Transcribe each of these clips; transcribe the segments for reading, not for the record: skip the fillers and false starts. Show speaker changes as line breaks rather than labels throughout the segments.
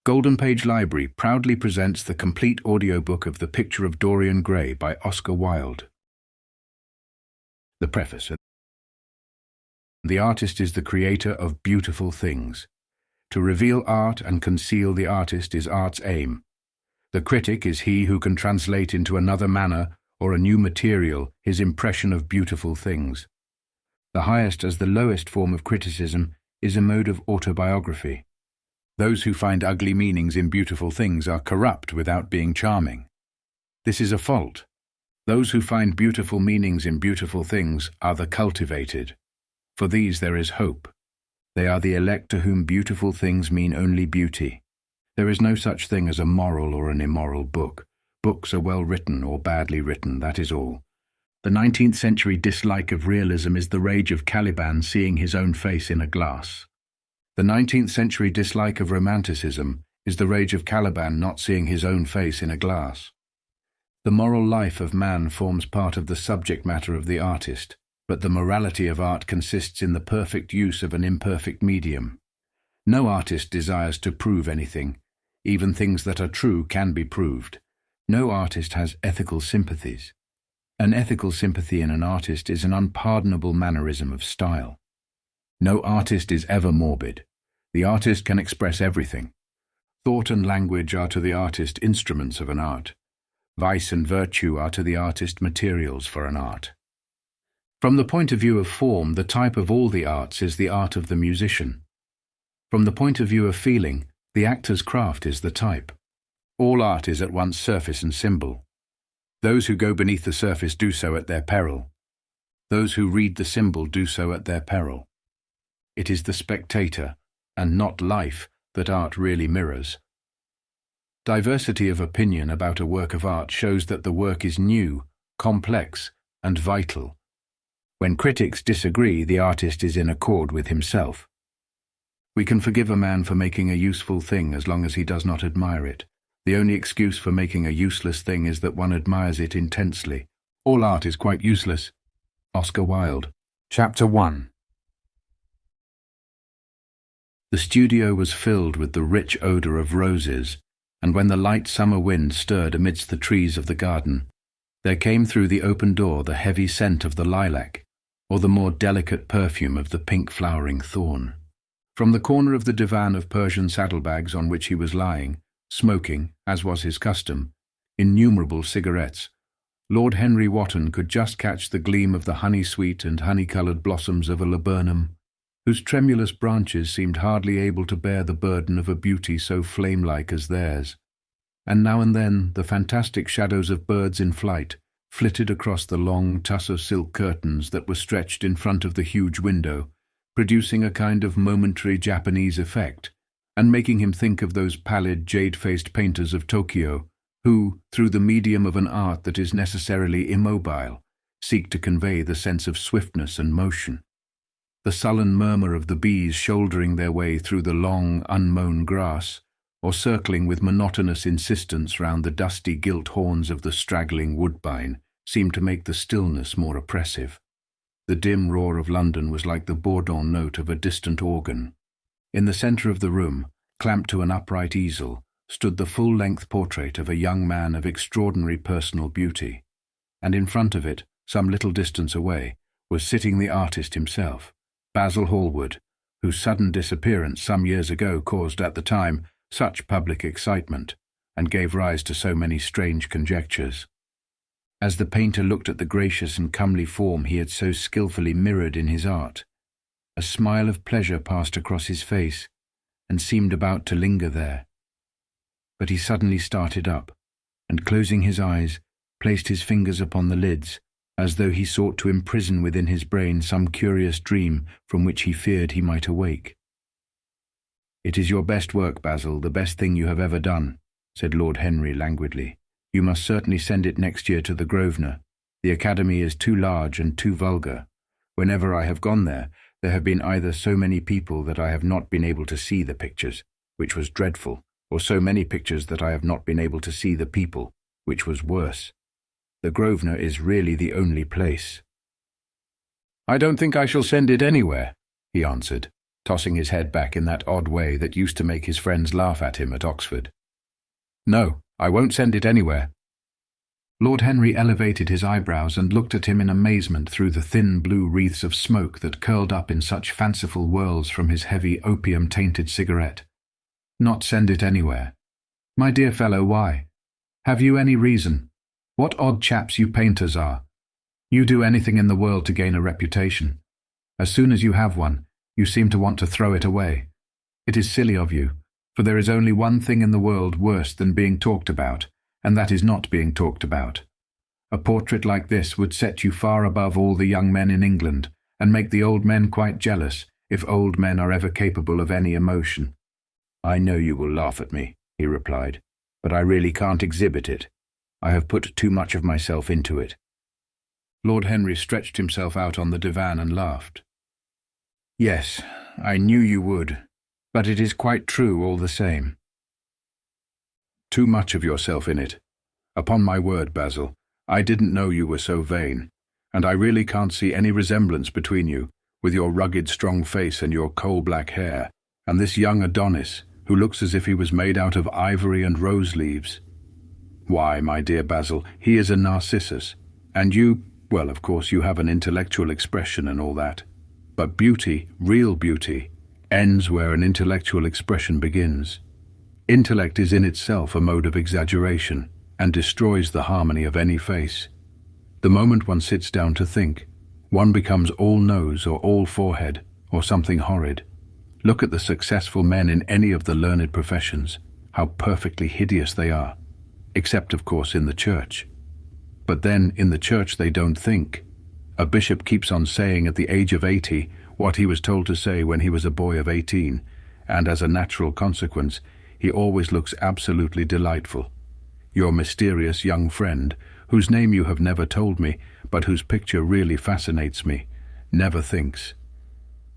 Golden Page Library proudly presents the complete audiobook of The Picture of Dorian Gray by Oscar Wilde. The preface. The artist is the creator of beautiful things. To reveal art and conceal the artist is art's aim. The critic is he who can translate into another manner or a new material his impression of beautiful things. The highest as the lowest form of criticism is a mode of autobiography. Those who find ugly meanings in beautiful things are corrupt without being charming. This is a fault. Those who find beautiful meanings in beautiful things are the cultivated. For these there is hope. They are the elect to whom beautiful things mean only beauty. There is no such thing as a moral or an immoral book. Books are well written or badly written, that is all. The 19th century dislike of realism is the rage of Caliban seeing his own face in a glass. The 19th century dislike of romanticism is the rage of Caliban not seeing his own face in a glass. The moral life of man forms part of the subject matter of the artist, but the morality of art consists in the perfect use of an imperfect medium. No artist desires to prove anything. Even things that are true can be proved. No artist has ethical sympathies. An ethical sympathy in an artist is an unpardonable mannerism of style. No artist is ever morbid. The artist can express everything. Thought and language are to the artist instruments of an art. Vice and virtue are to the artist materials for an art. From the point of view of form, the type of all the arts is the art of the musician. From the point of view of feeling, the actor's craft is the type. All art is at once surface and symbol. Those who go beneath the surface do so at their peril. Those who read the symbol do so at their peril. It is the spectator, and not life, that art really mirrors. Diversity of opinion about a work of art shows that the work is new, complex, and vital. When critics disagree, the artist is in accord with himself. We can forgive a man for making a useful thing as long as he does not admire it. The only excuse for making a useless thing is that one admires it intensely. All art is quite useless. Oscar Wilde. Chapter 1. The studio was filled with the rich odour of roses, and when the light summer wind stirred amidst the trees of the garden, there came through the open door the heavy scent of the lilac, or the more delicate perfume of the pink flowering thorn. From the corner of the divan of Persian saddlebags on which he was lying, smoking, as was his custom, innumerable cigarettes, Lord Henry Wotton could just catch the gleam of the honey-sweet and honey-coloured blossoms of a laburnum, whose tremulous branches seemed hardly able to bear the burden of a beauty so flame-like as theirs. And now and then the fantastic shadows of birds in flight flitted across the long tussar silk curtains that were stretched in front of the huge window, producing a kind of momentary Japanese effect, and making him think of those pallid, jade-faced painters of Tokyo, who, through the medium of an art that is necessarily immobile, seek to convey the sense of swiftness and motion. The sullen murmur of the bees shouldering their way through the long, unmown grass, or circling with monotonous insistence round the dusty gilt horns of the straggling woodbine, seemed to make the stillness more oppressive. The dim roar of London was like the bourdon note of a distant organ. In the centre of the room, clamped to an upright easel, stood the full-length portrait of a young man of extraordinary personal beauty, and in front of it, some little distance away, was sitting the artist himself, Basil Hallward, whose sudden disappearance some years ago caused at the time such public excitement, and gave rise to so many strange conjectures. As the painter looked at the gracious and comely form he had so skilfully mirrored in his art, a smile of pleasure passed across his face, and seemed about to linger there. But he suddenly started up, and closing his eyes, placed his fingers upon the lids, as though he sought to imprison within his brain some curious dream from which he feared he might awake. "It is your best work, Basil, the best thing you have ever done," said Lord Henry languidly. "You must certainly send it next year to the Grosvenor. The Academy is too large and too vulgar. Whenever I have gone there, there have been either so many people that I have not been able to see the pictures, which was dreadful, or so many pictures that I have not been able to see the people, which was worse. The Grosvenor is really the only place." "I don't think I shall send it anywhere," he answered, tossing his head back in that odd way that used to make his friends laugh at him at Oxford. "No, I won't send it anywhere." Lord Henry elevated his eyebrows and looked at him in amazement through the thin blue wreaths of smoke that curled up in such fanciful whirls from his heavy opium-tainted cigarette. "Not send it anywhere? My dear fellow, why? Have you any reason? What odd chaps you painters are. You do anything in the world to gain a reputation. As soon as you have one, you seem to want to throw it away. It is silly of you, for there is only one thing in the world worse than being talked about, and that is not being talked about. A portrait like this would set you far above all the young men in England, and make the old men quite jealous, if old men are ever capable of any emotion." "I know you will laugh at me," he replied, "but I really can't exhibit it. I have put too much of myself into it." Lord Henry stretched himself out on the divan and laughed. "Yes, I knew you would, but it is quite true all the same. Too much of yourself in it. Upon my word, Basil, I didn't know you were so vain, and I really can't see any resemblance between you, with your rugged, strong face and your coal-black hair, and this young Adonis, who looks as if he was made out of ivory and rose leaves. Why, my dear Basil, he is a Narcissus, and you, well, of course you have an intellectual expression and all that, but beauty, real beauty, ends where an intellectual expression begins. Intellect is in itself a mode of exaggeration, and destroys the harmony of any face. The moment one sits down to think, one becomes all nose or all forehead, or something horrid. Look at the successful men in any of the learned professions, how perfectly hideous they are, except of course in the church. But then in the church they don't think. A bishop keeps on saying at the age of 80 what he was told to say when he was a boy of 18, and as a natural consequence, he always looks absolutely delightful. Your mysterious young friend, whose name you have never told me, but whose picture really fascinates me, never thinks.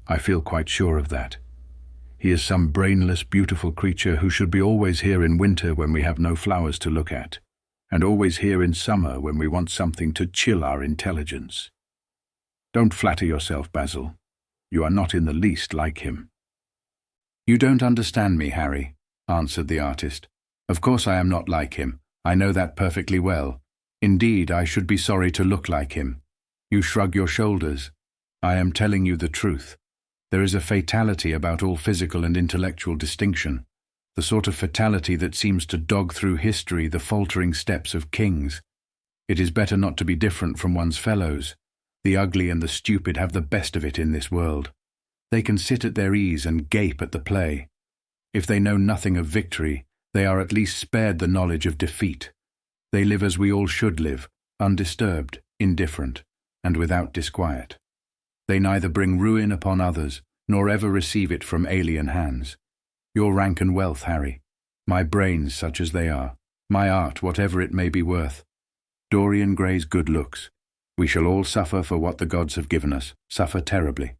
I feel quite sure of that. He is some brainless, beautiful creature who should be always here in winter when we have no flowers to look at, and always here in summer when we want something to chill our intelligence. Don't flatter yourself, Basil. You are not in the least like him." "You don't understand me, Harry," answered the artist. "Of course I am not like him. I know that perfectly well. Indeed, I should be sorry to look like him. You shrug your shoulders. I am telling you the truth. There is a fatality about all physical and intellectual distinction, the sort of fatality that seems to dog through history the faltering steps of kings. It is better not to be different from one's fellows. The ugly and the stupid have the best of it in this world. They can sit at their ease and gape at the play. If they know nothing of victory, they are at least spared the knowledge of defeat. They live as we all should live, undisturbed, indifferent, and without disquiet. They neither bring ruin upon others, nor ever receive it from alien hands. Your rank and wealth, Harry, my brains such as they are, my art whatever it may be worth, Dorian Gray's good looks, we shall all suffer for what the gods have given us, suffer terribly."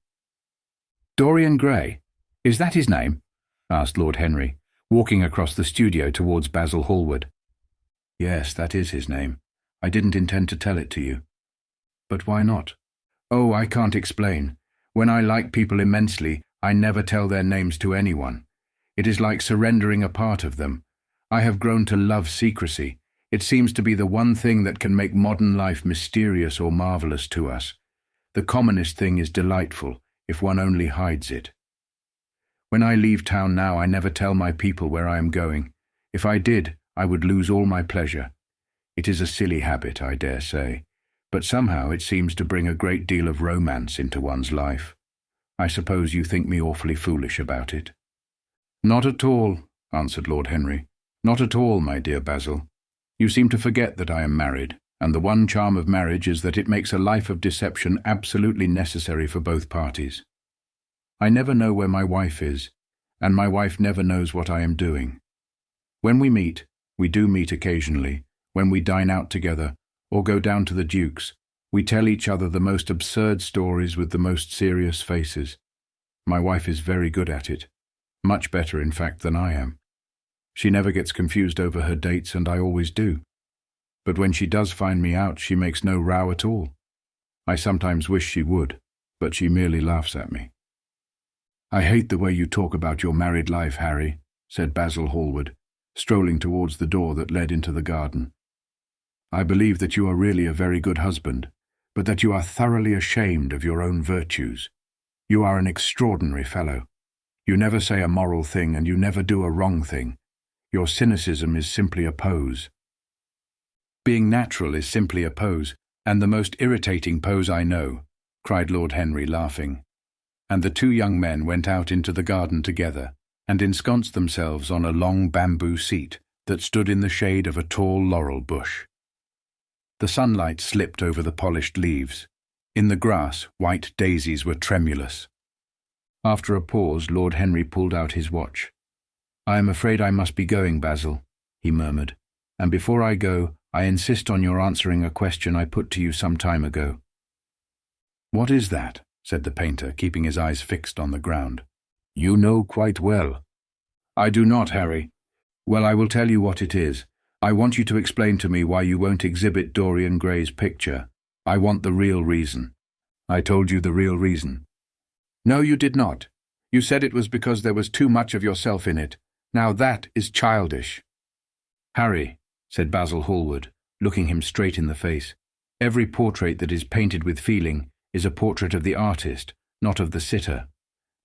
"Dorian Gray? Is that his name?" asked Lord Henry, walking across the studio towards Basil Hallward. "Yes, that is his name. I didn't intend to tell it to you." "But why not?" "Oh, I can't explain. When I like people immensely, I never tell their names to anyone. It is like surrendering a part of them. I have grown to love secrecy. It seems to be the one thing that can make modern life mysterious or marvelous to us. The commonest thing is delightful, if one only hides it. When I leave town now, I never tell my people where I am going. If I did, I would lose all my pleasure. It is a silly habit, I dare say, but somehow it seems to bring a great deal of romance into one's life. I suppose you think me awfully foolish about it." "Not at all," answered Lord Henry. "Not at all, my dear Basil. You seem to forget that I am married, and the one charm of marriage is that it makes a life of deception absolutely necessary for both parties. I never know where my wife is, and my wife never knows what I am doing. When we meet, we do meet occasionally, when we dine out together, or go down to the Duke's, we tell each other the most absurd stories with the most serious faces. My wife is very good at it, much better, in fact, than I am. She never gets confused over her dates, and I always do. But when she does find me out, she makes no row at all. I sometimes wish she would, but she merely laughs at me." "I hate the way you talk about your married life, Harry," said Basil Hallward, strolling towards the door that led into the garden. "I believe that you are really a very good husband, but that you are thoroughly ashamed of your own virtues. You are an extraordinary fellow. You never say a moral thing and you never do a wrong thing. Your cynicism is simply a pose." "Being natural is simply a pose, and the most irritating pose I know," cried Lord Henry, laughing. And the two young men went out into the garden together and ensconced themselves on a long bamboo seat that stood in the shade of a tall laurel bush. The sunlight slipped over the polished leaves. In the grass, white daisies were tremulous. After a pause, Lord Henry pulled out his watch. "I am afraid I must be going, Basil," he murmured, "and before I go, I insist on your answering a question I put to you some time ago." "What is that?" said the painter, keeping his eyes fixed on the ground. "You know quite well." "I do not, Harry." "Well, I will tell you what it is. I want you to explain to me why you won't exhibit Dorian Gray's picture. I want the real reason." "I told you the real reason." "No, you did not. You said it was because there was too much of yourself in it. Now that is childish." "Harry," said Basil Hallward, looking him straight in the face, "every portrait that is painted with feeling is a portrait of the artist, not of the sitter.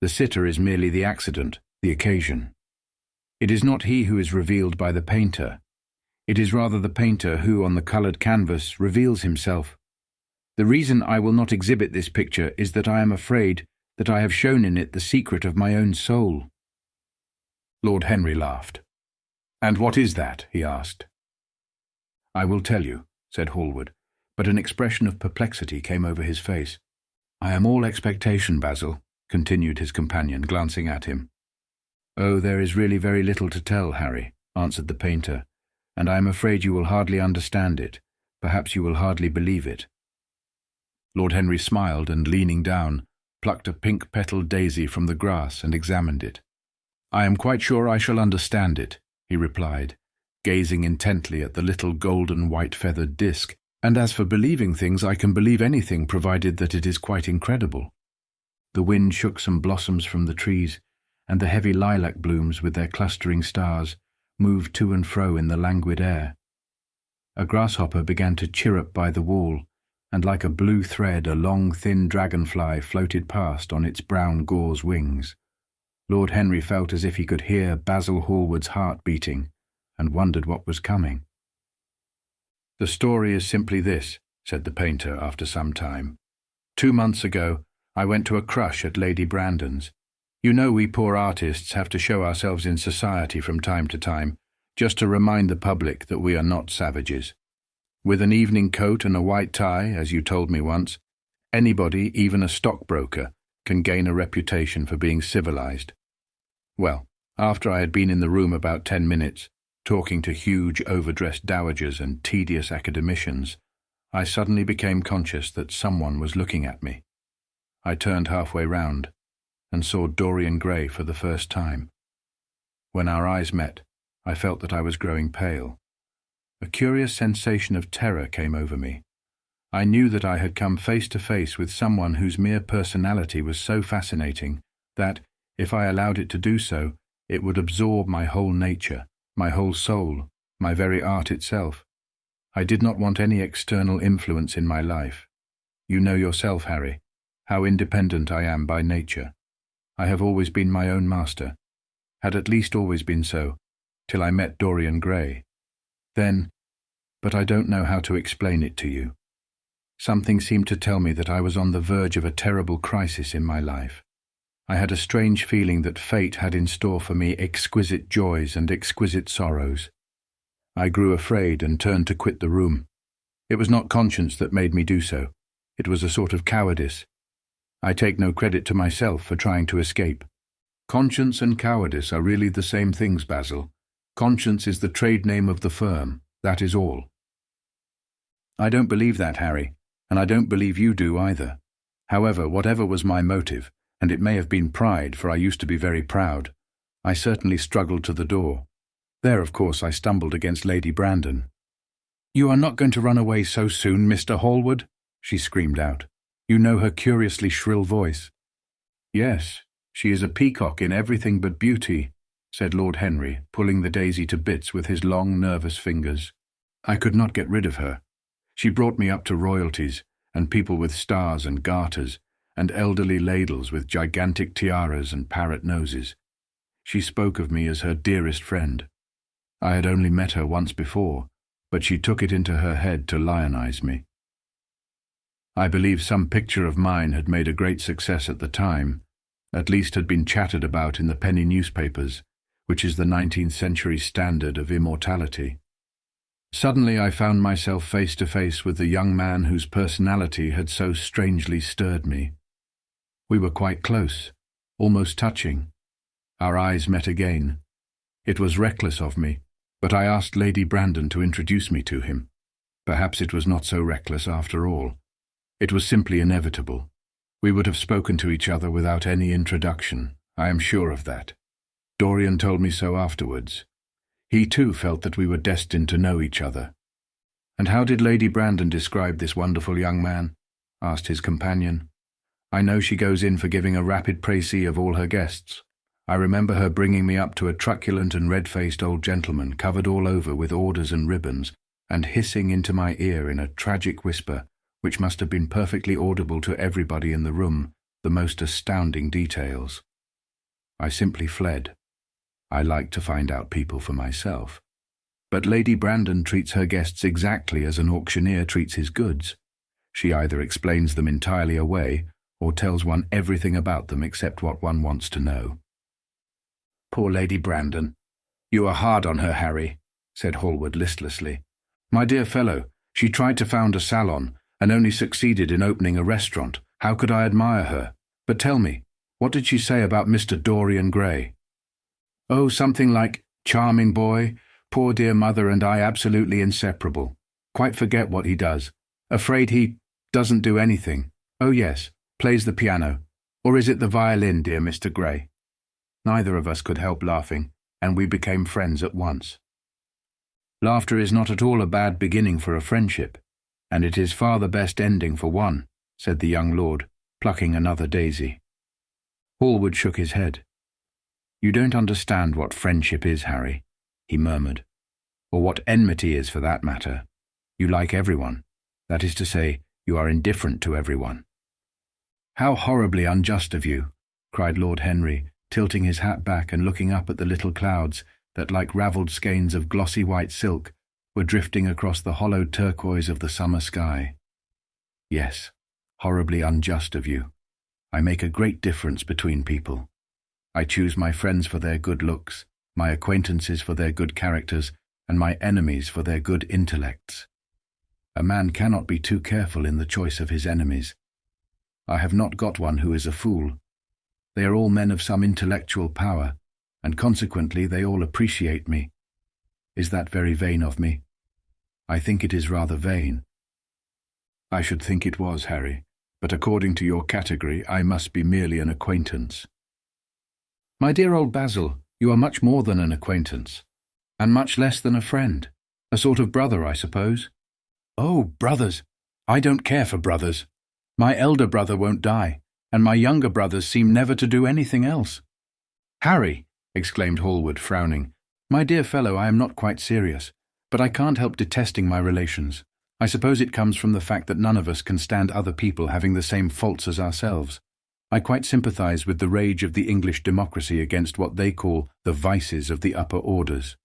The sitter is merely the accident, the occasion. It is not he who is revealed by the painter. It is rather the painter who, on the coloured canvas, reveals himself. The reason I will not exhibit this picture is that I am afraid that I have shown in it the secret of my own soul." Lord Henry laughed. "And what is that?" he asked. "I will tell you," said Hallward, but an expression of perplexity came over his face. "I am all expectation, Basil," continued his companion, glancing at him. "Oh, there is really very little to tell, Harry," answered the painter, "and I am afraid you will hardly understand it. Perhaps you will hardly believe it." Lord Henry smiled and, leaning down, plucked a pink-petalled daisy from the grass and examined it. "I am quite sure I shall understand it," he replied, gazing intently at the little golden white-feathered disc. "And as for believing things, I can believe anything provided that it is quite incredible." The wind shook some blossoms from the trees, and the heavy lilac blooms with their clustering stars moved to and fro in the languid air. A grasshopper began to chirrup by the wall, and like a blue thread a long thin dragonfly floated past on its brown gauze wings. Lord Henry felt as if he could hear Basil Hallward's heart beating, and wondered what was coming. "The story is simply this," said the painter after some time. 2 months ago, I went to a crush at Lady Brandon's. You know we poor artists have to show ourselves in society from time to time, just to remind the public that we are not savages. With an evening coat and a white tie, as you told me once, anybody, even a stockbroker, can gain a reputation for being civilized. Well, after I had been in the room about 10 minutes, talking to huge overdressed dowagers and tedious academicians, I suddenly became conscious that someone was looking at me. I turned halfway round and saw Dorian Gray for the first time. When our eyes met, I felt that I was growing pale. A curious sensation of terror came over me. I knew that I had come face to face with someone whose mere personality was so fascinating that, if I allowed it to do so, it would absorb my whole nature, my whole soul, my very art itself. I did not want any external influence in my life. You know yourself, Harry, how independent I am by nature. I have always been my own master, had at least always been so, till I met Dorian Gray. Then, but I don't know how to explain it to you. Something seemed to tell me that I was on the verge of a terrible crisis in my life. I had a strange feeling that fate had in store for me exquisite joys and exquisite sorrows. I grew afraid and turned to quit the room. It was not conscience that made me do so. It was a sort of cowardice. I take no credit to myself for trying to escape. Conscience and cowardice are really the same things, Basil. Conscience is the trade name of the firm, that is all. I don't believe that, Harry, and I don't believe you do either. However, whatever was my motive, and it may have been pride, for I used to be very proud, I certainly struggled to the door. There, of course, I stumbled against Lady Brandon. "You are not going to run away so soon, Mr. Hallward?" she screamed out. "You know her curiously shrill voice." "Yes, She is a peacock in everything but beauty, said Lord Henry, pulling the daisy to bits with his long, nervous fingers. I could not get rid of her. She brought me up to royalties, and people with stars and garters, and elderly ladles with gigantic tiaras and parrot noses. She spoke of me as her dearest friend. I had only met her once before, but she took it into her head to lionize me. I believe some picture of mine had made a great success at the time, at least had been chattered about in the penny newspapers, which is the 19th century standard of immortality. Suddenly I found myself face to face with the young man whose personality had so strangely stirred me. We were quite close, almost touching. Our eyes met again. It was reckless of me, but I asked Lady Brandon to introduce me to him. Perhaps it was not so reckless after all. It was simply inevitable. We would have spoken to each other without any introduction, I am sure of that. Dorian told me so afterwards. He too felt that we were destined to know each other. And how did Lady Brandon describe this wonderful young man? Asked his companion. I know she goes in for giving a rapid précis of all her guests. I remember her bringing me up to a truculent and red-faced old gentleman covered all over with orders and ribbons, and hissing into my ear in a tragic whisper, which must have been perfectly audible to everybody in the room, the most astounding details. I simply fled. I like to find out people for myself. But Lady Brandon treats her guests exactly as an auctioneer treats his goods. She either explains them entirely away, or tells one everything about them except what one wants to know. Poor Lady Brandon. You are hard on her, Harry, said Hallward listlessly. My dear fellow, she tried to found a salon, and only succeeded in opening a restaurant. How could I admire her? But tell me, what did she say about Mr. Dorian Gray? Oh, something like, charming boy, poor dear mother and I absolutely inseparable. Quite forget what he does. Afraid he doesn't do anything. Oh yes, plays the piano. Or is it the violin, dear Mr. Gray? Neither of us could help laughing, and we became friends at once. Laughter is not at all a bad beginning for a friendship, and it is far the best ending for one, said the young lord, plucking another daisy. Hallward shook his head. You don't understand what friendship is, Harry, he murmured, or what enmity is for that matter. You like everyone. That is to say, you are indifferent to everyone. How horribly unjust of you, cried Lord Henry, tilting his hat back and looking up at the little clouds that, like ravelled skeins of glossy white silk, were drifting across the hollowed turquoise of the summer sky. Yes, horribly unjust of you. I make a great difference between people. I choose my friends for their good looks, my acquaintances for their good characters, and my enemies for their good intellects. A man cannot be too careful in the choice of his enemies. I have not got one who is a fool. They are all men of some intellectual power, and consequently they all appreciate me. Is that very vain of me? I think it is rather vain. I should think it was, Harry, but according to your category I must be merely an acquaintance. My dear old Basil, you are much more than an acquaintance, and much less than a friend. A sort of brother, I suppose. Oh, brothers! I don't care for brothers. My elder brother won't die, and my younger brothers seem never to do anything else. Harry, exclaimed Hallward, frowning, my dear fellow, I am not quite serious, but I can't help detesting my relations. I suppose it comes from the fact that none of us can stand other people having the same faults as ourselves. I quite sympathize with the rage of the English democracy against what they call the vices of the upper orders.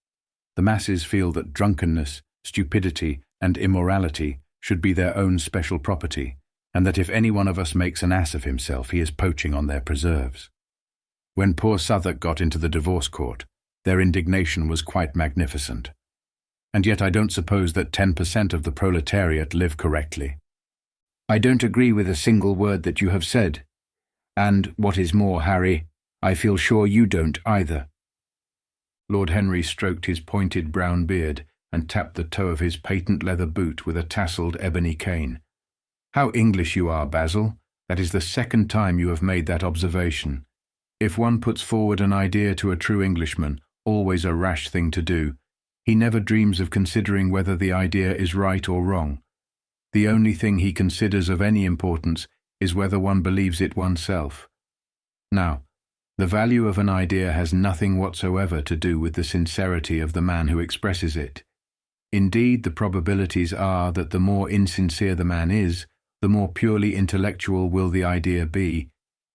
The masses feel that drunkenness, stupidity, and immorality should be their own special property, and that if any one of us makes an ass of himself, he is poaching on their preserves. When poor Southwark got into the divorce court, their indignation was quite magnificent. And yet I don't suppose that 10% of the proletariat live correctly. I don't agree with a single word that you have said. And, what is more, Harry, I feel sure you don't either. Lord Henry stroked his pointed brown beard and tapped the toe of his patent leather boot with a tasselled ebony cane. How English you are, Basil. That is the second time you have made that observation. If one puts forward an idea to a true Englishman, always a rash thing to do, he never dreams of considering whether the idea is right or wrong. The only thing he considers of any importance is whether one believes it oneself. Now, The value of an idea has nothing whatsoever to do with the sincerity of the man who expresses it. Indeed, the probabilities are that the more insincere the man is, the more purely intellectual will the idea be,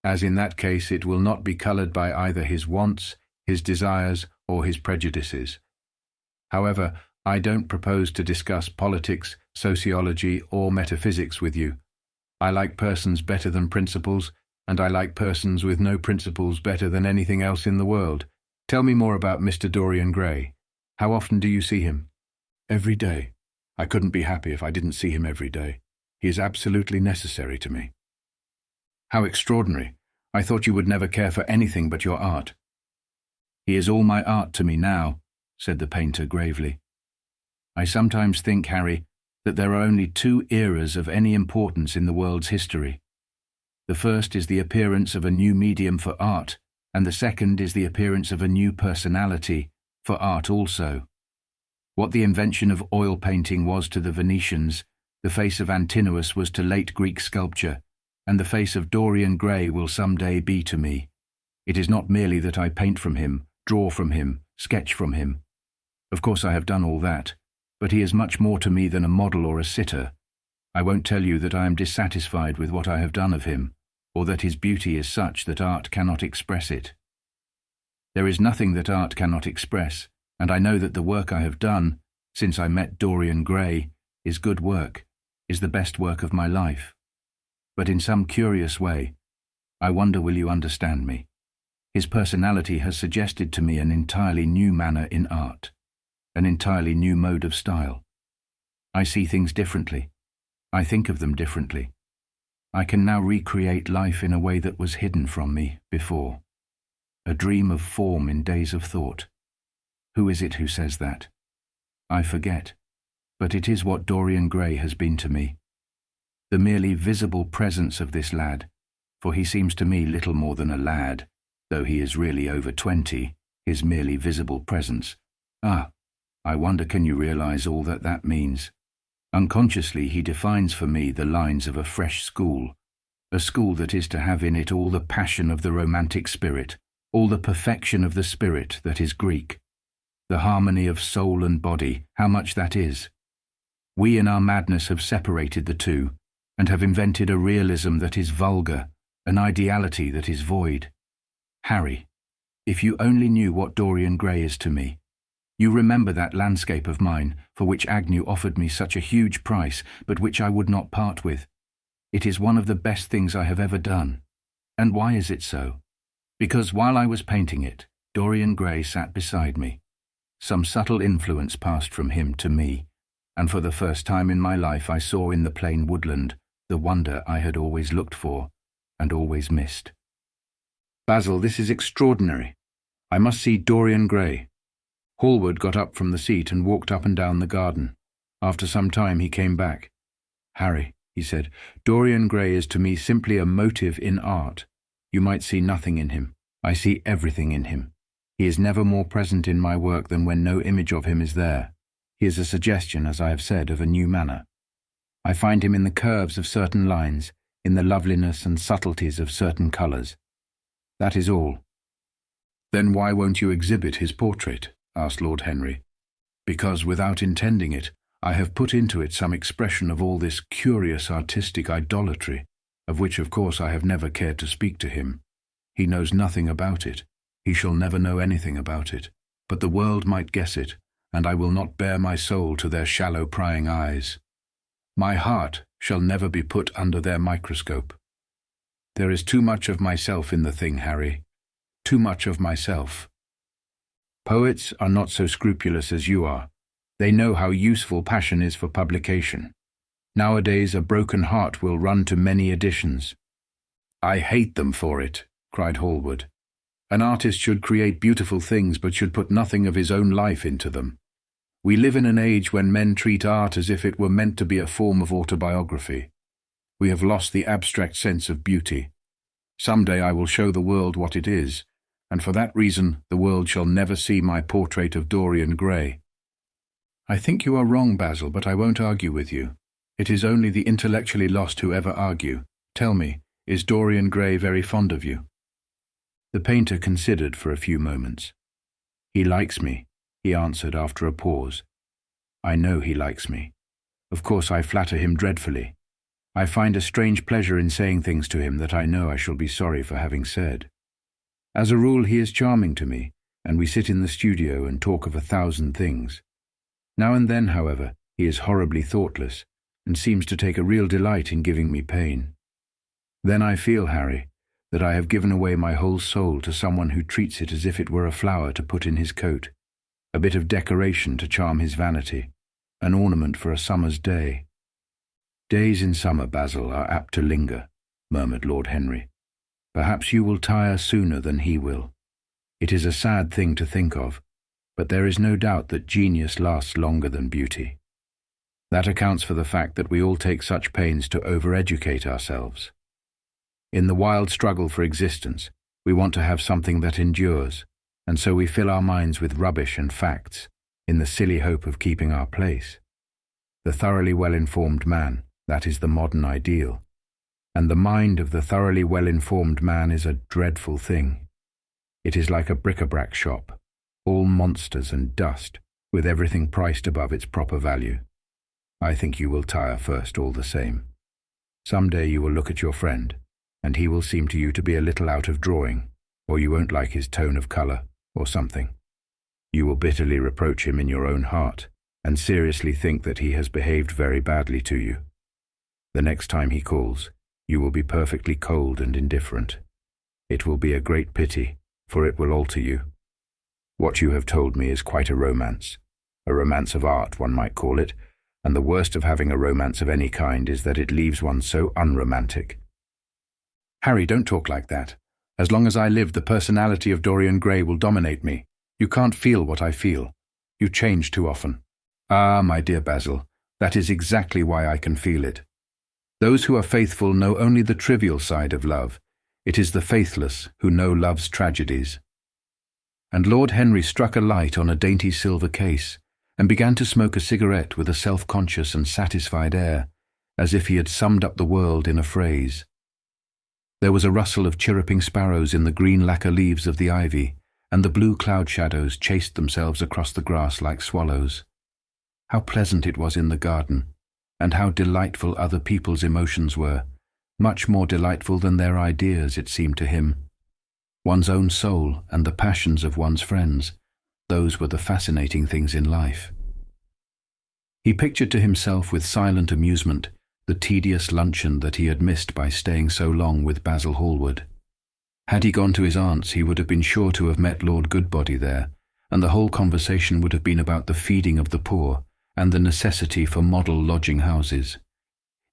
as in that case it will not be coloured by either his wants, his desires, or his prejudices. However, I don't propose to discuss politics, sociology, or metaphysics with you. I like persons better than principles, and I like persons with no principles better than anything else in the world. Tell me more about Mr. Dorian Gray. How often do you see him? Every day. I couldn't be happy if I didn't see him every day. He is absolutely necessary to me. How extraordinary. I thought you would never care for anything but your art. He is all my art to me now, said the painter gravely. I sometimes think, Harry, that there are only two eras of any importance in the world's history. The first is the appearance of a new medium for art, and the second is the appearance of a new personality for art also. What the invention of oil painting was to the Venetians, the face of Antinous was to late Greek sculpture, and the face of Dorian Gray will some day be to me. It is not merely that I paint from him, draw from him, sketch from him. Of course I have done all that, but he is much more to me than a model or a sitter. I won't tell you that I am dissatisfied with what I have done of him, or that his beauty is such that art cannot express it. There is nothing that art cannot express, and I know that the work I have done, since I met Dorian Gray, is good work, is the best work of my life. But in some curious way, I wonder will you understand me? His personality has suggested to me an entirely new manner in art, an entirely new mode of style. I see things differently. I think of them differently. I can now recreate life in a way that was hidden from me before. A dream of form in days of thought. Who is it who says that? I forget, but it is what Dorian Gray has been to me. The merely visible presence of this lad, for he seems to me little more than a lad, though he is really over 20, his merely visible presence. Ah, I wonder can you realize all that that means? Unconsciously he defines for me the lines of a fresh school, a school that is to have in it all the passion of the romantic spirit, all the perfection of the spirit that is Greek. The harmony of soul and body, how much that is. We in our madness have separated the two, and have invented a realism that is vulgar, an ideality that is void. Harry, if you only knew what Dorian Gray is to me. You remember that landscape of mine, for which Agnew offered me such a huge price, but which I would not part with. It is one of the best things I have ever done. And why is it so? Because while I was painting it, Dorian Gray sat beside me. Some subtle influence passed from him to me, and for the first time in my life I saw in the plain woodland the wonder I had always looked for and always missed. Basil, this is extraordinary. I must see Dorian Gray. Hallward got up from the seat and walked up and down the garden. After some time he came back. Harry, he said, Dorian Gray is to me simply a motive in art. You might see nothing in him. I see everything in him. He is never more present in my work than when no image of him is there. He is a suggestion, as I have said, of a new manner. I find him in the curves of certain lines, in the loveliness and subtleties of certain colours. That is all. Then why won't you exhibit his portrait? Asked Lord Henry. Because, without intending it, I have put into it some expression of all this curious artistic idolatry, of which of course I have never cared to speak to him. He knows nothing about it. He shall never know anything about it. But the world might guess it, and I will not bare my soul to their shallow prying eyes. My heart shall never be put under their microscope. There is too much of myself in the thing, Harry. Too much of myself. Poets are not so scrupulous as you are. They know how useful passion is for publication. Nowadays a broken heart will run to many editions. I hate them for it, cried Hallward. An artist should create beautiful things but should put nothing of his own life into them. We live in an age when men treat art as if it were meant to be a form of autobiography. We have lost the abstract sense of beauty. Some day I will show the world what it is, and for that reason the world shall never see my portrait of Dorian Gray. I think you are wrong, Basil, but I won't argue with you. It is only the intellectually lost who ever argue. Tell me, is Dorian Gray very fond of you? The painter considered for a few moments. "He likes me," he answered after a pause. "I know he likes me. Of course I flatter him dreadfully. I find a strange pleasure in saying things to him that I know I shall be sorry for having said. As a rule he is charming to me, and we sit in the studio and talk of 1,000 things. Now and then, however, he is horribly thoughtless, and seems to take a real delight in giving me pain. Then I feel, Harry, that I have given away my whole soul to someone who treats it as if it were a flower to put in his coat, a bit of decoration to charm his vanity, an ornament for a summer's day." "Days in summer, Basil, are apt to linger," murmured Lord Henry. "Perhaps you will tire sooner than he will. It is a sad thing to think of, but there is no doubt that genius lasts longer than beauty. That accounts for the fact that we all take such pains to over-educate ourselves. In the wild struggle for existence, we want to have something that endures, and so we fill our minds with rubbish and facts, in the silly hope of keeping our place. The thoroughly well-informed man, that is the modern ideal. And the mind of the thoroughly well-informed man is a dreadful thing. It is like a bric-a-brac shop, all monsters and dust, with everything priced above its proper value. I think you will tire first all the same. Some day you will look at your friend, and he will seem to you to be a little out of drawing, or you won't like his tone of colour, or something. You will bitterly reproach him in your own heart, and seriously think that he has behaved very badly to you. The next time he calls, you will be perfectly cold and indifferent. It will be a great pity, for it will alter you. What you have told me is quite a romance of art, one might call it, and the worst of having a romance of any kind is that it leaves one so unromantic." "Harry, don't talk like that. As long as I live, the personality of Dorian Gray will dominate me. You can't feel what I feel. You change too often." "Ah, my dear Basil, that is exactly why I can feel it. Those who are faithful know only the trivial side of love. It is the faithless who know love's tragedies." And Lord Henry struck a light on a dainty silver case, and began to smoke a cigarette with a self-conscious and satisfied air, as if he had summed up the world in a phrase. There was a rustle of chirruping sparrows in the green lacquer leaves of the ivy, and the blue cloud shadows chased themselves across the grass like swallows. How pleasant it was in the garden, and how delightful other people's emotions were, much more delightful than their ideas, it seemed to him. One's own soul and the passions of one's friends, those were the fascinating things in life. He pictured to himself with silent amusement the tedious luncheon that he had missed by staying so long with Basil Hallward. Had he gone to his aunt's, he would have been sure to have met Lord Goodbody there, and the whole conversation would have been about the feeding of the poor and the necessity for model lodging-houses.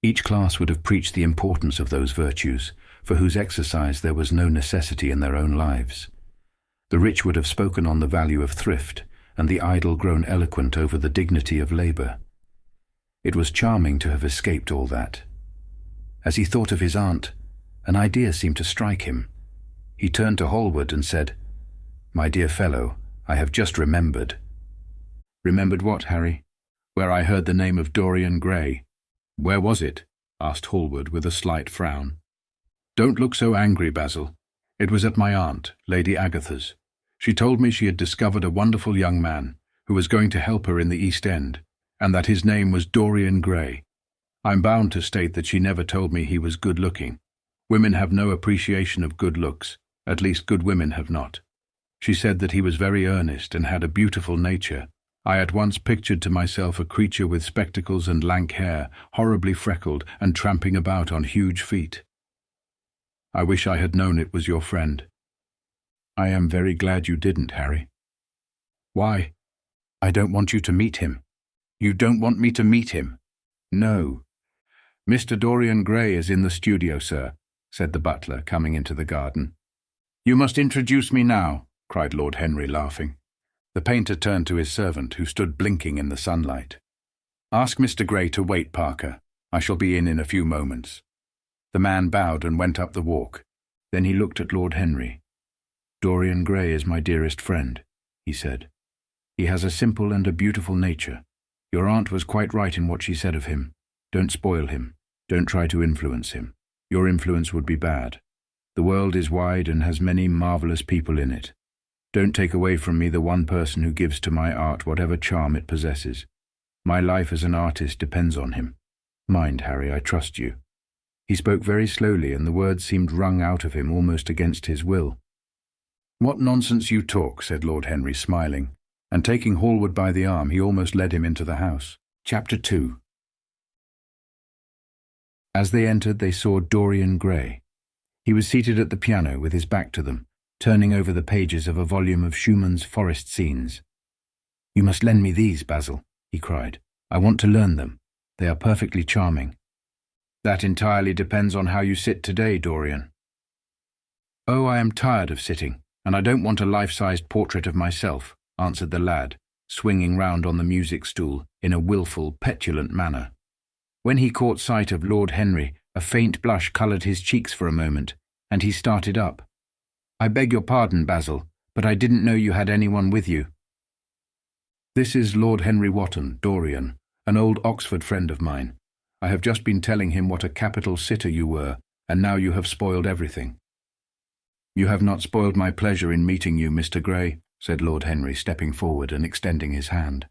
Each class would have preached the importance of those virtues, for whose exercise there was no necessity in their own lives. The rich would have spoken on the value of thrift, and the idle grown eloquent over the dignity of labour. It was charming to have escaped all that. As he thought of his aunt, an idea seemed to strike him. He turned to Hallward and said, "My dear fellow, I have just remembered." "Remembered what, Harry?" "Where I heard the name of Dorian Gray." "Where was it?" asked Hallward with a slight frown. "Don't look so angry, Basil. It was at my aunt, Lady Agatha's. She told me she had discovered a wonderful young man, who was going to help her in the East End, and that his name was Dorian Gray. I'm bound to state that she never told me he was good-looking. Women have no appreciation of good looks, at least good women have not. She said that he was very earnest and had a beautiful nature. I at once pictured to myself a creature with spectacles and lank hair, horribly freckled, and tramping about on huge feet. I wish I had known it was your friend." "I am very glad you didn't, Harry." "Why?" "I don't want you to meet him." "You don't want me to meet him?" "No." "Mr. Dorian Gray is in the studio, sir," said the butler, coming into the garden. "You must introduce me now," cried Lord Henry, laughing. The painter turned to his servant, who stood blinking in the sunlight. "Ask Mr. Gray to wait, Parker. I shall be in a few moments." The man bowed and went up the walk. Then he looked at Lord Henry. "Dorian Gray is my dearest friend," he said. "He has a simple and a beautiful nature. Your aunt was quite right in what she said of him. Don't spoil him. Don't try to influence him. Your influence would be bad. The world is wide and has many marvelous people in it. Don't take away from me the one person who gives to my art whatever charm it possesses. My life as an artist depends on him. Mind, Harry, I trust you." He spoke very slowly, and the words seemed wrung out of him almost against his will. "What nonsense you talk," said Lord Henry, smiling, and taking Hallward by the arm, he almost led him into the house. Chapter 2. As they entered, they saw Dorian Gray. He was seated at the piano with his back to them, turning over the pages of a volume of Schumann's Forest Scenes. "You must lend me these, Basil," he cried. "I want to learn them. They are perfectly charming." "That entirely depends on how you sit today, Dorian." "Oh, I am tired of sitting, and I don't want a life-sized portrait of myself," answered the lad, swinging round on the music stool in a wilful, petulant manner. When he caught sight of Lord Henry, a faint blush coloured his cheeks for a moment, and he started up. "I beg your pardon, Basil, but I didn't know you had anyone with you." "This is Lord Henry Wotton, Dorian, an old Oxford friend of mine. I have just been telling him what a capital sitter you were, and now you have spoiled everything." "You have not spoiled my pleasure in meeting you, Mr. Gray," said Lord Henry, stepping forward and extending his hand.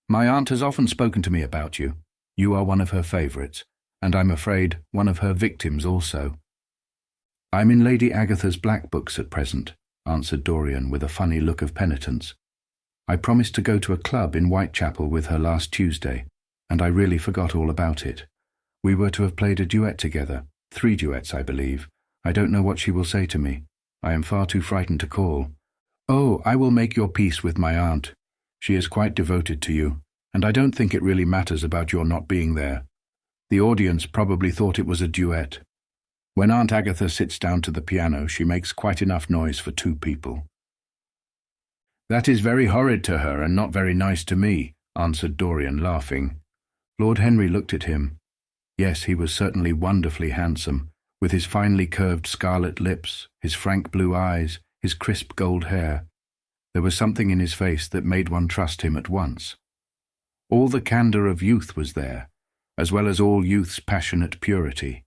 "My aunt has often spoken to me about you. You are one of her favourites, and I'm afraid one of her victims also." "I'm in Lady Agatha's black books at present," answered Dorian with a funny look of penitence. "I promised to go to a club in Whitechapel with her last Tuesday, and I really forgot all about it. We were to have played a duet together, 3 duets, I believe. I don't know what she will say to me. I am far too frightened to call." "Oh, I will make your peace with my aunt. She is quite devoted to you, and I don't think it really matters about your not being there. The audience probably thought it was a duet. When Aunt Agatha sits down to the piano, she makes quite enough noise for 2 people. "That is very horrid to her and not very nice to me," answered Dorian, laughing. Lord Henry looked at him. Yes, he was certainly wonderfully handsome, with his finely curved scarlet lips, his frank blue eyes, his crisp gold hair. There was something in his face that made one trust him at once. All the candour of youth was there, as well as all youth's passionate purity.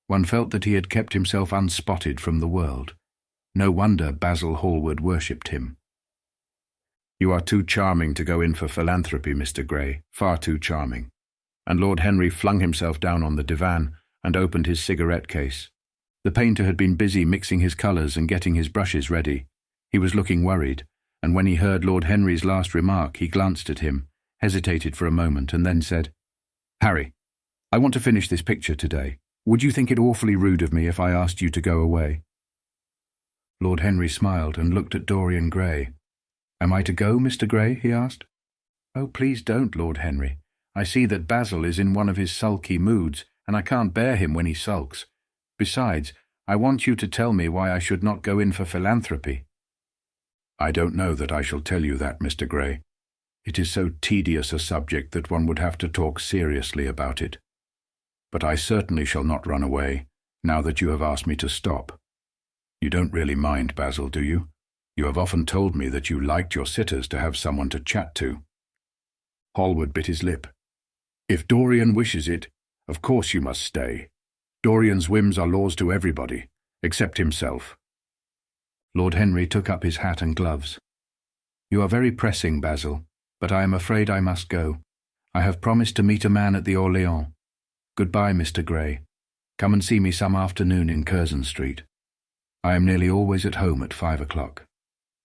One felt that he had kept himself unspotted from the world. No wonder Basil Hallward worshipped him. "You are too charming to go in for philanthropy, Mr. Gray, far too charming." And Lord Henry flung himself down on the divan and opened his cigarette case. The painter had been busy mixing his colours and getting his brushes ready. He was looking worried, and when he heard Lord Henry's last remark, he glanced at him, hesitated for a moment, and then said, "Harry, I want to finish this picture today. Would you think it awfully rude of me if I asked you to go away?" Lord Henry smiled and looked at Dorian Gray. "Am I to go, Mr. Gray?" he asked. "Oh, please don't, Lord Henry. I see that Basil is in one of his sulky moods, and I can't bear him when he sulks. Besides, I want you to tell me why I should not go in for philanthropy." "I don't know that I shall tell you that, Mr. Gray. It is so tedious a subject that one would have to talk seriously about it. But I certainly shall not run away, now that you have asked me to stop. You don't really mind, Basil, do you? You have often told me that you liked your sitters to have someone to chat to." Hallward bit his lip. "If Dorian wishes it, of course you must stay. Dorian's whims are laws to everybody, except himself." Lord Henry took up his hat and gloves. "You are very pressing, Basil, but I am afraid I must go. I have promised to meet a man at the Orléans. Goodbye, Mr. Gray. Come and see me some afternoon in Curzon Street. I am nearly always at home at 5 o'clock.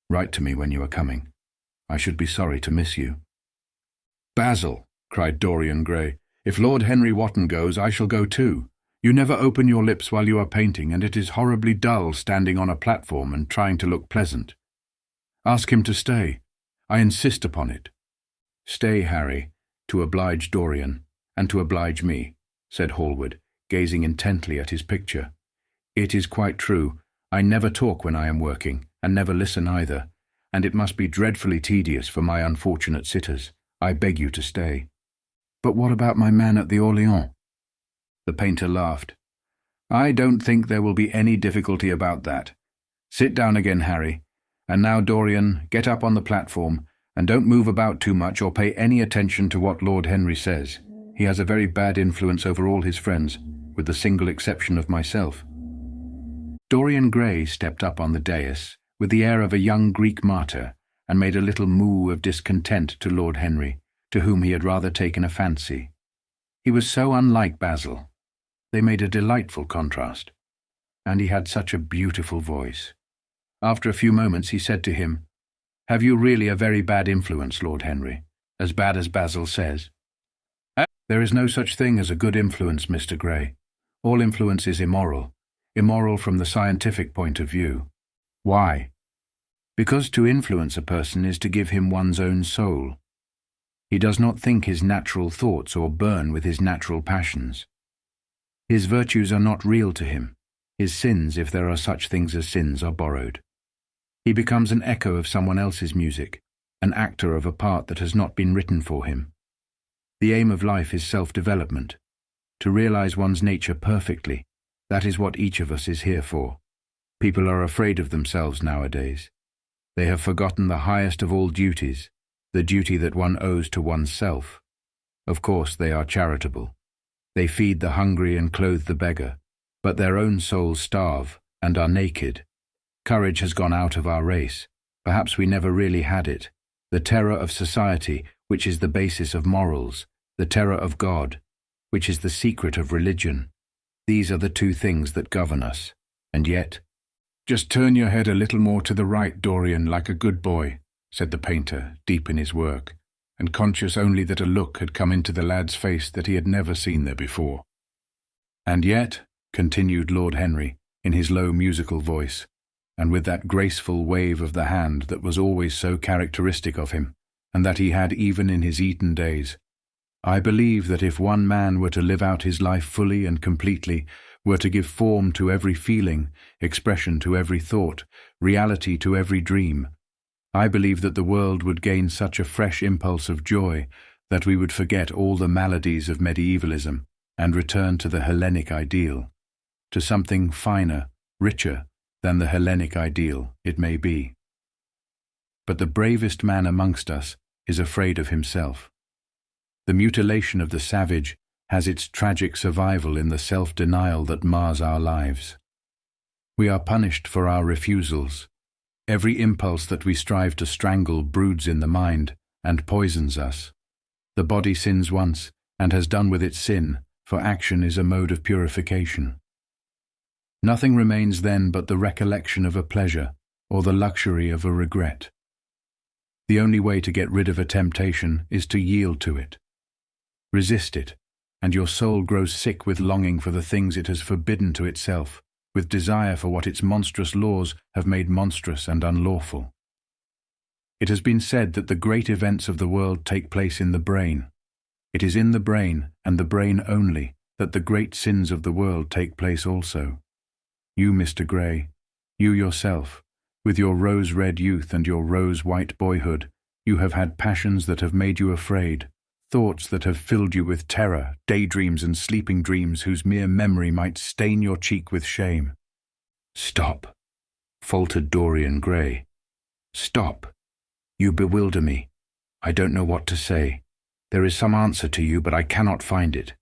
Write to me when you are coming. I should be sorry to miss you." "Basil," cried Dorian Gray, "if Lord Henry Wotton goes, I shall go too. You never open your lips while you are painting, and it is horribly dull standing on a platform and trying to look pleasant. Ask him to stay. I insist upon it." "Stay, Harry, to oblige Dorian, and to oblige me," said Hallward, gazing intently at his picture. "It is quite true. I never talk when I am working, and never listen either, and it must be dreadfully tedious for my unfortunate sitters. I beg you to stay." "But what about my man at the Orléans?" The painter laughed. "I don't think there will be any difficulty about that. Sit down again, Harry. And now, Dorian, get up on the platform, and don't move about too much or pay any attention to what Lord Henry says. He has a very bad influence over all his friends, with the single exception of myself." Dorian Gray stepped up on the dais with the air of a young Greek martyr and made a little moo of discontent to Lord Henry, to whom he had rather taken a fancy. He was so unlike Basil. They made a delightful contrast. And he had such a beautiful voice. After a few moments he said to him, "Have you really a very bad influence, Lord Henry? As bad as Basil says?" "There is no such thing as a good influence, Mr. Gray. All influence is immoral. Immoral from the scientific point of view." "Why?" "Because to influence a person is to give him one's own soul. He does not think his natural thoughts or burn with his natural passions. His virtues are not real to him. His sins, if there are such things as sins, are borrowed. He becomes an echo of someone else's music, an actor of a part that has not been written for him. The aim of life is self-development. To realize one's nature perfectly, that is what each of us is here for. People are afraid of themselves nowadays. They have forgotten the highest of all duties, the duty that one owes to oneself. Of course they are charitable. They feed the hungry and clothe the beggar, but their own souls starve and are naked. Courage has gone out of our race. Perhaps we never really had it. The terror of society, which is the basis of morals, the terror of God, which is the secret of religion. These are the two things that govern us. And yet— "Just turn your head a little more to the right, Dorian, like a good boy," said the painter, deep in his work, and conscious only that a look had come into the lad's face that he had never seen there before. "And yet," continued Lord Henry, in his low musical voice, and with that graceful wave of the hand that was always so characteristic of him, and that he had even in his Eton days, "I believe that if one man were to live out his life fully and completely, were to give form to every feeling, expression to every thought, reality to every dream, I believe that the world would gain such a fresh impulse of joy that we would forget all the maladies of medievalism and return to the Hellenic ideal, to something finer, richer than the Hellenic ideal, it may be. But the bravest man amongst us is afraid of himself. The mutilation of the savage has its tragic survival in the self-denial that mars our lives. We are punished for our refusals. Every impulse that we strive to strangle broods in the mind and poisons us. The body sins once and has done with its sin, for action is a mode of purification. Nothing remains then but the recollection of a pleasure or the luxury of a regret. The only way to get rid of a temptation is to yield to it. Resist it, and your soul grows sick with longing for the things it has forbidden to itself, with desire for what its monstrous laws have made monstrous and unlawful. It has been said that the great events of the world take place in the brain. It is in the brain, and the brain only, that the great sins of the world take place also. You, Mr. Gray, you yourself, with your rose-red youth and your rose-white boyhood, you have had passions that have made you afraid, thoughts that have filled you with terror, daydreams and sleeping dreams whose mere memory might stain your cheek with shame. "Stop," faltered Dorian Gray. "Stop. You bewilder me. I don't know what to say. There is some answer to you, but I cannot find it.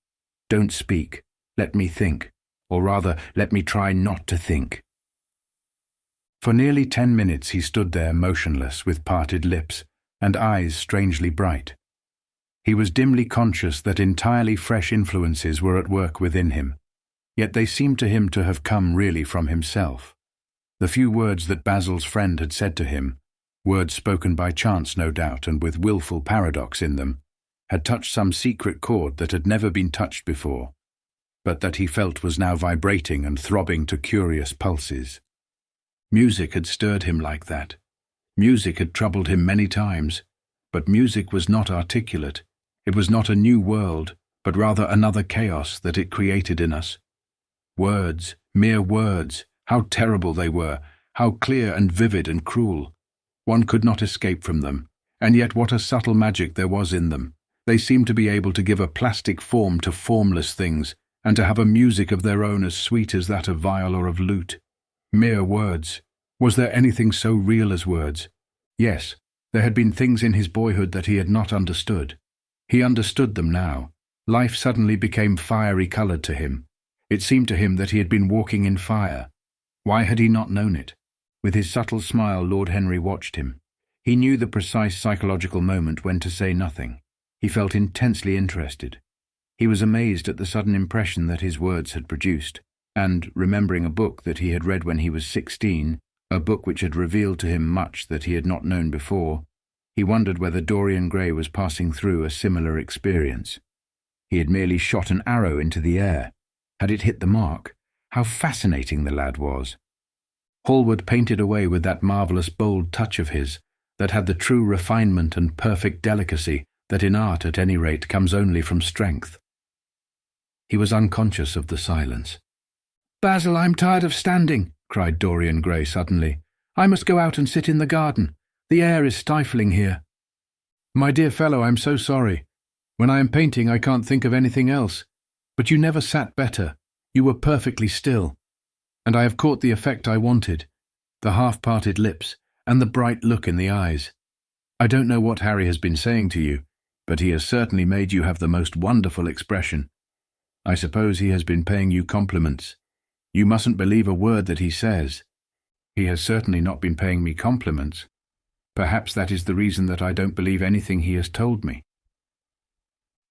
Don't speak. Let me think. Or rather, let me try not to think." For nearly 10 minutes he stood there motionless, with parted lips, and eyes strangely bright. He was dimly conscious that entirely fresh influences were at work within him, yet they seemed to him to have come really from himself. The few words that Basil's friend had said to him, words spoken by chance no doubt and with wilful paradox in them, had touched some secret chord that had never been touched before, but that he felt was now vibrating and throbbing to curious pulses. Music had stirred him like that. Music had troubled him many times, but music was not articulate. It was not a new world, but rather another chaos that it created in us. Words, mere words, how terrible they were, how clear and vivid and cruel. One could not escape from them, and yet what a subtle magic there was in them. They seemed to be able to give a plastic form to formless things, and to have a music of their own as sweet as that of viol or of lute. Mere words. Was there anything so real as words? Yes, there had been things in his boyhood that he had not understood. He understood them now. Life suddenly became fiery-colored to him. It seemed to him that he had been walking in fire. Why had he not known it? With his subtle smile, Lord Henry watched him. He knew the precise psychological moment when to say nothing. He felt intensely interested. He was amazed at the sudden impression that his words had produced, and, remembering a book that he had read when he was 16, a book which had revealed to him much that he had not known before, he wondered whether Dorian Gray was passing through a similar experience. He had merely shot an arrow into the air. Had it hit the mark? How fascinating the lad was! Hallward painted away with that marvellous bold touch of his, that had the true refinement and perfect delicacy that in art, at any rate, comes only from strength. He was unconscious of the silence. "Basil, I'm tired of standing," cried Dorian Gray suddenly. "I must go out and sit in the garden. The air is stifling here." "My dear fellow, I'm so sorry. When I am painting, I can't think of anything else. But you never sat better. You were perfectly still. And I have caught the effect I wanted, the half-parted lips, and the bright look in the eyes. I don't know what Harry has been saying to you, but he has certainly made you have the most wonderful expression. I suppose he has been paying you compliments. You mustn't believe a word that he says." "He has certainly not been paying me compliments. Perhaps that is the reason that I don't believe anything he has told me."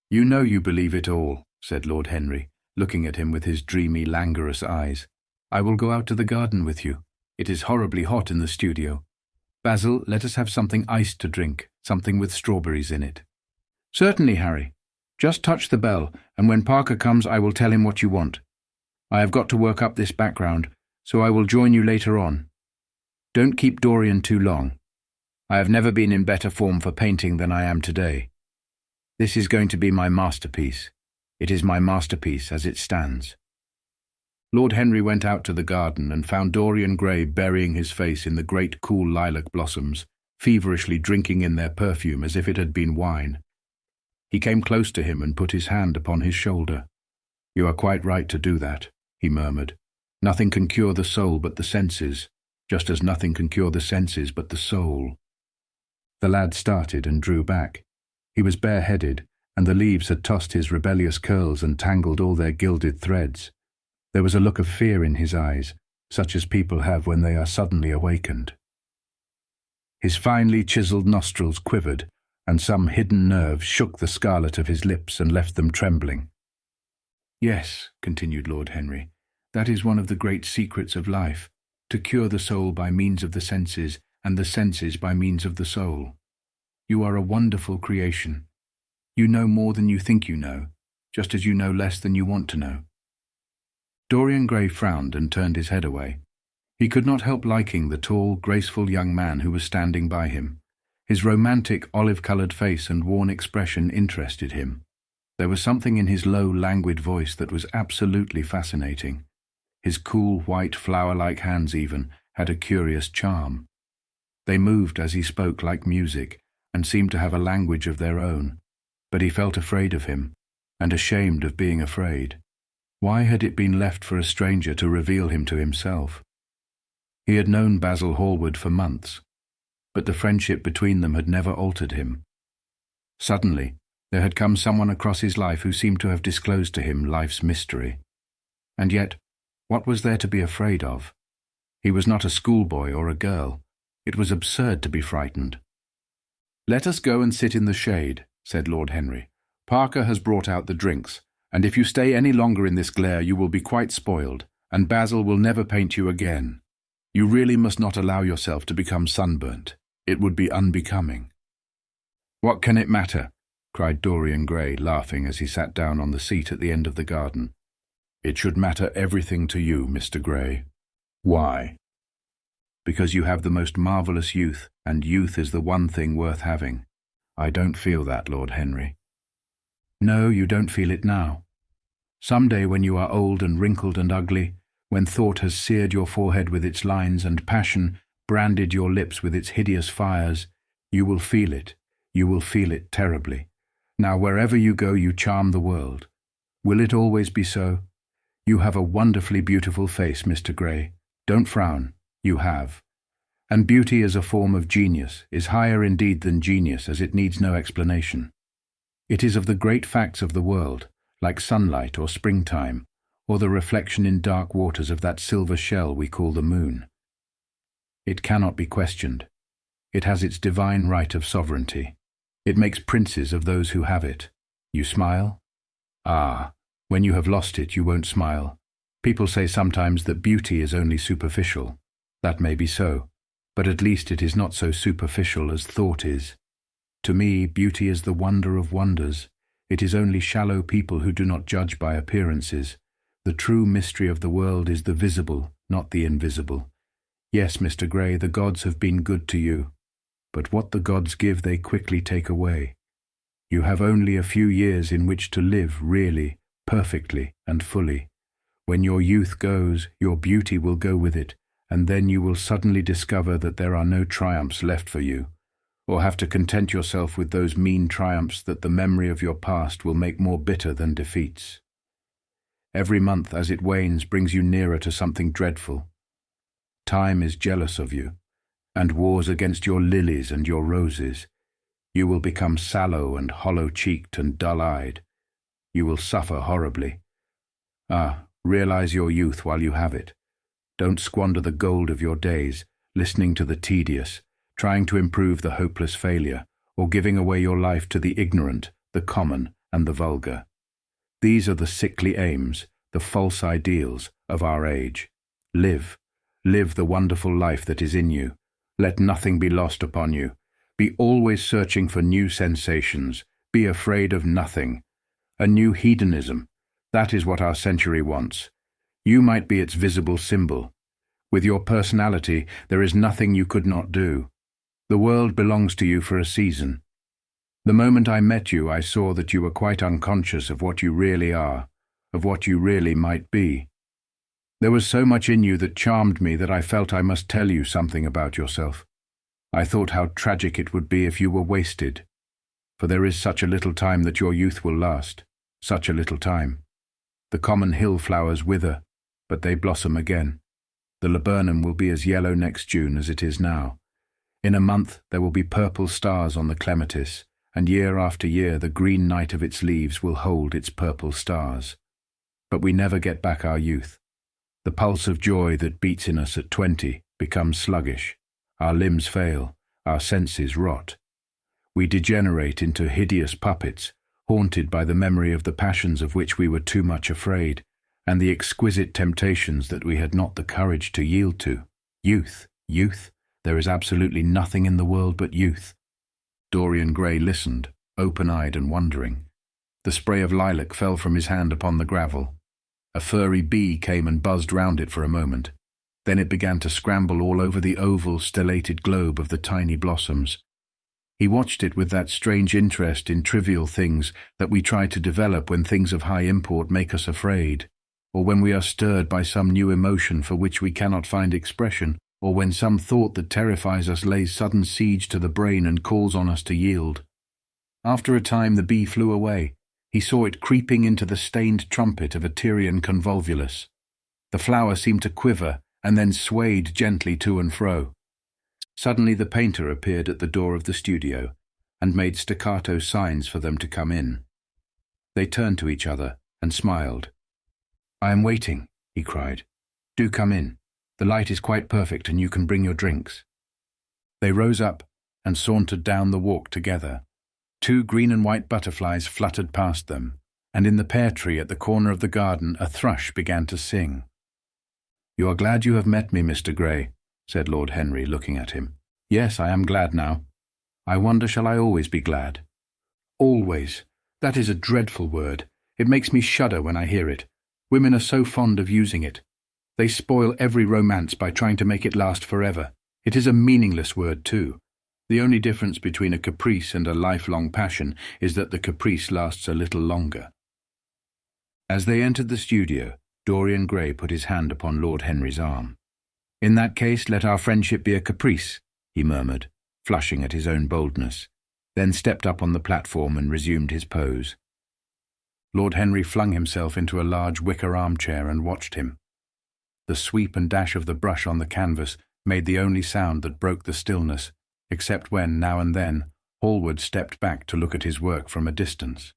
"You know you believe it all," said Lord Henry, looking at him with his dreamy, languorous eyes. "I will go out to the garden with you. It is horribly hot in the studio. Basil, let us have something iced to drink, something with strawberries in it." "Certainly, Harry. Just touch the bell, and when Parker comes I will tell him what you want. I have got to work up this background, so I will join you later on. Don't keep Dorian too long. I have never been in better form for painting than I am today. This is going to be my masterpiece. It is my masterpiece as it stands." Lord Henry went out to the garden and found Dorian Gray burying his face in the great cool lilac blossoms, feverishly drinking in their perfume as if it had been wine. He came close to him and put his hand upon his shoulder. "You are quite right to do that," he murmured. "Nothing can cure the soul but the senses, just as nothing can cure the senses but the soul." The lad started and drew back. He was bareheaded, and the leaves had tossed his rebellious curls and tangled all their gilded threads. There was a look of fear in his eyes, such as people have when they are suddenly awakened. His finely chiselled nostrils quivered, and some hidden nerve shook the scarlet of his lips and left them trembling. "Yes," continued Lord Henry, "that is one of the great secrets of life, to cure the soul by means of the senses, and the senses by means of the soul. You are a wonderful creation. You know more than you think you know, just as you know less than you want to know." Dorian Gray frowned and turned his head away. He could not help liking the tall, graceful young man who was standing by him. His romantic, olive-coloured face and worn expression interested him. There was something in his low, languid voice that was absolutely fascinating. His cool, white, flower-like hands even had a curious charm. They moved as he spoke like music, and seemed to have a language of their own. But he felt afraid of him, and ashamed of being afraid. Why had it been left for a stranger to reveal him to himself? He had known Basil Hallward for months, but the friendship between them had never altered him. Suddenly, there had come someone across his life who seemed to have disclosed to him life's mystery. And yet, what was there to be afraid of? He was not a schoolboy or a girl. It was absurd to be frightened. "Let us go and sit in the shade," said Lord Henry. "Parker has brought out the drinks, and if you stay any longer in this glare you will be quite spoiled, and Basil will never paint you again. You really must not allow yourself to become sunburnt. It would be unbecoming." "What can it matter?" cried Dorian Gray, laughing as he sat down on the seat at the end of the garden. "It should matter everything to you, Mr. Gray." "Why?" "Because you have the most marvellous youth, and youth is the one thing worth having." "I don't feel that, Lord Henry." "No, you don't feel it now. Some day when you are old and wrinkled and ugly, when thought has seared your forehead with its lines and passion branded your lips with its hideous fires, you will feel it. You will feel it terribly. Now wherever you go you charm the world. Will it always be so? You have a wonderfully beautiful face, Mr. Gray. Don't frown. You have. And beauty is a form of genius, is higher indeed than genius, as it needs no explanation. It is of the great facts of the world, like sunlight or springtime, or the reflection in dark waters of that silver shell we call the moon. It cannot be questioned. It has its divine right of sovereignty. It makes princes of those who have it. You smile? Ah, when you have lost it, you won't smile. People say sometimes that beauty is only superficial. That may be so, but at least it is not so superficial as thought is. To me, beauty is the wonder of wonders. It is only shallow people who do not judge by appearances. The true mystery of the world is the visible, not the invisible. Yes, Mr. Gray, the gods have been good to you, but what the gods give they quickly take away. You have only a few years in which to live really, perfectly and fully. When your youth goes, your beauty will go with it, and then you will suddenly discover that there are no triumphs left for you, or have to content yourself with those mean triumphs that the memory of your past will make more bitter than defeats. Every month as it wanes brings you nearer to something dreadful. Time is jealous of you, and wars against your lilies and your roses. You will become sallow and hollow-cheeked and dull-eyed. You will suffer horribly. Realize your youth while you have it. Don't squander the gold of your days, listening to the tedious, trying to improve the hopeless failure, or giving away your life to the ignorant, the common, and the vulgar. These are the sickly aims, the false ideals of our age. Live the wonderful life that is in you. Let nothing be lost upon you. Be always searching for new sensations. Be afraid of nothing. A new hedonism. That is what our century wants. You might be its visible symbol. With your personality, there is nothing you could not do. The world belongs to you for a season. The moment I met you, I saw that you were quite unconscious of what you really are, of what you really might be. There was so much in you that charmed me that I felt I must tell you something about yourself. I thought how tragic it would be if you were wasted. For there is such a little time that your youth will last, such a little time. The common hill flowers wither, but they blossom again. The laburnum will be as yellow next June as it is now. In a month there will be purple stars on the clematis, and year after year the green night of its leaves will hold its purple stars. But we never get back our youth. The pulse of joy that beats in us at 20 becomes sluggish. Our limbs fail, our senses rot. We degenerate into hideous puppets, haunted by the memory of the passions of which we were too much afraid, and the exquisite temptations that we had not the courage to yield to. Youth, youth, there is absolutely nothing in the world but youth. Dorian Gray listened, open-eyed and wondering. The spray of lilac fell from his hand upon the gravel. A furry bee came and buzzed round it for a moment. Then it began to scramble all over the oval, stellated globe of the tiny blossoms. He watched it with that strange interest in trivial things that we try to develop when things of high import make us afraid, or when we are stirred by some new emotion for which we cannot find expression, or when some thought that terrifies us lays sudden siege to the brain and calls on us to yield. After a time the bee flew away. He saw it creeping into the stained trumpet of a Tyrian convolvulus. The flower seemed to quiver and then swayed gently to and fro. Suddenly the painter appeared at the door of the studio and made staccato signs for them to come in. They turned to each other and smiled. "I am waiting," he cried. "Do come in. The light is quite perfect and you can bring your drinks." They rose up and sauntered down the walk together. 2 green and white butterflies fluttered past them, and in the pear tree at the corner of the garden a thrush began to sing. "You are glad you have met me, Mr. Gray," said Lord Henry, looking at him. "Yes, I am glad now. I wonder, shall I always be glad?" "Always. That is a dreadful word. It makes me shudder when I hear it. Women are so fond of using it. They spoil every romance by trying to make it last forever. It is a meaningless word, too. The only difference between a caprice and a lifelong passion is that the caprice lasts a little longer." As they entered the studio, Dorian Gray put his hand upon Lord Henry's arm. "In that case, let our friendship be a caprice," he murmured, flushing at his own boldness, then stepped up on the platform and resumed his pose. Lord Henry flung himself into a large wicker armchair and watched him. The sweep and dash of the brush on the canvas made the only sound that broke the stillness, except when, now and then, Hallward stepped back to look at his work from a distance.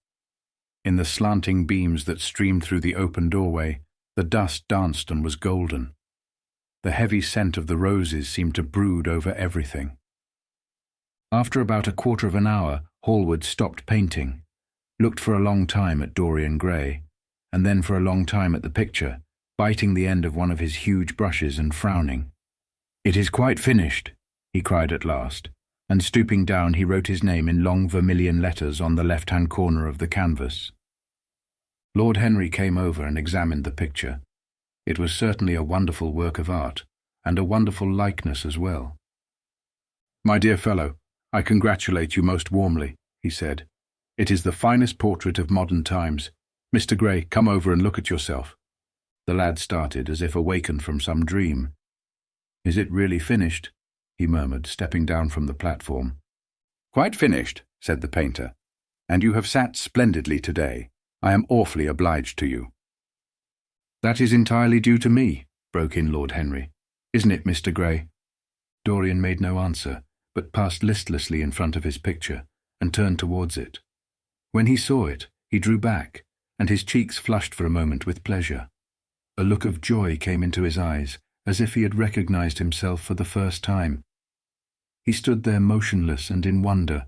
In the slanting beams that streamed through the open doorway, The dust danced and was golden. The heavy scent of the roses seemed to brood over everything. After about a quarter of an hour, Hallward stopped painting, looked for a long time at Dorian Gray, and then for a long time at the picture, biting the end of one of his huge brushes and frowning. "It is quite finished," he cried at last, and stooping down he wrote his name in long vermilion letters on the left-hand corner of the canvas. Lord Henry came over and examined the picture. It was certainly a wonderful work of art, and a wonderful likeness as well. "My dear fellow, I congratulate you most warmly," he said. "It is the finest portrait of modern times. Mr. Gray, come over and look at yourself." The lad started as if awakened from some dream. "Is it really finished?" he murmured, stepping down from the platform. "Quite finished," said the painter. "And you have sat splendidly today. I am awfully obliged to you." "That is entirely due to me," broke in Lord Henry. "Isn't it, Mr. Gray?" Dorian made no answer, but passed listlessly in front of his picture and turned towards it. When he saw it, he drew back, and his cheeks flushed for a moment with pleasure. A look of joy came into his eyes, as if he had recognized himself for the first time. He stood there motionless and in wonder,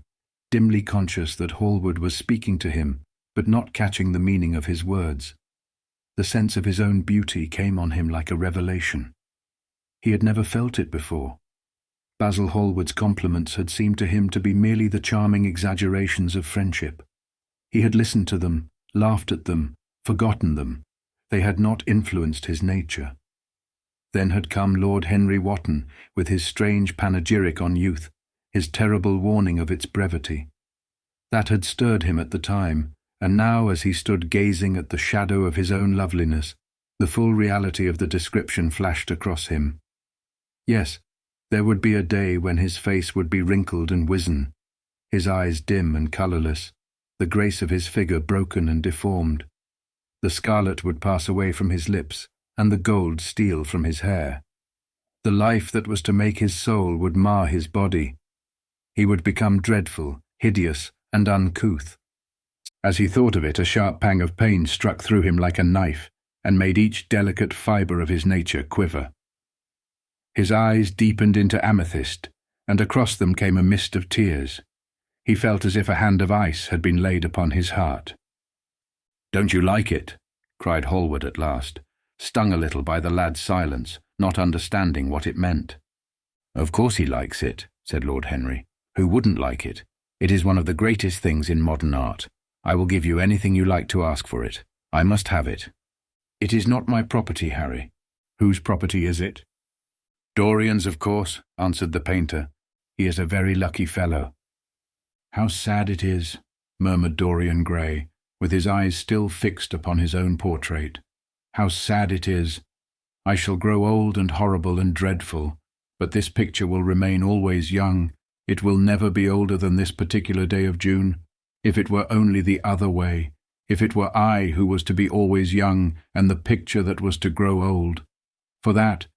dimly conscious that Hallward was speaking to him, but not catching the meaning of his words. The sense of his own beauty came on him like a revelation. He had never felt it before. Basil Hallward's compliments had seemed to him to be merely the charming exaggerations of friendship. He had listened to them, laughed at them, forgotten them. They had not influenced his nature. Then had come Lord Henry Wotton, with his strange panegyric on youth, his terrible warning of its brevity. That had stirred him at the time, and now as he stood gazing at the shadow of his own loveliness, the full reality of the description flashed across him. Yes, there would be a day when his face would be wrinkled and wizen, his eyes dim and colourless, the grace of his figure broken and deformed. The scarlet would pass away from his lips, and the gold steal from his hair. The life that was to make his soul would mar his body. He would become dreadful, hideous, and uncouth. As he thought of it, a sharp pang of pain struck through him like a knife, and made each delicate fibre of his nature quiver. His eyes deepened into amethyst, and across them came a mist of tears. He felt as if a hand of ice had been laid upon his heart. "Don't you like it?" cried Hallward at last, stung a little by the lad's silence, not understanding what it meant. "Of course he likes it," said Lord Henry. "Who wouldn't like it? It is one of the greatest things in modern art. I will give you anything you like to ask for it. I must have it." "It is not my property, Harry." "Whose property is it?" "Dorian's, of course," answered the painter. "He is a very lucky fellow." "How sad it is," murmured Dorian Gray, with his eyes still fixed upon his own portrait. "How sad it is. I shall grow old and horrible and dreadful, but this picture will remain always young. It will never be older than this particular day of June. If it were only the other way, if it were I who was to be always young and the picture that was to grow old. For that,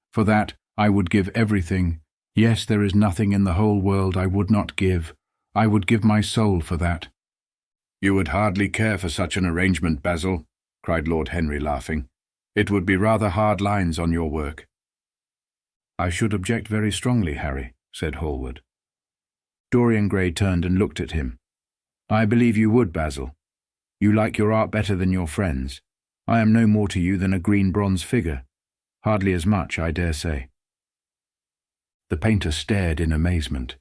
I would give everything. Yes, there is nothing in the whole world I would not give. I would give my soul for that." "You would hardly care for such an arrangement, Basil," cried Lord Henry, laughing. "It would be rather hard lines on your work." "I should object very strongly, Harry," said Hallward. Dorian Gray turned and looked at him. "I believe you would, Basil. You like your art better than your friends. I am no more to you than a green bronze figure. Hardly as much, I dare say." The painter stared in amazement.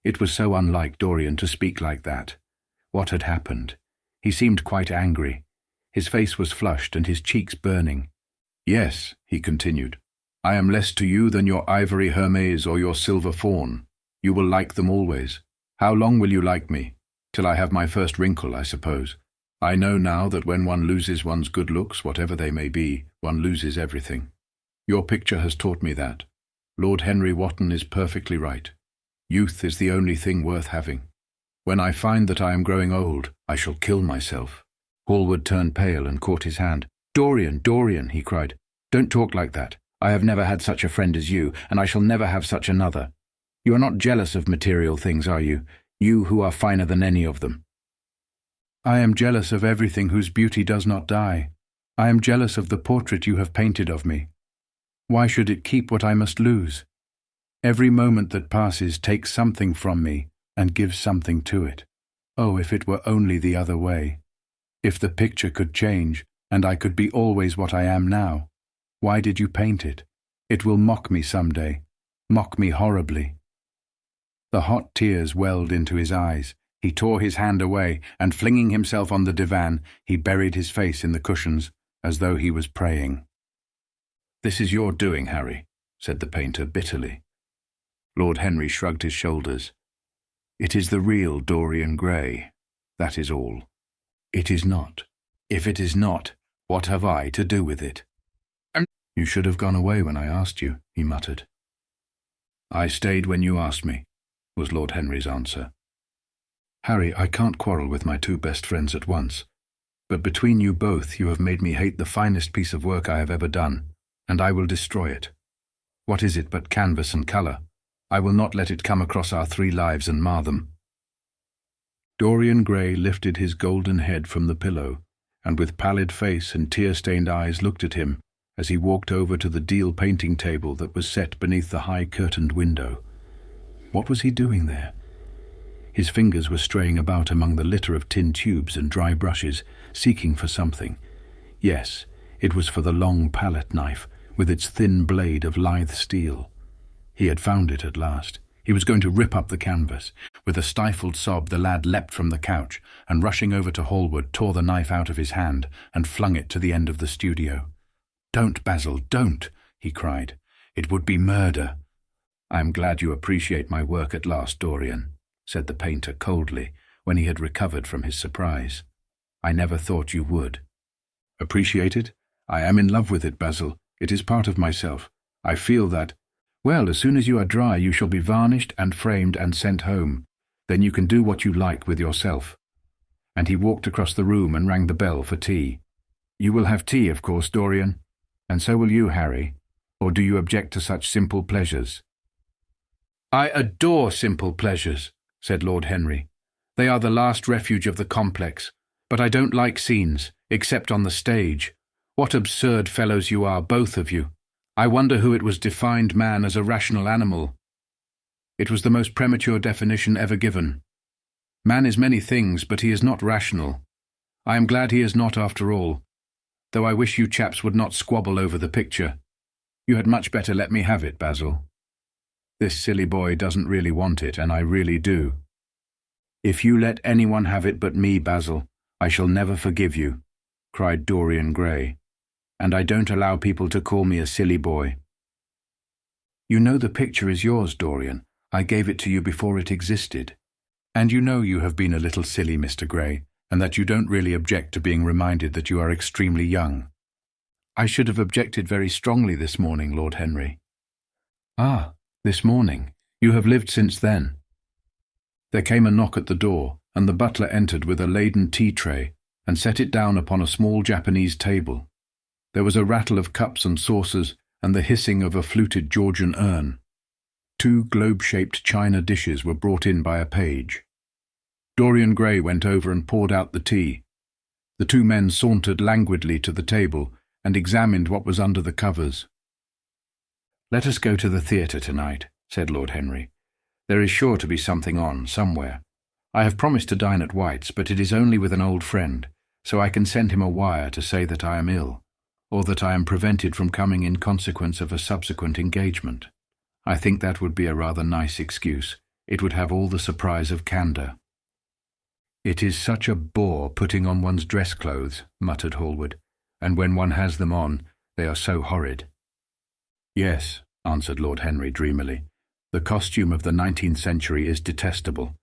It was so unlike Dorian to speak like that. What had happened? He seemed quite angry. His face was flushed and his cheeks burning. "Yes," he continued, "I am less to you than your ivory Hermes or your silver fawn. You will like them always. How long will you like me? Till I have my first wrinkle, I suppose. I know now that when one loses one's good looks, whatever they may be, one loses everything. Your picture has taught me that. Lord Henry Wotton is perfectly right. Youth is the only thing worth having. When I find that I am growing old, I shall kill myself." Hallward turned pale and caught his hand. "Dorian, Dorian," he cried, "don't talk like that. I have never had such a friend as you, and I shall never have such another. You are not jealous of material things, are you? You who are finer than any of them." "I am jealous of everything whose beauty does not die. I am jealous of the portrait you have painted of me. Why should it keep what I must lose? Every moment that passes takes something from me and gives something to it. Oh, if it were only the other way. If the picture could change, and I could be always what I am now. Why did you paint it? It will mock me some day, mock me horribly. The hot tears welled into his eyes. He tore his hand away, and flinging himself on the divan, he buried his face in the cushions, as though he was praying. "This is your doing, Harry," said the painter bitterly. Lord Henry shrugged his shoulders. "It is the real Dorian Gray, that is all." "It is not. If it is not, what have I to do with it?" "You should have gone away when I asked you," he muttered. "I stayed when you asked me," was Lord Henry's answer. "Harry, I can't quarrel with my two best friends at once, but between you both you have made me hate the finest piece of work I have ever done, and I will destroy it. What is it but canvas and colour? I will not let it come across our three lives and mar them." Dorian Gray lifted his golden head from the pillow, and with pallid face and tear-stained eyes looked at him as he walked over to the deal painting table that was set beneath the high curtained window. What was he doing there? His fingers were straying about among the litter of tin tubes and dry brushes, seeking for something. Yes, it was for the long palette knife, with its thin blade of lithe steel. He had found it at last. He was going to rip up the canvas. With a stifled sob, the lad leapt from the couch, and rushing over to Hallward, tore the knife out of his hand and flung it to the end of the studio. "Don't, Basil, don't!" he cried. "It would be murder." "I am glad you appreciate my work at last, Dorian," said the painter coldly, when he had recovered from his surprise. "I never thought you would." "Appreciate it? I am in love with it, Basil. It is part of myself. I feel that. Well, as soon as you are dry, you shall be varnished and framed and sent home. Then you can do what you like with yourself." And he walked across the room and rang the bell for tea. "You will have tea, of course, Dorian. And so will you, Harry. Or do you object to such simple pleasures?" "I adore simple pleasures," said Lord Henry. "They are the last refuge of the complex. But I don't like scenes, except on the stage. What absurd fellows you are, both of you. I wonder who it was defined man as a rational animal. It was the most premature definition ever given. Man is many things, but he is not rational. I am glad he is not after all, though I wish you chaps would not squabble over the picture. You had much better let me have it, Basil. This silly boy doesn't really want it, and I really do. If you let anyone have it but me, Basil, I shall never forgive you," cried Dorian Gray. "And I don't allow people to call me a silly boy." "You know the picture is yours, Dorian. I gave it to you before it existed. And you know you have been a little silly, Mr. Gray, and that you don't really object to being reminded that you are extremely young." "I should have objected very strongly this morning, Lord Henry." "Ah, this morning. You have lived since then." There came a knock at the door, and the butler entered with a laden tea tray and set it down upon a small Japanese table. There was a rattle of cups and saucers and the hissing of a fluted Georgian urn. 2 globe-shaped china dishes were brought in by a page. Dorian Gray went over and poured out the tea. The 2 men sauntered languidly to the table and examined what was under the covers. "Let us go to the theatre tonight," said Lord Henry. "There is sure to be something on, somewhere. I have promised to dine at White's, but it is only with an old friend, so I can send him a wire to say that I am ill, or that I am prevented from coming in consequence of a subsequent engagement. I think that would be a rather nice excuse. It would have all the surprise of candour." "It is such a bore putting on one's dress clothes," muttered Hallward, "and when one has them on, they are so horrid." "Yes," answered Lord Henry dreamily. "The costume of the 19th century is detestable.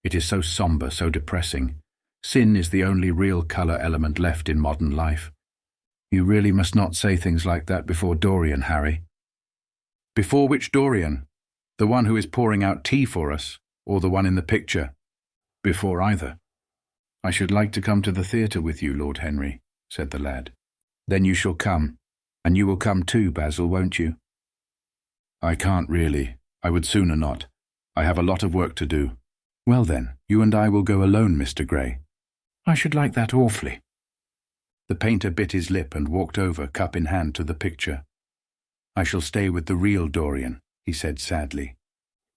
It is so sombre, so depressing. Sin is the only real colour element left in modern life." "You really must not say things like that before Dorian, Harry." "Before which Dorian? The one who is pouring out tea for us, or the one in the picture?" "Before either." "I should like to come to the theatre with you, Lord Henry," said the lad. "Then you shall come, and you will come too, Basil, won't you?" "I can't really. I would sooner not. I have a lot of work to do." "Well then, you and I will go alone, Mr. Gray." "I should like that awfully." The painter bit his lip and walked over, cup in hand, to the picture. "I shall stay with the real Dorian," he said sadly.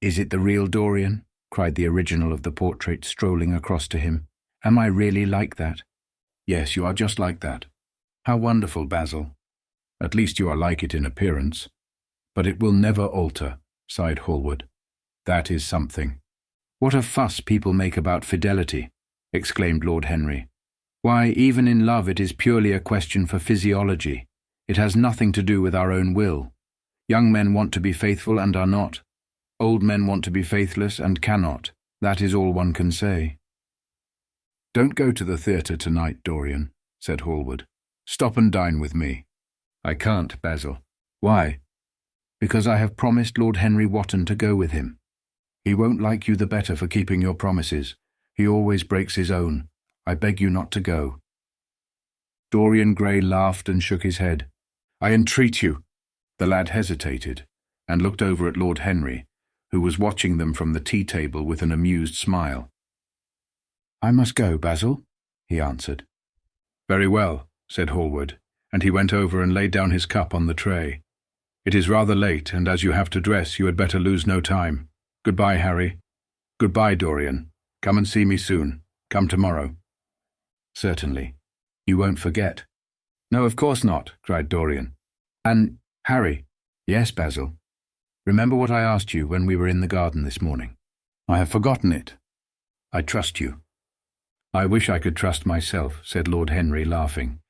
"Is it the real Dorian?" cried the original of the portrait, strolling across to him. "Am I really like that?" "Yes, you are just like that." "How wonderful, Basil. At least you are like it in appearance." "But it will never alter," sighed Hallward. "That is something." "What a fuss people make about fidelity," exclaimed Lord Henry. "Why, even in love it is purely a question for physiology. It has nothing to do with our own will. Young men want to be faithful and are not. Old men want to be faithless and cannot. That is all one can say." "Don't go to the theatre tonight, Dorian," said Hallward. "Stop and dine with me." "I can't, Basil." "Why?" "Because I have promised Lord Henry Wotton to go with him." "He won't like you the better for keeping your promises. He always breaks his own. I beg you not to go." Dorian Gray laughed and shook his head. "I entreat you." The lad hesitated and looked over at Lord Henry, who was watching them from the tea-table with an amused smile. "I must go, Basil," he answered. "Very well," said Hallward, and he went over and laid down his cup on the tray. "It is rather late, and as you have to dress, you had better lose no time. Goodbye, Harry. Goodbye, Dorian. Come and see me soon. Come tomorrow." "Certainly. You won't forget." "No, of course not," cried Dorian. "And, Harry." "Yes, Basil." "Remember what I asked you when we were in the garden this morning." "I have forgotten it." "I trust you." "I wish I could trust myself," said Lord Henry, laughing.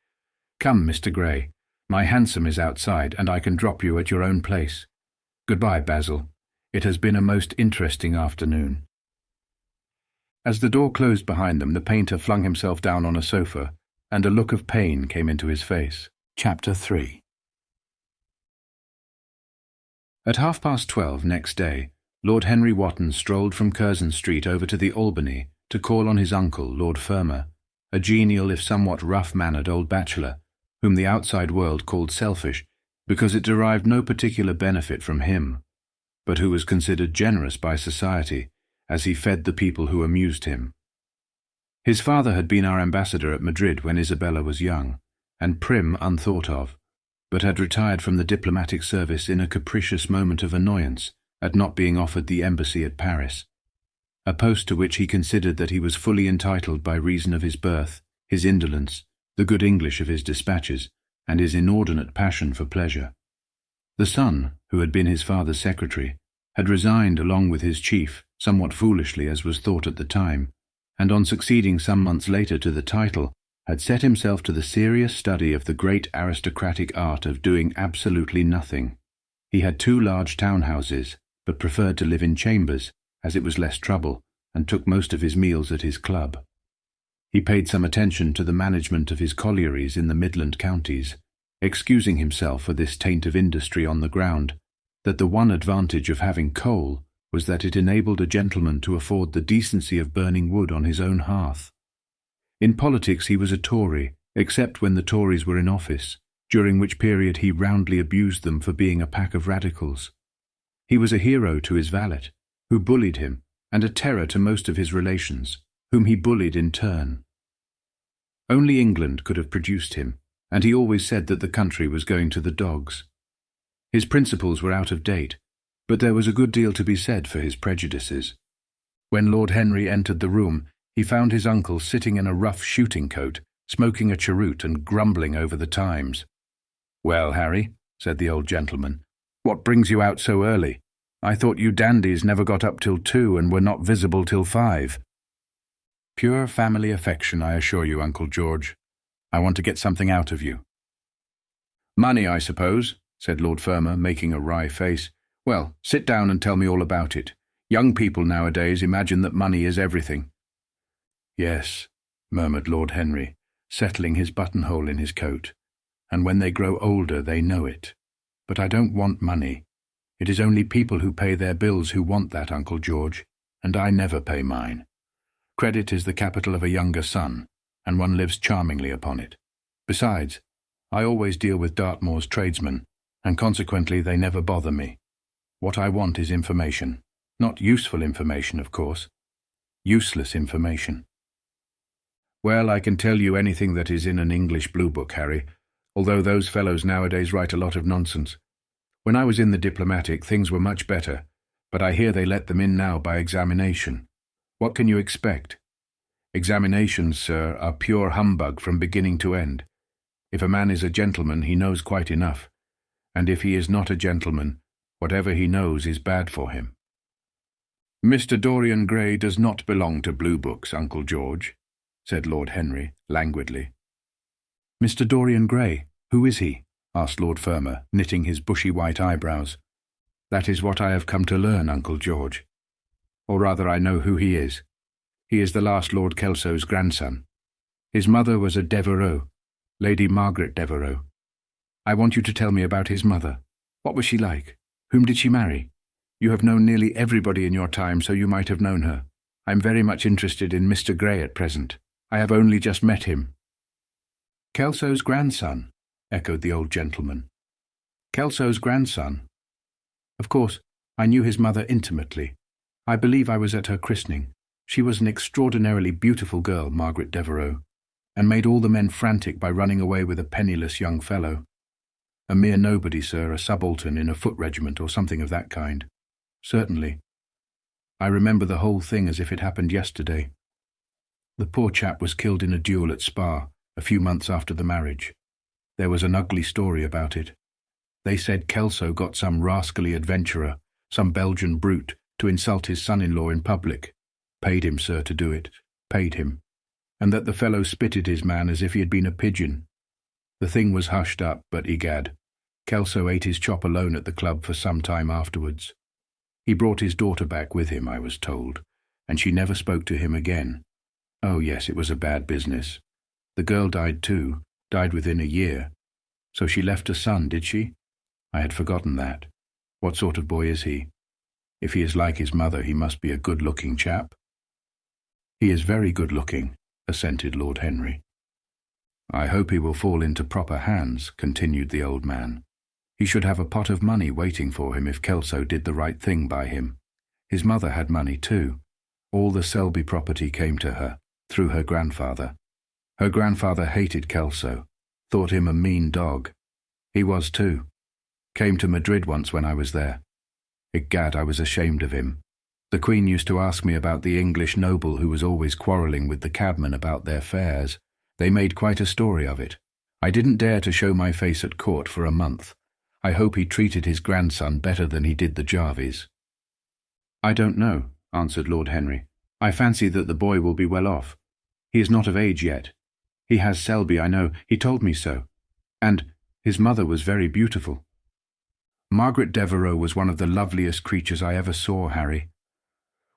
"Come, Mr. Gray. My hansom is outside, and I can drop you at your own place. Goodbye, Basil. It has been a most interesting afternoon." As the door closed behind them, the painter flung himself down on a sofa, and a look of pain came into his face. Chapter 3. At 12:30 next day, Lord Henry Wotton strolled from Curzon Street over to the Albany to call on his uncle, Lord Fermor, a genial if somewhat rough-mannered old bachelor, whom the outside world called selfish because it derived no particular benefit from him, but who was considered generous by society, as he fed the people who amused him. His father had been our ambassador at Madrid when Isabella was young, and prim unthought of, but had retired from the diplomatic service in a capricious moment of annoyance at not being offered the embassy at Paris, a post to which he considered that he was fully entitled by reason of his birth, his indolence, the good English of his dispatches, and his inordinate passion for pleasure. The son, who had been his father's secretary, had resigned along with his chief, somewhat foolishly as was thought at the time, and on succeeding some months later to the title, had set himself to the serious study of the great aristocratic art of doing absolutely nothing. He had 2 large town-houses, but preferred to live in chambers, as it was less trouble, and took most of his meals at his club. He paid some attention to the management of his collieries in the Midland counties, excusing himself for this taint of industry on the ground that the one advantage of having coal was that it enabled a gentleman to afford the decency of burning wood on his own hearth. In politics he was a Tory, except when the Tories were in office, during which period he roundly abused them for being a pack of radicals. He was a hero to his valet, who bullied him, and a terror to most of his relations, whom he bullied in turn. Only England could have produced him, and he always said that the country was going to the dogs. His principles were out of date, but there was a good deal to be said for his prejudices. When Lord Henry entered the room, he found his uncle sitting in a rough shooting coat, smoking a cheroot and grumbling over the Times. "Well, Harry," said the old gentleman, "what brings you out so early? I thought you dandies never got up till 2 and were not visible till 5. "Pure family affection, I assure you, Uncle George. I want to get something out of you." "Money, I suppose," said Lord Fermor, making a wry face. "Well, sit down and tell me all about it. Young people nowadays imagine that money is everything." "Yes," murmured Lord Henry, settling his buttonhole in his coat, "and when they grow older they know it. But I don't want money. It is only people who pay their bills who want that, Uncle George, and I never pay mine. Credit is the capital of a younger son, and one lives charmingly upon it. Besides, I always deal with Dartmoor's tradesmen, and consequently they never bother me. What I want is information. Not useful information, of course. Useless information." Well, I can tell you anything that is in an English blue book, Harry, although those fellows nowadays write a lot of nonsense. When I was in the diplomatic, things were much better, but I hear they let them in now by examination. What can you expect? Examinations, sir, are pure humbug from beginning to end. If a man is a gentleman, he knows quite enough, and if he is not a gentleman, whatever he knows is bad for him. Mr. Dorian Gray does not belong to blue books, Uncle George, said Lord Henry, languidly. Mr. Dorian Gray, who is he? Asked Lord Fermor, knitting his bushy white eyebrows. That is what I have come to learn, Uncle George. Or rather, I know who he is. He is the last Lord Kelso's grandson. His mother was a Devereux, Lady Margaret Devereux. I want you to tell me about his mother. What was she like? Whom did she marry? You have known nearly everybody in your time, so you might have known her. I am very much interested in Mr. Gray at present. I have only just met him. Kelso's grandson, echoed the old gentleman. Kelso's grandson. Of course, I knew his mother intimately. I believe I was at her christening. She was an extraordinarily beautiful girl, Margaret Devereux, and made all the men frantic by running away with a penniless young fellow. A mere nobody, sir, a subaltern in a foot regiment or something of that kind. Certainly. I remember the whole thing as if it happened yesterday. The poor chap was killed in a duel at Spa, a few months after the marriage. There was an ugly story about it. They said Kelso got some rascally adventurer, some Belgian brute, to insult his son-in-law in public. Paid him, sir, to do it. Paid him. And that the fellow spitted his man as if he had been a pigeon. The thing was hushed up, but egad, Kelso ate his chop alone at the club for some time afterwards. He brought his daughter back with him, I was told, and she never spoke to him again. Oh yes, it was a bad business. The girl died too, died within a year. So she left a son, did she? I had forgotten that. What sort of boy is he? If he is like his mother, he must be a good-looking chap. He is very good-looking, assented Lord Henry. I hope he will fall into proper hands, continued the old man. He should have a pot of money waiting for him if Kelso did the right thing by him. His mother had money too. All the Selby property came to her, through her grandfather. Her grandfather hated Kelso, thought him a mean dog. He was too. Came to Madrid once when I was there. Egad, I was ashamed of him. The Queen used to ask me about the English noble who was always quarrelling with the cabmen about their fares. They made quite a story of it. I didn't dare to show my face at court for a month. I hope he treated his grandson better than he did the Jarvies. I don't know, answered Lord Henry. I fancy that the boy will be well off. He is not of age yet. He has Selby, I know. He told me so. And his mother was very beautiful. Margaret Devereux was one of the loveliest creatures I ever saw, Harry.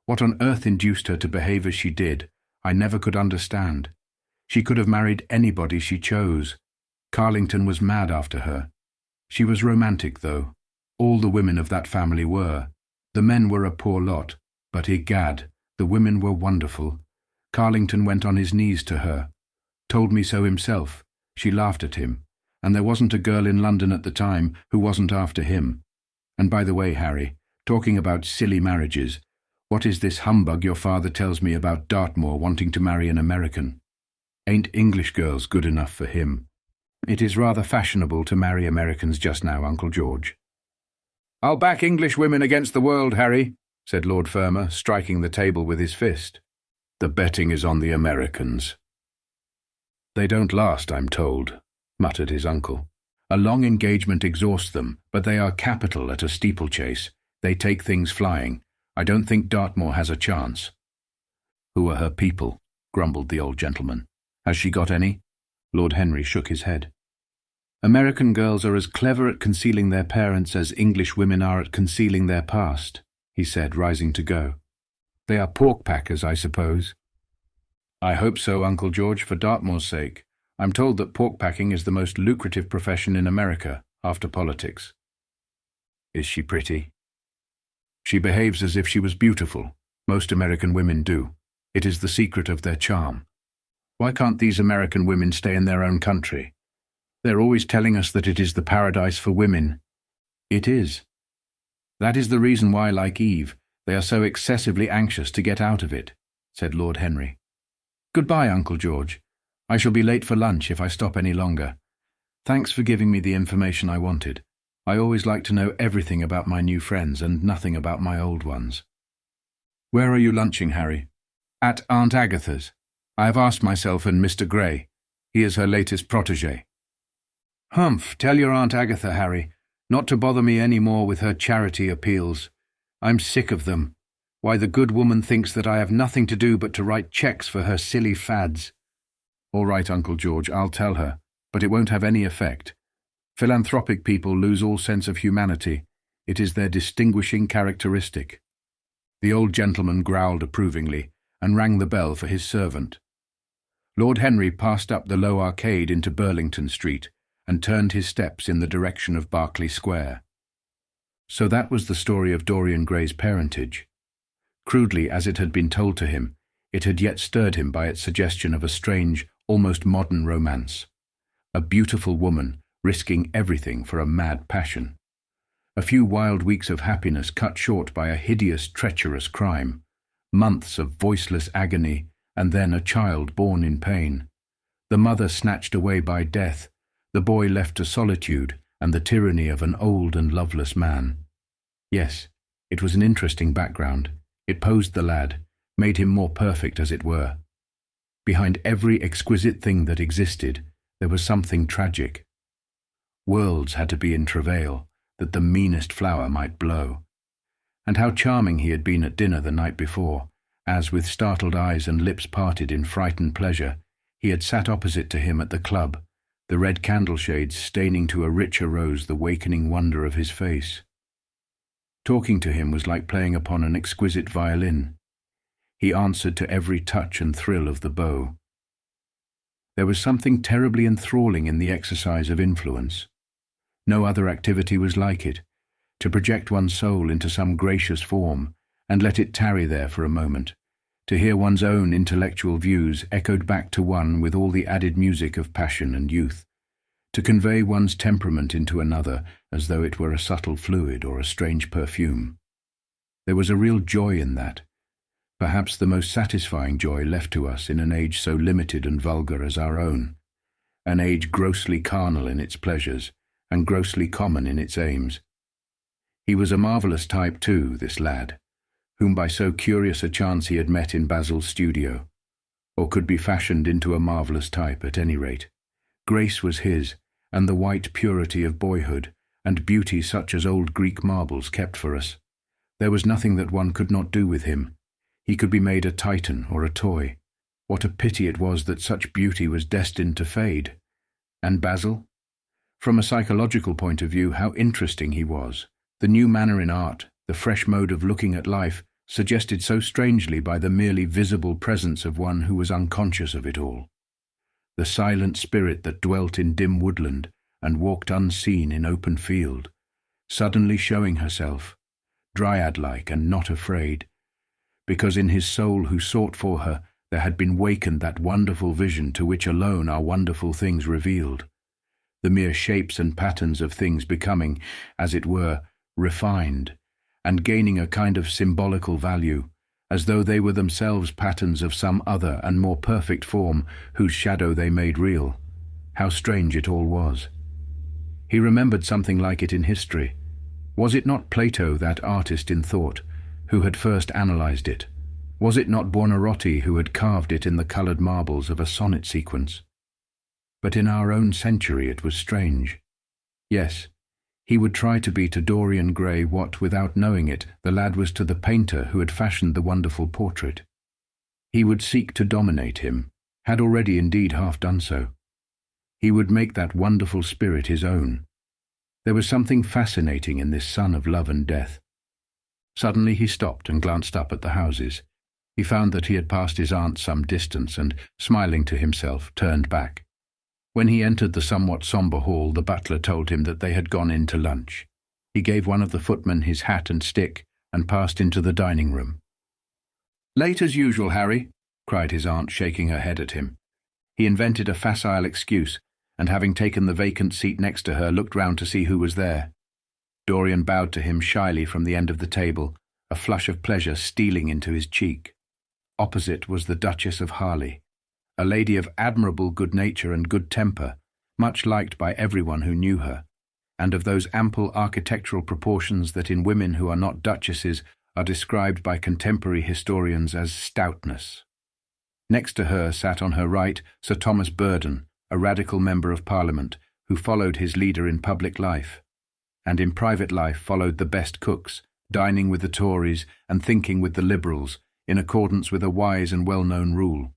What on earth induced her to behave as she did, I never could understand. She could have married anybody she chose. Carlington was mad after her. She was romantic, though. All the women of that family were. The men were a poor lot, but egad, the women were wonderful. Carlington went on his knees to her. Told me so himself. She laughed at him. And there wasn't a girl in London at the time who wasn't after him. And by the way, Harry, talking about silly marriages, what is this humbug your father tells me about Dartmoor wanting to marry an American? Ain't English girls good enough for him? It is rather fashionable to marry Americans just now, Uncle George. I'll back English women against the world, Harry, said Lord Fermor, striking the table with his fist. The betting is on the Americans. They don't last, I'm told, muttered his uncle. A long engagement exhausts them, but they are capital at a steeplechase. They take things flying. I don't think Dartmoor has a chance. Who are her people? Grumbled the old gentleman. Has she got any? Lord Henry shook his head. American girls are as clever at concealing their parents as English women are at concealing their past, he said, rising to go. They are pork-packers, I suppose. I hope so, Uncle George, for Dartmoor's sake. I'm told that pork-packing is the most lucrative profession in America, after politics. Is she pretty? She behaves as if she was beautiful. Most American women do. It is the secret of their charm. Why can't these American women stay in their own country? They're always telling us that it is the paradise for women. It is. That is the reason why, like Eve, they are so excessively anxious to get out of it, said Lord Henry. Goodbye, Uncle George. I shall be late for lunch if I stop any longer. Thanks for giving me the information I wanted. I always like to know everything about my new friends and nothing about my old ones. Where are you lunching, Harry? At Aunt Agatha's. I have asked myself and Mr. Gray. He is her latest protégé. Humph, tell your Aunt Agatha, Harry, not to bother me any more with her charity appeals. I'm sick of them. Why, the good woman thinks that I have nothing to do but to write cheques for her silly fads. All right, Uncle George, I'll tell her, but it won't have any effect. Philanthropic people lose all sense of humanity. It is their distinguishing characteristic. The old gentleman growled approvingly and rang the bell for his servant. Lord Henry passed up the low arcade into Burlington Street and turned his steps in the direction of Berkeley Square. So that was the story of Dorian Gray's parentage. Crudely as it had been told to him, it had yet stirred him by its suggestion of a strange, almost modern romance. A beautiful woman risking everything for a mad passion. A few wild weeks of happiness cut short by a hideous, treacherous crime. Months of voiceless agony, and then a child born in pain. The mother snatched away by death, the boy left to solitude and the tyranny of an old and loveless man. Yes, it was an interesting background. It posed the lad, made him more perfect as it were. Behind every exquisite thing that existed, there was something tragic. Worlds had to be in travail, that the meanest flower might blow. And how charming he had been at dinner the night before, as, with startled eyes and lips parted in frightened pleasure, he had sat opposite to him at the club, the red candle shades staining to a richer rose the wakening wonder of his face. Talking to him was like playing upon an exquisite violin. He answered to every touch and thrill of the bow. There was something terribly enthralling in the exercise of influence. No other activity was like it, to project one's soul into some gracious form and let it tarry there for a moment, to hear one's own intellectual views echoed back to one with all the added music of passion and youth, to convey one's temperament into another as though it were a subtle fluid or a strange perfume. There was a real joy in that, perhaps the most satisfying joy left to us in an age so limited and vulgar as our own, an age grossly carnal in its pleasures and grossly common in its aims. He was a marvellous type too, this lad, whom by so curious a chance he had met in Basil's studio, or could be fashioned into a marvellous type at any rate. Grace was his, and the white purity of boyhood, and beauty such as old Greek marbles kept for us. There was nothing that one could not do with him. He could be made a Titan or a toy. What a pity it was that such beauty was destined to fade. And Basil? From a psychological point of view, how interesting he was. The new manner in art, the fresh mode of looking at life, suggested so strangely by the merely visible presence of one who was unconscious of it all. The silent spirit that dwelt in dim woodland and walked unseen in open field, suddenly showing herself, dryad-like and not afraid, because in his soul who sought for her there had been wakened that wonderful vision to which alone are wonderful things revealed, the mere shapes and patterns of things becoming, as it were, refined, and gaining a kind of symbolical value, as though they were themselves patterns of some other and more perfect form whose shadow they made real. How strange it all was. He remembered something like it in history. Was it not Plato, that artist in thought, who had first analyzed it? Was it not Buonarroti who had carved it in the coloured marbles of a sonnet sequence? But in our own century it was strange. Yes, he would try to be to Dorian Gray what, without knowing it, the lad was to the painter who had fashioned the wonderful portrait. He would seek to dominate him, had already indeed half done so. He would make that wonderful spirit his own. There was something fascinating in this son of love and death. Suddenly he stopped and glanced up at the houses. He found that he had passed his aunt some distance and, smiling to himself, turned back. When he entered the somewhat sombre hall, the butler told him that they had gone in to lunch. He gave one of the footmen his hat and stick and passed into the dining room. "Late as usual, Harry," cried his aunt, shaking her head at him. He invented a facile excuse, and having taken the vacant seat next to her, looked round to see who was there. Dorian bowed to him shyly from the end of the table, a flush of pleasure stealing into his cheek. Opposite was the Duchess of Harley, a lady of admirable good nature and good temper, much liked by everyone who knew her, and of those ample architectural proportions that in women who are not duchesses are described by contemporary historians as stoutness. Next to her sat on her right Sir Thomas Burdon, a radical member of Parliament, who followed his leader in public life, and in private life followed the best cooks, dining with the Tories and thinking with the Liberals, in accordance with a wise and well-known rule.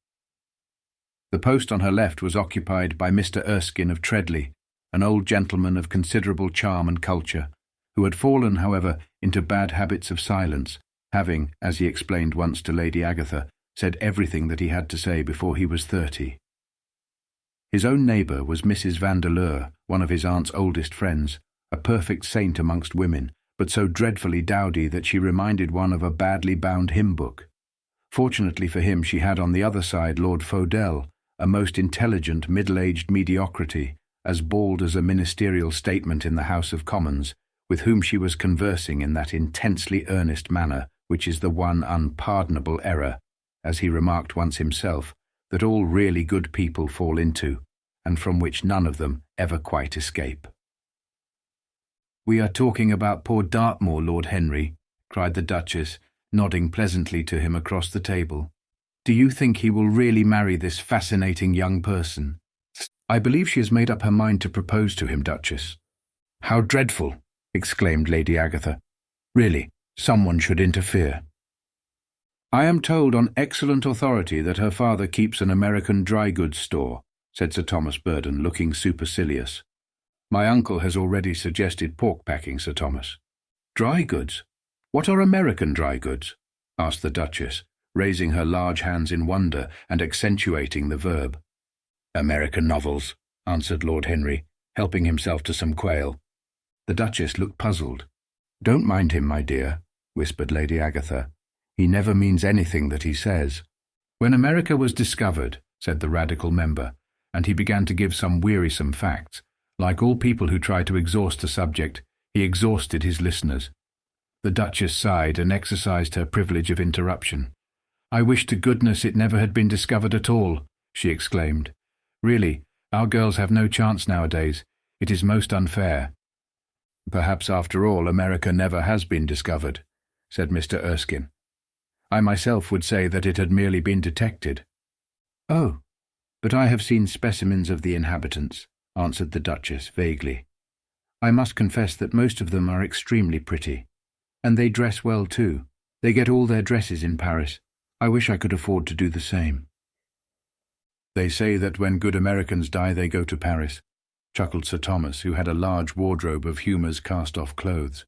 The post on her left was occupied by Mr. Erskine of Treadley, an old gentleman of considerable charm and culture, who had fallen, however, into bad habits of silence, having, as he explained once to Lady Agatha, said everything that he had to say before he was 30. His own neighbour was Mrs. Vandeleur, one of his aunt's oldest friends, a perfect saint amongst women, but so dreadfully dowdy that she reminded one of a badly bound hymn book. Fortunately for him, she had on the other side Lord Faudel, a most intelligent, middle-aged mediocrity, as bald as a ministerial statement in the House of Commons, with whom she was conversing in that intensely earnest manner which is the one unpardonable error, as he remarked once himself, that all really good people fall into, and from which none of them ever quite escape. "We are talking about poor Dartmoor, Lord Henry," cried the Duchess, nodding pleasantly to him across the table. "Do you think he will really marry this fascinating young person?" "I believe she has made up her mind to propose to him, Duchess." "How dreadful!" exclaimed Lady Agatha. "Really, someone should interfere." "I am told on excellent authority that her father keeps an American dry goods store," said Sir Thomas Burdon, looking supercilious. "My uncle has already suggested pork packing, Sir Thomas." "Dry goods? What are American dry goods?" asked the Duchess, raising her large hands in wonder and accentuating the verb. "American novels," answered Lord Henry, helping himself to some quail. The Duchess looked puzzled. "Don't mind him, my dear," whispered Lady Agatha. "He never means anything that he says." "When America was discovered," said the radical member, and he began to give some wearisome facts. Like all people who try to exhaust a subject, he exhausted his listeners. The Duchess sighed and exercised her privilege of interruption. "I wish to goodness it never had been discovered at all," she exclaimed. "Really, our girls have no chance nowadays. It is most unfair." "Perhaps after all America never has been discovered," said Mr. Erskine. "I myself would say that it had merely been detected." "Oh, but I have seen specimens of the inhabitants," answered the Duchess vaguely. "I must confess that most of them are extremely pretty. And they dress well too. They get all their dresses in Paris. I wish I could afford to do the same." "They say that when good Americans die they go to Paris," chuckled Sir Thomas, who had a large wardrobe of Humour's cast-off clothes.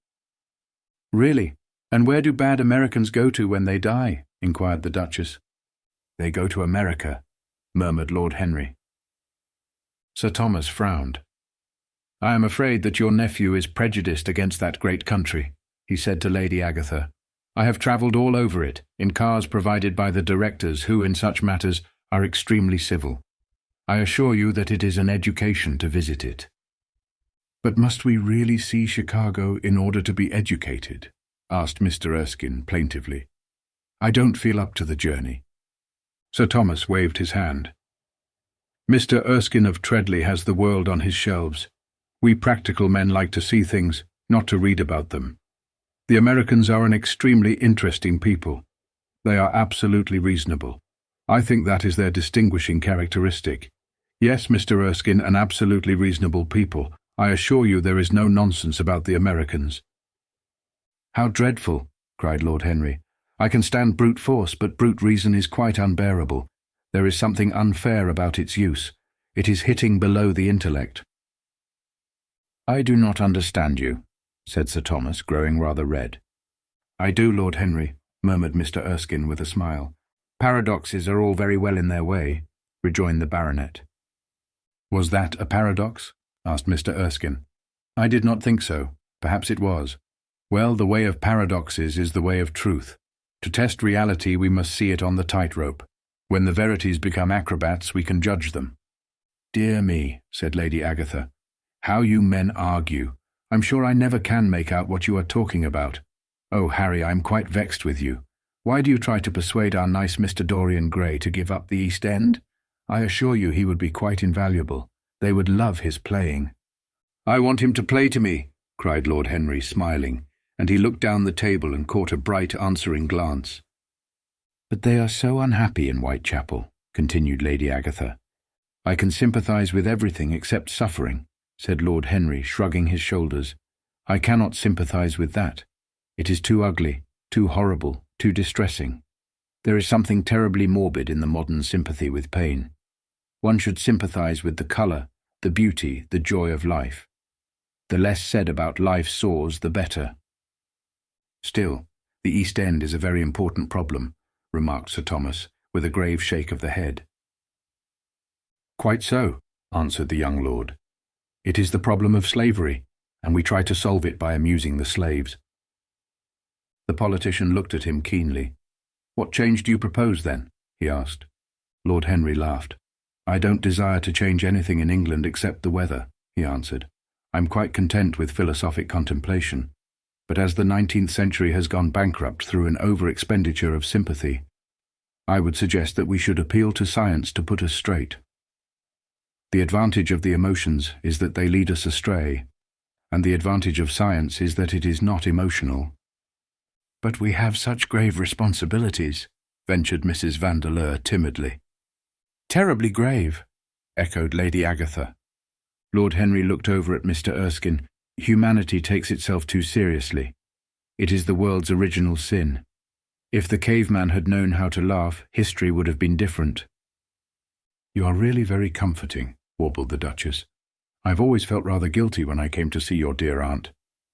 "Really? And where do bad Americans go to when they die?" inquired the Duchess. "They go to America," murmured Lord Henry. Sir Thomas frowned. "I am afraid that your nephew is prejudiced against that great country," he said to Lady Agatha. "I have travelled all over it, in cars provided by the directors who, in such matters, are extremely civil. I assure you that it is an education to visit it." "But must we really see Chicago in order to be educated?" asked Mr. Erskine plaintively. "I don't feel up to the journey." Sir Thomas waved his hand. "Mr. Erskine of Treadley has the world on his shelves. We practical men like to see things, not to read about them. The Americans are an extremely interesting people. They are absolutely reasonable. I think that is their distinguishing characteristic. Yes, Mr. Erskine, an absolutely reasonable people. I assure you there is no nonsense about the Americans." "How dreadful!" cried Lord Henry. "I can stand brute force, but brute reason is quite unbearable. There is something unfair about its use. It is hitting below the intellect." "I do not understand you," said Sir Thomas, growing rather red. "I do, Lord Henry," murmured Mr. Erskine with a smile. "Paradoxes are all very well in their way," rejoined the baronet. "Was that a paradox?" asked Mr. Erskine. "I did not think so. Perhaps it was. Well, the way of paradoxes is the way of truth. To test reality we must see it on the tightrope. When the verities become acrobats we can judge them." "Dear me," said Lady Agatha. "How you men argue. I'm sure I never can make out what you are talking about. Oh, Harry, I'm quite vexed with you. Why do you try to persuade our nice Mr. Dorian Gray to give up the East End? I assure you he would be quite invaluable. They would love his playing." "I want him to play to me," cried Lord Henry, smiling, and he looked down the table and caught a bright answering glance. "But they are so unhappy in Whitechapel," continued Lady Agatha. "I can sympathize with everything except suffering," said Lord Henry, shrugging his shoulders. "I cannot sympathize with that. It is too ugly, too horrible, too distressing. There is something terribly morbid in the modern sympathy with pain. One should sympathize with the colour, the beauty, the joy of life. The less said about life's sores, the better." "Still, the East End is a very important problem," remarked Sir Thomas, with a grave shake of the head. "Quite so," answered the young lord. "It is the problem of slavery, and we try to solve it by amusing the slaves." The politician looked at him keenly. "What change do you propose, then?" he asked. Lord Henry laughed. "I don't desire to change anything in England except the weather," he answered. "I'm quite content with philosophic contemplation. But as the 19th century has gone bankrupt through an over-expenditure of sympathy, I would suggest that we should appeal to science to put us straight. The advantage of the emotions is that they lead us astray, and the advantage of science is that it is not emotional." "But we have such grave responsibilities," ventured Mrs. Vandeleur timidly. "Terribly grave," echoed Lady Agatha. Lord Henry looked over at Mr. Erskine. "Humanity takes itself too seriously. It is the world's original sin. If the caveman had known how to laugh, history would have been different." "You are really very comforting," warbled the Duchess. "I've always felt rather guilty when I came to see your dear aunt,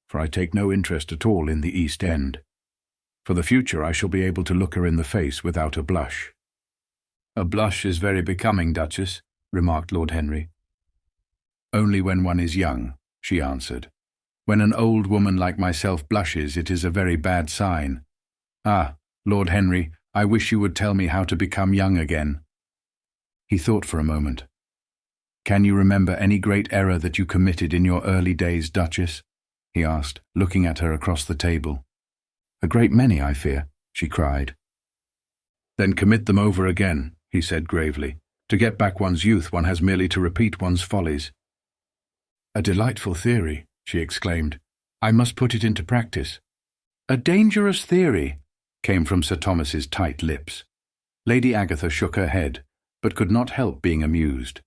for I take no interest at all in the East End. For the future I shall be able to look her in the face without a blush." "A blush is very becoming, Duchess," remarked Lord Henry. "Only when one is young," she answered. "When an old woman like myself blushes, it is a very bad sign. Ah, Lord Henry, I wish you would tell me how to become young again." He thought for a moment. "Can you remember any great error that you committed in your early days, Duchess?" he asked, looking at her across the table. "A great many, I fear," she cried. "Then commit them over again," he said gravely. "To get back one's youth, one has merely to repeat one's follies." "A delightful theory," she exclaimed. "I must put it into practice." "A dangerous theory," came from Sir Thomas's tight lips. Lady Agatha shook her head, but could not help being amused.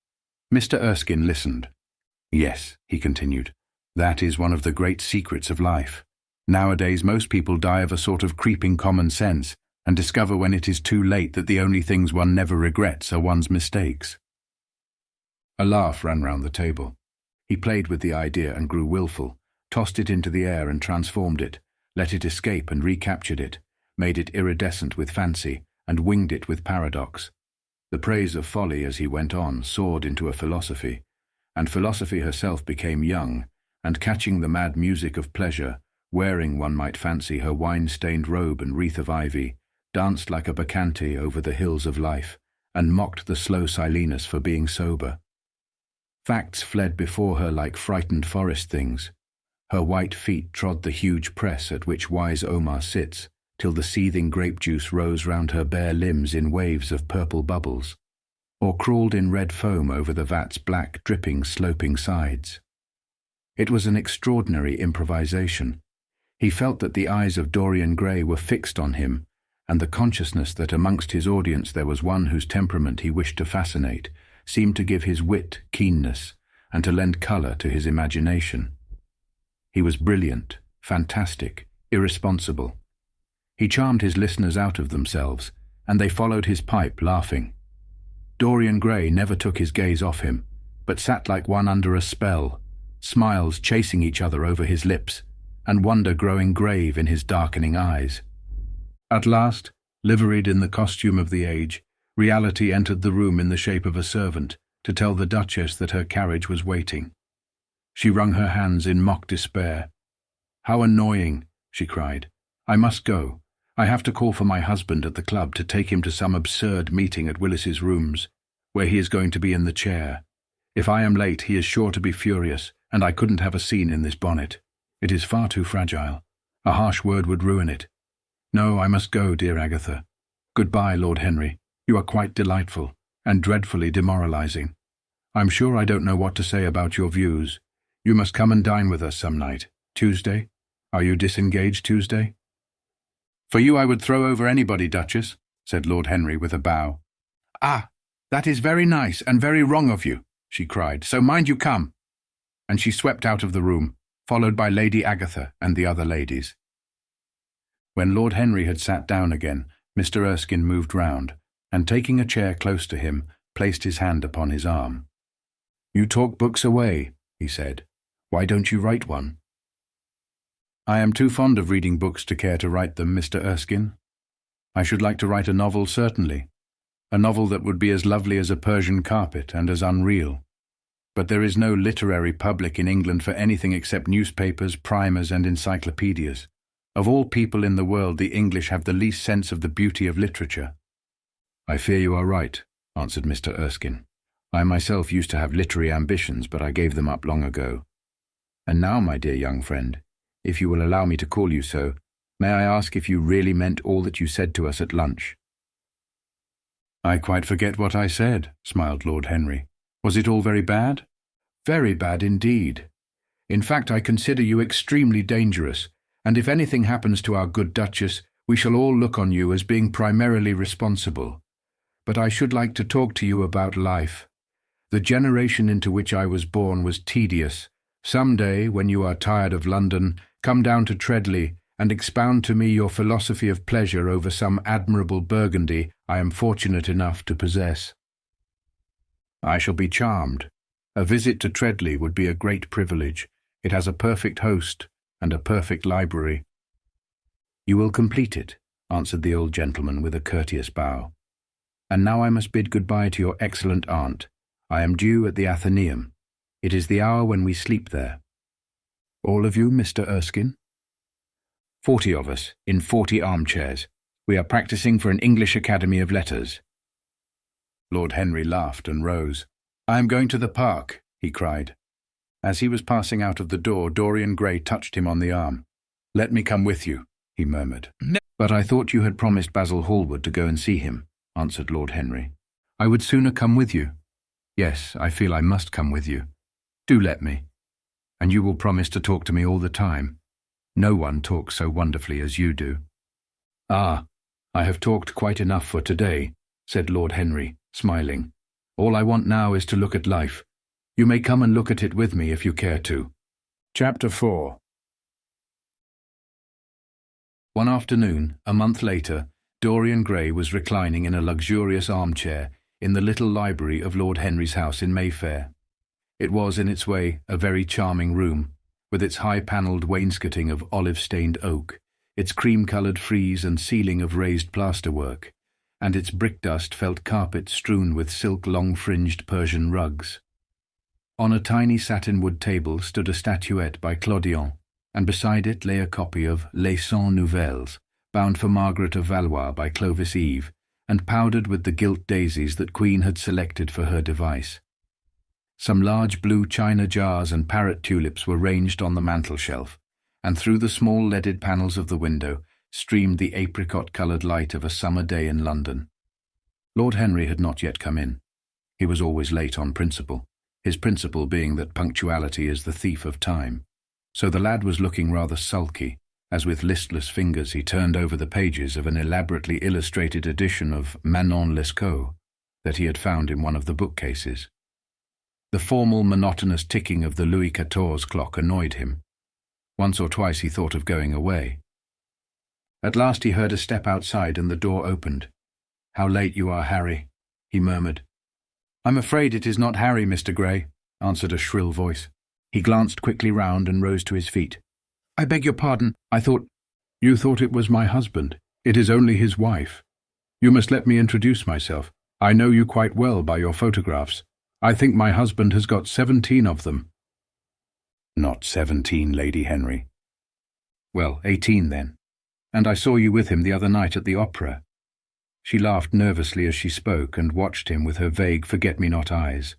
Mr. Erskine listened. "Yes," he continued, "that is one of the great secrets of life. Nowadays most people die of a sort of creeping common sense, and discover when it is too late that the only things one never regrets are one's mistakes." A laugh ran round the table. He played with the idea and grew wilful, tossed it into the air and transformed it, let it escape and recaptured it, made it iridescent with fancy, and winged it with paradox. The praise of folly as he went on soared into a philosophy, and philosophy herself became young, and catching the mad music of pleasure, wearing, one might fancy, her wine-stained robe and wreath of ivy, danced like a bacchante over the hills of life, and mocked the slow Silenus for being sober. Facts fled before her like frightened forest things. Her white feet trod the huge press at which wise Omar sits, till the seething grape juice rose round her bare limbs in waves of purple bubbles, or crawled in red foam over the vat's black, dripping, sloping sides. It was an extraordinary improvisation. He felt that the eyes of Dorian Gray were fixed on him, and the consciousness that amongst his audience there was one whose temperament he wished to fascinate seemed to give his wit keenness and to lend colour to his imagination. He was brilliant, fantastic, irresponsible. He charmed his listeners out of themselves, and they followed his pipe, laughing. Dorian Gray never took his gaze off him, but sat like one under a spell, smiles chasing each other over his lips, and wonder growing grave in his darkening eyes. At last, liveried in the costume of the age, reality entered the room in the shape of a servant to tell the Duchess that her carriage was waiting. She wrung her hands in mock despair. "How annoying!" she cried. "I must go. I have to call for my husband at the club to take him to some absurd meeting at Willis's rooms, where he is going to be in the chair. If I am late, he is sure to be furious, and I couldn't have a scene in this bonnet. It is far too fragile. A harsh word would ruin it. No, I must go, dear Agatha. Goodbye, Lord Henry. You are quite delightful. and dreadfully demoralizing. I'm sure I don't know what to say about your views. You must come and dine with us some night. Tuesday? Are you disengaged Tuesday? For you I would throw over anybody, Duchess, said Lord Henry with a bow. Ah, that is very nice and very wrong of you, she cried, so mind you come. And she swept out of the room, followed by Lady Agatha and the other ladies. When Lord Henry had sat down again, Mr. Erskine moved round, and taking a chair close to him, placed his hand upon his arm. You talk books away, he said. Why don't you write one? I am too fond of reading books to care to write them, Mr. Erskine. I should like to write a novel, certainly. A novel that would be as lovely as a Persian carpet and as unreal. But there is no literary public in England for anything except newspapers, primers, and encyclopedias. Of all people in the world, the English have the least sense of the beauty of literature. I fear you are right, answered Mr. Erskine. I myself used to have literary ambitions, but I gave them up long ago. And now, my dear young friend, if you will allow me to call you so, may I ask if you really meant all that you said to us at lunch? I quite forget what I said, smiled Lord Henry. Was it all very bad? Very bad indeed. In fact, I consider you extremely dangerous, and if anything happens to our good Duchess, we shall all look on you as being primarily responsible. But I should like to talk to you about life. The generation into which I was born was tedious. Some day, when you are tired of London, come down to Treadley and expound to me your philosophy of pleasure over some admirable Burgundy I am fortunate enough to possess. I shall be charmed. A visit to Treadley would be a great privilege. It has a perfect host and a perfect library. You will complete it, answered the old gentleman with a courteous bow. And now I must bid good-bye to your excellent aunt. I am due at the Athenaeum. It is the hour when we sleep there. All of you, Mr. Erskine? 40 of us, in 40 armchairs. We are practicing for an English Academy of Letters. Lord Henry laughed and rose. I am going to the park, he cried. As he was passing out of the door, Dorian Gray touched him on the arm. Let me come with you, he murmured. No. But I thought you had promised Basil Hallward to go and see him, answered Lord Henry. I would sooner come with you. Yes, I feel I must come with you. Do let me. And you will promise to talk to me all the time. No one talks so wonderfully as you do. Ah, I have talked quite enough for today, said Lord Henry, smiling. All I want now is to look at life. You may come and look at it with me if you care to. Chapter 4. One afternoon, a month later, Dorian Gray was reclining in a luxurious armchair in the little library of Lord Henry's house in Mayfair. It was, in its way, a very charming room, with its high-panelled wainscoting of olive-stained oak, its cream-coloured frieze and ceiling of raised plasterwork, and its brick-dust felt carpet strewn with silk long-fringed Persian rugs. On a tiny satin-wood table stood a statuette by Clodion, and beside it lay a copy of Les 100 Nouvelles, bound for Margaret of Valois by Clovis Eve, and powdered with the gilt daisies that Queen had selected for her device. Some large blue china jars and parrot tulips were ranged on the mantel-shelf, and through the small leaded panels of the window streamed the apricot-coloured light of a summer day in London. Lord Henry had not yet come in. He was always late on principle, his principle being that punctuality is the thief of time. So the lad was looking rather sulky, as with listless fingers he turned over the pages of an elaborately illustrated edition of Manon Lescaut that he had found in one of the bookcases. The formal, monotonous ticking of the Louis XIV clock annoyed him. Once or twice he thought of going away. At last he heard a step outside and the door opened. "How late you are, Harry," he murmured. "I'm afraid it is not Harry, Mr. Gray," answered a shrill voice. He glanced quickly round and rose to his feet. "I beg your pardon. I thought—" "You thought it was my husband. It is only his wife. You must let me introduce myself. I know you quite well by your photographs. I think my husband has got 17 of them." "Not 17, Lady Henry." "Well, 18 then. And I saw you with him the other night at the opera." She laughed nervously as she spoke and watched him with her vague forget-me-not eyes.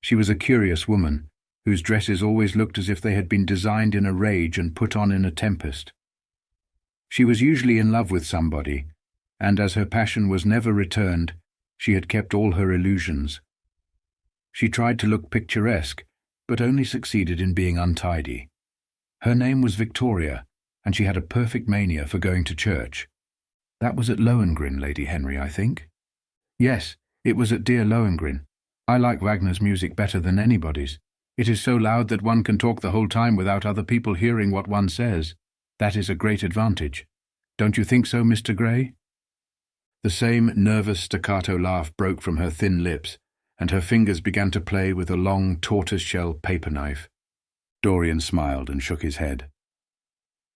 She was a curious woman, whose dresses always looked as if they had been designed in a rage and put on in a tempest. She was usually in love with somebody, and as her passion was never returned, She had kept all her illusions. She tried to look picturesque, but only succeeded in being untidy. Her name was Victoria, and she had a perfect mania for going to church. That was at Lohengrin, Lady Henry, I think. Yes, it was at dear Lohengrin. I like Wagner's music better than anybody's. It is so loud that one can talk the whole time without other people hearing what one says. That is a great advantage. Don't you think so, Mr. Gray? The same nervous staccato laugh broke from her thin lips, and her fingers began to play with a long tortoise-shell paper knife. Dorian smiled and shook his head.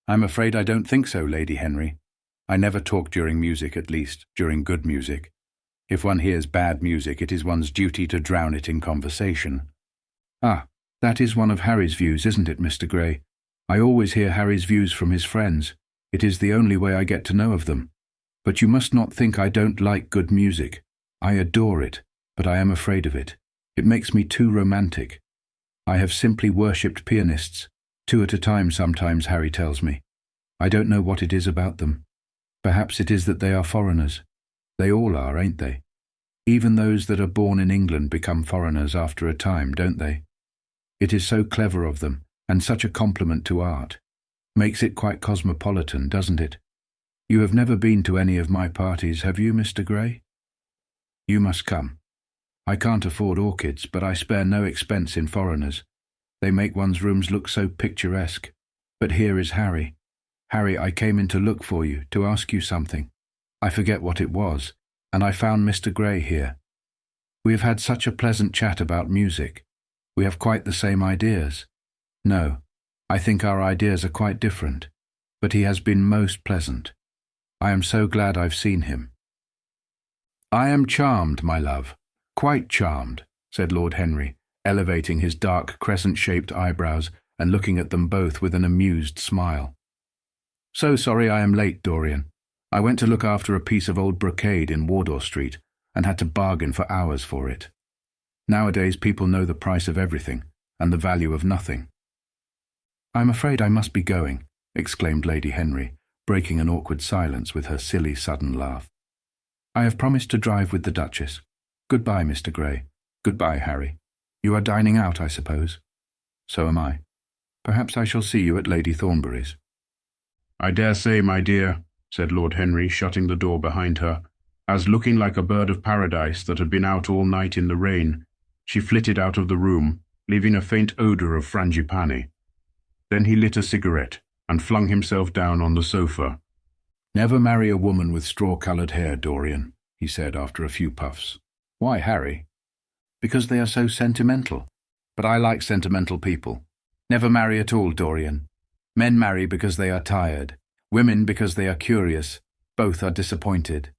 I'm afraid I don't think so, Lady Henry. I never talk during music, at least, during good music. If one hears bad music, it is one's duty to drown it in conversation. Ah, that is one of Harry's views, isn't it, Mr. Gray? I always hear Harry's views from his friends. It is the only way I get to know of them. But you must not think I don't like good music. I adore it, but I am afraid of it. It makes me too romantic. I have simply worshipped pianists, 2 at a time sometimes, Harry tells me. I don't know what it is about them. Perhaps it is that they are foreigners. They all are, ain't they? Even those that are born in England become foreigners after a time, don't they? It is so clever of them, and such a compliment to art. Makes it quite cosmopolitan, doesn't it? You have never been to any of my parties, have you, Mr. Gray? You must come. I can't afford orchids, but I spare no expense in foreigners. They make one's rooms look so picturesque. But here is Harry. Harry, I came in to look for you, to ask you something. I forget what it was, and I found Mr. Gray here. We have had such a pleasant chat about music. We have quite the same ideas. No, I think our ideas are quite different, but he has been most pleasant. I am so glad I've seen him. I am charmed, my love, quite charmed, said Lord Henry, elevating his dark crescent-shaped eyebrows and looking at them both with an amused smile. So sorry I am late, Dorian. I went to look after a piece of old brocade in Wardour Street and had to bargain for hours for it. Nowadays people know the price of everything and the value of nothing. I'm afraid I must be going, exclaimed Lady Henry, breaking an awkward silence with her silly sudden laugh. I have promised to drive with the Duchess. Goodbye, Mr. Gray. Goodbye, Harry. You are dining out, I suppose? So am I. Perhaps I shall see you at Lady Thornbury's. I dare say, my dear, said Lord Henry, shutting the door behind her, as, looking like a bird of paradise that had been out all night in the rain, she flitted out of the room, leaving a faint odour of frangipani. Then he lit a cigarette and flung himself down on the sofa. Never marry a woman with straw-coloured hair, Dorian, he said after a few puffs. Why, Harry? Because they are so sentimental. But I like sentimental people. Never marry at all, Dorian. Men marry because they are tired. Women because they are curious. Both are disappointed.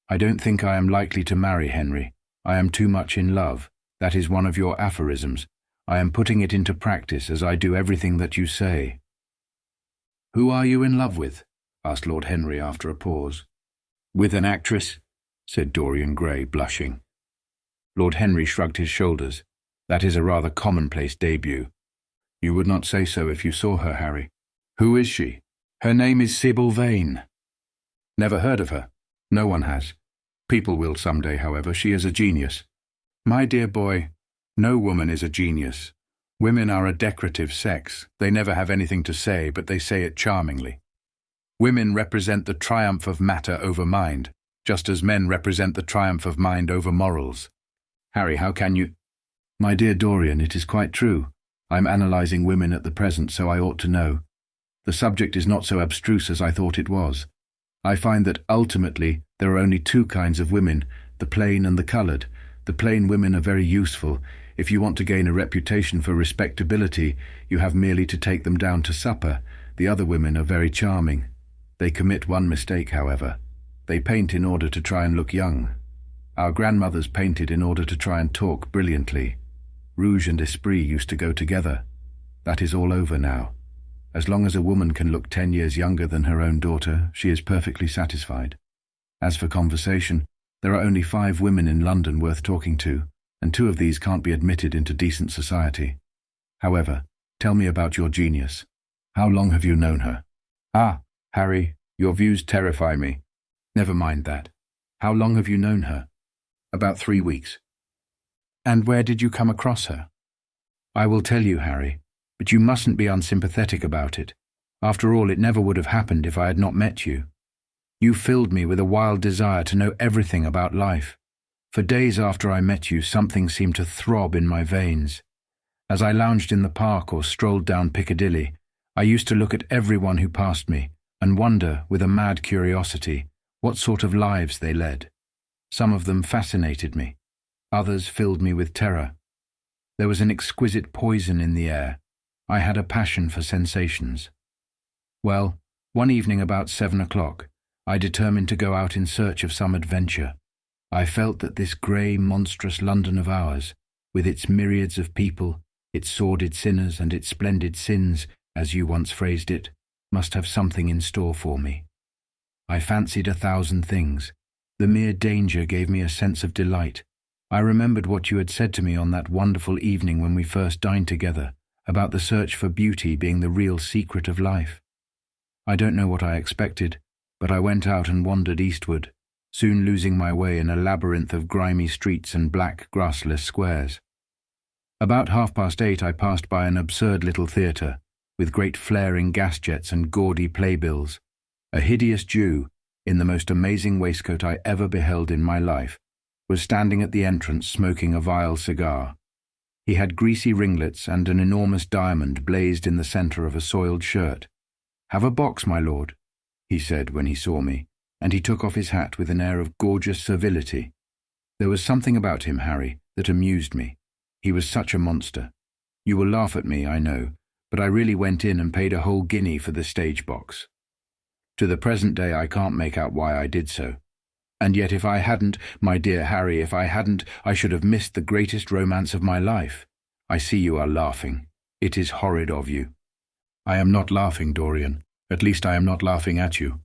I don't think I am likely to marry, Henry. I am too much in love. That is one of your aphorisms. I am putting it into practice as I do everything that you say. Who are you in love with? Asked Lord Henry after a pause. With an actress, said Dorian Gray, blushing. Lord Henry shrugged his shoulders. That is a rather commonplace debut. You would not say so if you saw her, Harry. Who is she? Her name is Sybil Vane. Never heard of her. No one has. People will some day, however. She is a genius. My dear boy, no woman is a genius. Women are a decorative sex. They never have anything to say, but they say it charmingly. Women represent the triumph of matter over mind, just as men represent the triumph of mind over morals. Harry, how can you— My dear Dorian, it is quite true. I am analysing women at the present, so I ought to know. The subject is not so abstruse as I thought it was. I find that ultimately there are only 2 kinds of women, the plain and the coloured. The plain women are very useful. If you want to gain a reputation for respectability, you have merely to take them down to supper. The other women are very charming. They commit one mistake, however. They paint in order to try and look young. Our grandmothers painted in order to try and talk brilliantly. Rouge and esprit used to go together. That is all over now. As long as a woman can look 10 years younger than her own daughter, she is perfectly satisfied. As for conversation, there are only 5 women in London worth talking to, and 2 of these can't be admitted into decent society. However, tell me about your genius. How long have you known her? Ah, Harry, your views terrify me. Never mind that. How long have you known her? About 3 weeks. And where did you come across her? I will tell you, Harry, but you mustn't be unsympathetic about it. After all, it never would have happened if I had not met you. You filled me with a wild desire to know everything about life. For days after I met you, something seemed to throb in my veins. As I lounged in the park or strolled down Piccadilly, I used to look at everyone who passed me and wonder, with a mad curiosity, what sort of lives they led. Some of them fascinated me. Others filled me with terror. There was an exquisite poison in the air. I had a passion for sensations. Well, one evening about 7 o'clock, I determined to go out in search of some adventure. I felt that this grey, monstrous London of ours, with its myriads of people, its sordid sinners and its splendid sins, as you once phrased it, must have something in store for me. I fancied 1,000 things. The mere danger gave me a sense of delight. I remembered what you had said to me on that wonderful evening when we first dined together, about the search for beauty being the real secret of life. I don't know what I expected, but I went out and wandered eastward, soon losing my way in a labyrinth of grimy streets and black, grassless squares. About 8:30 I passed by an absurd little theatre, with great flaring gas jets and gaudy playbills. A hideous Jew, in the most amazing waistcoat I ever beheld in my life, was standing at the entrance smoking a vile cigar. He had greasy ringlets and an enormous diamond blazed in the centre of a soiled shirt. "Have a box, my lord," he said when he saw me, and he took off his hat with an air of gorgeous servility. There was something about him, Harry, that amused me. He was such a monster. You will laugh at me, I know, but I really went in and paid a whole guinea for the stage box. To the present day I can't make out why I did so. And yet if I hadn't, my dear Harry, if I hadn't, I should have missed the greatest romance of my life. I see you are laughing. It is horrid of you. I am not laughing, Dorian. At least I am not laughing at you.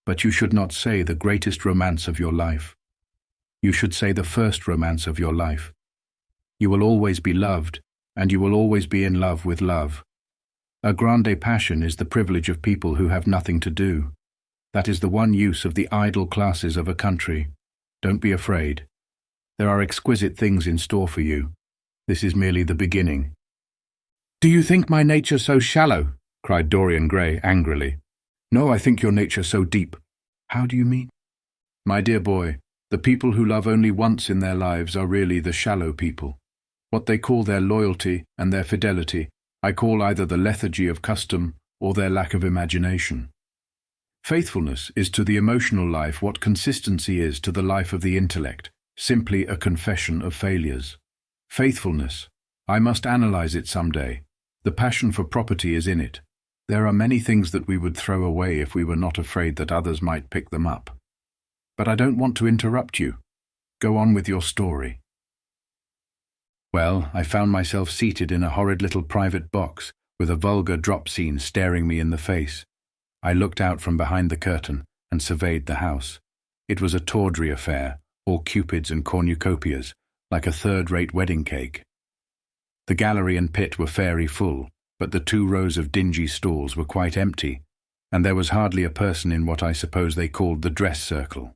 But you should not say the greatest romance of your life. You should say the first romance of your life. You will always be loved, and you will always be in love with love. A grande passion is the privilege of people who have nothing to do. That is the one use of the idle classes of a country. Don't be afraid. There are exquisite things in store for you. This is merely the beginning. "Do you think my nature so shallow?" cried Dorian Gray angrily. "No, I think your nature so deep." "How do you mean?" "My dear boy, the people who love only once in their lives are really the shallow people. What they call their loyalty and their fidelity, I call either the lethargy of custom or their lack of imagination. Faithfulness is to the emotional life what consistency is to the life of the intellect, simply a confession of failures. Faithfulness, I must analyze it some day. The passion for property is in it. There are many things that we would throw away if we were not afraid that others might pick them up. But I don't want to interrupt you. Go on with your story." Well, I found myself seated in a horrid little private box, with a vulgar drop scene staring me in the face. I looked out from behind the curtain and surveyed the house. It was a tawdry affair, all cupids and cornucopias, like a third-rate wedding cake. The gallery and pit were fairy full, but the 2 rows of dingy stalls were quite empty, and there was hardly a person in what I suppose they called the dress circle.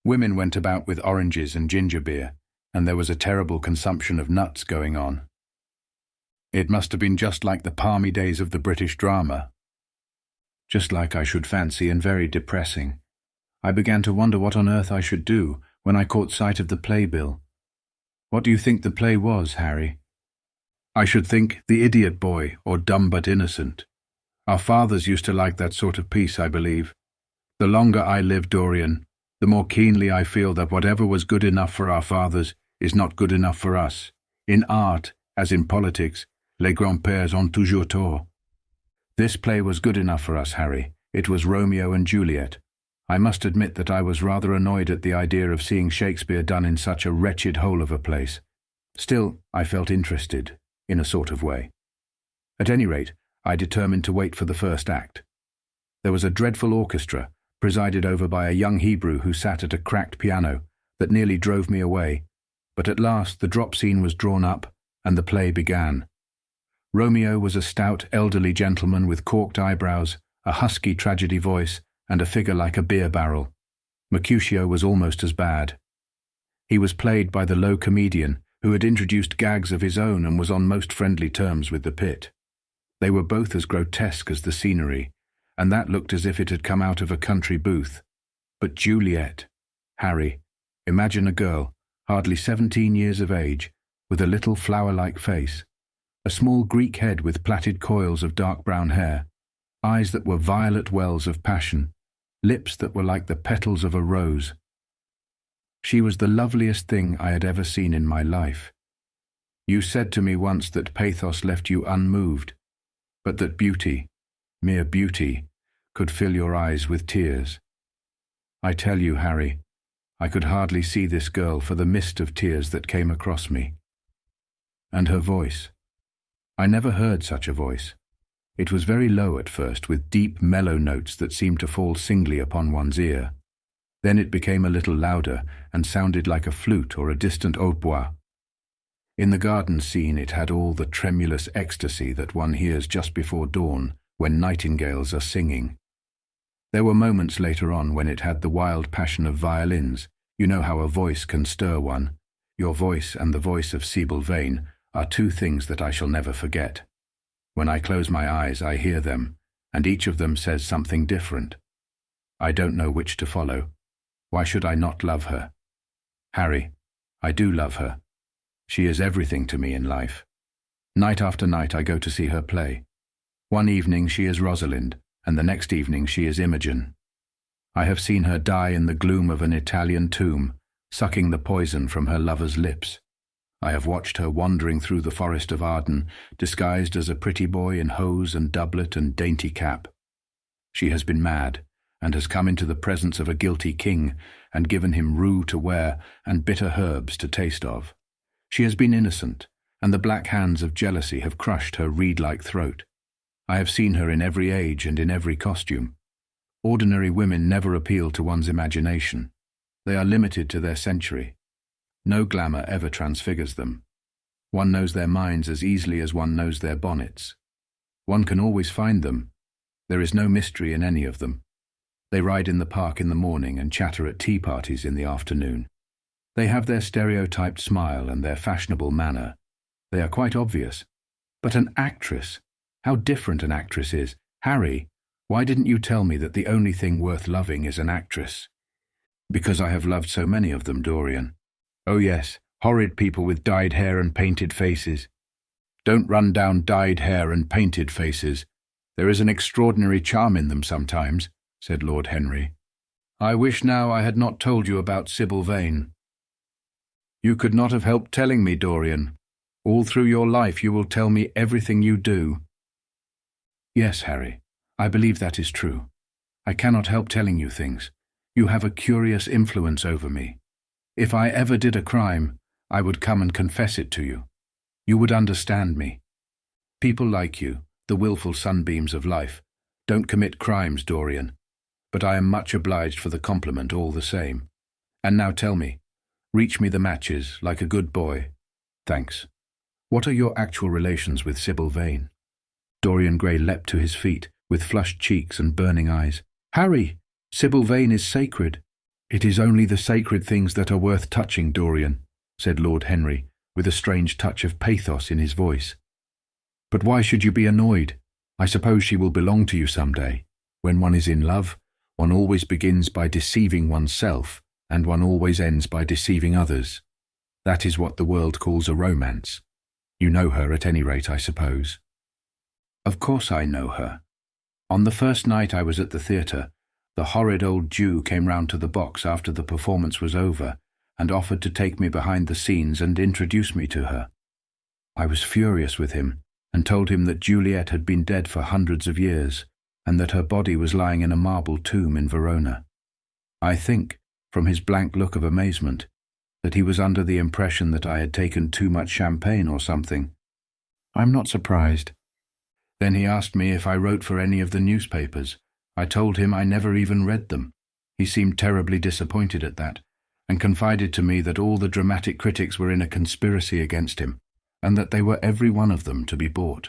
Women went about with oranges and ginger beer, and there was a terrible consumption of nuts going on. It must have been just like the palmy days of the British drama. Just like, I should fancy, and very depressing. I began to wonder what on earth I should do when I caught sight of the playbill. What do you think the play was, Harry? I should think The Idiot Boy, or Dumb but Innocent. Our fathers used to like that sort of piece, I believe. The longer I live, Dorian, the more keenly I feel that whatever was good enough for our fathers is not good enough for us. In art, as in politics, les grands-pères ont toujours tort. This play was good enough for us, Harry. It was Romeo and Juliet. I must admit that I was rather annoyed at the idea of seeing Shakespeare done in such a wretched hole of a place. Still, I felt interested, in a sort of way. At any rate, I determined to wait for the first act. There was a dreadful orchestra, presided over by a young Hebrew who sat at a cracked piano, that nearly drove me away, but at last the drop scene was drawn up, and the play began. Romeo was a stout, elderly gentleman with corked eyebrows, a husky tragedy voice, and a figure like a beer barrel. Mercutio was almost as bad. He was played by the low comedian who had introduced gags of his own and was on most friendly terms with the pit. They were both as grotesque as the scenery, and that looked as if it had come out of a country booth. But Juliet, Harry, imagine a girl, hardly 17 years of age, with a little flower-like face, a small Greek head with plaited coils of dark brown hair, eyes that were violet wells of passion, lips that were like the petals of a rose. She was the loveliest thing I had ever seen in my life. You said to me once that pathos left you unmoved, but that beauty, mere beauty, could fill your eyes with tears. I tell you, Harry, I could hardly see this girl for the mist of tears that came across me. And her voice. I never heard such a voice. It was very low at first, with deep, mellow notes that seemed to fall singly upon one's ear. Then it became a little louder and sounded like a flute or a distant hautbois. In the garden scene it had all the tremulous ecstasy that one hears just before dawn when nightingales are singing. There were moments later on when it had the wild passion of violins. You know how a voice can stir one. Your voice and the voice of Sibyl Vane are two things that I shall never forget. When I close my eyes I hear them, and each of them says something different. I don't know which to follow. Why should I not love her? Harry, I do love her. She is everything to me in life. Night after night I go to see her play. One evening she is Rosalind, and the next evening she is Imogen. I have seen her die in the gloom of an Italian tomb, sucking the poison from her lover's lips. I have watched her wandering through the forest of Arden, disguised as a pretty boy in hose and doublet and dainty cap. She has been mad, and has come into the presence of a guilty king, and given him rue to wear and bitter herbs to taste of. She has been innocent, and the black hands of jealousy have crushed her reed-like throat. I have seen her in every age and in every costume. Ordinary women never appeal to one's imagination. They are limited to their century. No glamour ever transfigures them. One knows their minds as easily as one knows their bonnets. One can always find them. There is no mystery in any of them. They ride in the park in the morning and chatter at tea parties in the afternoon. They have their stereotyped smile and their fashionable manner. They are quite obvious. But an actress, how different an actress is. Harry, why didn't you tell me that the only thing worth loving is an actress? Because I have loved so many of them, Dorian. Oh yes, horrid people with dyed hair and painted faces. Don't run down dyed hair and painted faces. There is an extraordinary charm in them sometimes, said Lord Henry. I wish now I had not told you about Sibyl Vane. You could not have helped telling me, Dorian. All through your life you will tell me everything you do. Yes, Harry, I believe that is true. I cannot help telling you things. You have a curious influence over me. If I ever did a crime, I would come and confess it to you. You would understand me. People like you, the willful sunbeams of life, don't commit crimes, Dorian, but I am much obliged for the compliment all the same. And now tell me, reach me the matches, like a good boy. Thanks. What are your actual relations with Sibyl Vane? Dorian Gray leapt to his feet, with flushed cheeks and burning eyes. Harry, Sibyl Vane is sacred. It is only the sacred things that are worth touching, Dorian, said Lord Henry, with a strange touch of pathos in his voice. But why should you be annoyed? I suppose she will belong to you some day. When one is in love, one always begins by deceiving oneself, and one always ends by deceiving others. That is what the world calls a romance. You know her at any rate, I suppose. Of course I know her. On the first night I was at the theatre, the horrid old Jew came round to the box after the performance was over and offered to take me behind the scenes and introduce me to her. I was furious with him and told him that Juliet had been dead for hundreds of years and that her body was lying in a marble tomb in Verona. I think, from his blank look of amazement, that he was under the impression that I had taken too much champagne or something. I'm not surprised. Then he asked me if I wrote for any of the newspapers. I told him I never even read them. He seemed terribly disappointed at that, and confided to me that all the dramatic critics were in a conspiracy against him, and that they were every one of them to be bought.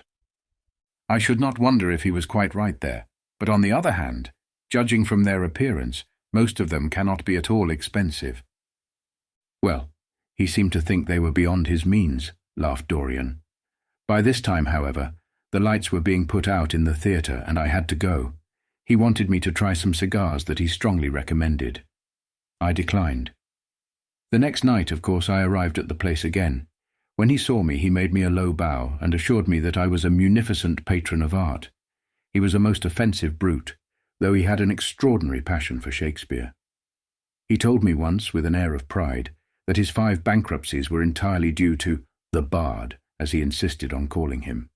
I should not wonder if he was quite right there, but on the other hand, judging from their appearance, most of them cannot be at all expensive. Well, he seemed to think they were beyond his means, laughed Dorian. By this time, however, the lights were being put out in the theatre and I had to go. He wanted me to try some cigars that he strongly recommended. I declined. The next night, of course, I arrived at the place again. When he saw me, he made me a low bow and assured me that I was a munificent patron of art. He was a most offensive brute, though he had an extraordinary passion for Shakespeare. He told me once, with an air of pride, that his 5 bankruptcies were entirely due to the bard, as he insisted on calling him.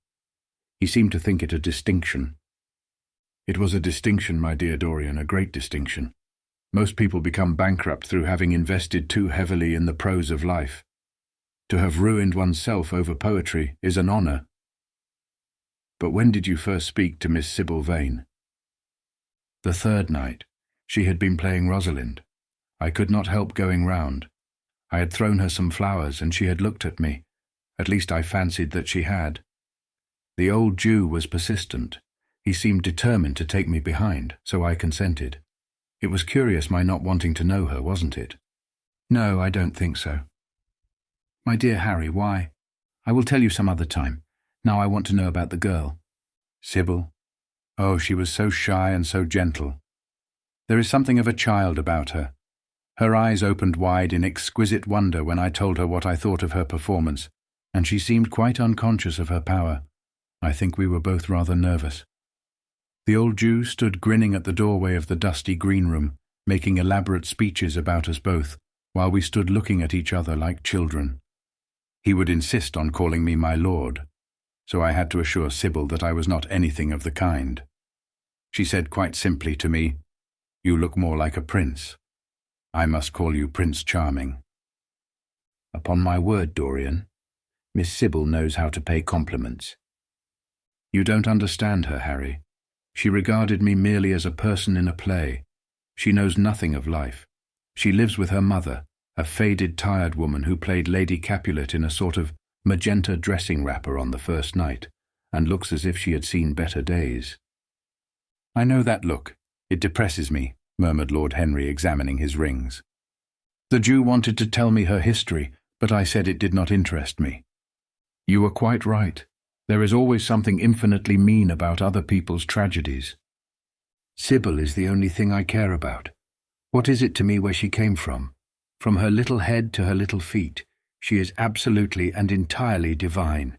He seemed to think it a distinction. It was a distinction, my dear Dorian, a great distinction. Most people become bankrupt through having invested too heavily in the prose of life. To have ruined oneself over poetry is an honour. But when did you first speak to Miss Sybil Vane? The 3rd night. She had been playing Rosalind. I could not help going round. I had thrown her some flowers and she had looked at me. At least I fancied that she had. The old Jew was persistent. He seemed determined to take me behind, so I consented. It was curious my not wanting to know her, wasn't it? No, I don't think so. My dear Harry, why? I will tell you some other time. Now I want to know about the girl. Sybil? Oh, she was so shy and so gentle. There is something of a child about her. Her eyes opened wide in exquisite wonder when I told her what I thought of her performance, and she seemed quite unconscious of her power. I think we were both rather nervous. The old Jew stood grinning at the doorway of the dusty green room, making elaborate speeches about us both, while we stood looking at each other like children. He would insist on calling me my lord, so I had to assure Sybil that I was not anything of the kind. She said quite simply to me, "You look more like a prince. I must call you Prince Charming." Upon my word, Dorian, Miss Sybil knows how to pay compliments. You don't understand her, Harry. She regarded me merely as a person in a play. She knows nothing of life. She lives with her mother, a faded, tired woman who played Lady Capulet in a sort of magenta dressing wrapper on the first night, and looks as if she had seen better days. I know that look. It depresses me, murmured Lord Henry, examining his rings. The Jew wanted to tell me her history, but I said it did not interest me. You were quite right. There is always something infinitely mean about other people's tragedies. Sybil is the only thing I care about. What is it to me where she came from? From her little head to her little feet, she is absolutely and entirely divine.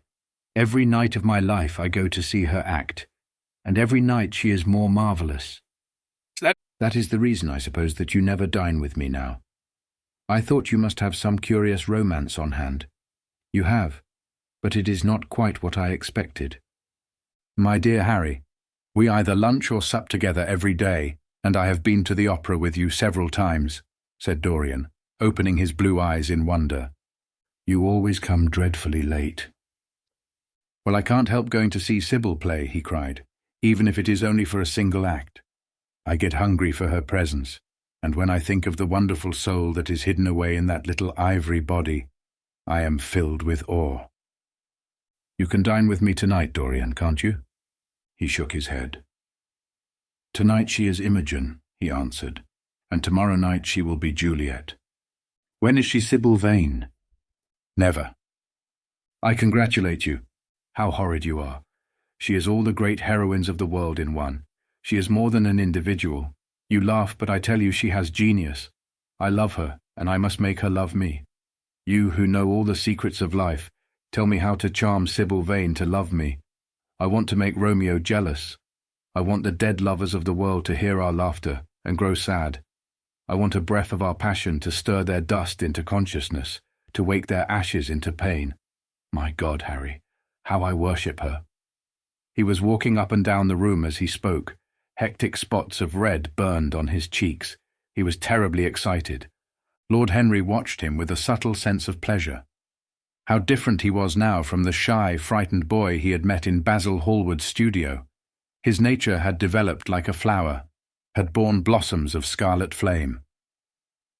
Every night of my life I go to see her act, and every night she is more marvellous. That is the reason, I suppose, that you never dine with me now. I thought you must have some curious romance on hand. You have, but it is not quite what I expected. My dear Harry, we either lunch or sup together every day, and I have been to the opera with you several times, said Dorian, opening his blue eyes in wonder. You always come dreadfully late. Well, I can't help going to see Sybil play, he cried, even if it is only for a single act. I get hungry for her presence, and when I think of the wonderful soul that is hidden away in that little ivory body, I am filled with awe. You can dine with me tonight, Dorian, can't you? He shook his head. Tonight she is Imogen, he answered, and tomorrow night she will be Juliet. When is she Sybil Vane? Never. I congratulate you. How horrid you are. She is all the great heroines of the world in one. She is more than an individual. You laugh, but I tell you she has genius. I love her, and I must make her love me. You, who know all the secrets of life, tell me how to charm Sybil Vane to love me. I want to make Romeo jealous. I want the dead lovers of the world to hear our laughter and grow sad. I want a breath of our passion to stir their dust into consciousness, to wake their ashes into pain. My God, Harry, how I worship her. He was walking up and down the room as he spoke. Hectic spots of red burned on his cheeks. He was terribly excited. Lord Henry watched him with a subtle sense of pleasure. How different he was now from the shy, frightened boy he had met in Basil Hallward's studio. His nature had developed like a flower, had borne blossoms of scarlet flame.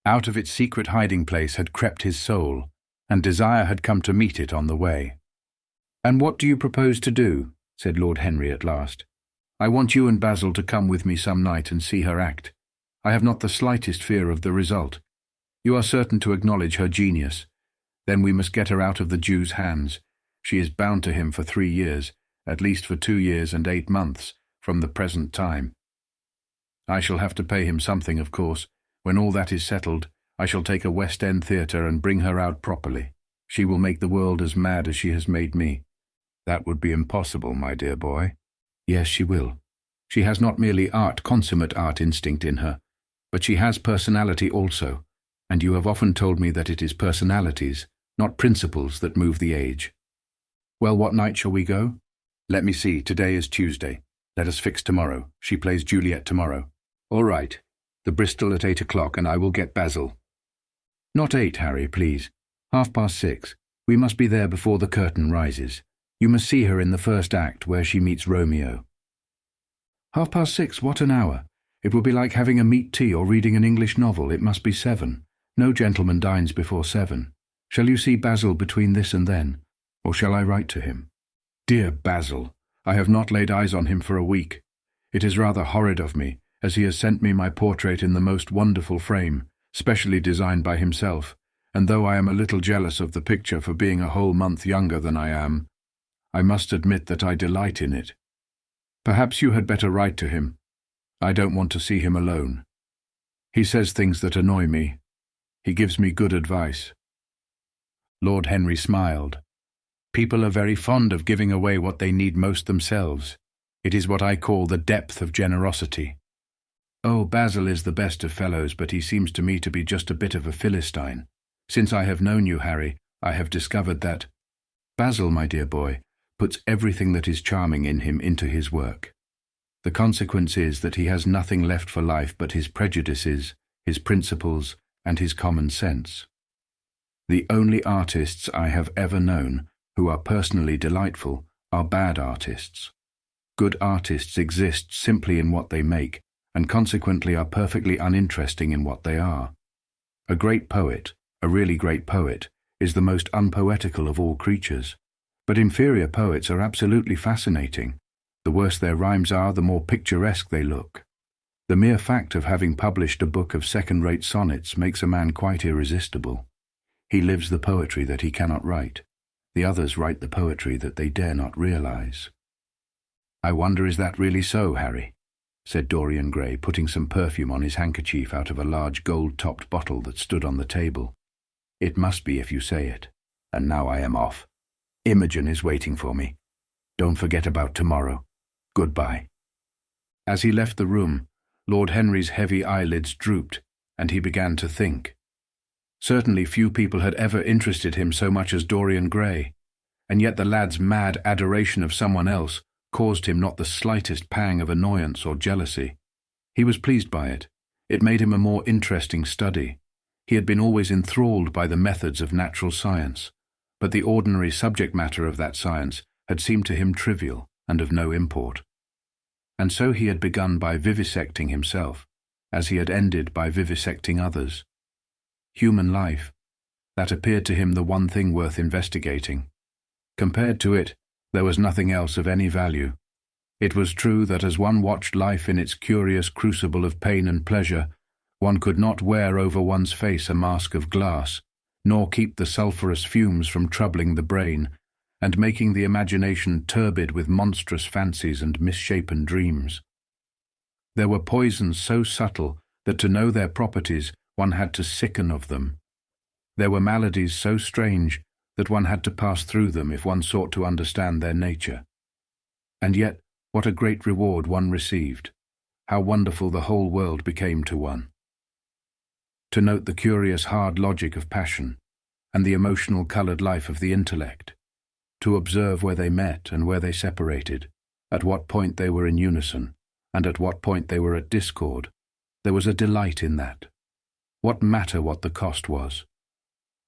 Out of its secret hiding place had crept his soul, and desire had come to meet it on the way. "And what do you propose to do?" said Lord Henry at last. "I want you and Basil to come with me some night and see her act. I have not the slightest fear of the result. You are certain to acknowledge her genius. Then we must get her out of the Jew's hands. She is bound to him for 3 years, at least for 2 years and 8 months, from the present time. I shall have to pay him something, of course. When all that is settled, I shall take a West End theatre and bring her out properly. She will make the world as mad as she has made me. That would be impossible, my dear boy. Yes, she will. She has not merely consummate art instinct in her, but she has personality also, and you have often told me that it is personalities, not principles, that move the age. Well, what night shall we go? Let me see, today is Tuesday. Let us fix tomorrow. She plays Juliet tomorrow. All right. The Bristol at 8 o'clock, and I will get Basil. Not 8, Harry, please. 6:30. We must be there before the curtain rises. You must see her in the first act, where she meets Romeo. 6:30, what an hour! It will be like having a meat tea or reading an English novel. It must be 7. No gentleman dines before 7. Shall you see Basil between this and then, or shall I write to him? Dear Basil, I have not laid eyes on him for a week. It is rather horrid of me, as he has sent me my portrait in the most wonderful frame, specially designed by himself, and though I am a little jealous of the picture for being a whole month younger than I am, I must admit that I delight in it. Perhaps you had better write to him. I don't want to see him alone. He says things that annoy me. He gives me good advice. Lord Henry smiled. People are very fond of giving away what they need most themselves. It is what I call the depth of generosity. Oh, Basil is the best of fellows, but he seems to me to be just a bit of a Philistine. Since I have known you, Harry, I have discovered that Basil, my dear boy, puts everything that is charming in him into his work. The consequence is that he has nothing left for life but his prejudices, his principles, and his common sense. The only artists I have ever known who are personally delightful are bad artists. Good artists exist simply in what they make, and consequently are perfectly uninteresting in what they are. A great poet, a really great poet, is the most unpoetical of all creatures. But inferior poets are absolutely fascinating. The worse their rhymes are, the more picturesque they look. The mere fact of having published a book of second-rate sonnets makes a man quite irresistible. He lives the poetry that he cannot write. The others write the poetry that they dare not realize. I wonder, is that really so, Harry? Said Dorian Gray, putting some perfume on his handkerchief out of a large gold-topped bottle that stood on the table. It must be if you say it. And now I am off. Imogen is waiting for me. Don't forget about tomorrow. Goodbye. As he left the room, Lord Henry's heavy eyelids drooped, and he began to think. Certainly few people had ever interested him so much as Dorian Gray, and yet the lad's mad adoration of someone else caused him not the slightest pang of annoyance or jealousy. He was pleased by it. It made him a more interesting study. He had been always enthralled by the methods of natural science, but the ordinary subject matter of that science had seemed to him trivial and of no import. And so he had begun by vivisecting himself, as he had ended by vivisecting others. Human life, that appeared to him the one thing worth investigating. Compared to it, there was nothing else of any value. It was true that as one watched life in its curious crucible of pain and pleasure, one could not wear over one's face a mask of glass, nor keep the sulphurous fumes from troubling the brain, and making the imagination turbid with monstrous fancies and misshapen dreams. There were poisons so subtle that to know their properties one had to sicken of them. There were maladies so strange that one had to pass through them if one sought to understand their nature. And yet, what a great reward one received! How wonderful the whole world became to one! To note the curious hard logic of passion, and the emotional coloured life of the intellect, to observe where they met and where they separated, at what point they were in unison, and at what point they were at discord, there was a delight in that. What matter what the cost was?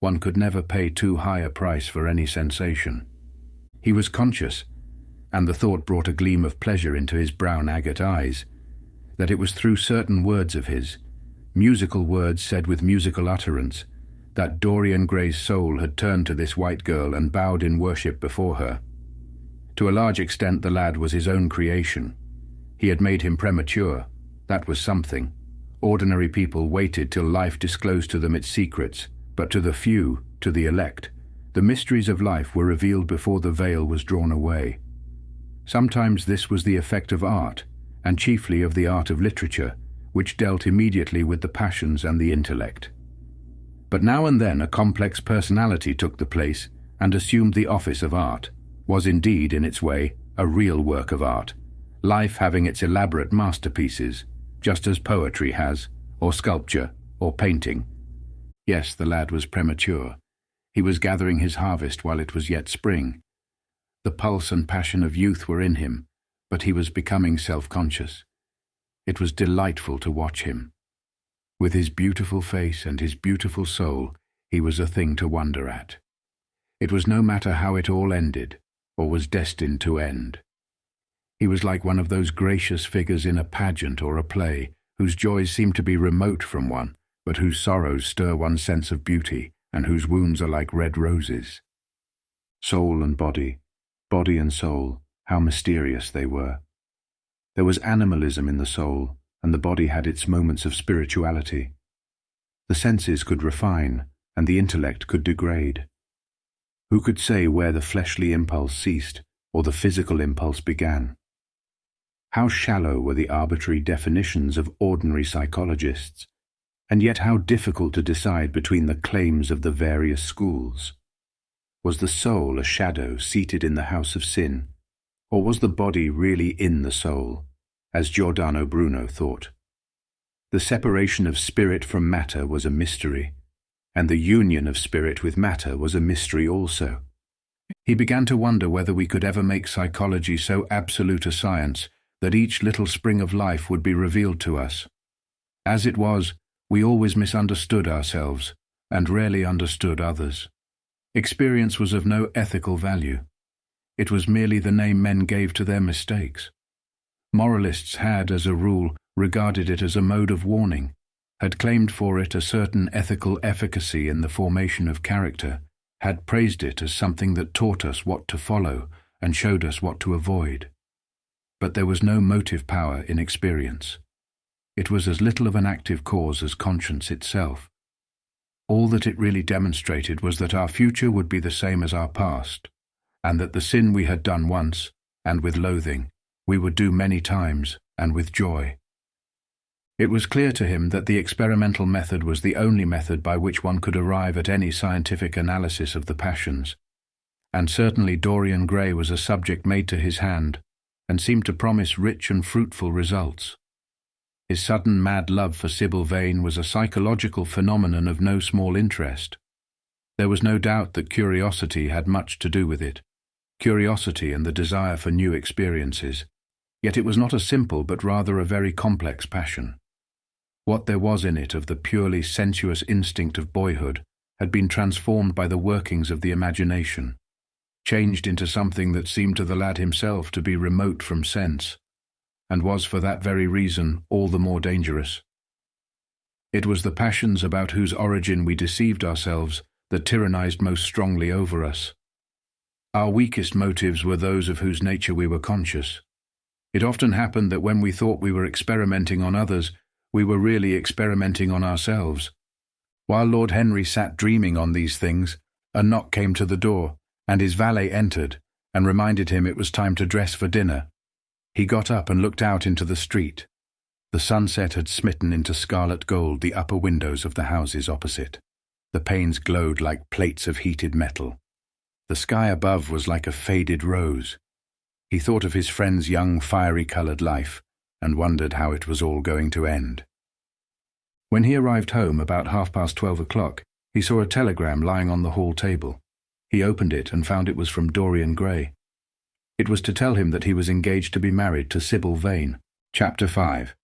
One could never pay too high a price for any sensation. He was conscious, and the thought brought a gleam of pleasure into his brown agate eyes, that it was through certain words of his, musical words said with musical utterance, that Dorian Gray's soul had turned to this white girl and bowed in worship before her. To a large extent the lad was his own creation. He had made him premature. That was something. Ordinary people waited till life disclosed to them its secrets, but to the few, to the elect, the mysteries of life were revealed before the veil was drawn away. Sometimes this was the effect of art, and chiefly of the art of literature, which dealt immediately with the passions and the intellect. But now and then a complex personality took the place and assumed the office of art, was indeed, in its way, a real work of art, life having its elaborate masterpieces, just as poetry has, or sculpture, or painting. Yes, the lad was premature. He was gathering his harvest while it was yet spring. The pulse and passion of youth were in him, but he was becoming self-conscious. It was delightful to watch him. With his beautiful face and his beautiful soul, he was a thing to wonder at. It was no matter how it all ended, or was destined to end. He was like one of those gracious figures in a pageant or a play, whose joys seem to be remote from one, but whose sorrows stir one's sense of beauty, and whose wounds are like red roses. Soul and body, body and soul, how mysterious they were. There was animalism in the soul, and the body had its moments of spirituality. The senses could refine, and the intellect could degrade. Who could say where the fleshly impulse ceased, or the physical impulse began? How shallow were the arbitrary definitions of ordinary psychologists, and yet how difficult to decide between the claims of the various schools. Was the soul a shadow seated in the house of sin, or was the body really in the soul, as Giordano Bruno thought? The separation of spirit from matter was a mystery, and the union of spirit with matter was a mystery also. He began to wonder whether we could ever make psychology so absolute a science that each little spring of life would be revealed to us. As it was, we always misunderstood ourselves, and rarely understood others. Experience was of no ethical value. It was merely the name men gave to their mistakes. Moralists had, as a rule, regarded it as a mode of warning, had claimed for it a certain ethical efficacy in the formation of character, had praised it as something that taught us what to follow and showed us what to avoid. But there was no motive power in experience. It was as little of an active cause as conscience itself. All that it really demonstrated was that our future would be the same as our past, and that the sin we had done once, and with loathing, we would do many times, and with joy. It was clear to him that the experimental method was the only method by which one could arrive at any scientific analysis of the passions, and certainly Dorian Gray was a subject made to his hand, and seemed to promise rich and fruitful results. His sudden mad love for Sybil Vane was a psychological phenomenon of no small interest. There was no doubt that curiosity had much to do with it, curiosity and the desire for new experiences, yet it was not a simple but rather a very complex passion. What there was in it of the purely sensuous instinct of boyhood had been transformed by the workings of the imagination, changed into something that seemed to the lad himself to be remote from sense, and was for that very reason all the more dangerous. It was the passions about whose origin we deceived ourselves that tyrannized most strongly over us. Our weakest motives were those of whose nature we were conscious. It often happened that when we thought we were experimenting on others, we were really experimenting on ourselves. While Lord Henry sat dreaming on these things, a knock came to the door, and his valet entered, and reminded him it was time to dress for dinner. He got up and looked out into the street. The sunset had smitten into scarlet gold the upper windows of the houses opposite. The panes glowed like plates of heated metal. The sky above was like a faded rose. He thought of his friend's young, fiery-coloured life, and wondered how it was all going to end. When he arrived home about 12:30, he saw a telegram lying on the hall table. He opened it and found it was from Dorian Gray. It was to tell him that he was engaged to be married to Sybil Vane. Chapter 5.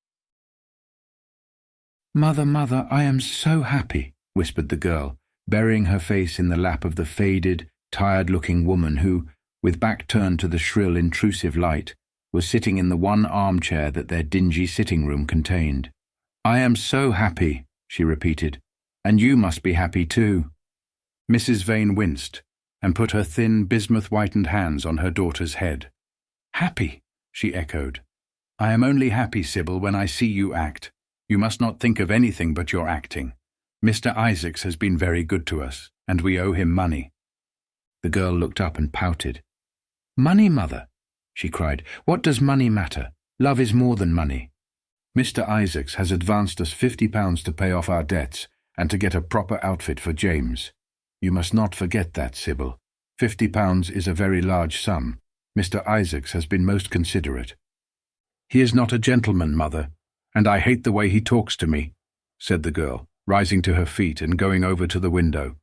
"Mother, mother, I am so happy," whispered the girl, burying her face in the lap of the faded, tired-looking woman who, with back turned to the shrill, intrusive light, was sitting in the one armchair that their dingy sitting-room contained. "I am so happy," she repeated, "and you must be happy too." Mrs. Vane winced, and put her thin, bismuth-whitened hands on her daughter's head. "Happy," she echoed. "I am only happy, Sybil, when I see you act. You must not think of anything but your acting. Mr. Isaacs has been very good to us, and we owe him money." The girl looked up and pouted. "Money, mother?" she cried. "What does money matter? Love is more than money. Mr. Isaacs has advanced us £50 to pay off our debts and to get a proper outfit for James. You must not forget that, Sybil. £50 is a very large sum. Mr. Isaacs has been most considerate." "He is not a gentleman, mother, and I hate the way he talks to me," said the girl, rising to her feet and going over to the window.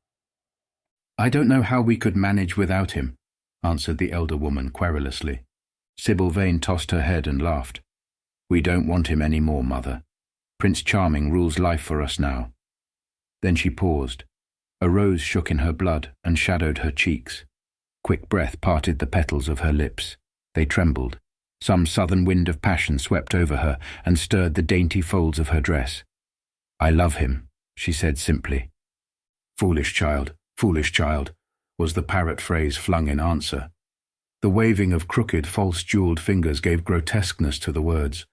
"I don't know how we could manage without him," answered the elder woman querulously. Sybil Vane tossed her head and laughed. "We don't want him any more, mother. Prince Charming rules life for us now." Then she paused. A rose shook in her blood and shadowed her cheeks. Quick breath parted the petals of her lips. They trembled. Some southern wind of passion swept over her and stirred the dainty folds of her dress. "I love him," she said simply. Foolish child," was the parrot phrase flung in answer. The waving of crooked, false-jeweled fingers gave grotesqueness to the words.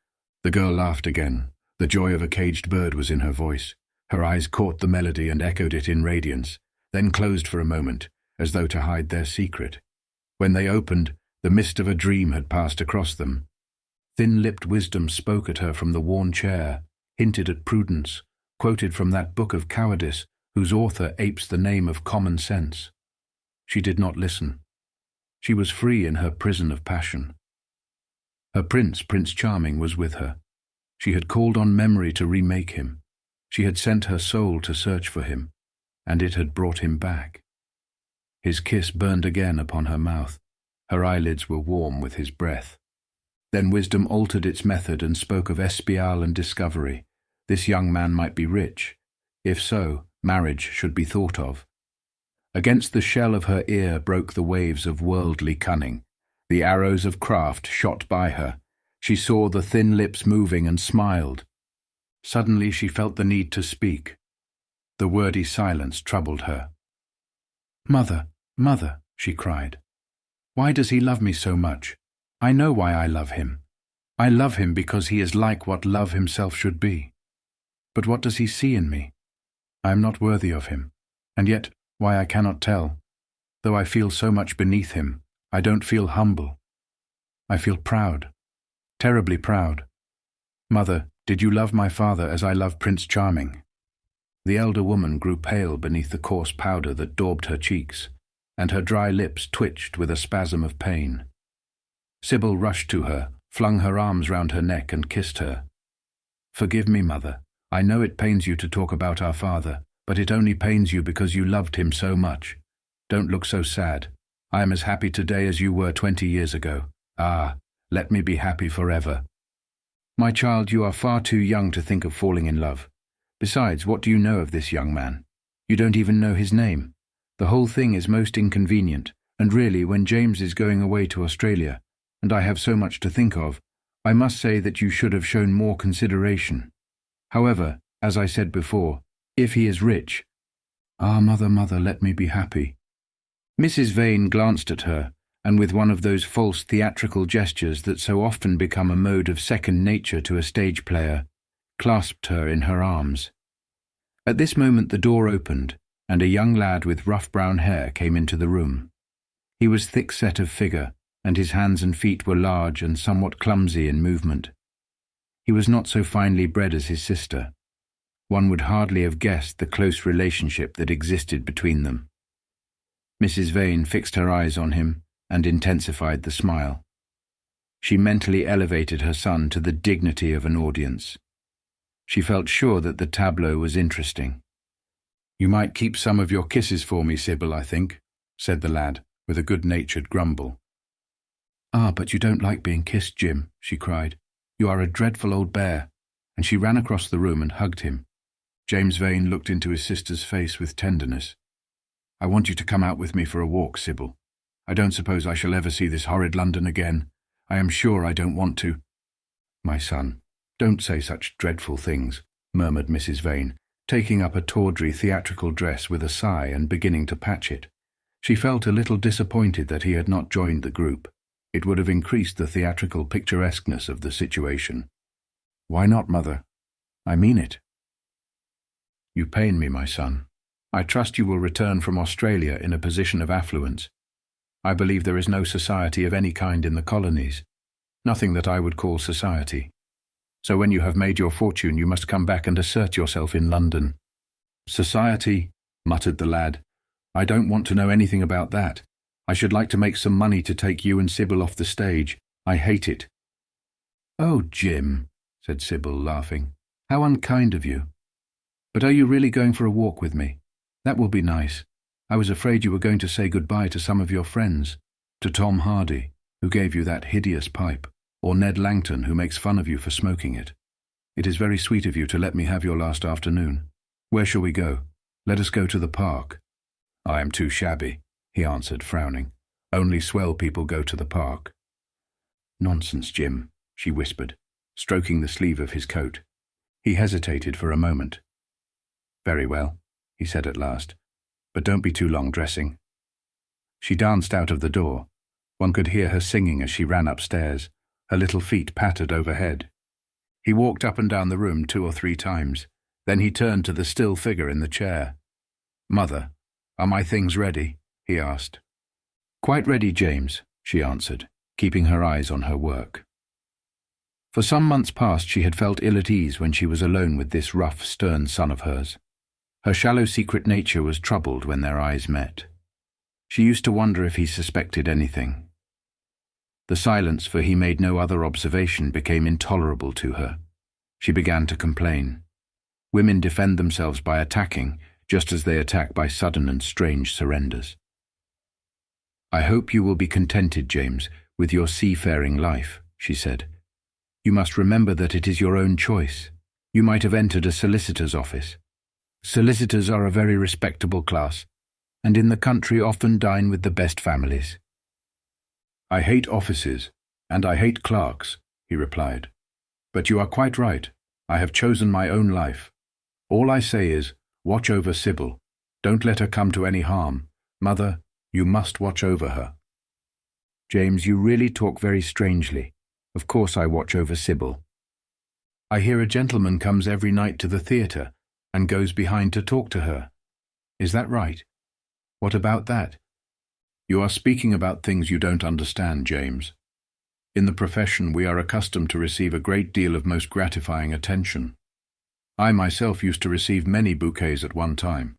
The girl laughed again. The joy of a caged bird was in her voice. Her eyes caught the melody and echoed it in radiance, then closed for a moment, as though to hide their secret. When they opened, the mist of a dream had passed across them. Thin-lipped wisdom spoke at her from the worn chair, hinted at prudence, quoted from that book of cowardice whose author apes the name of common sense. She did not listen. She was free in her prison of passion. Her prince, Prince Charming, was with her. She had called on memory to remake him. She had sent her soul to search for him, and it had brought him back. His kiss burned again upon her mouth. Her eyelids were warm with his breath. Then wisdom altered its method and spoke of espial and discovery. This young man might be rich. If so, marriage should be thought of. Against the shell of her ear broke the waves of worldly cunning. The arrows of craft shot by her. She saw the thin lips moving and smiled. Suddenly she felt the need to speak. The wordy silence troubled her. "Mother, mother," she cried. "Why does he love me so much? I know why I love him. I love him because he is like what love himself should be. But what does he see in me? I am not worthy of him, and yet why I cannot tell. Though I feel so much beneath him, I don't feel humble. I feel proud, terribly proud. Mother, did you love my father as I love Prince Charming?" The elder woman grew pale beneath the coarse powder that daubed her cheeks, and her dry lips twitched with a spasm of pain. Sybil rushed to her, flung her arms round her neck and kissed her. "Forgive me, mother. I know it pains you to talk about our father, but it only pains you because you loved him so much. Don't look so sad. I am as happy today as you were 20 years ago. Ah, let me be happy forever." "My child, you are far too young to think of falling in love. Besides, what do you know of this young man? You don't even know his name. The whole thing is most inconvenient, and really, when James is going away to Australia, and I have so much to think of, I must say that you should have shown more consideration. However, as I said before, if he is rich—" "Ah, mother, mother, let me be happy." Mrs. Vane glanced at her, and with one of those false theatrical gestures that so often become a mode of second nature to a stage player, clasped her in her arms. At this moment the door opened, and a young lad with rough brown hair came into the room. He was thick-set of figure, and his hands and feet were large and somewhat clumsy in movement. He was not so finely bred as his sister. One would hardly have guessed the close relationship that existed between them. Mrs. Vane fixed her eyes on him and intensified the smile. She mentally elevated her son to the dignity of an audience. She felt sure that the tableau was interesting. "You might keep some of your kisses for me, Sybil, I think," said the lad, with a good-natured grumble. "Ah, but you don't like being kissed, Jim," she cried. "You are a dreadful old bear," and she ran across the room and hugged him. James Vane looked into his sister's face with tenderness. "I want you to come out with me for a walk, Sybil. I don't suppose I shall ever see this horrid London again. I am sure I don't want to." "My son, don't say such dreadful things," murmured Mrs. Vane, taking up a tawdry theatrical dress with a sigh and beginning to patch it. She felt a little disappointed that he had not joined the group. It would have increased the theatrical picturesqueness of the situation. "Why not, mother?" I mean it. You pain me, my son. I trust you will return from Australia in a position of affluence. I believe there is no society of any kind in the colonies. Nothing that I would call society. So when you have made your fortune, you must come back and assert yourself in London. Society, muttered the lad. I don't want to know anything about that. I should like to make some money to take you and Sybil off the stage. I hate it. Oh, Jim, said Sybil, laughing. How unkind of you. But are you really going for a walk with me? That will be nice. I was afraid you were going to say goodbye to some of your friends, to Tom Hardy, who gave you that hideous pipe, or Ned Langton, who makes fun of you for smoking it. It is very sweet of you to let me have your last afternoon. Where shall we go? Let us go to the park. I am too shabby, he answered, frowning. Only swell people go to the park. Nonsense, Jim, she whispered, stroking the sleeve of his coat. He hesitated for a moment. Very well, he said at last, but don't be too long dressing. She danced out of the door. One could hear her singing as she ran upstairs. Her little feet pattered overhead. He walked up and down the room 2 or 3 times. Then he turned to the still figure in the chair. Mother, are my things ready? He asked. Quite ready, James, she answered, keeping her eyes on her work. For some months past she had felt ill at ease when she was alone with this rough, stern son of hers. Her shallow secret nature was troubled when their eyes met. She used to wonder if he suspected anything. The silence, for he made no other observation, became intolerable to her. She began to complain. Women defend themselves by attacking, just as they attack by sudden and strange surrenders. I hope you will be contented, James, with your seafaring life, she said. You must remember that it is your own choice. You might have entered a solicitor's office. Solicitors are a very respectable class, and in the country often dine with the best families. I hate offices, and I hate clerks, he replied. But you are quite right. I have chosen my own life. All I say is, watch over Sybil. Don't let her come to any harm. Mother, you must watch over her. James, you really talk very strangely. Of course I watch over Sybil. I hear a gentleman comes every night to the theatre and goes behind to talk to her. Is that right? What about that? You are speaking about things you don't understand, James. In the profession we are accustomed to receive a great deal of most gratifying attention. I myself used to receive many bouquets at one time.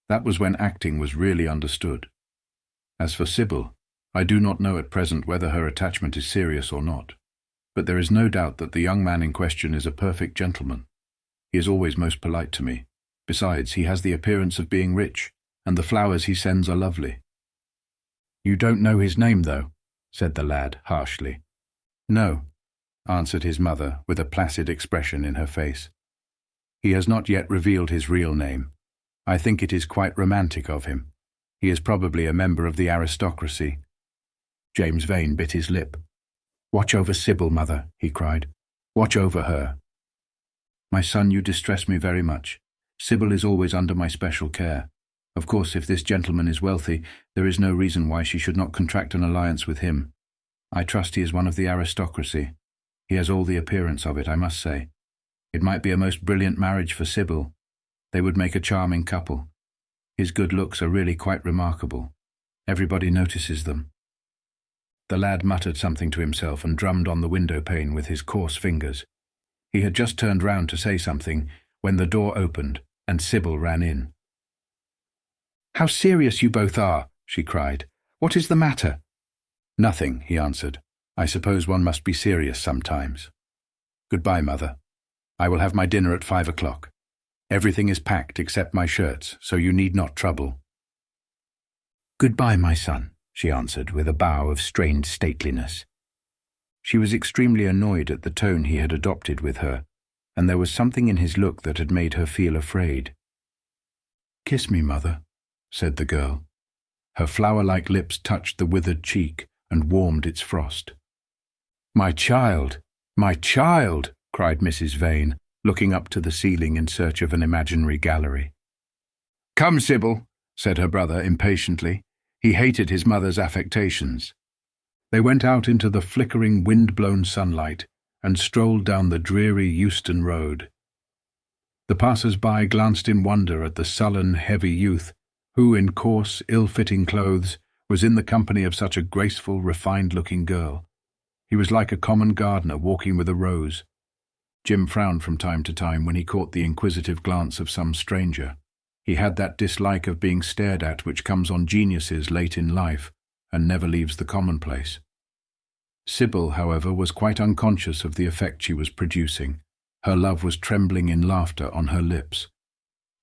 That was when acting was really understood. As for Sybil, I do not know at present whether her attachment is serious or not, but there is no doubt that the young man in question is a perfect gentleman. He is always most polite to me. Besides, he has the appearance of being rich, and the flowers he sends are lovely. You don't know his name, though, said the lad harshly. No, answered his mother with a placid expression in her face. He has not yet revealed his real name. I think it is quite romantic of him. He is probably a member of the aristocracy. James Vane bit his lip. Watch over Sybil, mother, he cried. Watch over her. My son, you distress me very much. Sybil is always under my special care. Of course, if this gentleman is wealthy, there is no reason why she should not contract an alliance with him. I trust he is one of the aristocracy. He has all the appearance of it, I must say. It might be a most brilliant marriage for Sybil. They would make a charming couple. His good looks are really quite remarkable. Everybody notices them. The lad muttered something to himself and drummed on the window pane with his coarse fingers. He had just turned round to say something when the door opened and Sybil ran in. How serious you both are, she cried. What is the matter? Nothing, he answered. I suppose one must be serious sometimes. Goodbye, mother. I will have my dinner at 5 o'clock. Everything is packed except my shirts, so you need not trouble. Goodbye, my son, she answered with a bow of strained stateliness. She was extremely annoyed at the tone he had adopted with her, and there was something in his look that had made her feel afraid. Kiss me, mother, said the girl. Her flower-like lips touched the withered cheek and warmed its frost. My child! My child! Cried Mrs. Vane, looking up to the ceiling in search of an imaginary gallery. Come, Sybil, said her brother impatiently. He hated his mother's affectations. They went out into the flickering, wind-blown sunlight and strolled down the dreary Euston Road. The passers-by glanced in wonder at the sullen, heavy youth, who, in coarse, ill-fitting clothes, was in the company of such a graceful, refined-looking girl. He was like a common gardener walking with a rose. Jim frowned from time to time when he caught the inquisitive glance of some stranger. He had that dislike of being stared at which comes on geniuses late in life and never leaves the commonplace. Sybil, however, was quite unconscious of the effect she was producing. Her love was trembling in laughter on her lips.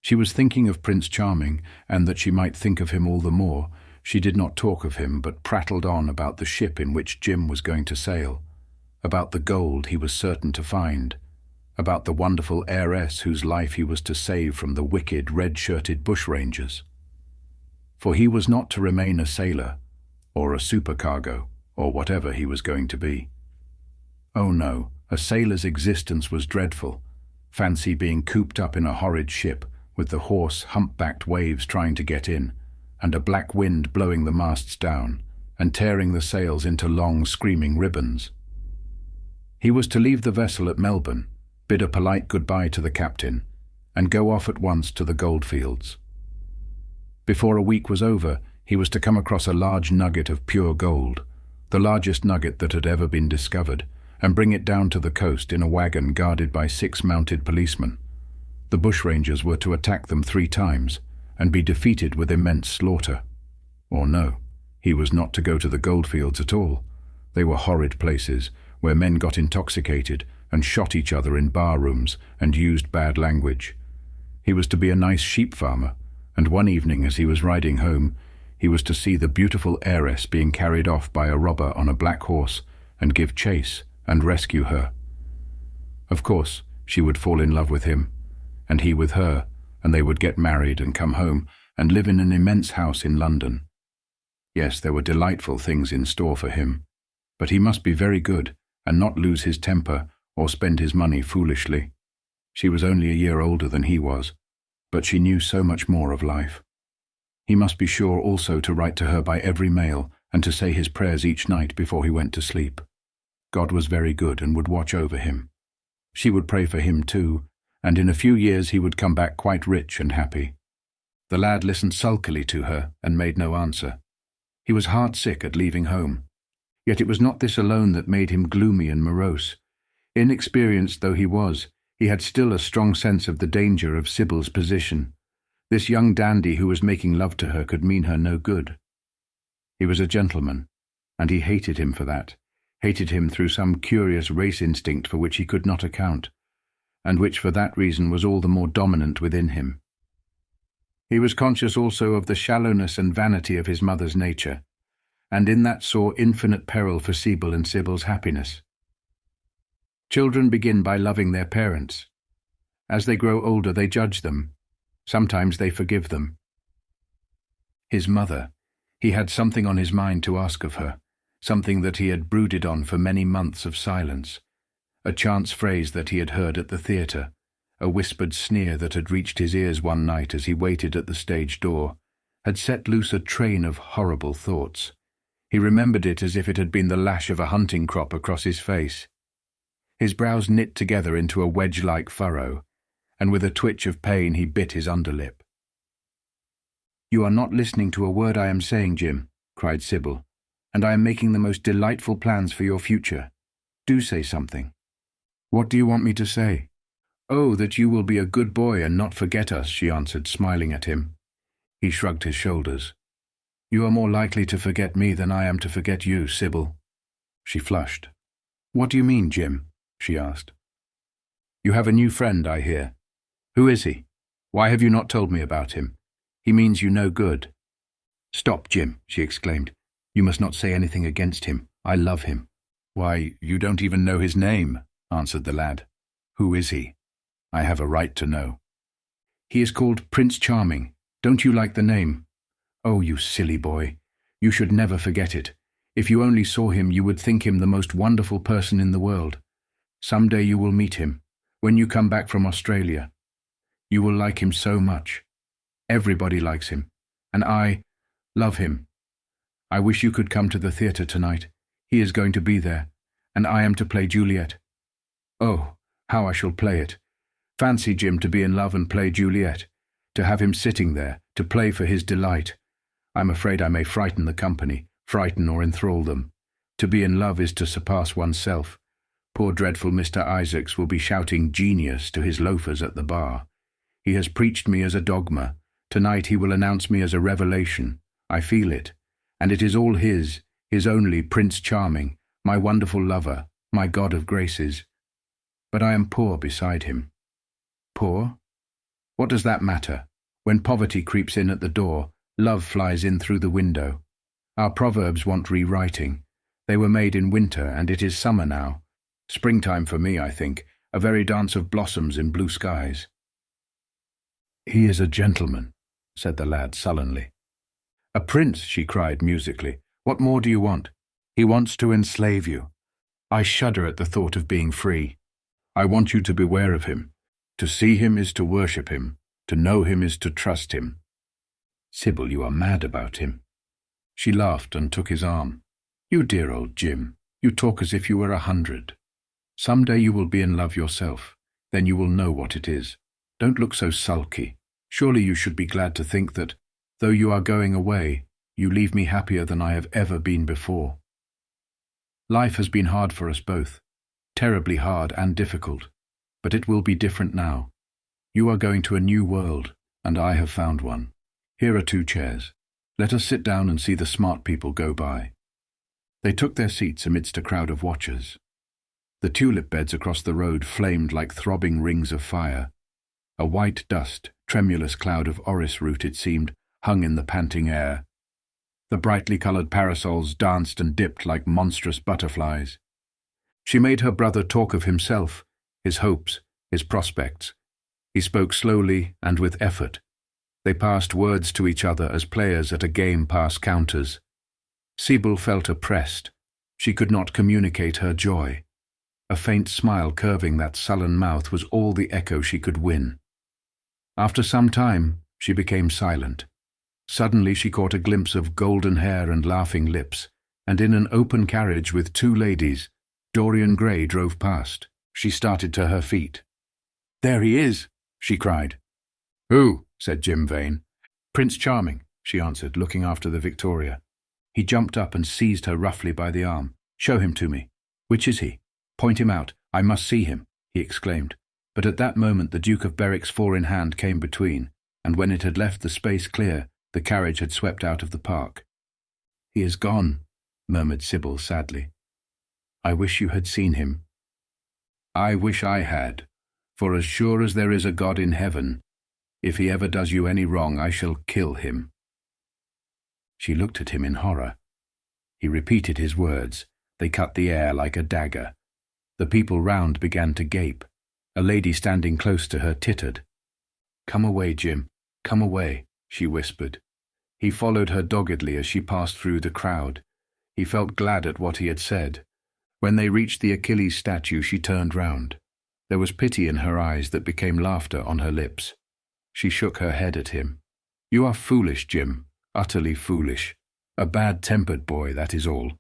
She was thinking of Prince Charming, and that she might think of him all the more, she did not talk of him, but prattled on about the ship in which Jim was going to sail, about the gold he was certain to find, about the wonderful heiress whose life he was to save from the wicked, red-shirted bushrangers. For he was not to remain a sailor, or a supercargo, or whatever he was going to be. Oh no, a sailor's existence was dreadful. Fancy being cooped up in a horrid ship, with the hoarse, hump-backed waves trying to get in, and a black wind blowing the masts down, and tearing the sails into long, screaming ribbons. He was to leave the vessel at Melbourne, bid a polite goodbye to the captain, and go off at once to the goldfields. Before a week was over, he was to come across a large nugget of pure gold, the largest nugget that had ever been discovered, and bring it down to the coast in a wagon guarded by 6 mounted policemen. The bushrangers were to attack them 3 times, and be defeated with immense slaughter. Or no, he was not to go to the goldfields at all. They were horrid places, where men got intoxicated and shot each other in bar rooms and used bad language. He was to be a nice sheep farmer, and one evening as he was riding home, he was to see the beautiful heiress being carried off by a robber on a black horse and give chase and rescue her. Of course, she would fall in love with him, and he with her, and they would get married and come home and live in an immense house in London. Yes, there were delightful things in store for him, but he must be very good and not lose his temper or spend his money foolishly. She was only a year older than he was, but she knew so much more of life. He must be sure also to write to her by every mail and to say his prayers each night before he went to sleep. God was very good and would watch over him. She would pray for him too, and in a few years he would come back quite rich and happy. The lad listened sulkily to her and made no answer. He was heart-sick at leaving home. Yet it was not this alone that made him gloomy and morose. Inexperienced though he was, he had still a strong sense of the danger of Sybil's position. This young dandy who was making love to her could mean her no good. He was a gentleman, and he hated him for that, hated him through some curious race instinct for which he could not account, and which for that reason was all the more dominant within him. He was conscious also of the shallowness and vanity of his mother's nature, and in that saw infinite peril for Sybil and Sybil's happiness. Children begin by loving their parents. As they grow older, they judge them. Sometimes they forgive them. His mother, he had something on his mind to ask of her, something that he had brooded on for many months of silence, a chance phrase that he had heard at the theatre, a whispered sneer that had reached his ears one night as he waited at the stage door, had set loose a train of horrible thoughts. He remembered it as if it had been the lash of a hunting crop across his face. His brows knit together into a wedge-like furrow, and with a twitch of pain he bit his underlip. "You are not listening to a word I am saying, Jim," cried Sybil, "and I am making the most delightful plans for your future. Do say something." "What do you want me to say?" "Oh, that you will be a good boy and not forget us," she answered, smiling at him. He shrugged his shoulders. "You are more likely to forget me than I am to forget you, Sybil." She flushed. "What do you mean, Jim?" she asked. "You have a new friend, I hear. Who is he? Why have you not told me about him? He means you no good." "Stop, Jim," she exclaimed. "You must not say anything against him. I love him." "Why, you don't even know his name," answered the lad. "Who is he? I have a right to know." "He is called Prince Charming. Don't you like the name?" "Oh, you silly boy. You should never forget it. If you only saw him, you would think him the most wonderful person in the world. Some day you will meet him, when you come back from Australia. You will like him so much. Everybody likes him, and I love him. I wish you could come to the theatre tonight. He is going to be there, and I am to play Juliet. Oh, how I shall play it. Fancy Jim to be in love and play Juliet, to have him sitting there, to play for his delight. I'm afraid I may frighten the company, frighten or enthrall them. To be in love is to surpass oneself. Poor dreadful Mr. Isaacs will be shouting genius to his loafers at the bar. He has preached me as a dogma. Tonight he will announce me as a revelation. I feel it. And it is all his only Prince Charming, my wonderful lover, my God of graces. But I am poor beside him. Poor? What does that matter? When poverty creeps in at the door, love flies in through the window. Our proverbs want rewriting. They were made in winter, and it is summer now. Springtime for me, I think, a very dance of blossoms in blue skies. He is a gentleman, said the lad sullenly. A prince, she cried musically. What more do you want? He wants to enslave you. I shudder at the thought of being free. I want you to beware of him. To see him is to worship him. To know him is to trust him. Sybil, you are mad about him. She laughed and took his arm. You dear old Jim, you talk as if you were 100. Some day you will be in love yourself. Then you will know what it is. Don't look so sulky. Surely you should be glad to think that, though you are going away, you leave me happier than I have ever been before. Life has been hard for us both, terribly hard and difficult, but it will be different now. You are going to a new world, and I have found one. Here are 2 chairs. Let us sit down and see the smart people go by. They took their seats amidst a crowd of watchers. The tulip beds across the road flamed like throbbing rings of fire. A white dust, tremulous cloud of orris root, it seemed, hung in the panting air. The brightly coloured parasols danced and dipped like monstrous butterflies. She made her brother talk of himself, his hopes, his prospects. He spoke slowly and with effort. They passed words to each other as players at a game pass counters. Sybil felt oppressed. She could not communicate her joy. A faint smile curving that sullen mouth was all the echo she could win. After some time, she became silent. Suddenly she caught a glimpse of golden hair and laughing lips, and in an open carriage with 2 ladies, Dorian Gray drove past. She started to her feet. "There he is," she cried. "Who?" said Jim Vane. "Prince Charming," she answered, looking after the Victoria. He jumped up and seized her roughly by the arm. "Show him to me." "Which is he? Point him out. I must see him," he exclaimed. But at that moment the Duke of Berwick's 4-in-hand came between, and when it had left the space clear, the carriage had swept out of the park. "He is gone," murmured Sybil sadly. "I wish you had seen him." "I wish I had, for as sure as there is a God in heaven, if he ever does you any wrong, I shall kill him." She looked at him in horror. He repeated his words. They cut the air like a dagger. The people round began to gape. A lady standing close to her tittered. "Come away, Jim, come away," she whispered. He followed her doggedly as she passed through the crowd. He felt glad at what he had said. When they reached the Achilles statue, she turned round. There was pity in her eyes that became laughter on her lips. She shook her head at him. "You are foolish, Jim, utterly foolish. A bad-tempered boy, that is all.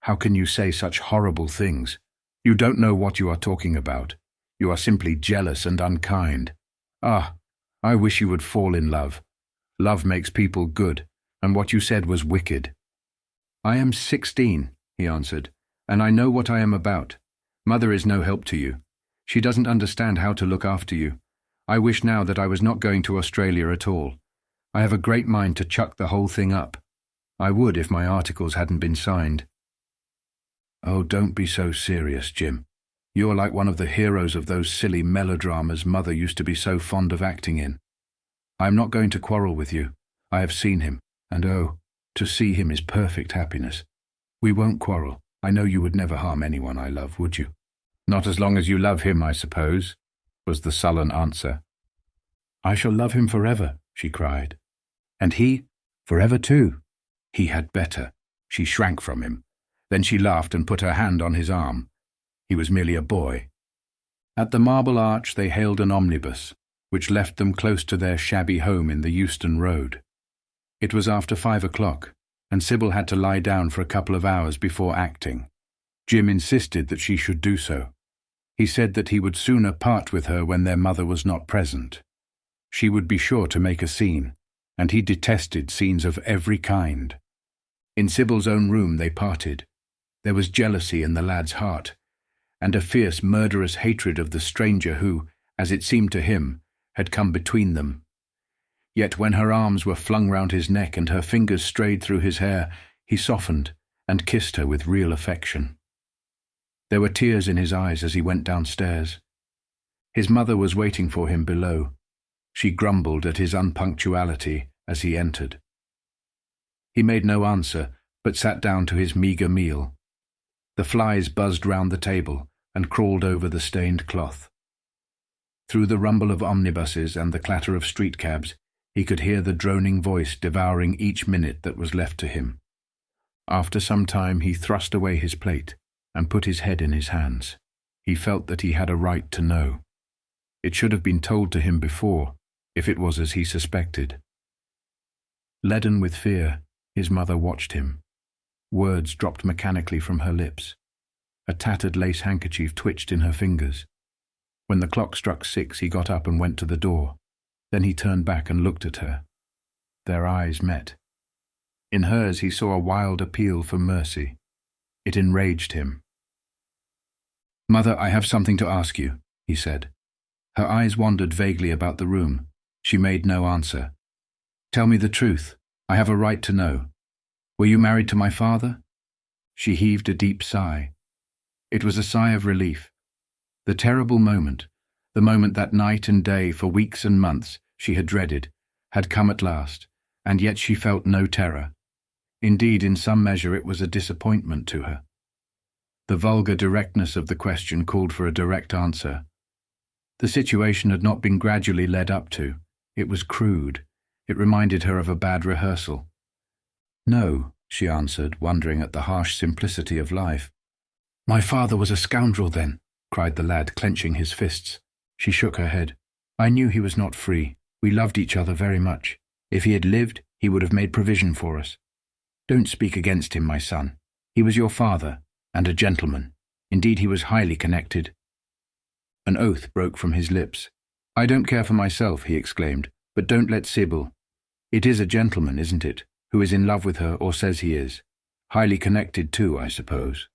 How can you say such horrible things? You don't know what you are talking about. You are simply jealous and unkind. Ah, I wish you would fall in love. Love makes people good, and what you said was wicked." "I am 16, he answered, "and I know what I am about. Mother is no help to you. She doesn't understand how to look after you. I wish now that I was not going to Australia at all. I have a great mind to chuck the whole thing up. I would if my articles hadn't been signed." "Oh, don't be so serious, Jim. You're like one of the heroes of those silly melodramas Mother used to be so fond of acting in. I am not going to quarrel with you. I have seen him, and oh, to see him is perfect happiness. We won't quarrel. I know you would never harm anyone I love, would you?" "Not as long as you love him, I suppose," was the sullen answer. "I shall love him forever," she cried. "And he, forever too." "He had better." She shrank from him. Then she laughed and put her hand on his arm. He was merely a boy. At the Marble Arch they hailed an omnibus, which left them close to their shabby home in the Euston Road. It was after 5 o'clock, and Sybil had to lie down for a couple of hours before acting. Jim insisted that she should do so. He said that he would sooner part with her when their mother was not present. She would be sure to make a scene, and he detested scenes of every kind. In Sybil's own room they parted. There was jealousy in the lad's heart, and a fierce, murderous hatred of the stranger who, as it seemed to him, had come between them. Yet when her arms were flung round his neck and her fingers strayed through his hair, he softened and kissed her with real affection. There were tears in his eyes as he went downstairs. His mother was waiting for him below. She grumbled at his unpunctuality as he entered. He made no answer, but sat down to his meagre meal. The flies buzzed round the table and crawled over the stained cloth. Through the rumble of omnibuses and the clatter of street cabs, he could hear the droning voice devouring each minute that was left to him. After some time he thrust away his plate and put his head in his hands. He felt that he had a right to know. It should have been told to him before, if it was as he suspected. Leaden with fear, his mother watched him. Words dropped mechanically from her lips. A tattered lace handkerchief twitched in her fingers. When the clock struck 6, he got up and went to the door. Then he turned back and looked at her. Their eyes met. In hers he saw a wild appeal for mercy. It enraged him. "Mother, I have something to ask you," he said. Her eyes wandered vaguely about the room. She made no answer. "Tell me the truth. I have a right to know. Were you married to my father?" She heaved a deep sigh. It was a sigh of relief. The terrible moment, the moment that night and day for weeks and months she had dreaded, had come at last, and yet she felt no terror. Indeed, in some measure it was a disappointment to her. The vulgar directness of the question called for a direct answer. The situation had not been gradually led up to. It was crude. It reminded her of a bad rehearsal. "No," she answered, wondering at the harsh simplicity of life. "My father was a scoundrel then," cried the lad, clenching his fists. She shook her head. "I knew he was not free. We loved each other very much. If he had lived, he would have made provision for us. Don't speak against him, my son. He was your father, and a gentleman. Indeed, he was highly connected." An oath broke from his lips. "I don't care for myself," he exclaimed, "but don't let Sybil. It is a gentleman, isn't it, who is in love with her or says he is? Highly connected too, I suppose."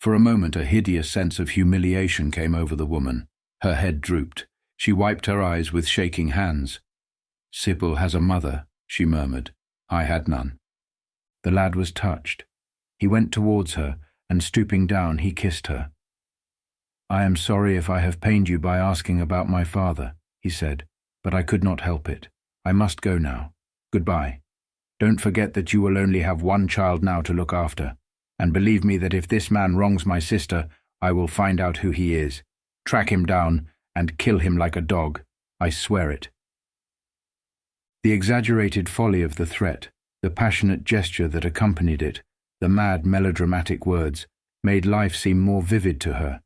For a moment a hideous sense of humiliation came over the woman. Her head drooped. She wiped her eyes with shaking hands. "Sybil has a mother," she murmured. "I had none." The lad was touched. He went towards her, and stooping down he kissed her. "I am sorry if I have pained you by asking about my father," he said, "but I could not help it. I must go now. Goodbye. Don't forget that you will only have one child now to look after, and believe me that if this man wrongs my sister, I will find out who he is, track him down, and kill him like a dog. I swear it." The exaggerated folly of the threat, the passionate gesture that accompanied it, the mad melodramatic words, made life seem more vivid to her.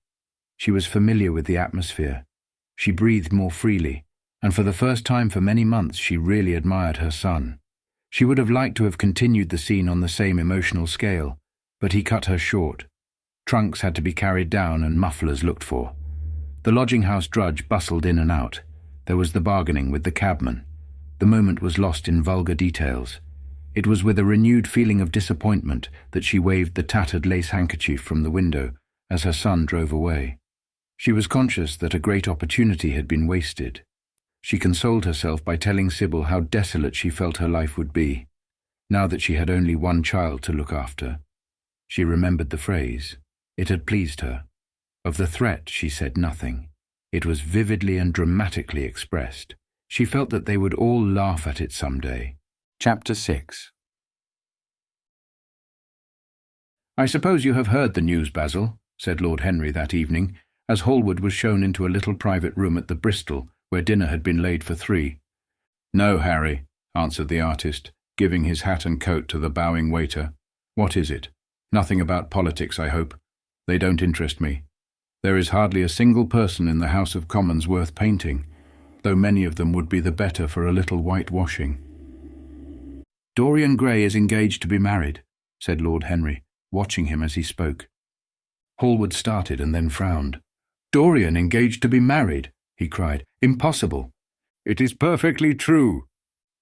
She was familiar with the atmosphere. She breathed more freely, and for the first time for many months she really admired her son. She would have liked to have continued the scene on the same emotional scale, but he cut her short. Trunks had to be carried down and mufflers looked for. The lodging-house drudge bustled in and out. There was the bargaining with the cabman. The moment was lost in vulgar details. It was with a renewed feeling of disappointment that she waved the tattered lace handkerchief from the window as her son drove away. She was conscious that a great opportunity had been wasted. She consoled herself by telling Sybil how desolate she felt her life would be, now that she had only one child to look after. She remembered the phrase. It had pleased her. Of the threat she said nothing. It was vividly and dramatically expressed. She felt that they would all laugh at it some day. Chapter 6. "I suppose you have heard the news, Basil," said Lord Henry that evening, as Hallward was shown into a little private room at the Bristol, where dinner had been laid for 3. "No, Harry," answered the artist, giving his hat and coat to the bowing waiter. "What is it? Nothing about politics, I hope. They don't interest me. There is hardly a single person in the House of Commons worth painting, though many of them would be the better for a little whitewashing." "Dorian Gray is engaged to be married," said Lord Henry, watching him as he spoke. Hallward started and then frowned. "Dorian engaged to be married?" he cried. "Impossible." "It is perfectly true."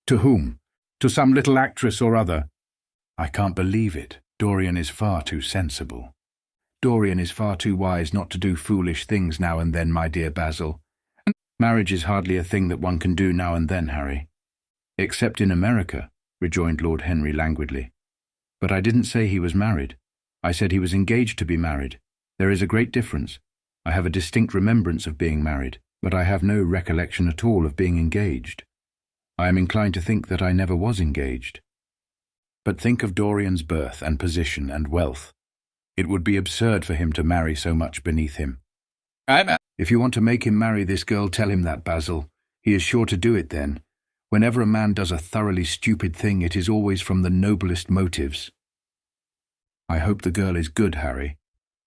"To whom?" "To some little actress or other." "I can't believe it. Dorian is far too sensible. Dorian is far too wise not to do foolish things now and then, my dear Basil. And marriage is hardly a thing that one can do now and then, Harry." "Except in America," rejoined Lord Henry languidly. "But I didn't say he was married. I said he was engaged to be married. There is a great difference. I have a distinct remembrance of being married, but I have no recollection at all of being engaged. I am inclined to think that I never was engaged. But think of Dorian's birth and position and wealth. It would be absurd for him to marry so much beneath him." "If you want to make him marry this girl, tell him that, Basil. He is sure to do it then. Whenever a man does a thoroughly stupid thing, it is always from the noblest motives." "I hope the girl is good, Harry.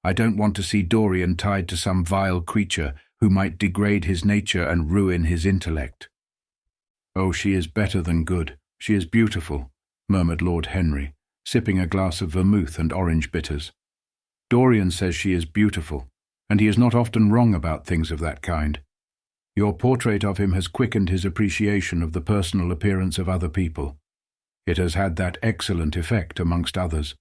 I don't want to see Dorian tied to some vile creature who might degrade his nature and ruin his intellect." "Oh, she is better than good. She is beautiful," murmured Lord Henry, sipping a glass of vermouth and orange bitters. "Dorian says she is beautiful, and he is not often wrong about things of that kind. Your portrait of him has quickened his appreciation of the personal appearance of other people. It has had that excellent effect amongst others.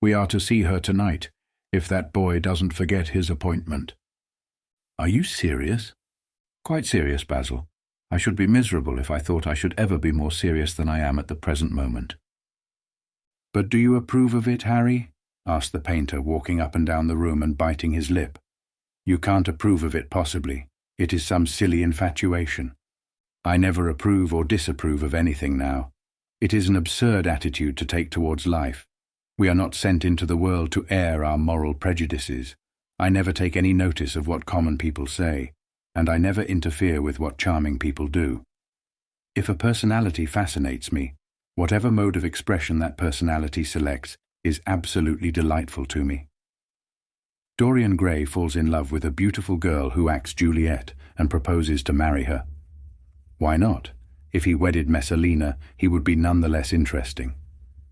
We are to see her tonight, if that boy doesn't forget his appointment." "Are you serious?" "Quite serious, Basil. I should be miserable if I thought I should ever be more serious than I am at the present moment." "But do you approve of it, Harry?" asked the painter, walking up and down the room and biting his lip. "You can't approve of it possibly. It is some silly infatuation. I never approve or disapprove of anything now. It is an absurd attitude to take towards life. We are not sent into the world to air our moral prejudices. I never take any notice of what common people say, and I never interfere with what charming people do. If a personality fascinates me, whatever mode of expression that personality selects is absolutely delightful to me." Dorian Gray falls in love with a beautiful girl who acts Juliet and proposes to marry her. Why not? If he wedded Messalina, he would be none the less interesting.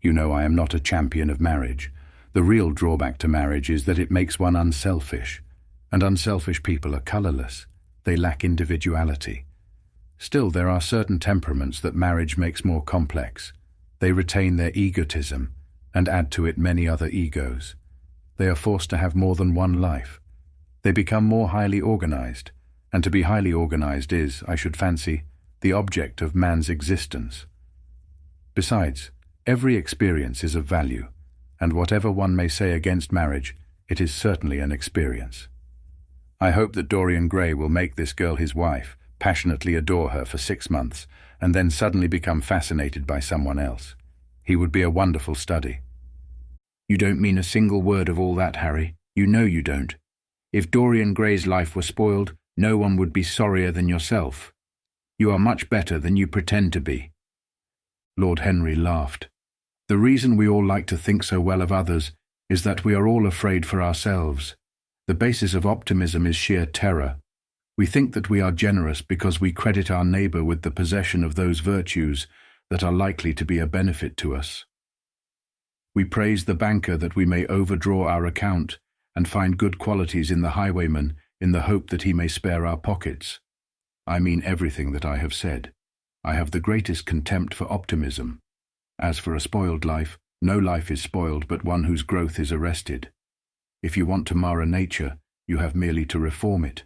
You know I am not a champion of marriage. The real drawback to marriage is that it makes one unselfish, and unselfish people are colourless. They lack individuality. Still, there are certain temperaments that marriage makes more complex. They retain their egotism and add to it many other egos. They are forced to have more than one life. They become more highly organized, and to be highly organized is, I should fancy, the object of man's existence. Besides, every experience is of value, and whatever one may say against marriage, it is certainly an experience. I hope that Dorian Gray will make this girl his wife, passionately adore her for 6 months, and then suddenly become fascinated by someone else. He would be a wonderful study. "You don't mean a single word of all that, Harry. You know you don't. If Dorian Gray's life were spoiled, no one would be sorrier than yourself. You are much better than you pretend to be." Lord Henry laughed. "The reason we all like to think so well of others is that we are all afraid for ourselves. The basis of optimism is sheer terror. We think that we are generous because we credit our neighbour with the possession of those virtues that are likely to be a benefit to us. We praise the banker that we may overdraw our account and find good qualities in the highwayman in the hope that he may spare our pockets. I mean everything that I have said. I have the greatest contempt for optimism. As for a spoiled life, no life is spoiled but one whose growth is arrested. If you want to mar a nature, you have merely to reform it.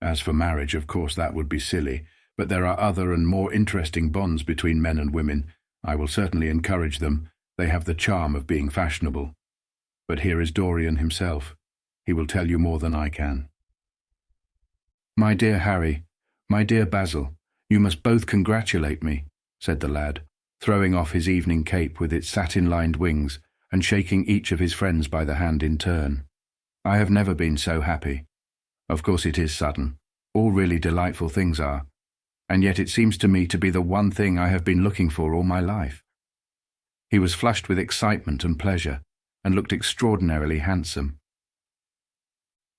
As for marriage, of course that would be silly, but there are other and more interesting bonds between men and women. I will certainly encourage them. They have the charm of being fashionable. But here is Dorian himself. He will tell you more than I can." "My dear Harry, my dear Basil, you must both congratulate me," said the lad, throwing off his evening cape with its satin-lined wings and shaking each of his friends by the hand in turn. "I have never been so happy. Of course it is sudden. All really delightful things are. And yet it seems to me to be the one thing I have been looking for all my life." He was flushed with excitement and pleasure, and looked extraordinarily handsome.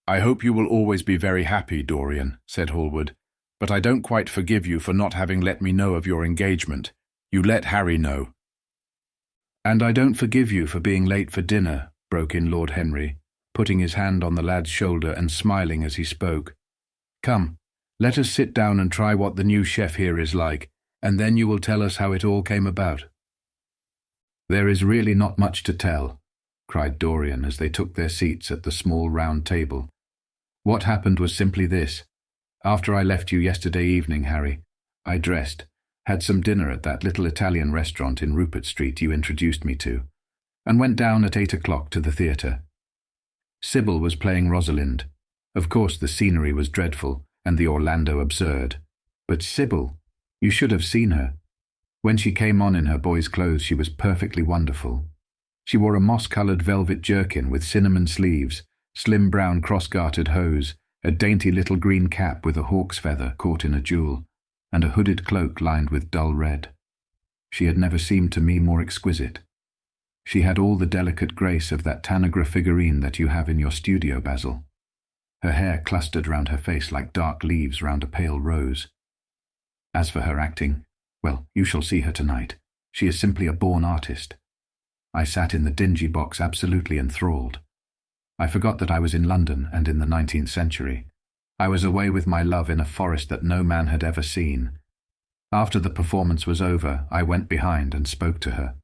"I hope you will always be very happy, Dorian," said Hallward, "but I don't quite forgive you for not having let me know of your engagement. You let Harry know." "And I don't forgive you for being late for dinner," broke in Lord Henry. putting his hand on the lad's shoulder and smiling as he spoke. "Come, let us sit down and try what the new chef here is like, and then you will tell us how it all came about." "There is really not much to tell," cried Dorian as they took their seats at the small round table. "What happened was simply this. After I left you yesterday evening, Harry, I dressed, had some dinner at that little Italian restaurant in Rupert Street you introduced me to, and went down at 8 o'clock to the theatre. Sybil was playing Rosalind. Of course the scenery was dreadful, and the Orlando absurd. But Sybil, you should have seen her. When she came on in her boy's clothes, she was perfectly wonderful. She wore a moss-coloured velvet jerkin with cinnamon sleeves, slim brown cross-gartered hose, a dainty little green cap with a hawk's feather caught in a jewel, and a hooded cloak lined with dull red. She had never seemed to me more exquisite. She had all the delicate grace of that Tanagra figurine that you have in your studio, Basil. Her hair clustered round her face like dark leaves round a pale rose. As for her acting, well, you shall see her tonight. She is simply a born artist. I sat in the dingy box absolutely enthralled. I forgot that I was in London and in the 19th century. I was away with my love in a forest that no man had ever seen. After the performance was over, I went behind and spoke to her.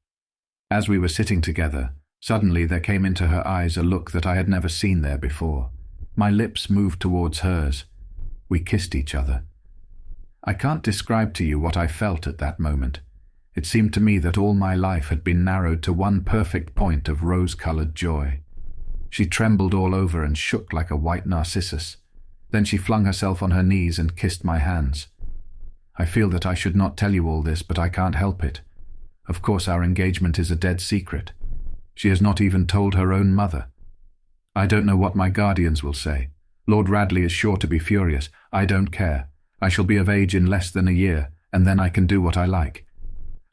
As we were sitting together, suddenly there came into her eyes a look that I had never seen there before. My lips moved towards hers. We kissed each other. I can't describe to you what I felt at that moment. It seemed to me that all my life had been narrowed to one perfect point of rose-coloured joy. She trembled all over and shook like a white narcissus. Then she flung herself on her knees and kissed my hands. I feel that I should not tell you all this, but I can't help it. Of course our engagement is a dead secret. She has not even told her own mother. I don't know what my guardians will say. Lord Radley is sure to be furious. I don't care. I shall be of age in less than a year, and then I can do what I like.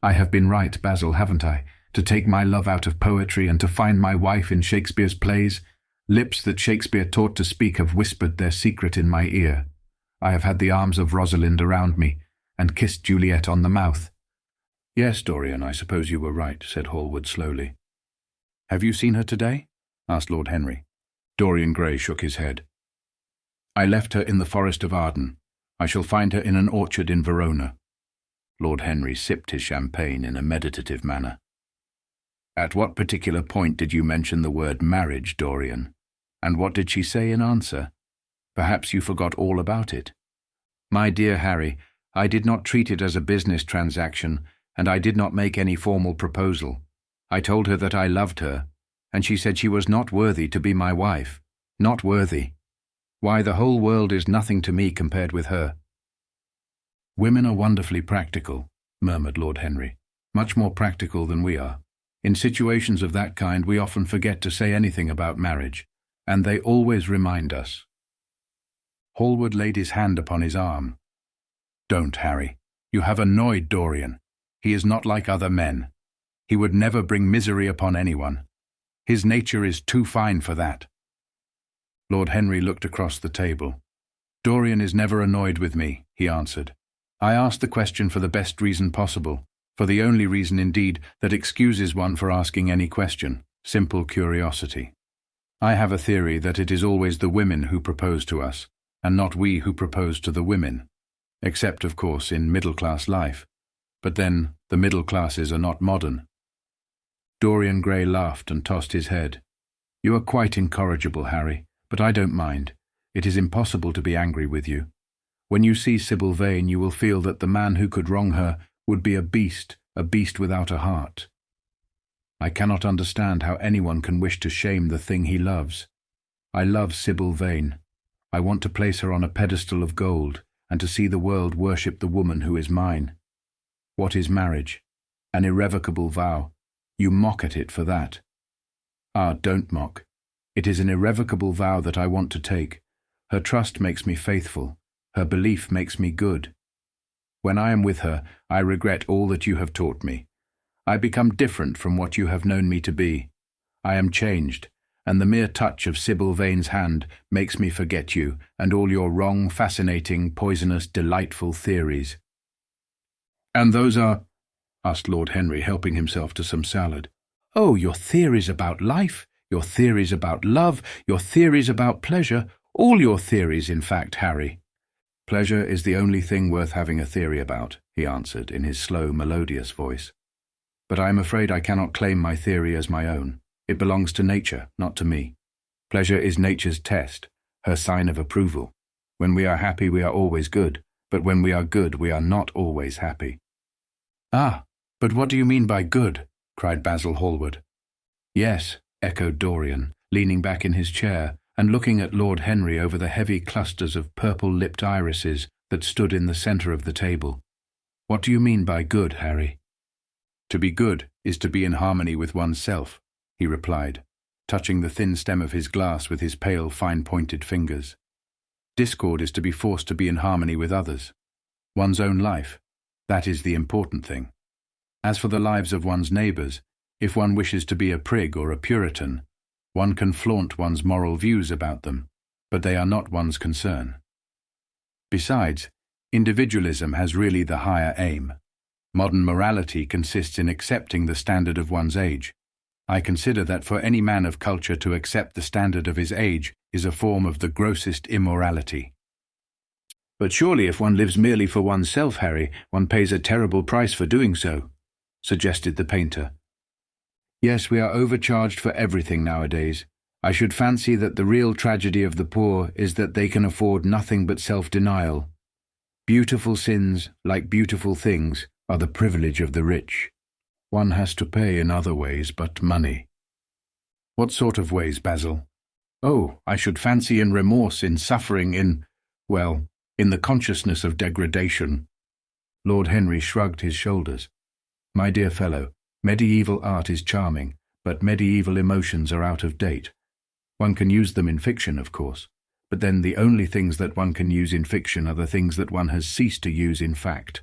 I have been right, Basil, haven't I, to take my love out of poetry and to find my wife in Shakespeare's plays? Lips that Shakespeare taught to speak have whispered their secret in my ear. I have had the arms of Rosalind around me, and kissed Juliet on the mouth. "Yes, Dorian, I suppose you were right," said Hallward slowly. "Have you seen her today?" asked Lord Henry. Dorian Gray shook his head. "I left her in the Forest of Arden. I shall find her in an orchard in Verona." Lord Henry sipped his champagne in a meditative manner. "At what particular point did you mention the word marriage, Dorian? And what did she say in answer? Perhaps you forgot all about it." "My dear Harry, I did not treat it as a business transaction, and I did not make any formal proposal. I told her that I loved her, and she said she was not worthy to be my wife. Not worthy. Why, the whole world is nothing to me compared with her." "Women are wonderfully practical," murmured Lord Henry. "Much more practical than we are. In situations of that kind we often forget to say anything about marriage, and they always remind us." Hallward laid his hand upon his arm. "Don't, Harry. You have annoyed Dorian. He is not like other men. He would never bring misery upon anyone. His nature is too fine for that." Lord Henry looked across the table. "Dorian is never annoyed with me," he answered. "I asked the question for the best reason possible, for the only reason, indeed, that excuses one for asking any question, simple curiosity. I have a theory that it is always the women who propose to us, and not we who propose to the women, except, of course, in middle-class life. But then, the middle classes are not modern." Dorian Gray laughed and tossed his head. "You are quite incorrigible, Harry, but I don't mind. It is impossible to be angry with you. When you see Sybil Vane, you will feel that the man who could wrong her would be a beast without a heart. I cannot understand how anyone can wish to shame the thing he loves. I love Sybil Vane. I want to place her on a pedestal of gold, and to see the world worship the woman who is mine. What is marriage? An irrevocable vow. You mock at it for that. Ah, don't mock. It is an irrevocable vow that I want to take. Her trust makes me faithful. Her belief makes me good. When I am with her, I regret all that you have taught me. I become different from what you have known me to be. I am changed, and the mere touch of Sybil Vane's hand makes me forget you and all your wrong, fascinating, poisonous, delightful theories." "And those are—" asked Lord Henry, helping himself to some salad. "Oh, your theories about life. Your theories about love, your theories about pleasure, all your theories, in fact, Harry." "Pleasure is the only thing worth having a theory about," he answered in his slow, melodious voice. "But I am afraid I cannot claim my theory as my own. It belongs to nature, not to me. Pleasure is nature's test, her sign of approval. When we are happy, we are always good, but when we are good, we are not always happy." "Ah, but what do you mean by good?" cried Basil Hallward. "Yes," echoed Dorian, leaning back in his chair and looking at Lord Henry over the heavy clusters of purple-lipped irises that stood in the centre of the table. "What do you mean by good, Harry?" "To be good is to be in harmony with oneself," he replied, touching the thin stem of his glass with his pale, fine-pointed fingers. "Discord is to be forced to be in harmony with others. One's own life, that is the important thing. As for the lives of one's neighbours, if one wishes to be a prig or a Puritan, one can flaunt one's moral views about them, but they are not one's concern. Besides, individualism has really the higher aim. Modern morality consists in accepting the standard of one's age. I consider that for any man of culture to accept the standard of his age is a form of the grossest immorality." "But surely if one lives merely for oneself, Harry, one pays a terrible price for doing so," suggested the painter. "Yes, we are overcharged for everything nowadays. I should fancy that the real tragedy of the poor is that they can afford nothing but self-denial. Beautiful sins, like beautiful things, are the privilege of the rich. One has to pay in other ways but money." "What sort of ways, Basil?" "Oh, I should fancy in remorse, in suffering, in the consciousness of degradation." Lord Henry shrugged his shoulders. "My dear fellow, medieval art is charming, but medieval emotions are out of date. One can use them in fiction, of course, but then the only things that one can use in fiction are the things that one has ceased to use in fact.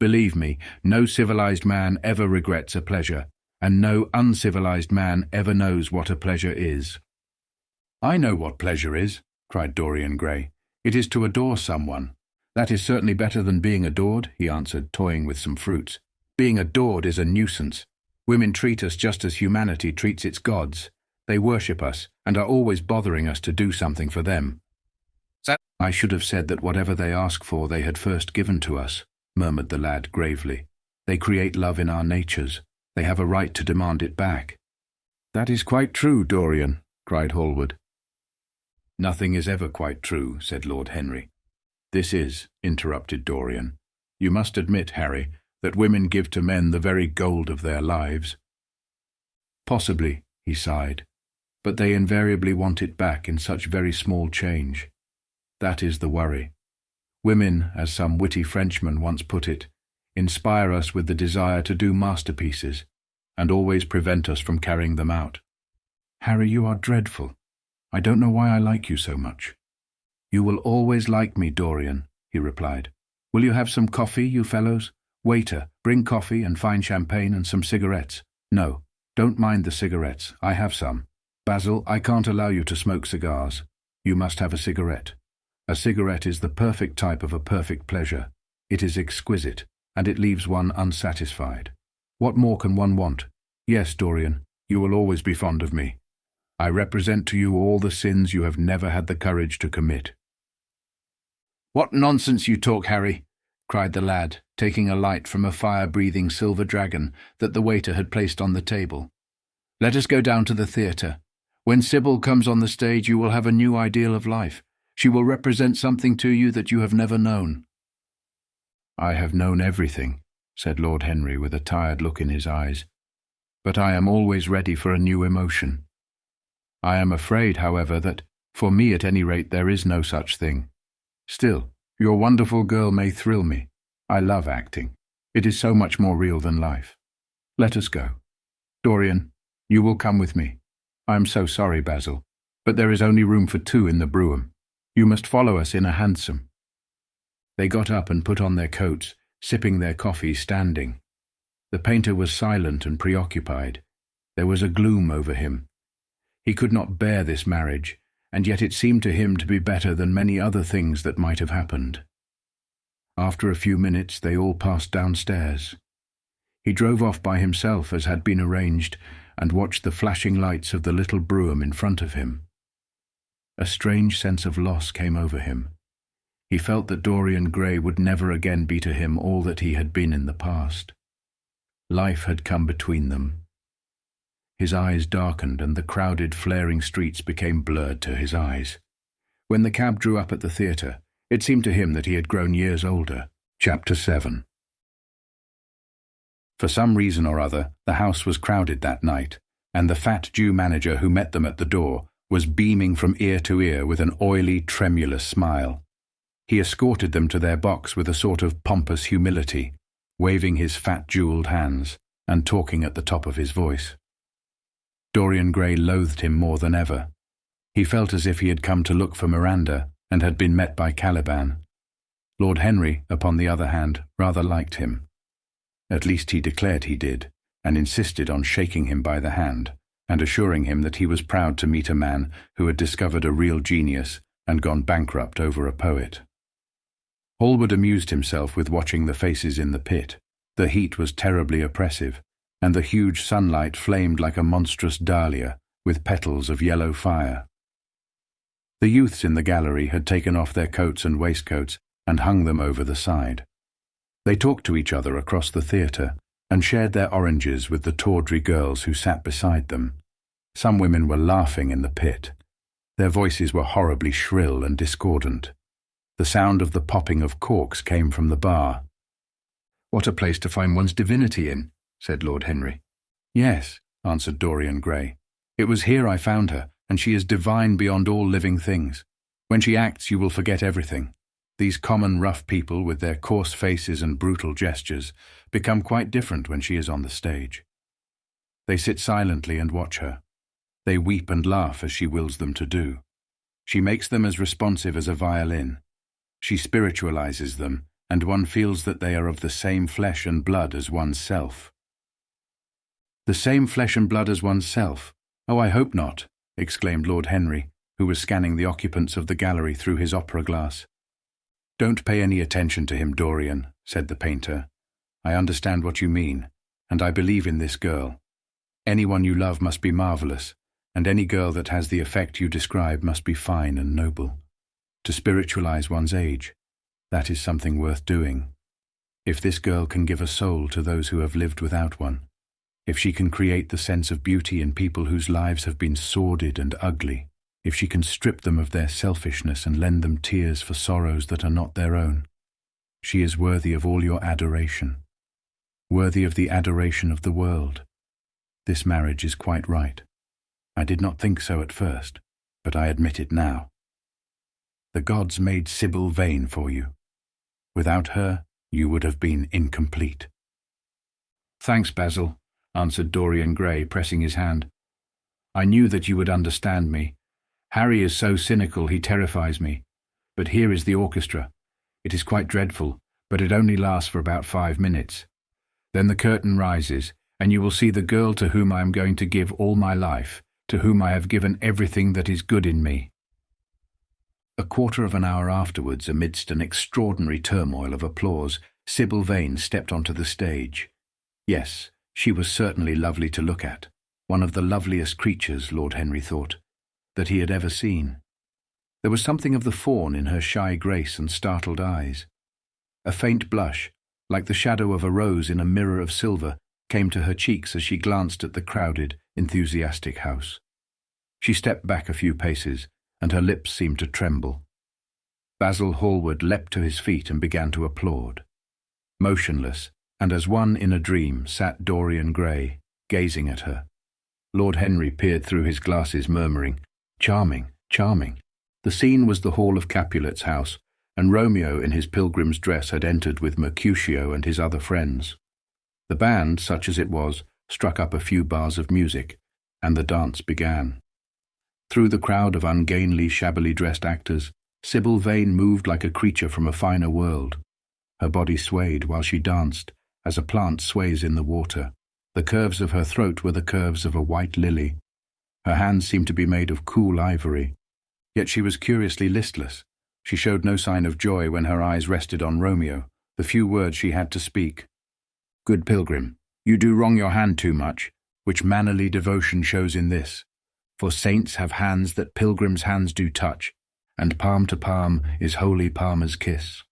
Believe me, no civilized man ever regrets a pleasure, and no uncivilized man ever knows what a pleasure is." "I know what pleasure is," cried Dorian Gray. "It is to adore someone." "That is certainly better than being adored," he answered, toying with some fruits. "Being adored is a nuisance. Women treat us just as humanity treats its gods. They worship us, and are always bothering us to do something for them." "I should have said that whatever they ask for they had first given to us," murmured the lad gravely. "They create love in our natures. They have a right to demand it back." "That is quite true, Dorian," cried Hallward. "Nothing is ever quite true," said Lord Henry. "This is," interrupted Dorian. "You must admit, Harry, that women give to men the very gold of their lives." "Possibly," he sighed, "but they invariably want it back in such very small change. That is the worry. Women, as some witty Frenchman once put it, inspire us with the desire to do masterpieces, and always prevent us from carrying them out." "Harry, you are dreadful. I don't know why I like you so much." "You will always like me, Dorian," he replied. "Will you have some coffee, you fellows? Waiter, bring coffee and fine champagne and some cigarettes. No, don't mind the cigarettes. I have some. Basil, I can't allow you to smoke cigars. You must have a cigarette. A cigarette is the perfect type of a perfect pleasure. It is exquisite, and it leaves one unsatisfied. What more can one want? Yes, Dorian, you will always be fond of me. I represent to you all the sins you have never had the courage to commit." "What nonsense you talk, Harry!" cried the lad, taking a light from a fire-breathing silver dragon that the waiter had placed on the table. "Let us go down to the theatre. When Sybil comes on the stage, you will have a new ideal of life. She will represent something to you that you have never known." "I have known everything," said Lord Henry with a tired look in his eyes. "But I am always ready for a new emotion. I am afraid, however, that, for me at any rate, there is no such thing. Still, your wonderful girl may thrill me. I love acting. It is so much more real than life. Let us go. Dorian, you will come with me. I am so sorry, Basil, but there is only room for 2 in the brougham. You must follow us in a hansom." They got up and put on their coats, sipping their coffee standing. The painter was silent and preoccupied. There was a gloom over him. He could not bear this marriage, and yet it seemed to him to be better than many other things that might have happened. After a few minutes they all passed downstairs. He drove off by himself as had been arranged, and watched the flashing lights of the little brougham in front of him. A strange sense of loss came over him. He felt that Dorian Gray would never again be to him all that he had been in the past. Life had come between them. His eyes darkened, and the crowded, flaring streets became blurred to his eyes. When the cab drew up at the theatre, it seemed to him that he had grown years older. Chapter 7. For some reason or other, the house was crowded that night, and the fat Jew manager who met them at the door was beaming from ear to ear with an oily, tremulous smile. He escorted them to their box with a sort of pompous humility, waving his fat jewelled hands and talking at the top of his voice. Dorian Gray loathed him more than ever. He felt as if he had come to look for Miranda and had been met by Caliban. Lord Henry, upon the other hand, rather liked him. At least he declared he did, and insisted on shaking him by the hand and assuring him that he was proud to meet a man who had discovered a real genius and gone bankrupt over a poet. Hallward amused himself with watching the faces in the pit. The heat was terribly oppressive, and the huge sunlight flamed like a monstrous dahlia with petals of yellow fire. The youths in the gallery had taken off their coats and waistcoats and hung them over the side. They talked to each other across the theatre and shared their oranges with the tawdry girls who sat beside them. Some women were laughing in the pit. Their voices were horribly shrill and discordant. The sound of the popping of corks came from the bar. "What a place to find one's divinity in," said Lord Henry. "Yes," answered Dorian Gray. "It was here I found her, and she is divine beyond all living things. When she acts, you will forget everything. These common rough people, with their coarse faces and brutal gestures, become quite different when she is on the stage. They sit silently and watch her. They weep and laugh as she wills them to do. She makes them as responsive as a violin. She spiritualizes them, and one feels that they are of the same flesh and blood as one's self." "The same flesh and blood as one's self? Oh, I hope not," exclaimed Lord Henry, who was scanning the occupants of the gallery through his opera glass. "Don't pay any attention to him, Dorian," said the painter. "I understand what you mean, and I believe in this girl. Anyone you love must be marvelous, and any girl that has the effect you describe must be fine and noble. To spiritualize one's age, that is something worth doing. If this girl can give a soul to those who have lived without one, if she can create the sense of beauty in people whose lives have been sordid and ugly, if she can strip them of their selfishness and lend them tears for sorrows that are not their own, she is worthy of all your adoration, worthy of the adoration of the world. This marriage is quite right. I did not think so at first, but I admit it now. The gods made Sybil Vane for you. Without her, you would have been incomplete." "Thanks, Basil," answered Dorian Gray, pressing his hand. "I knew that you would understand me. Harry is so cynical he terrifies me. But here is the orchestra. It is quite dreadful, but it only lasts for about 5 minutes. Then the curtain rises, and you will see the girl to whom I am going to give all my life, to whom I have given everything that is good in me." A quarter of an hour afterwards, amidst an extraordinary turmoil of applause, Sybil Vane stepped onto the stage. Yes, she was certainly lovely to look at, one of the loveliest creatures, Lord Henry thought, that he had ever seen. There was something of the fawn in her shy grace and startled eyes. A faint blush, like the shadow of a rose in a mirror of silver, came to her cheeks as she glanced at the crowded, enthusiastic house. She stepped back a few paces, and her lips seemed to tremble. Basil Hallward leapt to his feet and began to applaud. Motionless, and as one in a dream, sat Dorian Gray, gazing at her. Lord Henry peered through his glasses, murmuring, "Charming, charming." The scene was the hall of Capulet's house, and Romeo in his pilgrim's dress had entered with Mercutio and his other friends. The band, such as it was, struck up a few bars of music, and the dance began. Through the crowd of ungainly, shabbily dressed actors, Sybil Vane moved like a creature from a finer world. Her body swayed while she danced, as a plant sways in the water. The curves of her throat were the curves of a white lily. Her hands seemed to be made of cool ivory. Yet she was curiously listless. She showed no sign of joy when her eyes rested on Romeo, the few words she had to speak. "Good pilgrim, you do wrong your hand too much. which mannerly devotion shows in this. For saints have hands that pilgrims' hands do touch, and palm to palm is holy palmer's kiss.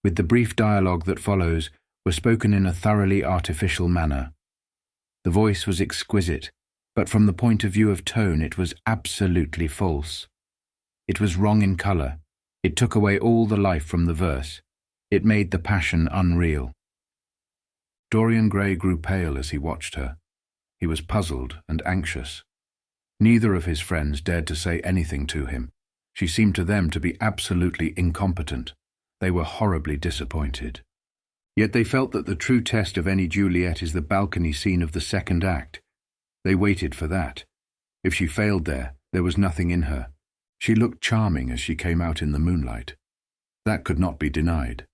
With the brief dialogue that follows were spoken in a thoroughly artificial manner. The voice was exquisite, but from the point of view of tone it was absolutely false. It was wrong in colour. It took away all the life from the verse. It made the passion unreal. Dorian Gray grew pale as he watched her. He was puzzled and anxious. Neither of his friends dared to say anything to him. She seemed to them to be absolutely incompetent. They were horribly disappointed. Yet they felt that the true test of any Juliet is the balcony scene of the second act. They waited for that. If she failed there was nothing in her. She looked charming as she came out in the moonlight. That could not be denied.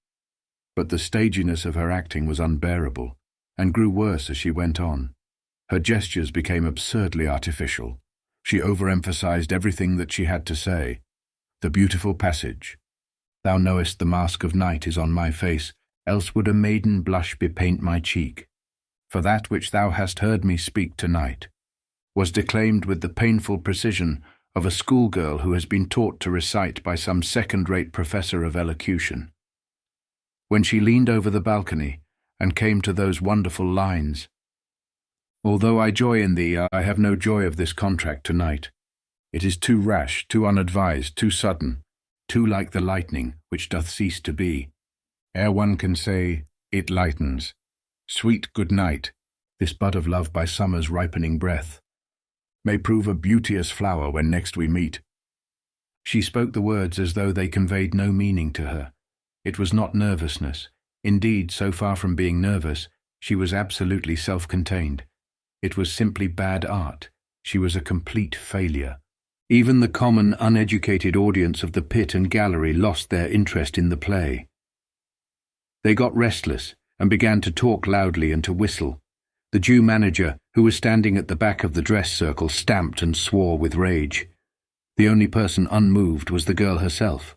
But the staginess of her acting was unbearable, and grew worse as she went on. Her gestures became absurdly artificial. She overemphasized everything that she had to say. The beautiful passage, "Thou knowest the mask of night is on my face, else would a maiden blush bepaint my cheek. For that which thou hast heard me speak tonight," was declaimed with the painful precision of a schoolgirl who has been taught to recite by some second-rate professor of elocution. When she leaned over the balcony and came to those wonderful lines, "Although I joy in thee, I have no joy of this contract tonight. It is too rash, too unadvised, too sudden, too like the lightning, which doth cease to be. Ere one can say, it lightens. Sweet good night, this bud of love by summer's ripening breath may prove a beauteous flower when next we meet." She spoke the words as though they conveyed no meaning to her. It was not nervousness. Indeed, so far from being nervous, she was absolutely self-contained. It was simply bad art. She was a complete failure. Even the common, uneducated audience of the pit and gallery lost their interest in the play. They got restless and began to talk loudly and to whistle. The Jew manager, who was standing at the back of the dress circle, stamped and swore with rage. The only person unmoved was the girl herself.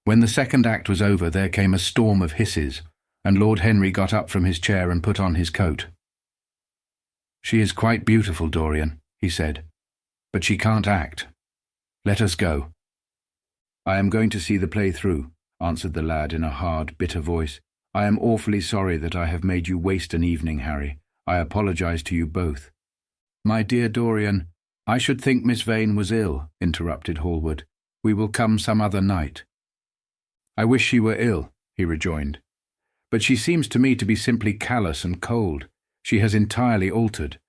When the second act was over, there came a storm of hisses, and Lord Henry got up from his chair and put on his coat. "She is quite beautiful, Dorian," he said, "but she can't act. Let us go." "I am going to see the play through," answered the lad in a hard, bitter voice. "I am awfully sorry that I have made you waste an evening, Harry. I apologize to you both." "My dear Dorian, I should think Miss Vane was ill," interrupted Hallward. "We will come some other night." "I wish she were ill," he rejoined. "But she seems to me to be simply callous and cold. She has entirely altered.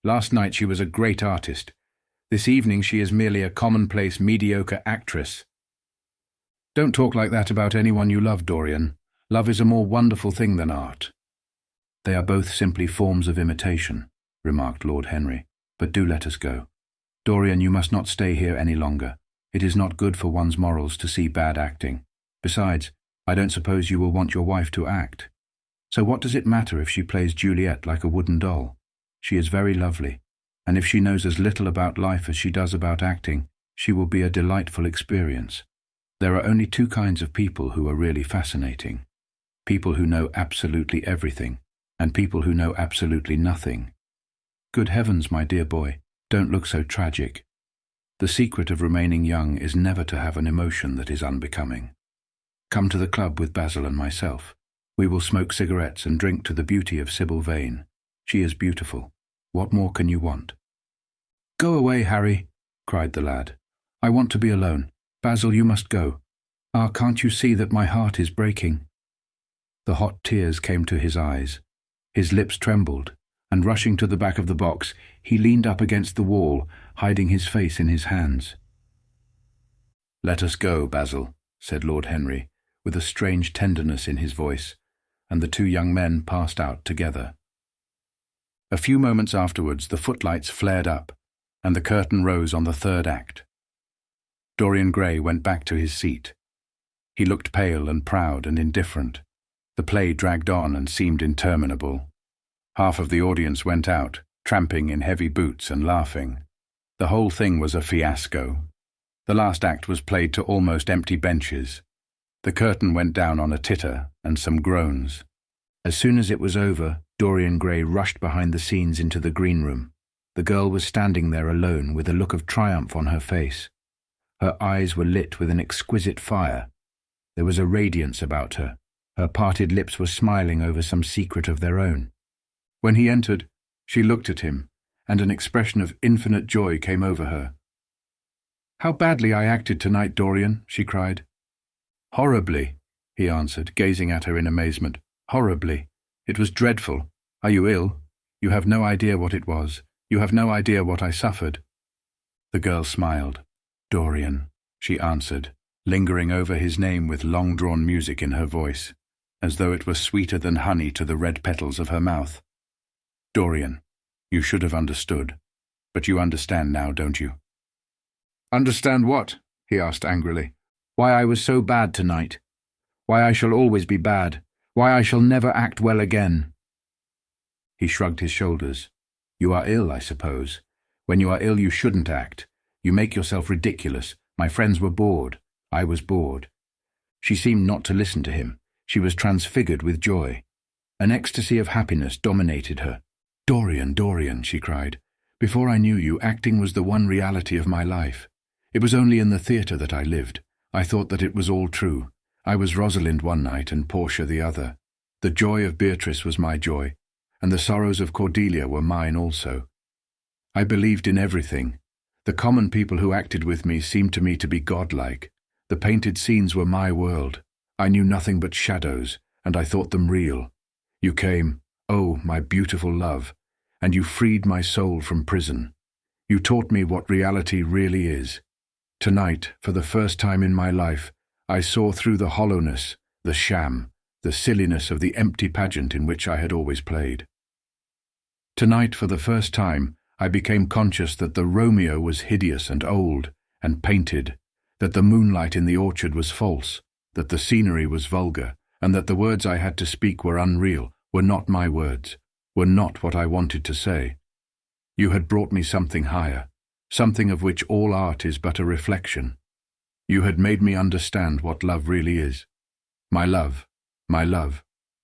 Last night she was a great artist. This evening she is merely a commonplace, mediocre actress." "Don't talk like that about anyone you love, Dorian. Love is a more wonderful thing than art." "They are both simply forms of imitation," remarked Lord Henry. "But do let us go. Dorian, you must not stay here any longer. It is not good for one's morals to see bad acting. Besides, I don't suppose you will want your wife to act. So what does it matter if she plays Juliet like a wooden doll? She is very lovely, and if she knows as little about life as she does about acting, she will be a delightful experience. There are only two kinds of people who are really fascinating: people who know absolutely everything, and people who know absolutely nothing. Good heavens, my dear boy, don't look so tragic. The secret of remaining young is never to have an emotion that is unbecoming. Come to the club with Basil and myself. We will smoke cigarettes and drink to the beauty of Sybil Vane. She is beautiful. What more can you want?" "Go away, Harry," cried the lad. "I want to be alone. Basil, you must go. Ah, can't you see that my heart is breaking?" The hot tears came to his eyes. His lips trembled, and rushing to the back of the box, he leaned up against the wall, hiding his face in his hands. "Let us go, Basil," said Lord Henry, with a strange tenderness in his voice, and the two young men passed out together. A few moments afterwards the footlights flared up, and the curtain rose on the third act. Dorian Gray went back to his seat. He looked pale and proud and indifferent. The play dragged on and seemed interminable. Half of the audience went out, tramping in heavy boots and laughing. The whole thing was a fiasco. The last act was played to almost empty benches. The curtain went down on a titter and some groans. As soon as it was over, Dorian Gray rushed behind the scenes into the green room. The girl was standing there alone with a look of triumph on her face. Her eyes were lit with an exquisite fire. There was a radiance about her. Her parted lips were smiling over some secret of their own. When he entered, she looked at him, and an expression of infinite joy came over her. "How badly I acted tonight, Dorian," she cried. "Horribly," he answered, gazing at her in amazement. "Horribly. It was dreadful. Are you ill? You have no idea what it was. You have no idea what I suffered." The girl smiled. "Dorian," she answered, lingering over his name with long-drawn music in her voice, as though it were sweeter than honey to the red petals of her mouth. "Dorian, you should have understood, but you understand now, don't you?" "Understand what?" he asked angrily. "Why I was so bad tonight. Why I shall always be bad. Why I shall never act well again." He shrugged his shoulders. "You are ill, I suppose. When you are ill you shouldn't act. You make yourself ridiculous. My friends were bored. I was bored." She seemed not to listen to him. She was transfigured with joy. An ecstasy of happiness dominated her. "Dorian, Dorian," she cried. "Before I knew you, acting was the one reality of my life. It was only in the theatre that I lived. I thought that it was all true. I was Rosalind one night and Portia the other. The joy of Beatrice was my joy, and the sorrows of Cordelia were mine also. I believed in everything. The common people who acted with me seemed to me to be godlike. The painted scenes were my world. I knew nothing but shadows, and I thought them real. You came, oh, my beautiful love, and you freed my soul from prison. You taught me what reality really is. Tonight, for the first time in my life, I saw through the hollowness, the sham, the silliness of the empty pageant in which I had always played. Tonight, for the first time, I became conscious that the Romeo was hideous and old and painted, that the moonlight in the orchard was false, that the scenery was vulgar, and that the words I had to speak were unreal, were not my words, were not what I wanted to say. You had brought me something higher, something of which all art is but a reflection. You had made me understand what love really is. My love,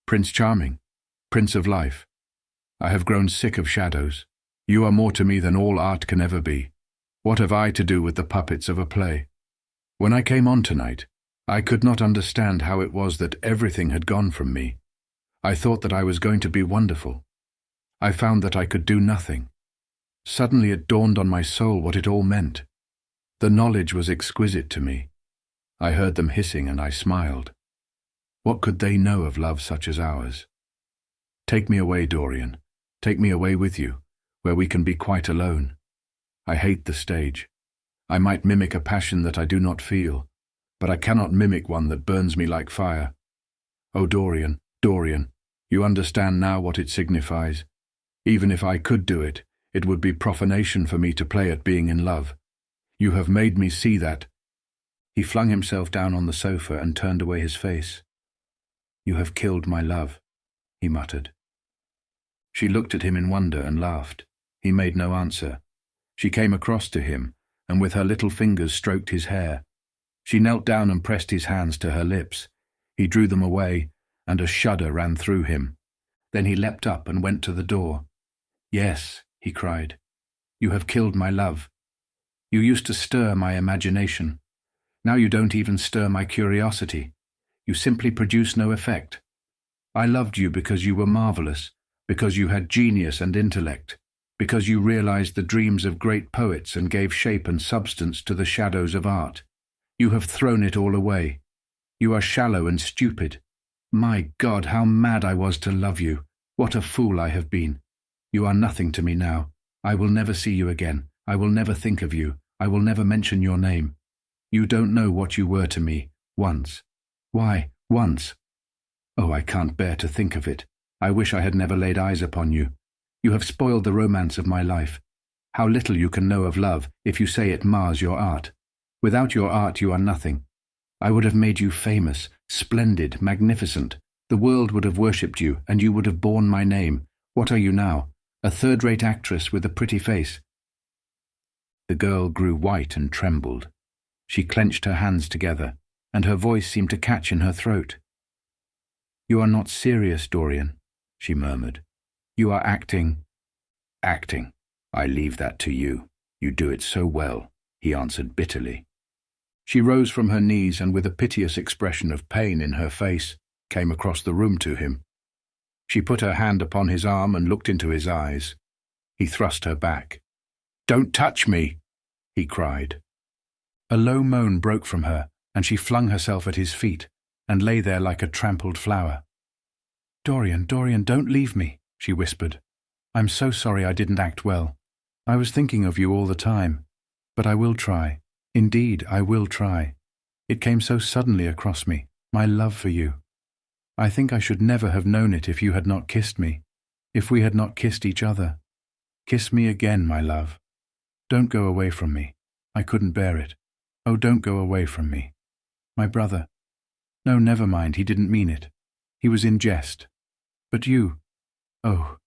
Prince Charming, Prince of Life. I have grown sick of shadows. You are more to me than all art can ever be. What have I to do with the puppets of a play? When I came on tonight, I could not understand how it was that everything had gone from me. I thought that I was going to be wonderful. I found that I could do nothing. Suddenly it dawned on my soul what it all meant. The knowledge was exquisite to me. I heard them hissing and I smiled. What could they know of love such as ours? Take me away, Dorian. Take me away with you, where we can be quite alone. I hate the stage. I might mimic a passion that I do not feel, but I cannot mimic one that burns me like fire. Oh, Dorian, Dorian, you understand now what it signifies. Even if I could do it, it would be profanation for me to play at being in love. You have made me see that." He flung himself down on the sofa and turned away his face. "You have killed my love," he muttered. She looked at him in wonder and laughed. He made no answer. She came across to him, and with her little fingers stroked his hair. She knelt down and pressed his hands to her lips. He drew them away, and a shudder ran through him. Then he leapt up and went to the door. "Yes," he cried, "you have killed my love. You used to stir my imagination. Now you don't even stir my curiosity. You simply produce no effect. I loved you because you were marvelous, because you had genius and intellect, because you realized the dreams of great poets and gave shape and substance to the shadows of art. You have thrown it all away. You are shallow and stupid. My God, how mad I was to love you. What a fool I have been. You are nothing to me now. I will never see you again. I will never think of you. I will never mention your name. You don't know what you were to me, once. Why, once. Oh, I can't bear to think of it. I wish I had never laid eyes upon you. You have spoiled the romance of my life. How little you can know of love if you say it mars your art. Without your art you are nothing. I would have made you famous, splendid, magnificent. The world would have worshipped you, and you would have borne my name. What are you now? A third-rate actress with a pretty face." The girl grew white and trembled. She clenched her hands together, and her voice seemed to catch in her throat. "You are not serious, Dorian," she murmured. You are acting. Acting. I leave that to you. You do it so well, he answered bitterly. She rose from her knees and with a piteous expression of pain in her face, came across the room to him. She put her hand upon his arm and looked into his eyes. He thrust her back. "Don't touch me!" he cried. A low moan broke from her, and she flung herself at his feet, and lay there like a trampled flower. "Dorian, Dorian, don't leave me," she whispered. "I'm so sorry I didn't act well. I was thinking of you all the time. But I will try. Indeed, I will try. It came so suddenly across me, my love for you. I think I should never have known it if you had not kissed me, if we had not kissed each other. Kiss me again, my love. Don't go away from me. I couldn't bear it. Oh, don't go away from me. My brother. No, never mind, he didn't mean it. He was in jest. But you. Oh,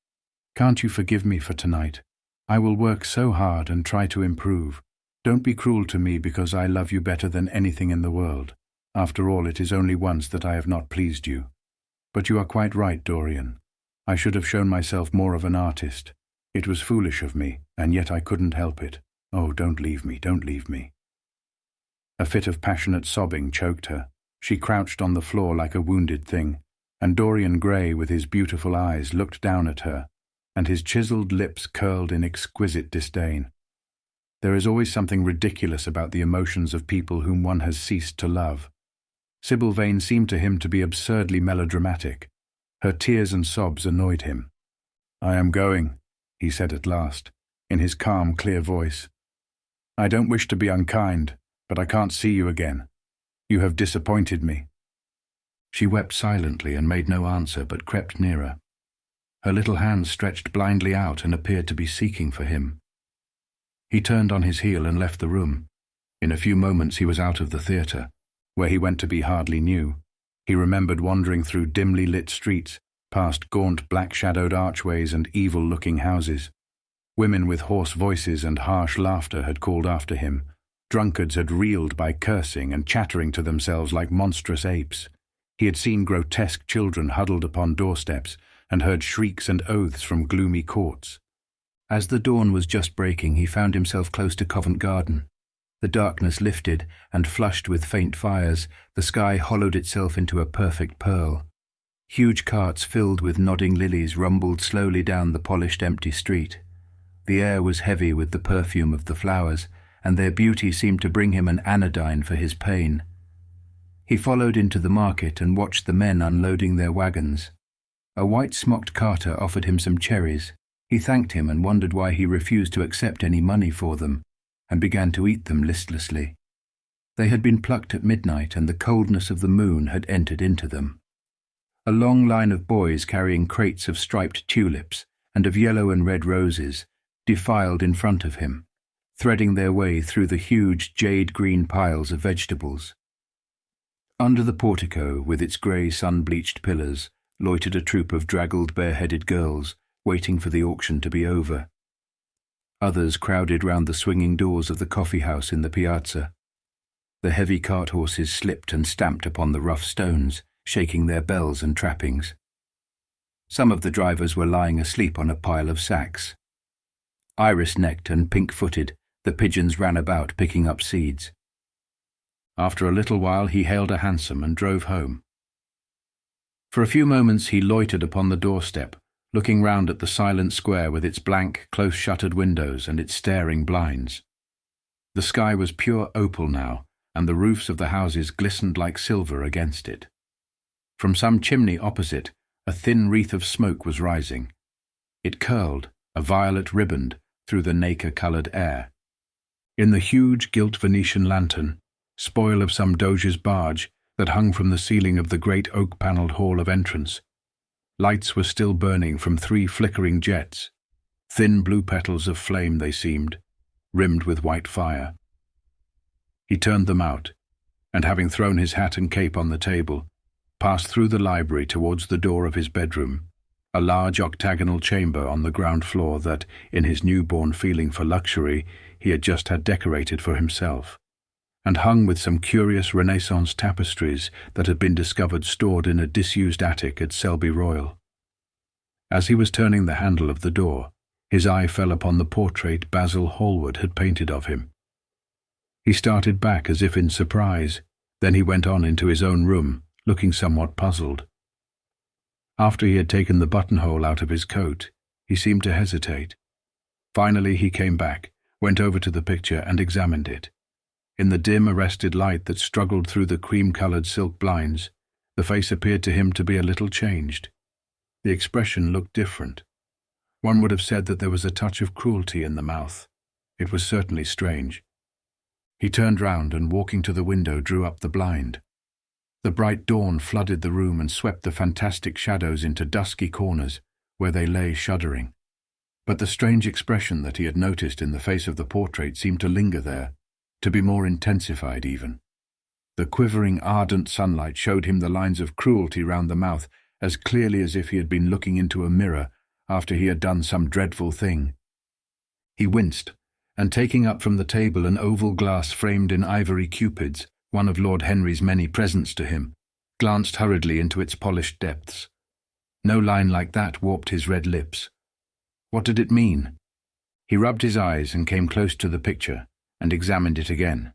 can't you forgive me for tonight? I will work so hard and try to improve. Don't be cruel to me because I love you better than anything in the world. After all, it is only once that I have not pleased you. But you are quite right, Dorian. I should have shown myself more of an artist. It was foolish of me, and yet I couldn't help it. Oh, don't leave me, don't leave me." A fit of passionate sobbing choked her. She crouched on the floor like a wounded thing, and Dorian Gray, with his beautiful eyes, looked down at her, and his chiseled lips curled in exquisite disdain. There is always something ridiculous about the emotions of people whom one has ceased to love. Sybil Vane seemed to him to be absurdly melodramatic. Her tears and sobs annoyed him. "I am going," he said at last, in his calm, clear voice. "I don't wish to be unkind, but I can't see you again. You have disappointed me." She wept silently and made no answer, but crept nearer. Her little hands stretched blindly out and appeared to be seeking for him. He turned on his heel and left the room. In a few moments he was out of the theatre, where he went to be hardly knew. He remembered wandering through dimly lit streets, past gaunt black-shadowed archways and evil-looking houses. Women with hoarse voices and harsh laughter had called after him. Drunkards had reeled by cursing and chattering to themselves like monstrous apes. He had seen grotesque children huddled upon doorsteps and heard shrieks and oaths from gloomy courts. As the dawn was just breaking, he found himself close to Covent Garden. The darkness lifted, and flushed with faint fires, the sky hollowed itself into a perfect pearl. Huge carts filled with nodding lilies rumbled slowly down the polished empty street. The air was heavy with the perfume of the flowers, and their beauty seemed to bring him an anodyne for his pain. He followed into the market and watched the men unloading their wagons. A white-smocked carter offered him some cherries. He thanked him and wondered why he refused to accept any money for them, and began to eat them listlessly. They had been plucked at midnight, and the coldness of the moon had entered into them. A long line of boys carrying crates of striped tulips and of yellow and red roses defiled in front of him, threading their way through the huge jade-green piles of vegetables. Under the portico, with its grey sun-bleached pillars, loitered a troop of draggled, bare-headed girls, waiting for the auction to be over. Others crowded round the swinging doors of the coffee-house in the piazza. The heavy cart horses slipped and stamped upon the rough stones, shaking their bells and trappings. Some of the drivers were lying asleep on a pile of sacks. Iris-necked and pink-footed, the pigeons ran about picking up seeds. After a little while he hailed a hansom and drove home. For a few moments he loitered upon the doorstep, looking round at the silent square with its blank, close-shuttered windows and its staring blinds. The sky was pure opal now, and the roofs of the houses glistened like silver against it. From some chimney opposite, a thin wreath of smoke was rising. It curled, a violet riband, through the nacre-coloured air. In the huge gilt Venetian lantern, spoil of some doge's barge that hung from the ceiling of the great oak-panelled hall of entrance, lights were still burning from 3 flickering jets. Thin blue petals of flame they seemed, rimmed with white fire. He turned them out, and having thrown his hat and cape on the table, passed through the library towards the door of his bedroom, a large octagonal chamber on the ground floor that, in his newborn feeling for luxury, he had just had decorated for himself, and hung with some curious Renaissance tapestries that had been discovered stored in a disused attic at Selby Royal. As he was turning the handle of the door, his eye fell upon the portrait Basil Hallward had painted of him. He started back as if in surprise, then he went on into his own room, looking somewhat puzzled. After he had taken the buttonhole out of his coat, he seemed to hesitate. Finally he came back, went over to the picture and examined it. In the dim, arrested light that struggled through the cream-coloured silk blinds, the face appeared to him to be a little changed. The expression looked different. One would have said that there was a touch of cruelty in the mouth. It was certainly strange. He turned round and, walking to the window, drew up the blind. The bright dawn flooded the room and swept the fantastic shadows into dusky corners, where they lay shuddering. But the strange expression that he had noticed in the face of the portrait seemed to linger there, to be more intensified even. The quivering, ardent sunlight showed him the lines of cruelty round the mouth as clearly as if he had been looking into a mirror after he had done some dreadful thing. He winced, and taking up from the table an oval glass framed in ivory cupids, one of Lord Henry's many presents to him, glanced hurriedly into its polished depths. No line like that warped his red lips. What did it mean? He rubbed his eyes and came close to the picture and examined it again.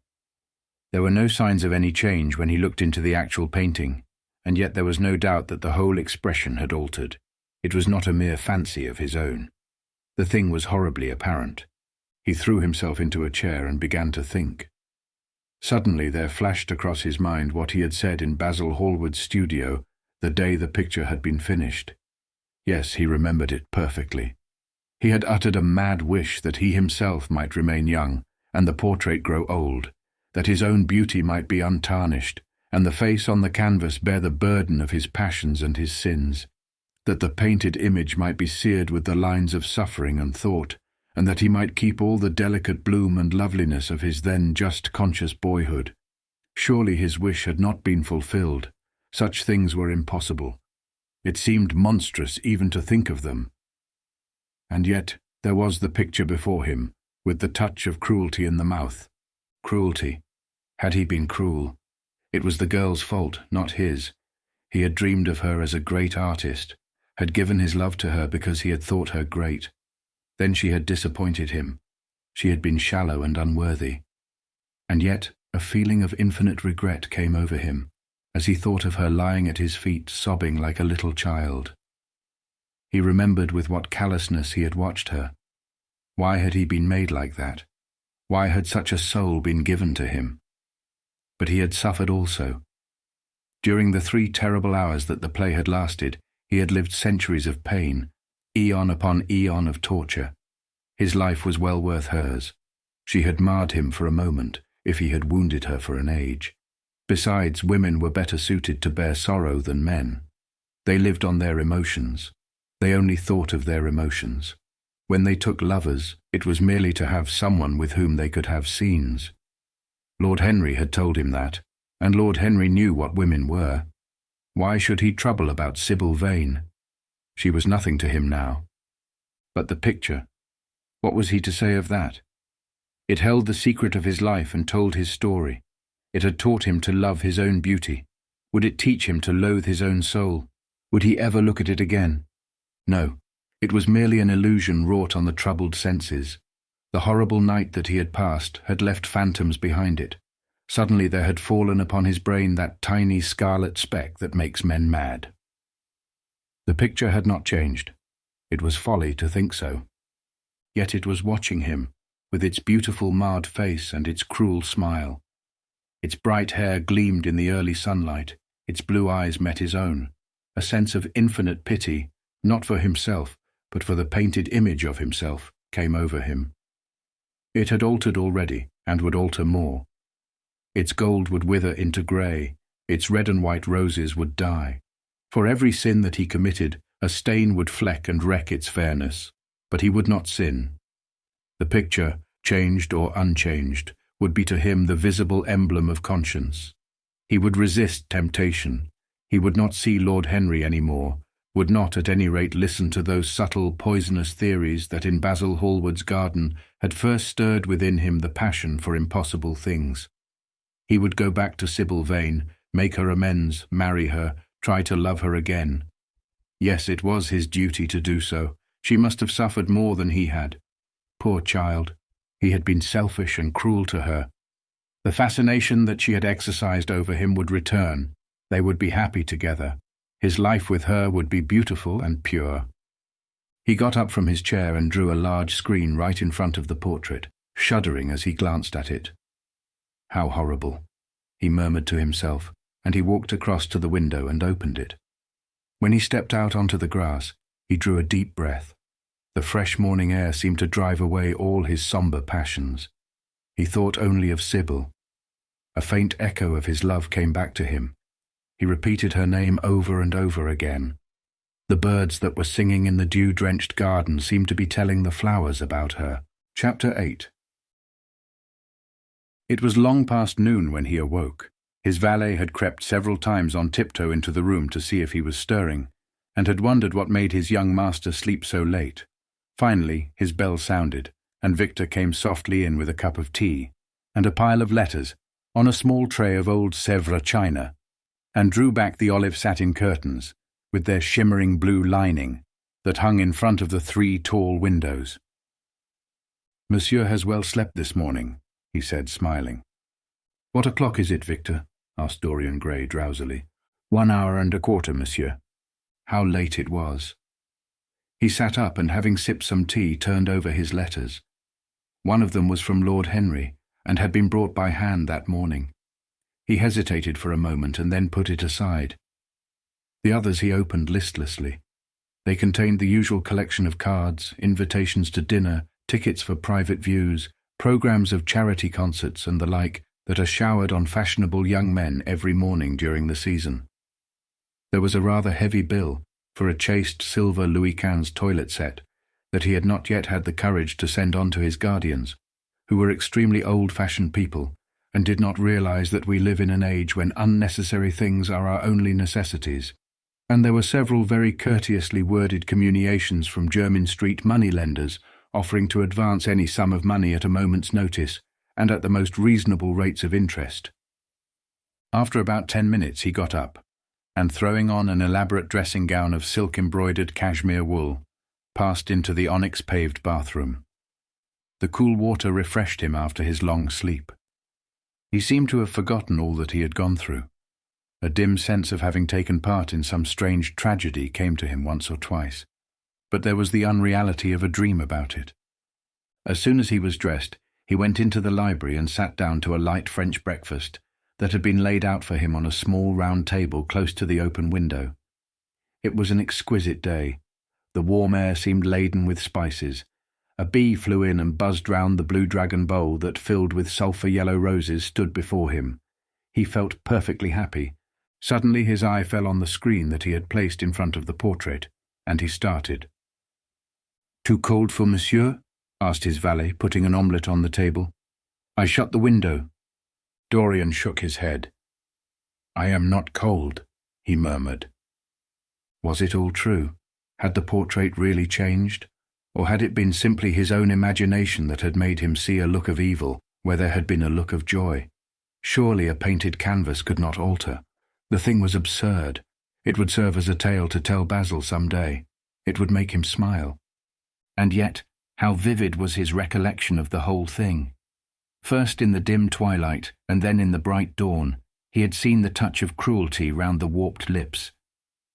There were no signs of any change when he looked into the actual painting, and yet there was no doubt that the whole expression had altered. It was not a mere fancy of his own. The thing was horribly apparent. He threw himself into a chair and began to think. Suddenly there flashed across his mind what he had said in Basil Hallward's studio the day the picture had been finished. Yes, he remembered it perfectly. He had uttered a mad wish that he himself might remain young, and the portrait grow old, that his own beauty might be untarnished, and the face on the canvas bear the burden of his passions and his sins, that the painted image might be seared with the lines of suffering and thought, and that he might keep all the delicate bloom and loveliness of his then just conscious boyhood. Surely his wish had not been fulfilled. Such things were impossible. It seemed monstrous even to think of them. And yet there was the picture before him, with the touch of cruelty in the mouth. Cruelty. Had he been cruel? It was the girl's fault, not his. He had dreamed of her as a great artist, had given his love to her because he had thought her great. Then she had disappointed him. She had been shallow and unworthy. And yet a feeling of infinite regret came over him, as he thought of her lying at his feet, sobbing like a little child. He remembered with what callousness he had watched her. Why had he been made like that? Why had such a soul been given to him? But he had suffered also. During the 3 terrible hours that the play had lasted, he had lived centuries of pain, eon upon eon of torture. His life was well worth hers. She had marred him for a moment, if he had wounded her for an age. Besides, women were better suited to bear sorrow than men. They lived on their emotions. They only thought of their emotions. When they took lovers, it was merely to have someone with whom they could have scenes. Lord Henry had told him that, and Lord Henry knew what women were. Why should he trouble about Sybil Vane? She was nothing to him now. But the picture, what was he to say of that? It held the secret of his life and told his story. It had taught him to love his own beauty. Would it teach him to loathe his own soul? Would he ever look at it again? No, it was merely an illusion wrought on the troubled senses. The horrible night that he had passed had left phantoms behind it. Suddenly there had fallen upon his brain that tiny scarlet speck that makes men mad. The picture had not changed. It was folly to think so. Yet it was watching him, with its beautiful marred face and its cruel smile. Its bright hair gleamed in the early sunlight, its blue eyes met his own. A sense of infinite pity, not for himself, but for the painted image of himself, came over him. It had altered already, and would alter more. Its gold would wither into grey, its red and white roses would die. For every sin that he committed, a stain would fleck and wreck its fairness. But he would not sin. The picture, changed or unchanged, would be to him the visible emblem of conscience. He would resist temptation. He would not see Lord Henry any more, would not at any rate listen to those subtle, poisonous theories that in Basil Hallward's garden had first stirred within him the passion for impossible things. He would go back to Sybil Vane, make her amends, marry her, try to love her again. Yes, it was his duty to do so. She must have suffered more than he had. Poor child. He had been selfish and cruel to her. The fascination that she had exercised over him would return. They would be happy together. His life with her would be beautiful and pure. He got up from his chair and drew a large screen right in front of the portrait, shuddering as he glanced at it. How horrible, he murmured to himself, and he walked across to the window and opened it. When he stepped out onto the grass, he drew a deep breath. The fresh morning air seemed to drive away all his sombre passions. He thought only of Sybil. A faint echo of his love came back to him. He repeated her name over and over again. The birds that were singing in the dew-drenched garden seemed to be telling the flowers about her. Chapter 8. It was long past noon when he awoke. His valet had crept several times on tiptoe into the room to see if he was stirring, and had wondered what made his young master sleep so late. Finally, his bell sounded, and Victor came softly in with a cup of tea and a pile of letters on a small tray of old Sèvres china, and drew back the olive satin curtains, with their shimmering blue lining, that hung in front of the 3 tall windows. "Monsieur has well slept this morning," he said, smiling. "What o'clock is it, Victor?" asked Dorian Gray drowsily. 1 hour and a quarter, monsieur." How late it was. He sat up and, having sipped some tea, turned over his letters. One of them was from Lord Henry, and had been brought by hand that morning. He hesitated for a moment and then put it aside. The others he opened listlessly. They contained the usual collection of cards, invitations to dinner, tickets for private views, programs of charity concerts and the like that are showered on fashionable young men every morning during the season. There was a rather heavy bill for a chased silver Louis XV toilet set that he had not yet had the courage to send on to his guardians, who were extremely old-fashioned people and did not realize that we live in an age when unnecessary things are our only necessities. And there were several very courteously worded communications from Jermyn Street money-lenders offering to advance any sum of money at a moment's notice and at the most reasonable rates of interest. After about 10 minutes he got up, and throwing on an elaborate dressing gown of silk-embroidered cashmere wool, passed into the onyx-paved bathroom. The cool water refreshed him after his long sleep. He seemed to have forgotten all that he had gone through. A dim sense of having taken part in some strange tragedy came to him once or twice, but there was the unreality of a dream about it. As soon as he was dressed, he went into the library and sat down to a light French breakfast that had been laid out for him on a small round table close to the open window. It was an exquisite day. The warm air seemed laden with spices. A bee flew in and buzzed round the blue dragon bowl that, filled with sulphur-yellow roses, stood before him. He felt perfectly happy. Suddenly his eye fell on the screen that he had placed in front of the portrait, and he started. "Too cold for monsieur?" asked his valet, putting an omelette on the table. "I shut the window." Dorian shook his head. "I am not cold," he murmured. Was it all true? Had the portrait really changed? Or had it been simply his own imagination that had made him see a look of evil where there had been a look of joy? Surely a painted canvas could not alter. The thing was absurd. It would serve as a tale to tell Basil some day. It would make him smile. And yet, how vivid was his recollection of the whole thing. First in the dim twilight, and then in the bright dawn, he had seen the touch of cruelty round the warped lips.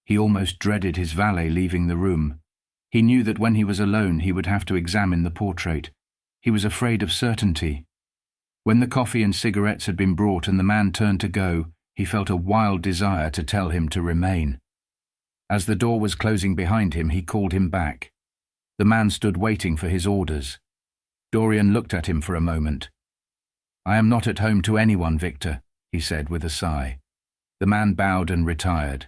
He almost dreaded his valet leaving the room. He knew that when he was alone he would have to examine the portrait. He was afraid of certainty. When the coffee and cigarettes had been brought and the man turned to go, he felt a wild desire to tell him to remain. As the door was closing behind him, he called him back. The man stood waiting for his orders. Dorian looked at him for a moment. "I am not at home to anyone, Victor," he said with a sigh. The man bowed and retired.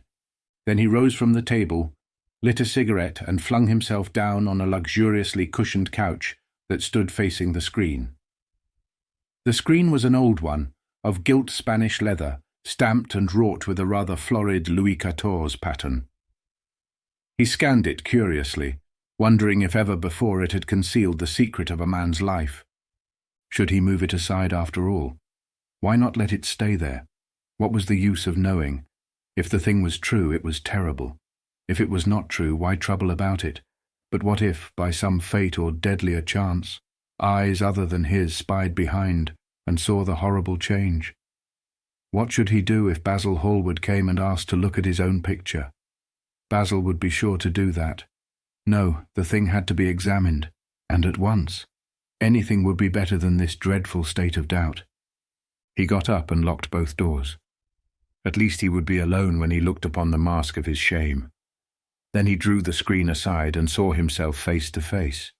Then he rose from the table, lit a cigarette, and flung himself down on a luxuriously cushioned couch that stood facing the screen. The screen was an old one, of gilt Spanish leather, stamped and wrought with a rather florid Louis XIV pattern. He scanned it curiously, wondering if ever before it had concealed the secret of a man's life. Should he move it aside after all? Why not let it stay there? What was the use of knowing? If the thing was true, it was terrible. If it was not true, why trouble about it? But what if, by some fate or deadlier chance, eyes other than his spied behind and saw the horrible change? What should he do if Basil Hallward came and asked to look at his own picture? Basil would be sure to do that. No, the thing had to be examined, and at once. Anything would be better than this dreadful state of doubt. He got up and locked both doors. At least he would be alone when he looked upon the mask of his shame. Then he drew the screen aside and saw himself face to face.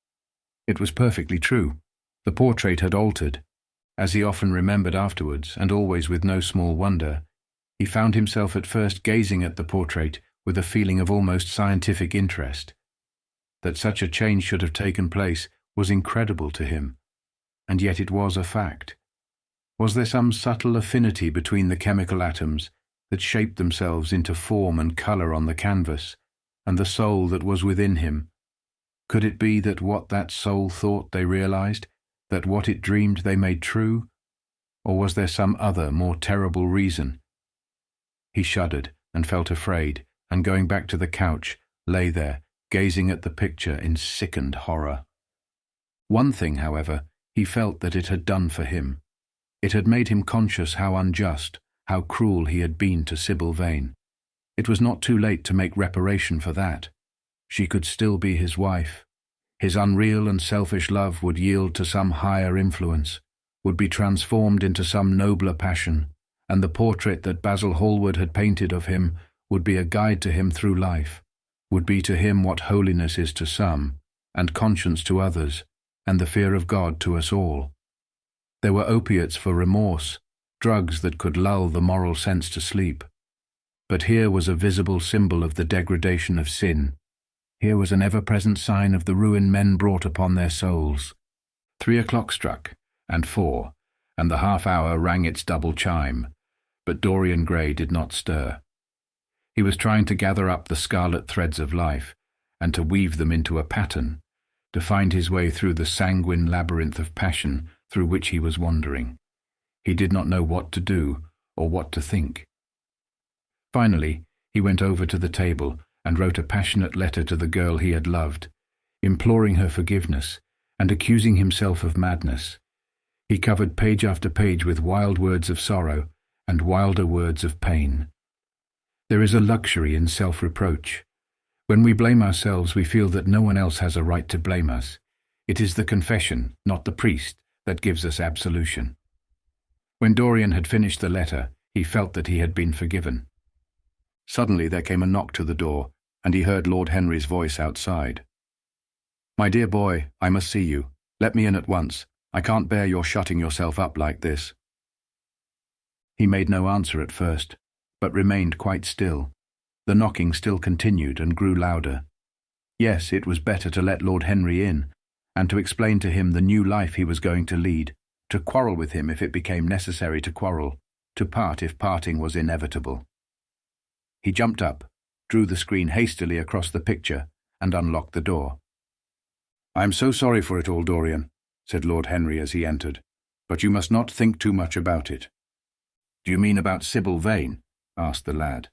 It was perfectly true. The portrait had altered. As he often remembered afterwards, and always with no small wonder, he found himself at first gazing at the portrait with a feeling of almost scientific interest. That such a change should have taken place was incredible to him, and yet it was a fact. Was there some subtle affinity between the chemical atoms that shaped themselves into form and colour on the canvas, and the soul that was within him? Could it be that what that soul thought they realized, that what it dreamed they made true? Or was there some other, more terrible reason? He shuddered and felt afraid, and going back to the couch, lay there, gazing at the picture in sickened horror. One thing, however, he felt that it had done for him. It had made him conscious how unjust, how cruel he had been to Sybil Vane. It was not too late to make reparation for that. She could still be his wife. His unreal and selfish love would yield to some higher influence, would be transformed into some nobler passion, and the portrait that Basil Hallward had painted of him would be a guide to him through life, would be to him what holiness is to some, and conscience to others, and the fear of God to us all. There were opiates for remorse, drugs that could lull the moral sense to sleep. But here was a visible symbol of the degradation of sin. Here was an ever-present sign of the ruin men brought upon their souls. 3 o'clock struck, and 4, and the half-hour rang its double chime, but Dorian Gray did not stir. He was trying to gather up the scarlet threads of life, and to weave them into a pattern, to find his way through the sanguine labyrinth of passion through which he was wandering. He did not know what to do, or what to think. Finally, he went over to the table and wrote a passionate letter to the girl he had loved, imploring her forgiveness and accusing himself of madness. He covered page after page with wild words of sorrow and wilder words of pain. There is a luxury in self-reproach. When we blame ourselves, we feel that no one else has a right to blame us. It is the confession, not the priest, that gives us absolution. When Dorian had finished the letter, he felt that he had been forgiven. Suddenly there came a knock to the door, and he heard Lord Henry's voice outside. "My dear boy, I must see you. Let me in at once. I can't bear your shutting yourself up like this." He made no answer at first, but remained quite still. The knocking still continued and grew louder. Yes, it was better to let Lord Henry in, and to explain to him the new life he was going to lead, to quarrel with him if it became necessary to quarrel, to part if parting was inevitable. He jumped up, drew the screen hastily across the picture, and unlocked the door. "I am so sorry for it all, Dorian," said Lord Henry as he entered, "but you must not think too much about it." "Do you mean about Sybil Vane?" asked the lad.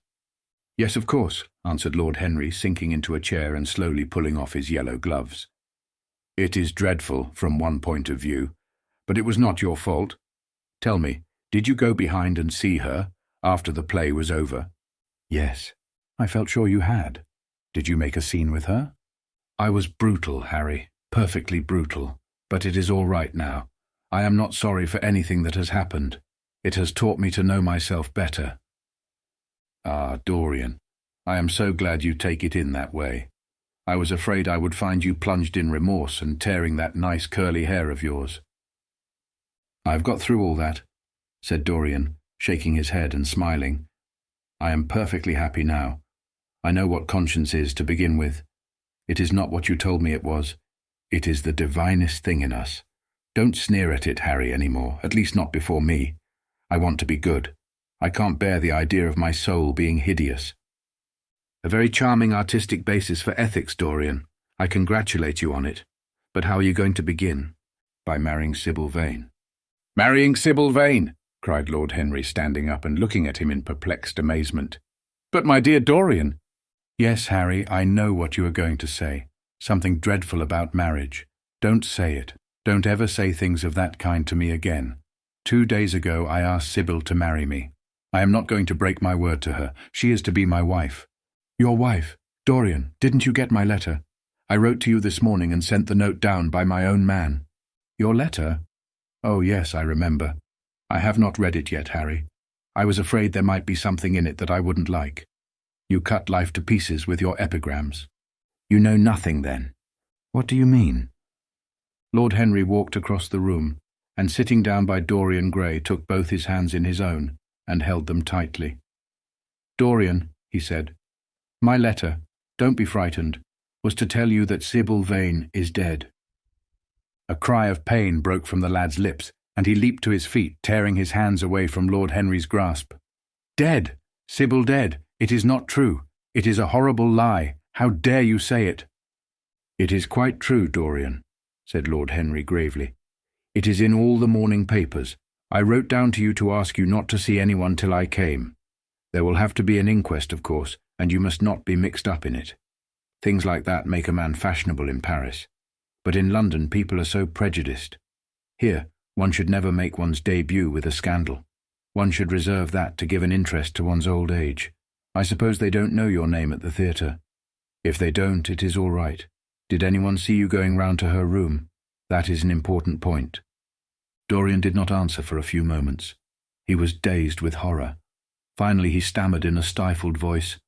"Yes, of course," answered Lord Henry, sinking into a chair and slowly pulling off his yellow gloves. "It is dreadful from one point of view, but it was not your fault. Tell me, did you go behind and see her after the play was over?" "Yes, I felt sure you had. Did you make a scene with her?" "I was brutal, Harry, perfectly brutal, but it is all right now. I am not sorry for anything that has happened. It has taught me to know myself better." "Ah, Dorian, I am so glad you take it in that way. I was afraid I would find you plunged in remorse and tearing that nice curly hair of yours." "I've got through all that," said Dorian, shaking his head and smiling. "I am perfectly happy now. I know what conscience is to begin with. It is not what you told me it was. It is the divinest thing in us. Don't sneer at it, Harry, any more, at least not before me. I want to be good. I can't bear the idea of my soul being hideous." "A very charming artistic basis for ethics, Dorian. I congratulate you on it. But how are you going to begin?" "By marrying Sybil Vane." "Marrying Sybil Vane!" cried Lord Henry, standing up and looking at him in perplexed amazement. "But my dear Dorian, Yes, Harry, I know what you are going to say. Something dreadful about marriage. Don't say it. Don't ever say things of that kind to me again. 2 days ago I asked Sybil to marry me. I am not going to break my word to her. She is to be my wife. Your wife? Dorian, didn't you get my letter? I wrote to you this morning and sent the note down by my own man. Your letter? Oh, yes, I remember. I have not read it yet, Harry. I was afraid there might be something in it that I wouldn't like. You cut life to pieces with your epigrams. You know nothing, then. What do you mean? Lord Henry walked across the room, and sitting down by Dorian Gray took both his hands in his own and held them tightly. Dorian, he said, my letter, don't be frightened, was to tell you that Sybil Vane is dead. A cry of pain broke from the lad's lips, and he leaped to his feet, tearing his hands away from Lord Henry's grasp. Dead! Sybil dead! It is not true. It is a horrible lie. How dare you say it? It is quite true, Dorian, said Lord Henry gravely. It is in all the morning papers. I wrote down to you to ask you not to see anyone till I came. There will have to be an inquest, of course, and you must not be mixed up in it. Things like that make a man fashionable in Paris. But in London people are so prejudiced. Here, one should never make one's debut with a scandal. One should reserve that to give an interest to one's old age. I suppose they don't know your name at the theatre. If they don't, it is all right. Did anyone see you going round to her room? That is an important point. Dorian did not answer for a few moments. He was dazed with horror. Finally he stammered in a stifled voice,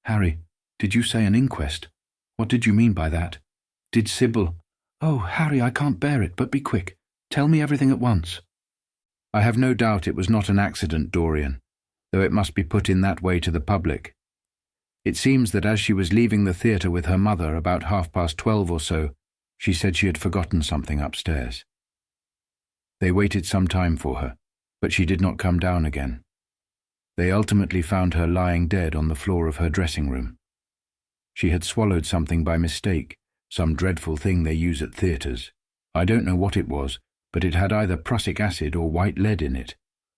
Harry, did you say an inquest? What did you mean by that? Did Sybil— Oh, Harry, I can't bear it, but be quick. Tell me everything at once. I have no doubt it was not an accident, Dorian, though it must be put in that way to the public. It seems that as she was leaving the theatre with her mother about 12:30 or so, she said she had forgotten something upstairs. They waited some time for her, but she did not come down again. They ultimately found her lying dead on the floor of her dressing room. She had swallowed something by mistake, some dreadful thing they use at theatres. I don't know what it was, but it had either prussic acid or white lead in it.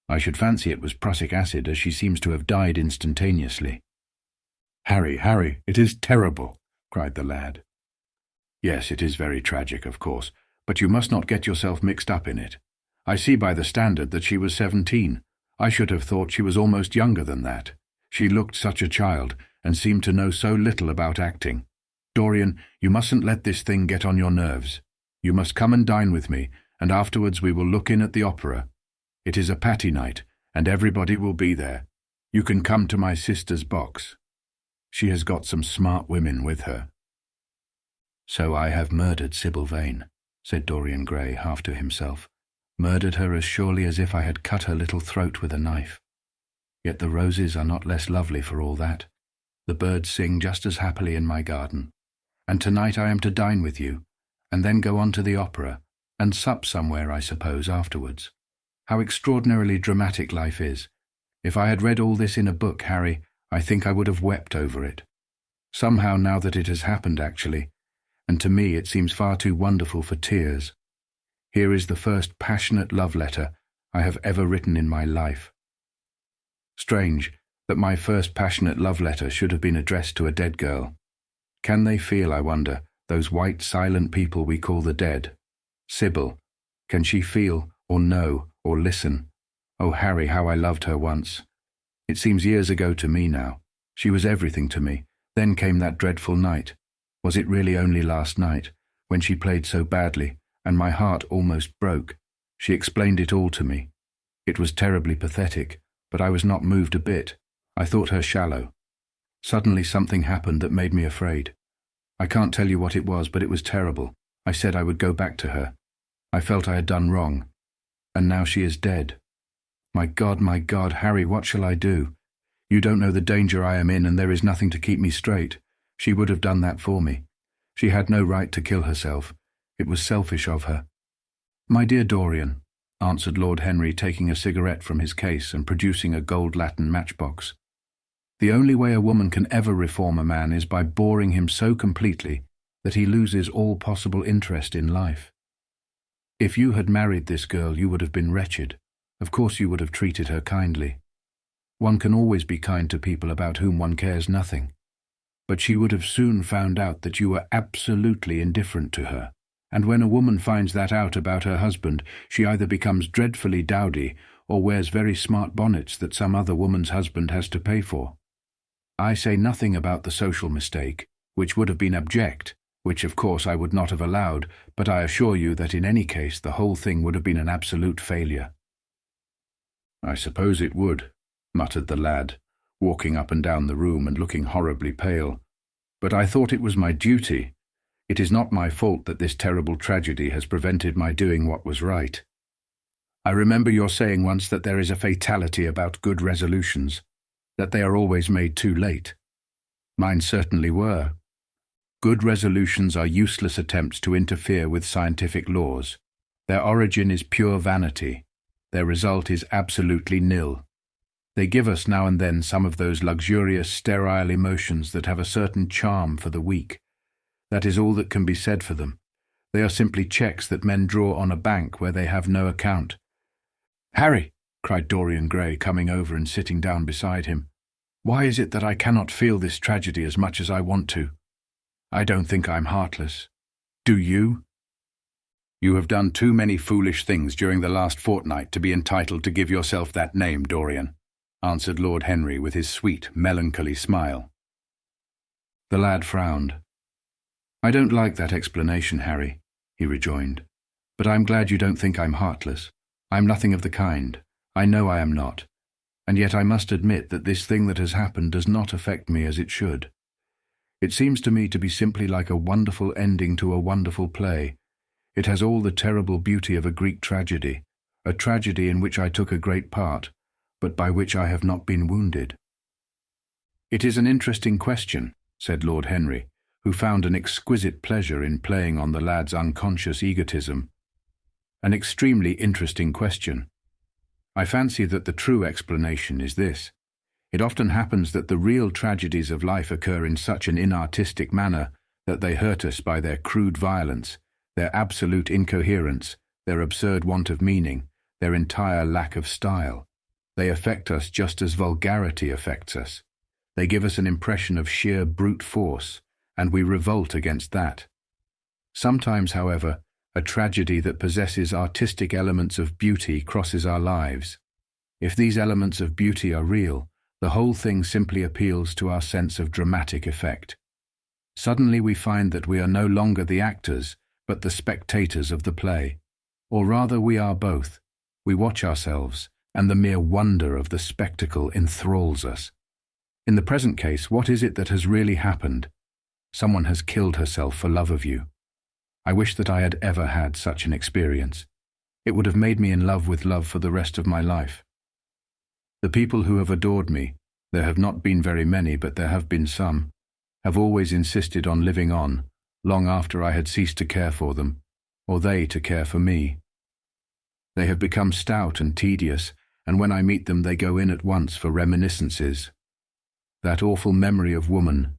I should fancy it was prussic acid, as she seems to have died instantaneously. Harry, it is terrible, cried the lad. Yes, it is very tragic, of course, but you must not get yourself mixed up in it. I see by the Standard that she was 17. I should have thought she was almost younger than that. She looked such a child, and seemed to know so little about acting. Dorian, you mustn't let this thing get on your nerves. You must come and dine with me, and afterwards we will look in at the opera. It is a Patty night, and everybody will be there. You can come to my sister's box. She has got some smart women with her. So I have murdered Sybil Vane, said Dorian Gray, half to himself. Murdered her as surely as if I had cut her little throat with a knife. Yet the roses are not less lovely for all that. The birds sing just as happily in my garden. And tonight I am to dine with you, and then go on to the opera, and sup somewhere, I suppose, afterwards. How extraordinarily dramatic life is. If I had read all this in a book, Harry, I think I would have wept over it. Somehow, now that it has happened actually, and to me it seems far too wonderful for tears. Here is the first passionate love letter I have ever written in my life. Strange that my first passionate love letter should have been addressed to a dead girl. Can they feel, I wonder, those white silent people we call the dead? Sybil, can she feel, or know, or listen? Oh, Harry, how I loved her once. It seems years ago to me now. She was everything to me. Then came that dreadful night. Was it really only last night, when she played so badly, and my heart almost broke? She explained it all to me. It was terribly pathetic, but I was not moved a bit. I thought her shallow. Suddenly something happened that made me afraid. I can't tell you what it was, but it was terrible. I said I would go back to her. I felt I had done wrong. And now she is dead. My God, Harry, what shall I do? You don't know the danger I am in, and there is nothing to keep me straight. She would have done that for me. She had no right to kill herself. It was selfish of her. My dear Dorian, answered Lord Henry, taking a cigarette from his case and producing a gold latten matchbox. The only way a woman can ever reform a man is by boring him so completely that he loses all possible interest in life. If you had married this girl, you would have been wretched. Of course you would have treated her kindly. One can always be kind to people about whom one cares nothing. but she would have soon found out that you were absolutely indifferent to her. And when a woman finds that out about her husband, she either becomes dreadfully dowdy or wears very smart bonnets that some other woman's husband has to pay for. I say nothing about the social mistake, which would have been abject, which of course I would not have allowed, but I assure you that in any case the whole thing would have been an absolute failure." "I suppose it would," muttered the lad, walking up and down the room and looking horribly pale. "But I thought it was my duty. It is not my fault that this terrible tragedy has prevented my doing what was right. I remember your saying once that there is a fatality about good resolutions, that they are always made too late. Mine certainly were. Good resolutions are useless attempts to interfere with scientific laws. Their origin is pure vanity. Their result is absolutely nil. They give us now and then some of those luxurious, sterile emotions that have a certain charm for the weak. That is all that can be said for them. They are simply checks that men draw on a bank where they have no account." "Harry," cried Dorian Gray, coming over and sitting down beside him, "why is it that I cannot feel this tragedy as much as I want to? I don't think I'm heartless. Do you?" "You have done too many foolish things during the last fortnight to be entitled to give yourself that name, Dorian," answered Lord Henry with his sweet, melancholy smile. The lad frowned. "I don't like that explanation, Harry," he rejoined, "but I'm glad you don't think I'm heartless. I'm nothing of the kind. I know I am not. And yet I must admit that this thing that has happened does not affect me as it should. It seems to me to be simply like a wonderful ending to a wonderful play. It has all the terrible beauty of a Greek tragedy, a tragedy in which I took a great part, but by which I have not been wounded." "It is an interesting question," said Lord Henry, who found an exquisite pleasure in playing on the lad's unconscious egotism. "An extremely interesting question. I fancy that the true explanation is this. It often happens that the real tragedies of life occur in such an inartistic manner that they hurt us by their crude violence, their absolute incoherence, their absurd want of meaning, their entire lack of style. They affect us just as vulgarity affects us. They give us an impression of sheer brute force, and we revolt against that. Sometimes, however, a tragedy that possesses artistic elements of beauty crosses our lives. If these elements of beauty are real, the whole thing simply appeals to our sense of dramatic effect. Suddenly we find that we are no longer the actors, but the spectators of the play. Or rather, we are both. We watch ourselves, and the mere wonder of the spectacle enthralls us. In the present case, what is it that has really happened? Someone has killed herself for love of you. I wish that I had ever had such an experience. It would have made me in love with love for the rest of my life. The people who have adored me, there have not been very many, but there have been some, have always insisted on living on, long after I had ceased to care for them, or they to care for me. They have become stout and tedious, and when I meet them they go in at once for reminiscences. That awful memory of woman.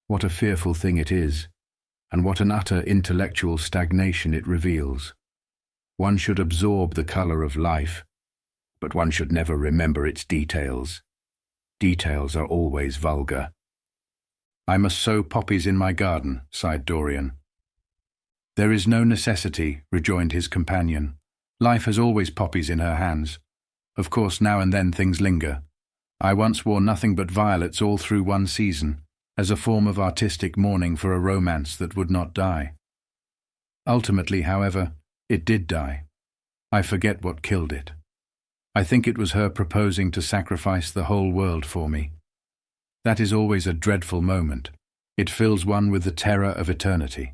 What a fearful thing it is, and what an utter intellectual stagnation it reveals. One should absorb the colour of life, but one should never remember its details. Details are always vulgar. "I must sow poppies in my garden," sighed Dorian. "There is no necessity," rejoined his companion. "Life has always poppies in her hands. Of course, now and then things linger. I once wore nothing but violets all through one season, as a form of artistic mourning for a romance that would not die. Ultimately, however, it did die. I forget what killed it. I think it was her proposing to sacrifice the whole world for me. That is always a dreadful moment. It fills one with the terror of eternity.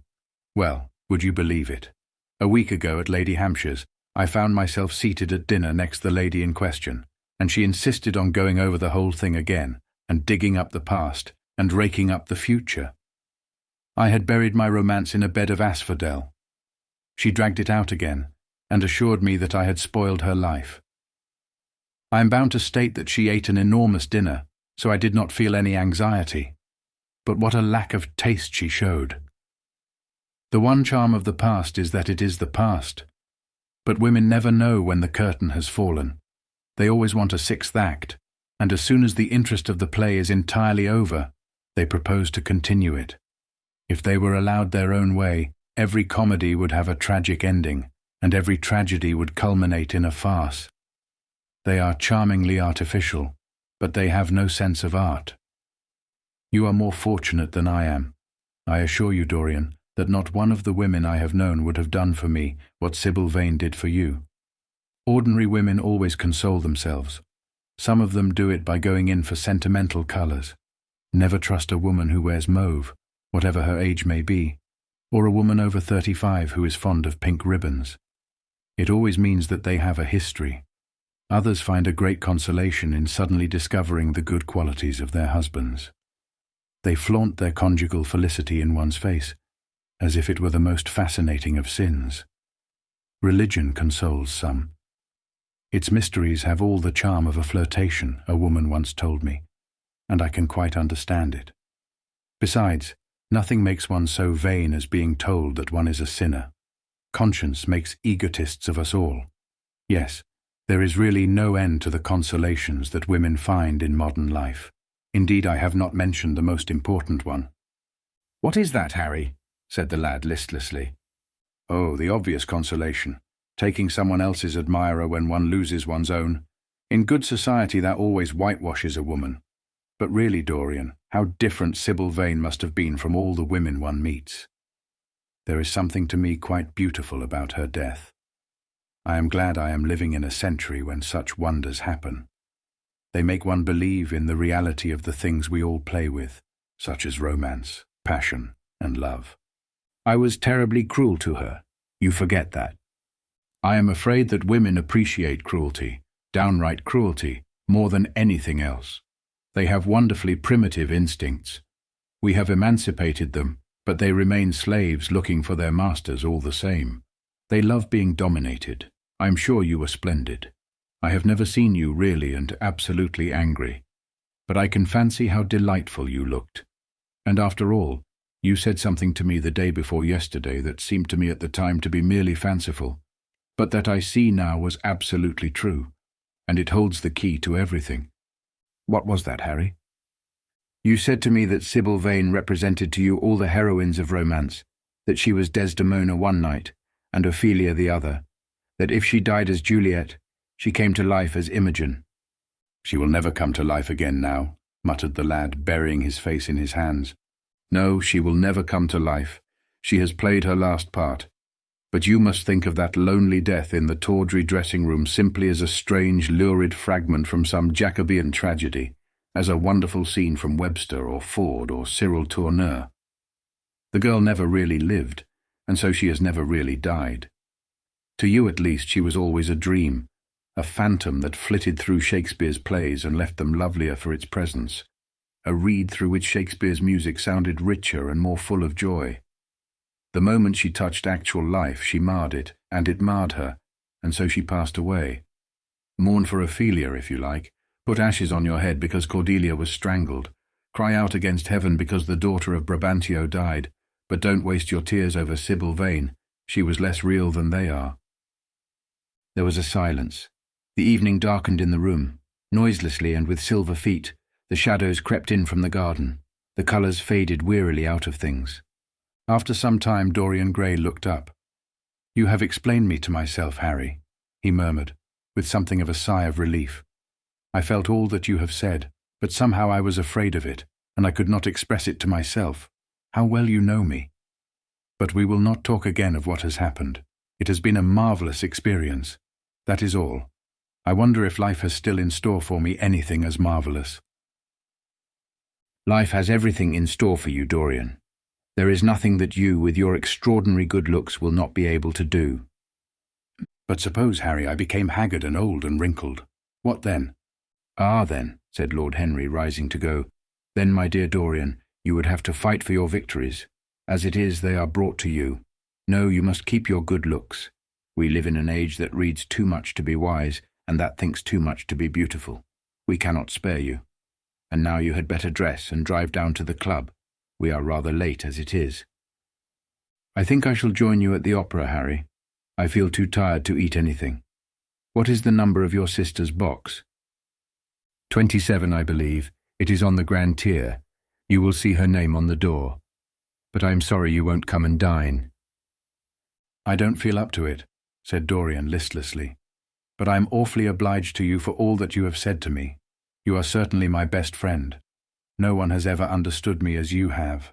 Well, would you believe it? A week ago at Lady Hampshire's, I found myself seated at dinner next the lady in question, and she insisted on going over the whole thing again, and digging up the past, and raking up the future. I had buried my romance in a bed of asphodel. She dragged it out again, and assured me that I had spoiled her life. I am bound to state that she ate an enormous dinner, so I did not feel any anxiety. But what a lack of taste she showed. The one charm of the past is that it is the past. But women never know when the curtain has fallen. They always want a sixth act, and as soon as the interest of the play is entirely over, They propose to continue it. If they were allowed their own way, every comedy would have a tragic ending, and every tragedy would culminate in a farce. They are charmingly artificial, but they have no sense of art. You are more fortunate than I am. I assure you, Dorian, that not one of the women I have known would have done for me what Sybil Vane did for you. Ordinary women always console themselves. Some of them do it by going in for sentimental colors. Never trust a woman who wears mauve, whatever her age may be, or a woman over 35 who is fond of pink ribbons. It always means that they have a history. Others find a great consolation in suddenly discovering the good qualities of their husbands. They flaunt their conjugal felicity in one's face, as if it were the most fascinating of sins. Religion consoles some. Its mysteries have all the charm of a flirtation, a woman once told me, and I can quite understand it. Besides, nothing makes one so vain as being told that one is a sinner. Conscience makes egotists of us all. Yes, there is really no end to the consolations that women find in modern life. Indeed, I have not mentioned the most important one. "What is that, Harry?" said the lad listlessly. "Oh, the obvious consolation. Taking someone else's admirer when one loses one's own. In good society that always whitewashes a woman. But really, Dorian, how different Sybil Vane must have been from all the women one meets. There is something to me quite beautiful about her death. I am glad I am living in a century when such wonders happen. They make one believe in the reality of the things we all play with, such as romance, passion, and love. I was terribly cruel to her. You forget that. I am afraid that women appreciate cruelty, downright cruelty, more than anything else. They have wonderfully primitive instincts. We have emancipated them, but they remain slaves looking for their masters all the same. They love being dominated. I am sure you were splendid. I have never seen you really and absolutely angry, but I can fancy how delightful you looked. And after all, you said something to me the day before yesterday that seemed to me at the time to be merely fanciful, but that I see now was absolutely true, and it holds the key to everything. What was that, Harry? You said to me that Sybil Vane represented to you all the heroines of romance, that she was Desdemona one night and Ophelia the other, that if she died as Juliet, she came to life as Imogen. She will never come to life again now, muttered the lad, burying his face in his hands. No, she will never come to life. She has played her last part. But you must think of that lonely death in the tawdry dressing-room simply as a strange, lurid fragment from some Jacobean tragedy, as a wonderful scene from Webster or Ford or Cyril Tourneur. The girl never really lived, and so she has never really died. To you at least she was always a dream, a phantom that flitted through Shakespeare's plays and left them lovelier for its presence, a reed through which Shakespeare's music sounded richer and more full of joy. The moment she touched actual life, she marred it, and it marred her, and so she passed away. Mourn for Ophelia, if you like. Put ashes on your head because Cordelia was strangled. Cry out against heaven because the daughter of Brabantio died, but don't waste your tears over Sybil Vane. She was less real than they are. There was a silence. The evening darkened in the room. Noiselessly and with silver feet, the shadows crept in from the garden. The colours faded wearily out of things. After some time, Dorian Gray looked up. "You have explained me to myself, Harry," he murmured, with something of a sigh of relief. "I felt all that you have said, but somehow I was afraid of it, and I could not express it to myself. How well you know me. But we will not talk again of what has happened. It has been a marvellous experience. That is all. I wonder if life has still in store for me anything as marvellous." "Life has everything in store for you, Dorian. There is nothing that you, with your extraordinary good looks, will not be able to do." "But suppose, Harry, I became haggard and old and wrinkled. What then?" "Ah, then," said Lord Henry, rising to go, "then, my dear Dorian, you would have to fight for your victories. As it is, they are brought to you. No, you must keep your good looks. We live in an age that reads too much to be wise, and that thinks too much to be beautiful. We cannot spare you. And now you had better dress and drive down to the club. We are rather late as it is." "I think I shall join you at the opera, Harry. I feel too tired to eat anything. What is the number of your sister's box?" 27, I believe. It is on the grand tier. You will see her name on the door. But I am sorry you won't come and dine." "I don't feel up to it," said Dorian listlessly. "But I am awfully obliged to you for all that you have said to me. You are certainly my best friend. No one has ever understood me as you have."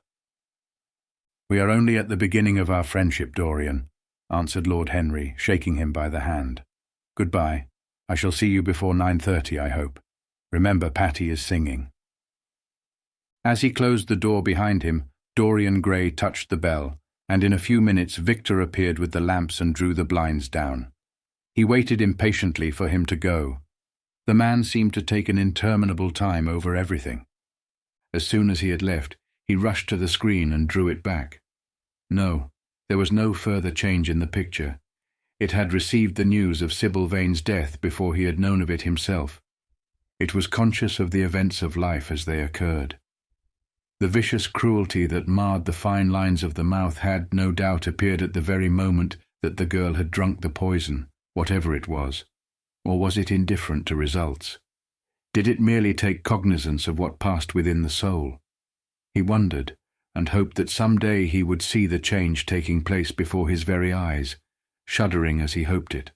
"We are only at the beginning of our friendship, Dorian," answered Lord Henry, shaking him by the hand. "Goodbye. I shall see you before 9:30, I hope. Remember, Patty is singing." As he closed the door behind him, Dorian Gray touched the bell, and in a few minutes Victor appeared with the lamps and drew the blinds down. He waited impatiently for him to go. The man seemed to take an interminable time over everything. As soon as he had left, he rushed to the screen and drew it back. No, there was no further change in the picture. It had received the news of Sybil Vane's death before he had known of it himself. It was conscious of the events of life as they occurred. The vicious cruelty that marred the fine lines of the mouth had, no doubt, appeared at the very moment that the girl had drunk the poison, whatever it was. Or was it indifferent to results? Did it merely take cognizance of what passed within the soul? He wondered, and hoped that some day he would see the change taking place before his very eyes, shuddering as he hoped it.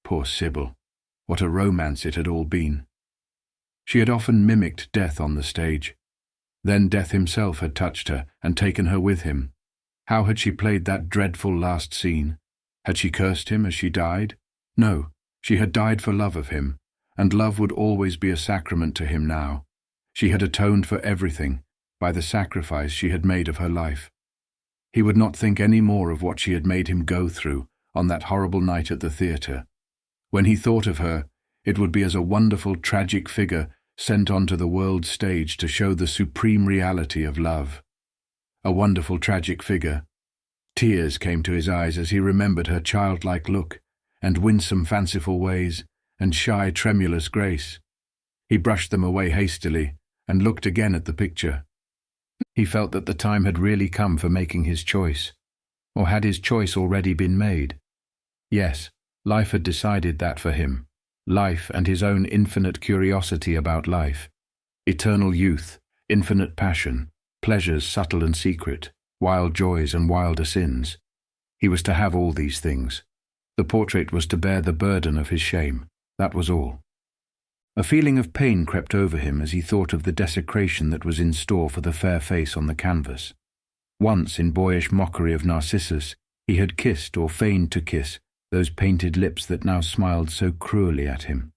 Poor Sybil! What a romance it had all been! She had often mimicked death on the stage. Then death himself had touched her and taken her with him. How had she played that dreadful last scene? Had she cursed him as she died? No, she had died for love of him, and love would always be a sacrament to him now. She had atoned for everything by the sacrifice she had made of her life. He would not think any more of what she had made him go through on that horrible night at the theatre. When he thought of her, it would be as a wonderful tragic figure sent onto the world's stage to show the supreme reality of love. A wonderful tragic figure. Tears came to his eyes as he remembered her childlike look, and winsome fanciful ways, and shy tremulous grace. He brushed them away hastily, and looked again at the picture. He felt that the time had really come for making his choice. Or had his choice already been made? Yes, life had decided that for him. Life and his own infinite curiosity about life. Eternal youth, infinite passion, pleasures subtle and secret, wild joys and wilder sins. He was to have all these things. The portrait was to bear the burden of his shame. That was all. A feeling of pain crept over him as he thought of the desecration that was in store for the fair face on the canvas. Once, in boyish mockery of Narcissus, he had kissed or feigned to kiss those painted lips that now smiled so cruelly at him.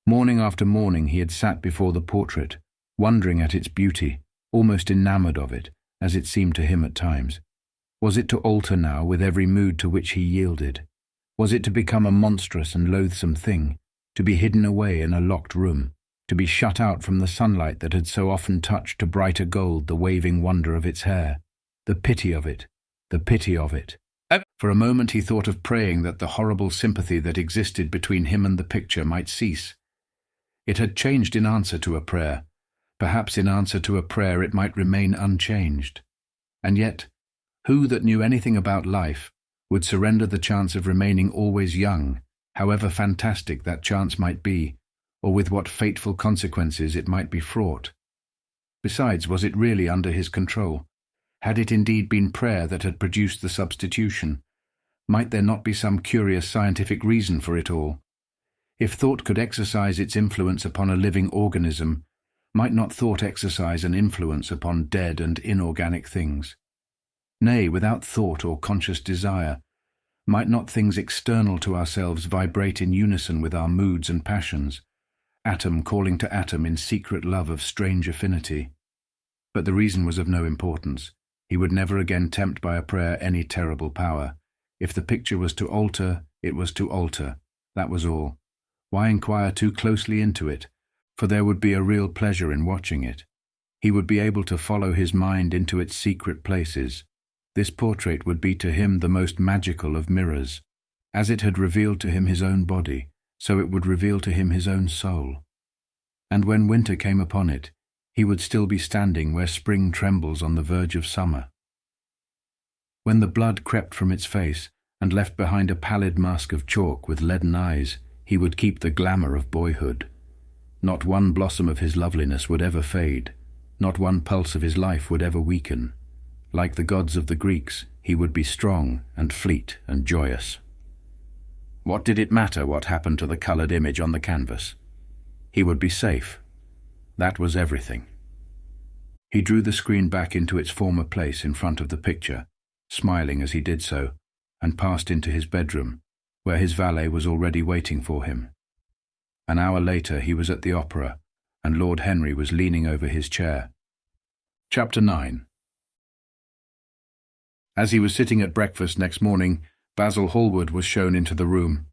Morning after morning he had sat before the portrait, wondering at its beauty, almost enamored of it, as it seemed to him at times. Was it to alter now with every mood to which he yielded? Was it to become a monstrous and loathsome thing, to be hidden away in a locked room, to be shut out from the sunlight that had so often touched to brighter gold the waving wonder of its hair? The pity of it, the pity of it. For a moment he thought of praying that the horrible sympathy that existed between him and the picture might cease. It had changed in answer to a prayer. Perhaps in answer to a prayer it might remain unchanged. And yet, who that knew anything about life would surrender the chance of remaining always young, however fantastic that chance might be, or with what fateful consequences it might be fraught? Besides, was it really under his control? Had it indeed been prayer that had produced the substitution? Might there not be some curious scientific reason for it all? If thought could exercise its influence upon a living organism, might not thought exercise an influence upon dead and inorganic things? Nay, without thought or conscious desire, might not things external to ourselves vibrate in unison with our moods and passions, atom calling to atom in secret love of strange affinity? But the reason was of no importance. He would never again tempt by a prayer any terrible power. If the picture was to alter, it was to alter. That was all. Why inquire too closely into it? For there would be a real pleasure in watching it. He would be able to follow his mind into its secret places. This portrait would be to him the most magical of mirrors. As it had revealed to him his own body, so it would reveal to him his own soul. And when winter came upon it, he would still be standing where spring trembles on the verge of summer. When the blood crept from its face and left behind a pallid mask of chalk with leaden eyes, he would keep the glamour of boyhood. Not one blossom of his loveliness would ever fade. Not one pulse of his life would ever weaken. Like the gods of the Greeks, he would be strong and fleet and joyous. What did it matter what happened to the colored image on the canvas? He would be safe. That was everything. He drew the screen back into its former place in front of the picture, smiling as he did so, and passed into his bedroom, where his valet was already waiting for him. An hour later he was at the opera, and Lord Henry was leaning over his chair. Chapter 9. As he was sitting at breakfast next morning, Basil Hallward was shown into the room.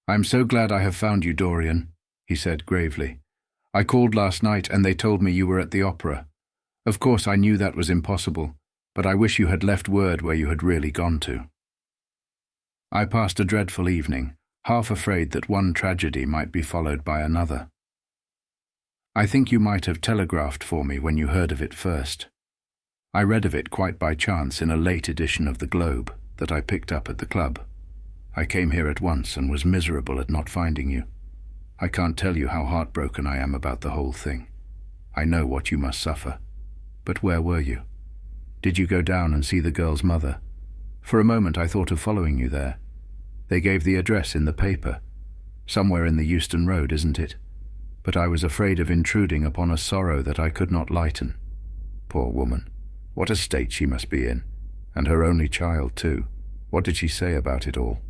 "I am so glad I have found you, Dorian," he said gravely. "I called last night and they told me you were at the opera. Of course I knew that was impossible, but I wish you had left word where you had really gone to. I passed a dreadful evening, half afraid that one tragedy might be followed by another. I think you might have telegraphed for me when you heard of it first. I read of it quite by chance in a late edition of the Globe that I picked up at the club. I came here at once and was miserable at not finding you. I can't tell you how heartbroken I am about the whole thing. I know what you must suffer. But where were you? Did you go down and see the girl's mother? For a moment I thought of following you there. They gave the address in the paper. Somewhere in the Euston Road, isn't it? But I was afraid of intruding upon a sorrow that I could not lighten. Poor woman. What a state she must be in. And her only child, too. What did she say about it all?"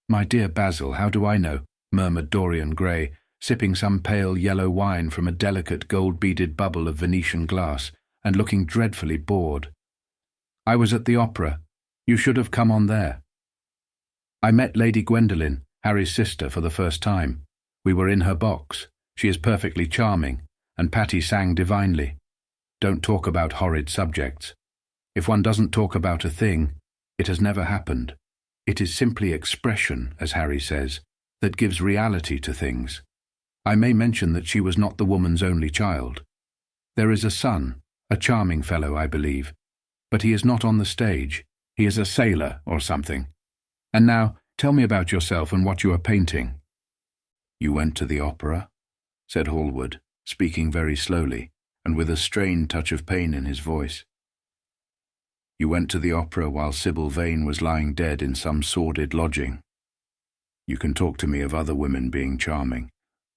"My dear Basil, how do I know?" murmured Dorian Gray, sipping some pale yellow wine from a delicate gold-beaded bubble of Venetian glass, and looking dreadfully bored. "I was at the opera. You should have come on there. I met Lady Gwendolen, Harry's sister, for the first time. We were in her box. She is perfectly charming, and Patty sang divinely. Don't talk about horrid subjects. If one doesn't talk about a thing, it has never happened. It is simply expression, as Harry says, that gives reality to things. I may mention that she was not the woman's only child. There is a son, a charming fellow, I believe, but he is not on the stage. He is a sailor or something. And now, tell me about yourself and what you are painting." "You went to the opera?" said Hallward, speaking very slowly, and with a strained touch of pain in his voice. "You went to the opera while Sybil Vane was lying dead in some sordid lodging. You can talk to me of other women being charming,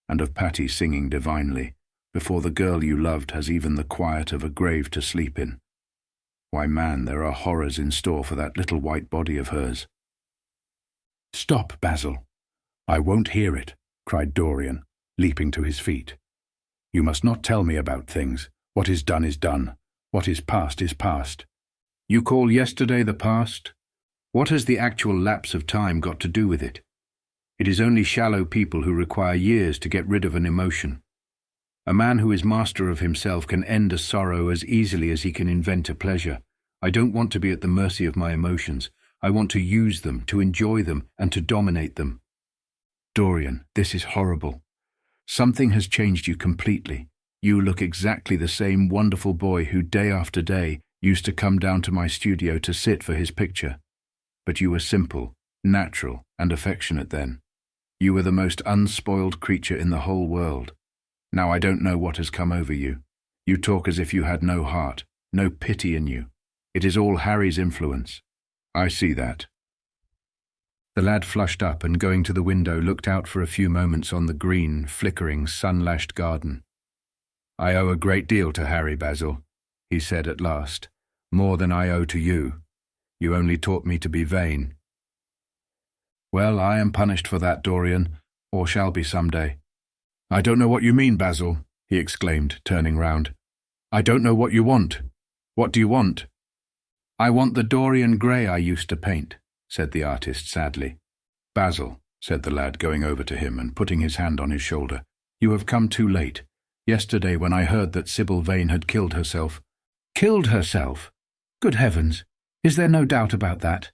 and of Patty singing divinely, before the girl you loved has even the quiet of a grave to sleep in. Why, man, there are horrors in store for that little white body of hers." "Stop, Basil. I won't hear it," cried Dorian, leaping to his feet. "You must not tell me about things. What is done is done. What is past is past." "You call yesterday the past? What has the actual lapse of time got to do with it? It is only shallow people who require years to get rid of an emotion. A man who is master of himself can end a sorrow as easily as he can invent a pleasure. I don't want to be at the mercy of my emotions. I want to use them, to enjoy them, and to dominate them. Dorian, this is horrible. Something has changed you completely. You look exactly the same wonderful boy who day after day used to come down to my studio to sit for his picture. But you were simple, natural, and affectionate then. You were the most unspoiled creature in the whole world. Now I don't know what has come over you. You talk as if you had no heart, no pity in you. It is all Harry's influence. I see that." The lad flushed up and, going to the window, looked out for a few moments on the green, flickering, sun-lashed garden. "I owe a great deal to Harry, Basil," he said at last. "More than I owe to you. You only taught me to be vain." "Well, I am punished for that, Dorian, or shall be some day." "I don't know what you mean, Basil," he exclaimed, turning round. "I don't know what you want. What do you want?" "I want the Dorian Gray I used to paint," said the artist sadly. "Basil," said the lad, going over to him and putting his hand on his shoulder, "you have come too late. Yesterday, when I heard that Sybil Vane had killed herself—" "Killed herself? Good heavens! Is there no doubt about that?"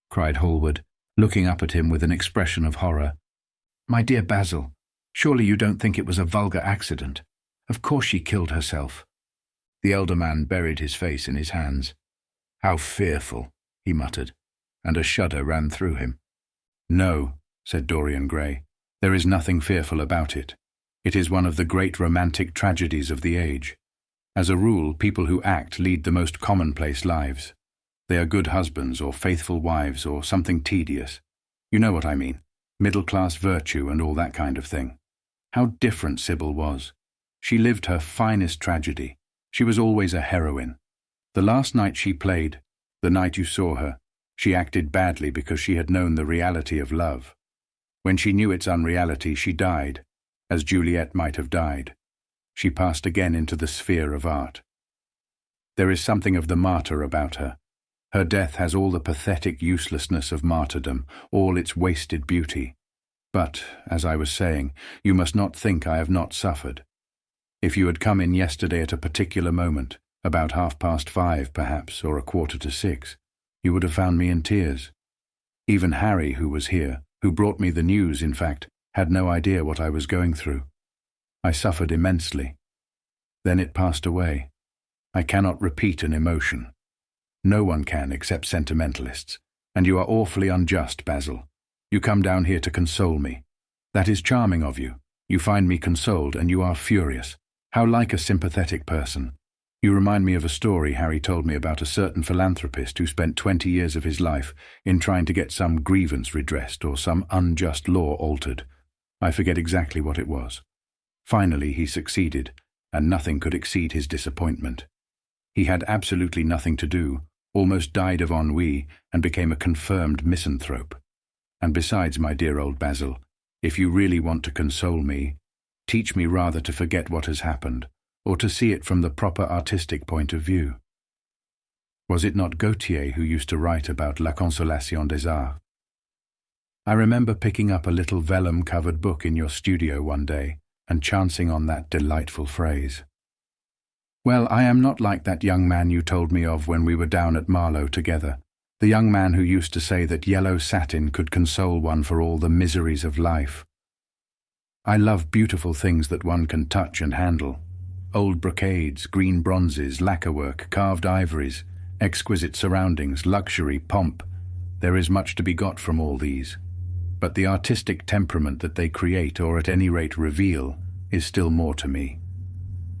cried Hallward, looking up at him with an expression of horror. "My dear Basil, surely you don't think it was a vulgar accident? Of course she killed herself." The elder man buried his face in his hands. "How fearful," he muttered, and a shudder ran through him. "No," said Dorian Gray, "there is nothing fearful about it. It is one of the great romantic tragedies of the age. As a rule, people who act lead the most commonplace lives. They are good husbands or faithful wives or something tedious. You know what I mean, middle-class virtue and all that kind of thing. How different Sybil was. She lived her finest tragedy. She was always a heroine. The last night she played, the night you saw her, she acted badly because she had known the reality of love. When she knew its unreality, she died, as Juliet might have died. She passed again into the sphere of art. There is something of the martyr about her. Her death has all the pathetic uselessness of martyrdom, all its wasted beauty. But, as I was saying, you must not think I have not suffered. If you had come in yesterday at a particular moment, about 5:30 perhaps, or 5:45, you would have found me in tears. Even Harry, who was here, who brought me the news, in fact, had no idea what I was going through. I suffered immensely. Then it passed away. I cannot repeat an emotion. No one can except sentimentalists. And you are awfully unjust, Basil. You come down here to console me. That is charming of you. You find me consoled and you are furious. How like a sympathetic person. You remind me of a story Harry told me about a certain philanthropist who spent 20 years of his life in trying to get some grievance redressed or some unjust law altered. I forget exactly what it was. Finally he succeeded, and nothing could exceed his disappointment. He had absolutely nothing to do, almost died of ennui, and became a confirmed misanthrope. And besides, my dear old Basil, if you really want to console me, teach me rather to forget what has happened, or to see it from the proper artistic point of view. Was it not Gautier who used to write about La Consolation des Arts? I remember picking up a little vellum-covered book in your studio one day and chancing on that delightful phrase. Well, I am not like that young man you told me of when we were down at Marlow together, the young man who used to say that yellow satin could console one for all the miseries of life. I love beautiful things that one can touch and handle. Old brocades, green bronzes, lacquerwork, carved ivories, exquisite surroundings, luxury, pomp. There is much to be got from all these. But the artistic temperament that they create, or at any rate reveal, is still more to me.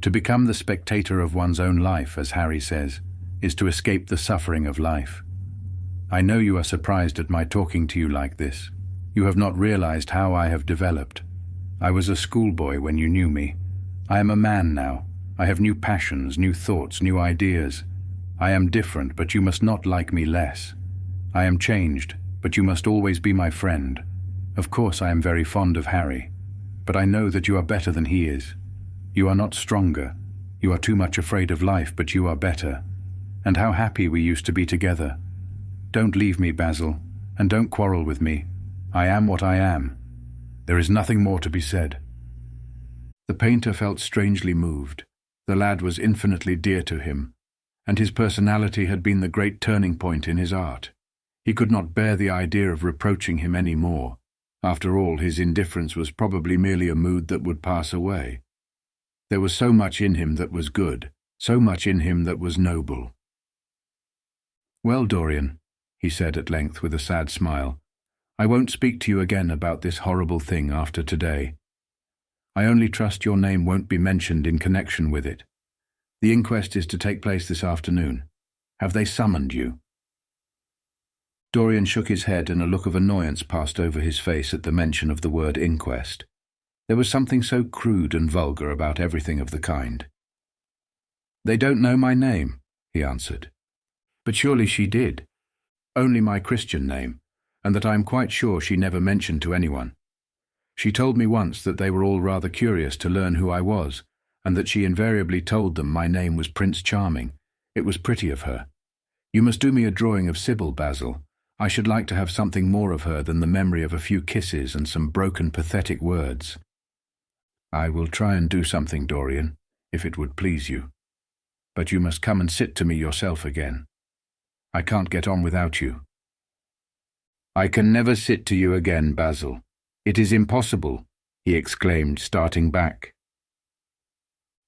To become the spectator of one's own life, as Harry says, is to escape the suffering of life. I know you are surprised at my talking to you like this. You have not realized how I have developed. I was a schoolboy when you knew me. I am a man now. I have new passions, new thoughts, new ideas. I am different, but you must not like me less. I am changed, but you must always be my friend. Of course I am very fond of Harry, but I know that you are better than he is. You are not stronger. You are too much afraid of life, but you are better. And how happy we used to be together. Don't leave me, Basil, and don't quarrel with me. I am what I am. There is nothing more to be said. The painter felt strangely moved. The lad was infinitely dear to him, and his personality had been the great turning point in his art. He could not bear the idea of reproaching him any more. After all, his indifference was probably merely a mood that would pass away. There was so much in him that was good, so much in him that was noble. "Well, Dorian," he said at length with a sad smile, "I won't speak to you again about this horrible thing after today. I only trust your name won't be mentioned in connection with it. The inquest is to take place this afternoon. Have they summoned you?" Dorian shook his head and a look of annoyance passed over his face at the mention of the word inquest. There was something so crude and vulgar about everything of the kind. "They don't know my name," he answered. "But surely she did. Only my Christian name, and that I am quite sure she never mentioned to anyone. She told me once that they were all rather curious to learn who I was, and that she invariably told them my name was Prince Charming. It was pretty of her. You must do me a drawing of Sybil, Basil. I should like to have something more of her than the memory of a few kisses and some broken, pathetic words." "I will try and do something, Dorian, if it would please you. But you must come and sit to me yourself again. I can't get on without you." "I can never sit to you again, Basil. It is impossible," he exclaimed, starting back.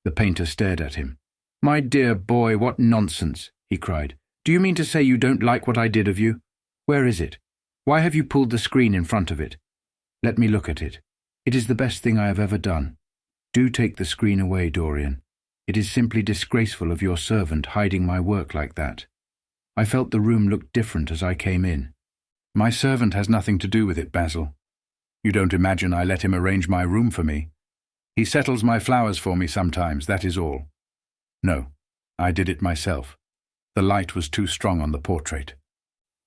The painter stared at him. "My dear boy, what nonsense," he cried. "Do you mean to say you don't like what I did of you? Where is it? Why have you pulled the screen in front of it? Let me look at it. It is the best thing I have ever done. Do take the screen away, Dorian. It is simply disgraceful of your servant hiding my work like that. I felt the room looked different as I came in. My servant has nothing to do with it, Basil. You don't imagine I let him arrange my room for me. He settles my flowers for me sometimes, that is all. No, I did it myself. The light was too strong on the portrait.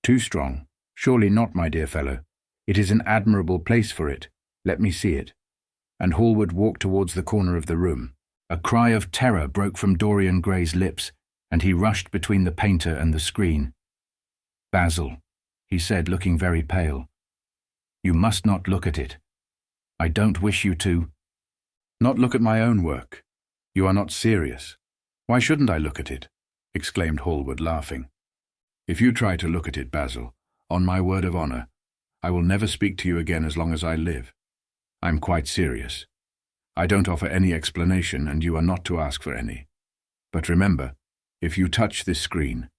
Too strong? Surely not, my dear fellow. It is an admirable place for it. Let me see it. And Hallward walked towards the corner of the room. A cry of terror broke from Dorian Gray's lips, and he rushed between the painter and the screen. Basil, he said, looking very pale. You must not look at it. I don't wish you to. Not look at my own work. You are not serious. Why shouldn't I look at it? Exclaimed Hallward, laughing. If you try to look at it, Basil, on my word of honor, I will never speak to you again as long as I live. I'm quite serious. I don't offer any explanation, and you are not to ask for any. But remember, if you touch this screen,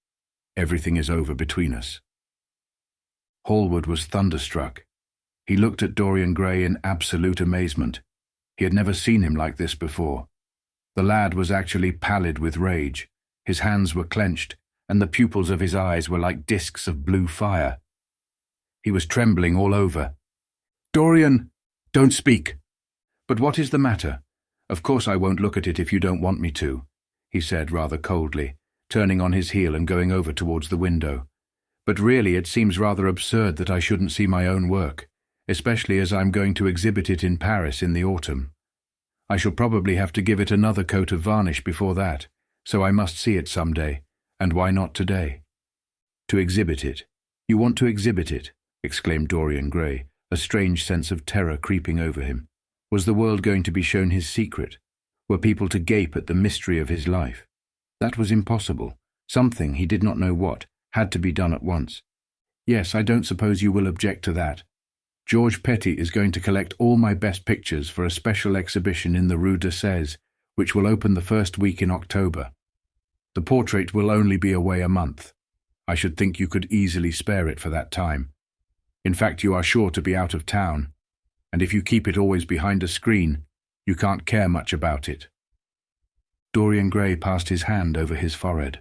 everything is over between us. Hallward was thunderstruck. He looked at Dorian Gray in absolute amazement. He had never seen him like this before. The lad was actually pallid with rage. His hands were clenched, and the pupils of his eyes were like discs of blue fire. He was trembling all over. Dorian, don't speak. But what is the matter? Of course I won't look at it if you don't want me to, he said rather coldly, turning on his heel and going over towards the window. But really it seems rather absurd that I shouldn't see my own work, especially as I'm going to exhibit it in Paris in the autumn. I shall probably have to give it another coat of varnish before that, so I must see it some day, and why not today? To exhibit it. You want to exhibit it, exclaimed Dorian Gray, a strange sense of terror creeping over him. Was the world going to be shown his secret? Were people to gape at the mystery of his life? That was impossible. Something, he did not know what, had to be done at once. Yes, I don't suppose you will object to that. George Petty is going to collect all my best pictures for a special exhibition in the Rue de Sèze, which will open the first week in October. The portrait will only be away a month. I should think you could easily spare it for that time. In fact, you are sure to be out of town, and if you keep it always behind a screen, you can't care much about it. Dorian Gray passed his hand over his forehead.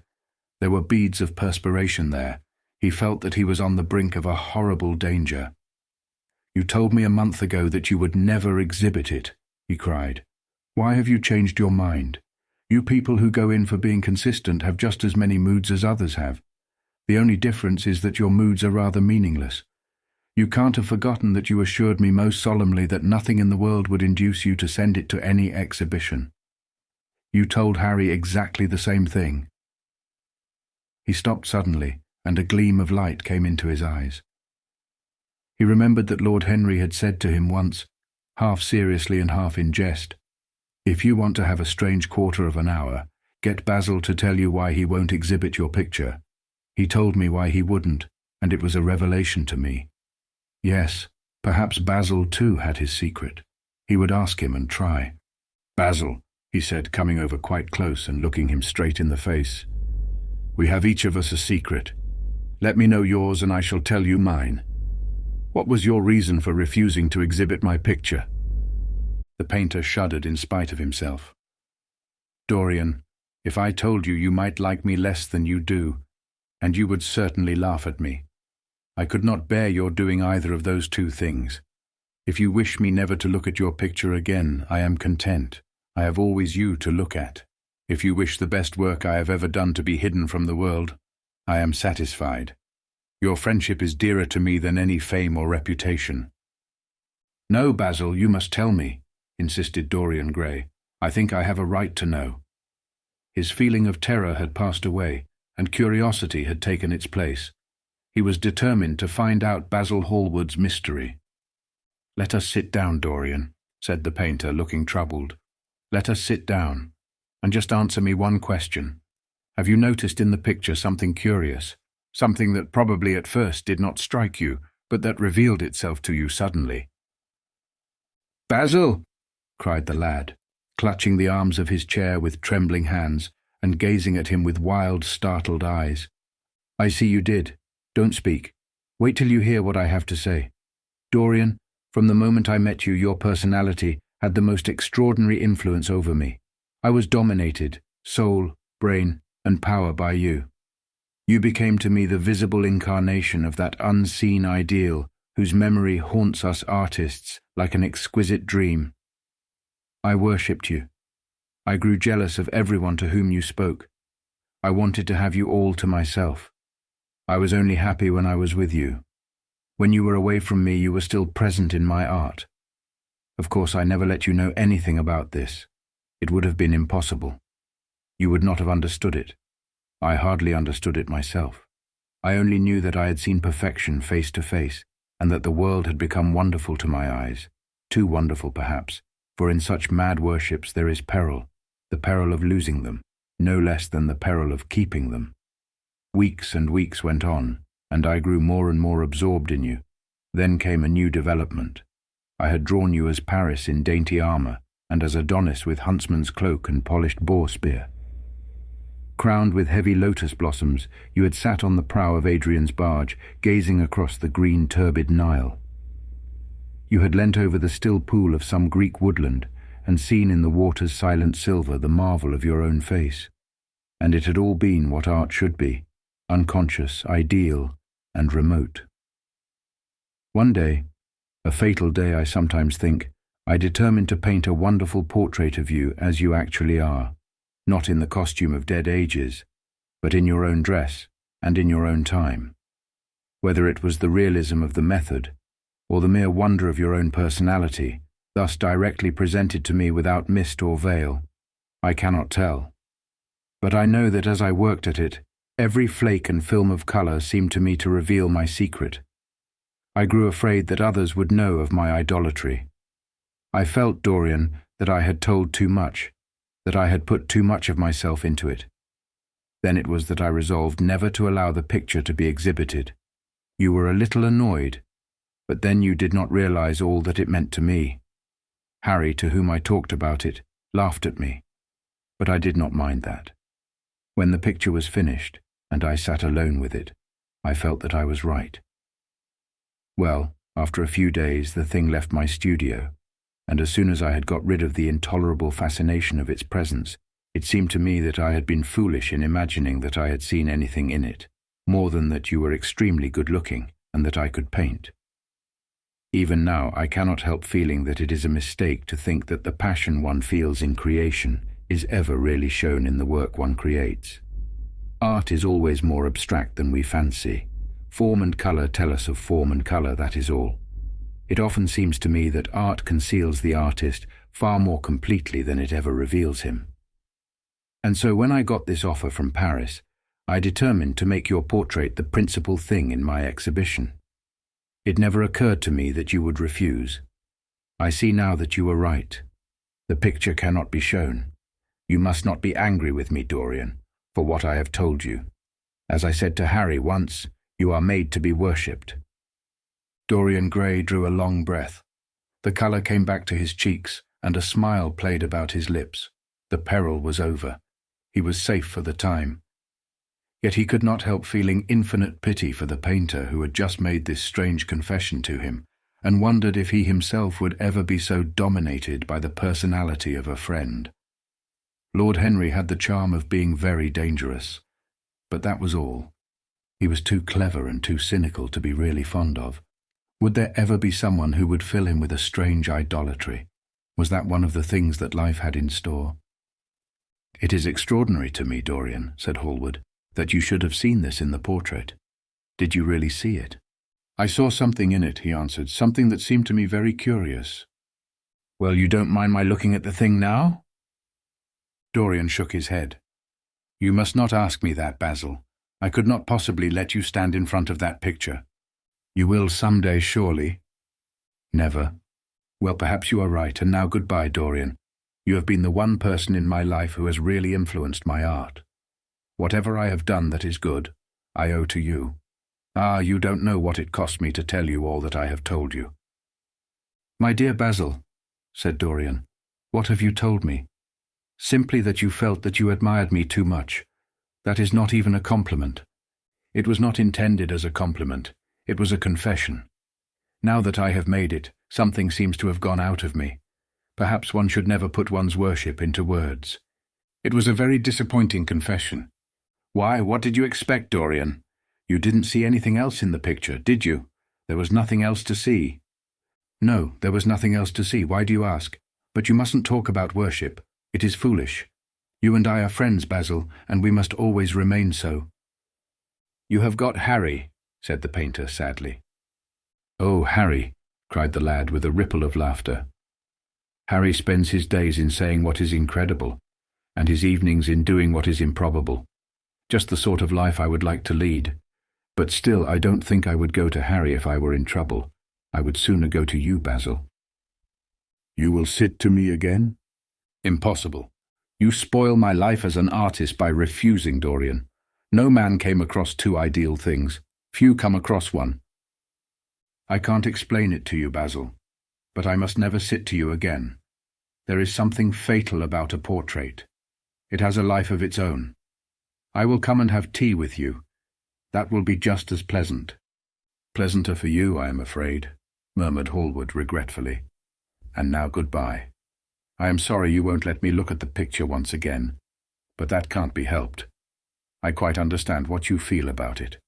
There were beads of perspiration there. He felt that he was on the brink of a horrible danger. You told me a month ago that you would never exhibit it, he cried. Why have you changed your mind? You people who go in for being consistent have just as many moods as others have. The only difference is that your moods are rather meaningless. You can't have forgotten that you assured me most solemnly that nothing in the world would induce you to send it to any exhibition. You told Harry exactly the same thing. He stopped suddenly, and a gleam of light came into his eyes. He remembered that Lord Henry had said to him once, half seriously and half in jest, "If you want to have a strange quarter of an hour, get Basil to tell you why he won't exhibit your picture. He told me why he wouldn't, and it was a revelation to me." Yes, perhaps Basil too had his secret. He would ask him and try. "Basil," he said, coming over quite close and looking him straight in the face, "we have each of us a secret. Let me know yours and I shall tell you mine. What was your reason for refusing to exhibit my picture?" The painter shuddered in spite of himself. "Dorian, if I told you, you might like me less than you do, and you would certainly laugh at me. I could not bear your doing either of those two things. If you wish me never to look at your picture again, I am content. I have always you to look at. If you wish the best work I have ever done to be hidden from the world, I am satisfied. Your friendship is dearer to me than any fame or reputation." "No, Basil, you must tell me," insisted Dorian Gray. "I think I have a right to know." His feeling of terror had passed away, and curiosity had taken its place. He was determined to find out Basil Hallward's mystery. "Let us sit down, Dorian," said the painter, looking troubled. "Let us sit down, and just answer me one question. Have you noticed in the picture something curious, something that probably at first did not strike you, but that revealed itself to you suddenly?" "Basil!" cried the lad, clutching the arms of his chair with trembling hands and gazing at him with wild, startled eyes. "I see you did. Don't speak. Wait till you hear what I have to say. Dorian, from the moment I met you, your personality had the most extraordinary influence over me. I was dominated, soul, brain, and power by you. You became to me the visible incarnation of that unseen ideal whose memory haunts us artists like an exquisite dream. I worshipped you. I grew jealous of everyone to whom you spoke. I wanted to have you all to myself. I was only happy when I was with you. When you were away from me, you were still present in my art. Of course, I never let you know anything about this. It would have been impossible. You would not have understood it. I hardly understood it myself. I only knew that I had seen perfection face to face, and that the world had become wonderful to my eyes. Too wonderful, perhaps, for in such mad worships there is peril, the peril of losing them, no less than the peril of keeping them. Weeks and weeks went on, and I grew more and more absorbed in you. Then came a new development. I had drawn you as Paris in dainty armor, and as Adonis with huntsman's cloak and polished boar spear. Crowned with heavy lotus blossoms, you had sat on the prow of Adrian's barge, gazing across the green turbid Nile. You had leant over the still pool of some Greek woodland, and seen in the water's silent silver the marvel of your own face. And it had all been what art should be, unconscious, ideal, and remote. One day, a fatal day I sometimes think, I determined to paint a wonderful portrait of you as you actually are, not in the costume of dead ages, but in your own dress and in your own time. Whether it was the realism of the method, or the mere wonder of your own personality, thus directly presented to me without mist or veil, I cannot tell. But I know that as I worked at it, every flake and film of colour seemed to me to reveal my secret. I grew afraid that others would know of my idolatry. I felt, Dorian, that I had told too much, that I had put too much of myself into it. Then it was that I resolved never to allow the picture to be exhibited. You were a little annoyed, but then you did not realize all that it meant to me. Harry, to whom I talked about it, laughed at me, but I did not mind that. When the picture was finished, and I sat alone with it, I felt that I was right. Well, after a few days, the thing left my studio, and as soon as I had got rid of the intolerable fascination of its presence, it seemed to me that I had been foolish in imagining that I had seen anything in it, more than that you were extremely good-looking and that I could paint. Even now, I cannot help feeling that it is a mistake to think that the passion one feels in creation is ever really shown in the work one creates. Art is always more abstract than we fancy. Form and colour tell us of form and colour, that is all. It often seems to me that art conceals the artist far more completely than it ever reveals him. And so when I got this offer from Paris, I determined to make your portrait the principal thing in my exhibition. It never occurred to me that you would refuse. I see now that you were right. The picture cannot be shown. You must not be angry with me, Dorian, for what I have told you. As I said to Harry once, you are made to be worshipped. Dorian Gray drew a long breath. The colour came back to his cheeks, and a smile played about his lips. The peril was over. He was safe for the time. Yet he could not help feeling infinite pity for the painter who had just made this strange confession to him, and wondered if he himself would ever be so dominated by the personality of a friend. Lord Henry had the charm of being very dangerous, but that was all. He was too clever and too cynical to be really fond of. Would there ever be someone who would fill him with a strange idolatry? Was that one of the things that life had in store? "It is extraordinary to me, Dorian," said Hallward, "that you should have seen this in the portrait. Did you really see it?" "I saw something in it," he answered, "something that seemed to me very curious." "Well, you don't mind my looking at the thing now?" Dorian shook his head. "You must not ask me that, Basil. I could not possibly let you stand in front of that picture. You will some day, surely?" "Never." "Well, perhaps you are right, and now goodbye, Dorian. You have been the one person in my life who has really influenced my art. Whatever I have done that is good, I owe to you. Ah, you don't know what it cost me to tell you all that I have told you." "My dear Basil," said Dorian, "what have you told me? Simply that you felt that you admired me too much. That is not even a compliment. It was not intended as a compliment. It was a confession. Now that I have made it, something seems to have gone out of me. Perhaps one should never put one's worship into words. It was a very disappointing confession. Why, what did you expect, Dorian? You didn't see anything else in the picture, did you? There was nothing else to see. No, there was nothing else to see. Why do you ask? But you mustn't talk about worship. It is foolish. You and I are friends, Basil, and we must always remain so. You have got Harry, said the painter sadly. Oh, Harry, cried the lad with a ripple of laughter. Harry spends his days in saying what is incredible, and his evenings in doing what is improbable. Just the sort of life I would like to lead. But still, I don't think I would go to Harry if I were in trouble. I would sooner go to you, Basil. You will sit to me again? Impossible. You spoil my life as an artist by refusing, Dorian. No man came across two ideal things. Few come across one. I can't explain it to you, Basil, but I must never sit to you again. There is something fatal about a portrait. It has a life of its own. I will come and have tea with you. That will be just as pleasant. Pleasanter for you, I am afraid, murmured Hallward regretfully. And now goodbye. I am sorry you won't let me look at the picture once again, but that can't be helped. I quite understand what you feel about it.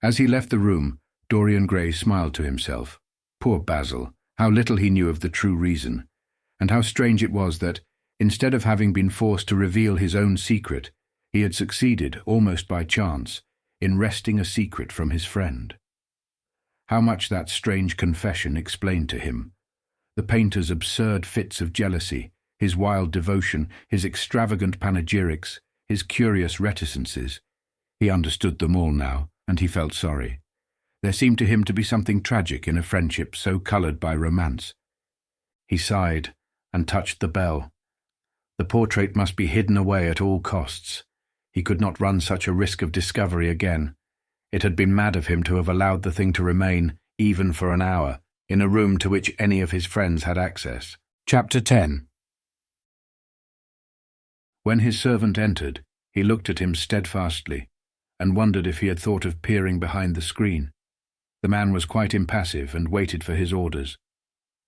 As he left the room, Dorian Gray smiled to himself. Poor Basil, how little he knew of the true reason, and how strange it was that, instead of having been forced to reveal his own secret, he had succeeded, almost by chance, in wresting a secret from his friend. How much that strange confession explained to him. The painter's absurd fits of jealousy, his wild devotion, his extravagant panegyrics, his curious reticences. He understood them all now, and he felt sorry. There seemed to him to be something tragic in a friendship so coloured by romance. He sighed and touched the bell. The portrait must be hidden away at all costs. He could not run such a risk of discovery again. It had been mad of him to have allowed the thing to remain, even for an hour, in a room to which any of his friends had access. Chapter 10. When his servant entered, he looked at him steadfastly, and wondered if he had thought of peering behind the screen. The man was quite impassive and waited for his orders.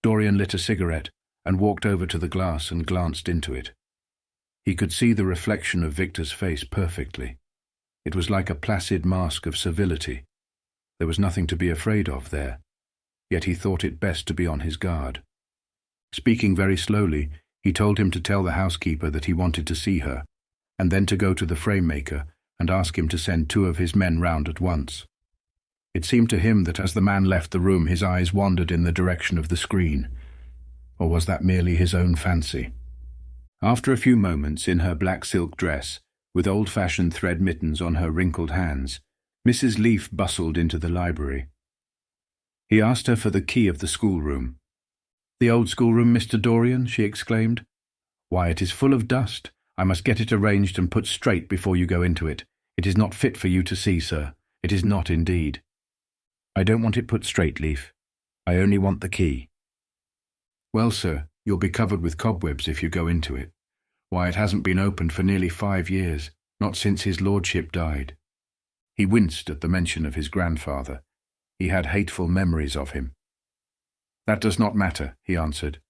Dorian lit a cigarette and walked over to the glass and glanced into it. He could see the reflection of Victor's face perfectly. It was like a placid mask of civility. There was nothing to be afraid of there, yet he thought it best to be on his guard. Speaking very slowly, he told him to tell the housekeeper that he wanted to see her, and then to go to the frame-maker and ask him to send 2 of his men round at once. It seemed to him that as the man left the room his eyes wandered in the direction of the screen. Or was that merely his own fancy? After a few moments, in her black silk dress, with old-fashioned thread mittens on her wrinkled hands, Mrs. Leaf bustled into the library. He asked her for the key of the schoolroom. "The old schoolroom, Mr. Dorian?" she exclaimed. "Why, it is full of dust. I must get it arranged and put straight before you go into it. It is not fit for you to see, sir. It is not indeed." "I don't want it put straight, Leaf. I only want the key." "Well, sir, you'll be covered with cobwebs if you go into it. Why, it hasn't been opened for nearly 5 years, not since his lordship died." He winced at the mention of his grandfather. He had hateful memories of him. "That does not matter," he answered.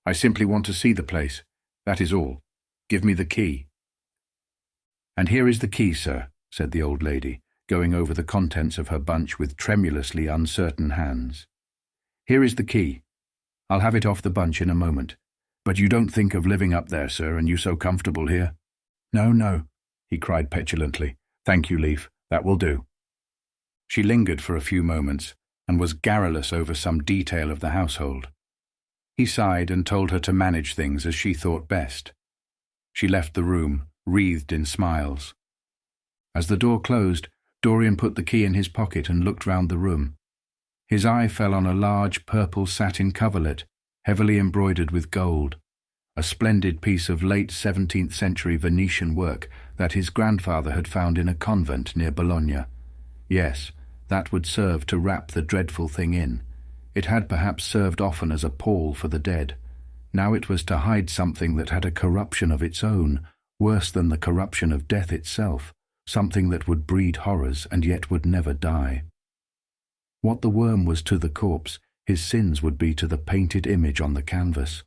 "I simply want to see the place. That is all. Give me the key." "And here is the key, sir," said the old lady, going over the contents of her bunch with tremulously uncertain hands. "Here is the key. I'll have it off the bunch in a moment. But you don't think of living up there, sir, and you so comfortable here?" "No, no," he cried petulantly. "Thank you, Leaf. That will do." She lingered for a few moments, and was garrulous over some detail of the household. He sighed and told her to manage things as she thought best. She left the room, wreathed in smiles. As the door closed, Dorian put the key in his pocket and looked round the room. His eye fell on a large purple satin coverlet, heavily embroidered with gold, a splendid piece of late 17th century Venetian work that his grandfather had found in a convent near Bologna. Yes, that would serve to wrap the dreadful thing in. It had perhaps served often as a pall for the dead. Now it was to hide something that had a corruption of its own, worse than the corruption of death itself, something that would breed horrors and yet would never die. What the worm was to the corpse, his sins would be to the painted image on the canvas.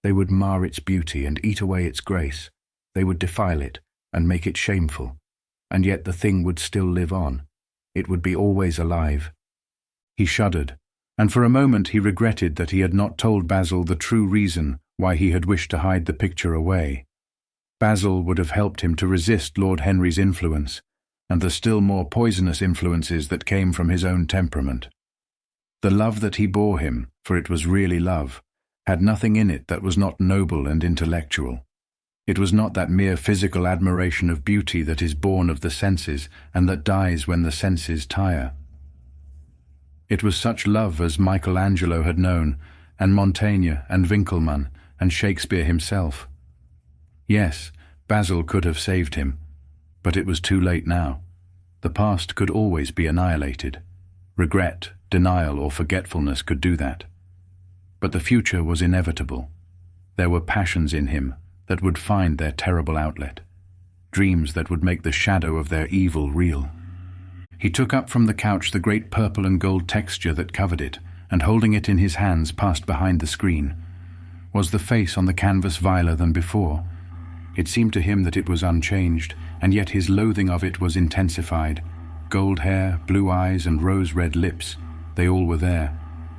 They would mar its beauty and eat away its grace. They would defile it and make it shameful, and yet the thing would still live on. It would be always alive. He shuddered, and for a moment he regretted that he had not told Basil the true reason why he had wished to hide the picture away. Basil would have helped him to resist Lord Henry's influence, and the still more poisonous influences that came from his own temperament. The love that he bore him, for it was really love, had nothing in it that was not noble and intellectual. It was not that mere physical admiration of beauty that is born of the senses and that dies when the senses tire. It was such love as Michelangelo had known, and Montaigne and Winckelmann and Shakespeare himself. Yes, Basil could have saved him, but it was too late now. The past could always be annihilated. Regret, denial, or forgetfulness could do that. But the future was inevitable. There were passions in him that would find their terrible outlet, dreams that would make the shadow of their evil real. He took up from the couch the great purple and gold texture that covered it, and holding it in his hands passed behind the screen. Was the face on the canvas viler than before? It seemed to him that it was unchanged, and yet his loathing of it was intensified. Gold hair, blue eyes, and rose-red lips, they all were there.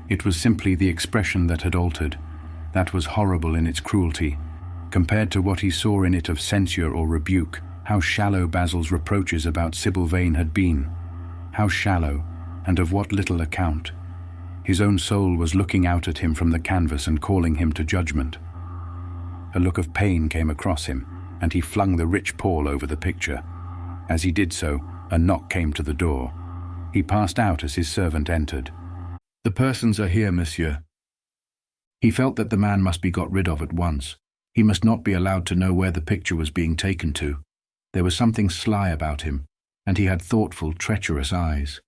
It was simply the expression that had altered. That was horrible in its cruelty. Compared to what he saw in it of censure or rebuke, how shallow Basil's reproaches about Sybil Vane had been. How shallow, and of what little account. His own soul was looking out at him from the canvas and calling him to judgment. A look of pain came across him, and he flung the rich pall over the picture. As he did so, a knock came to the door. He passed out as his servant entered. "The persons are here, monsieur." He felt that the man must be got rid of at once. He must not be allowed to know where the picture was being taken to. There was something sly about him, and he had thoughtful, treacherous eyes.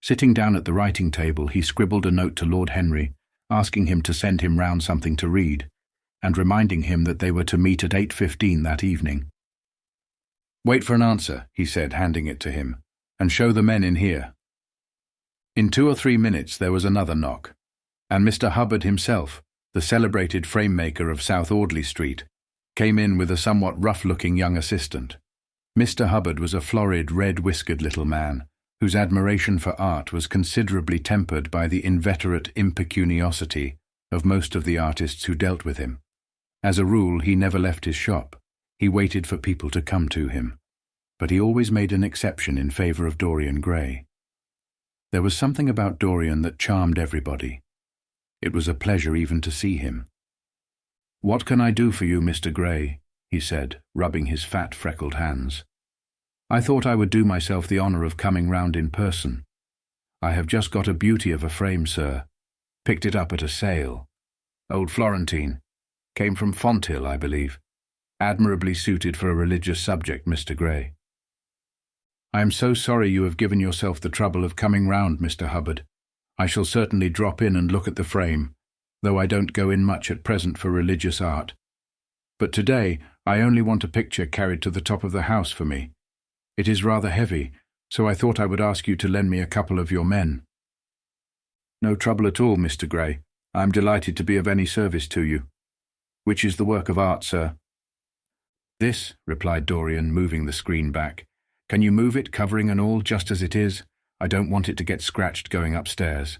Sitting down at the writing table, he scribbled a note to Lord Henry, asking him to send him round something to read, and reminding him that they were to meet at 8:15 that evening. "Wait for an answer," he said, handing it to him, "and show the men in here." In 2 or 3 minutes there was another knock, and Mr. Hubbard himself, the celebrated frame-maker of South Audley Street, came in with a somewhat rough-looking young assistant. Mr. Hubbard was a florid, red-whiskered little man, whose admiration for art was considerably tempered by the inveterate impecuniosity of most of the artists who dealt with him. As a rule, he never left his shop. He waited for people to come to him, but he always made an exception in favor of Dorian Gray. There was something about Dorian that charmed everybody. It was a pleasure even to see him. "What can I do for you, Mr. Gray?" he said, rubbing his fat, freckled hands. "I thought I would do myself the honor of coming round in person. I have just got a beauty of a frame, sir. Picked it up at a sale. Old Florentine. Came from Fonthill, I believe. Admirably suited for a religious subject, Mr. Gray." "I am so sorry you have given yourself the trouble of coming round, Mr. Hubbard. I shall certainly drop in and look at the frame, though I don't go in much at present for religious art. But today I only want a picture carried to the top of the house for me. It is rather heavy, so I thought I would ask you to lend me a couple of your men." "No trouble at all, Mr. Gray. I am delighted to be of any service to you. Which is the work of art, sir?" "This," replied Dorian, moving the screen back. "Can you move it, covering and all, just as it is? I don't want it to get scratched going upstairs."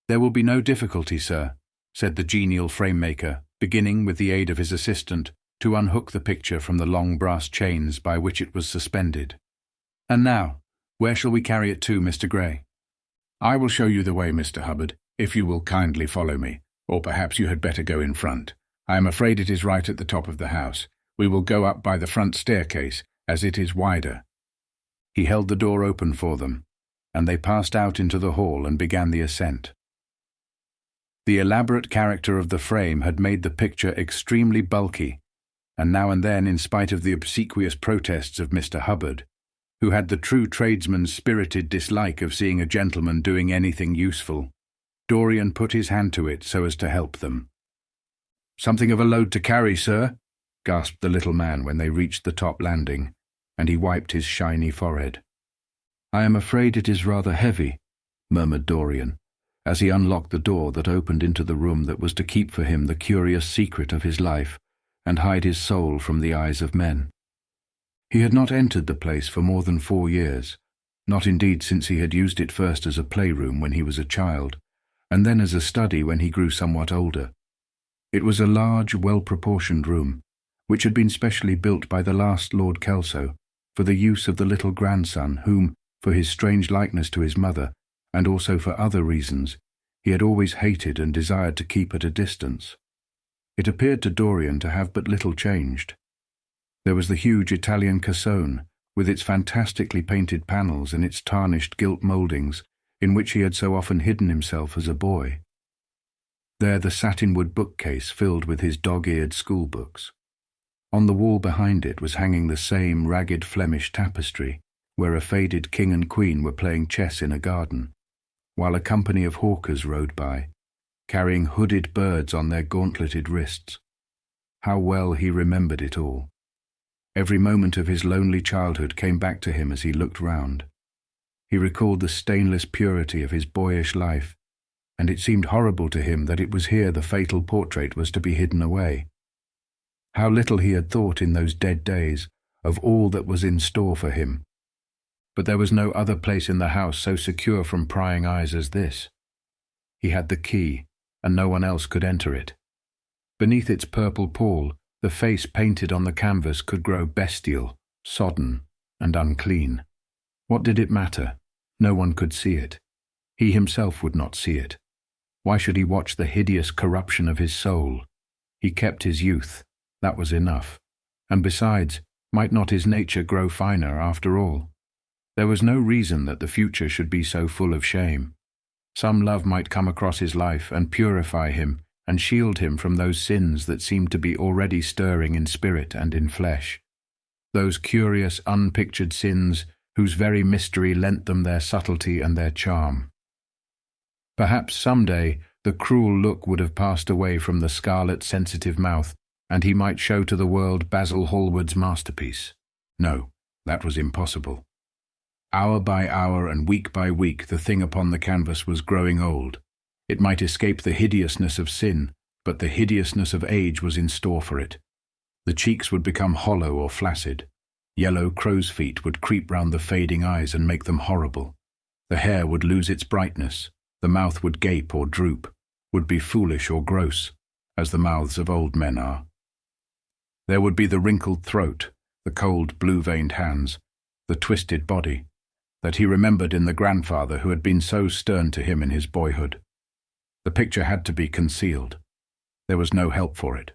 "There will be no difficulty, sir," said the genial frame-maker, beginning, with the aid of his assistant, to unhook the picture from the long brass chains by which it was suspended. "And now, where shall we carry it to, Mr. Gray?" "I will show you the way, Mr. Hubbard, if you will kindly follow me, or perhaps you had better go in front. I am afraid it is right at the top of the house. We will go up by the front staircase, as it is wider." He held the door open for them, and they passed out into the hall and began the ascent. The elaborate character of the frame had made the picture extremely bulky, and now and then, in spite of the obsequious protests of Mr. Hubbard, who had the true tradesman's spirited dislike of seeing a gentleman doing anything useful, Dorian put his hand to it so as to help them. "Something of a load to carry, sir," gasped the little man when they reached the top landing, and he wiped his shiny forehead. "I am afraid it is rather heavy," murmured Dorian, as he unlocked the door that opened into the room that was to keep for him the curious secret of his life, and hide his soul from the eyes of men. He had not entered the place for more than 4 years, not indeed since he had used it first as a playroom when he was a child, and then as a study when he grew somewhat older. It was a large, well-proportioned room, which had been specially built by the last Lord Kelso for the use of the little grandson whom, for his strange likeness to his mother, and also for other reasons, he had always hated and desired to keep at a distance. It appeared to Dorian to have but little changed. There was the huge Italian cassone, with its fantastically painted panels and its tarnished gilt mouldings, in which he had so often hidden himself as a boy. There the satinwood bookcase filled with his dog-eared schoolbooks. On the wall behind it was hanging the same ragged Flemish tapestry, where a faded king and queen were playing chess in a garden, while a company of hawkers rode by, carrying hooded birds on their gauntleted wrists. How well he remembered it all. Every moment of his lonely childhood came back to him as he looked round. He recalled the stainless purity of his boyish life, and it seemed horrible to him that it was here the fatal portrait was to be hidden away. How little he had thought in those dead days of all that was in store for him. But there was no other place in the house so secure from prying eyes as this. He had the key, and no one else could enter it. Beneath its purple pall, the face painted on the canvas could grow bestial, sodden, and unclean. What did it matter? No one could see it. He himself would not see it. Why should he watch the hideous corruption of his soul? He kept his youth. That was enough. And besides, might not his nature grow finer after all? There was no reason that the future should be so full of shame. Some love might come across his life and purify him and shield him from those sins that seemed to be already stirring in spirit and in flesh. Those curious, unpictured sins whose very mystery lent them their subtlety and their charm. Perhaps some day the cruel look would have passed away from the scarlet, sensitive mouth, and he might show to the world Basil Hallward's masterpiece. No, that was impossible. Hour by hour and week by week the thing upon the canvas was growing old. It might escape the hideousness of sin, but the hideousness of age was in store for it. The cheeks would become hollow or flaccid. Yellow crow's feet would creep round the fading eyes and make them horrible. The hair would lose its brightness. The mouth would gape or droop, would be foolish or gross, as the mouths of old men are. There would be the wrinkled throat, the cold blue-veined hands, the twisted body, that he remembered in the grandfather who had been so stern to him in his boyhood. The picture had to be concealed. There was no help for it.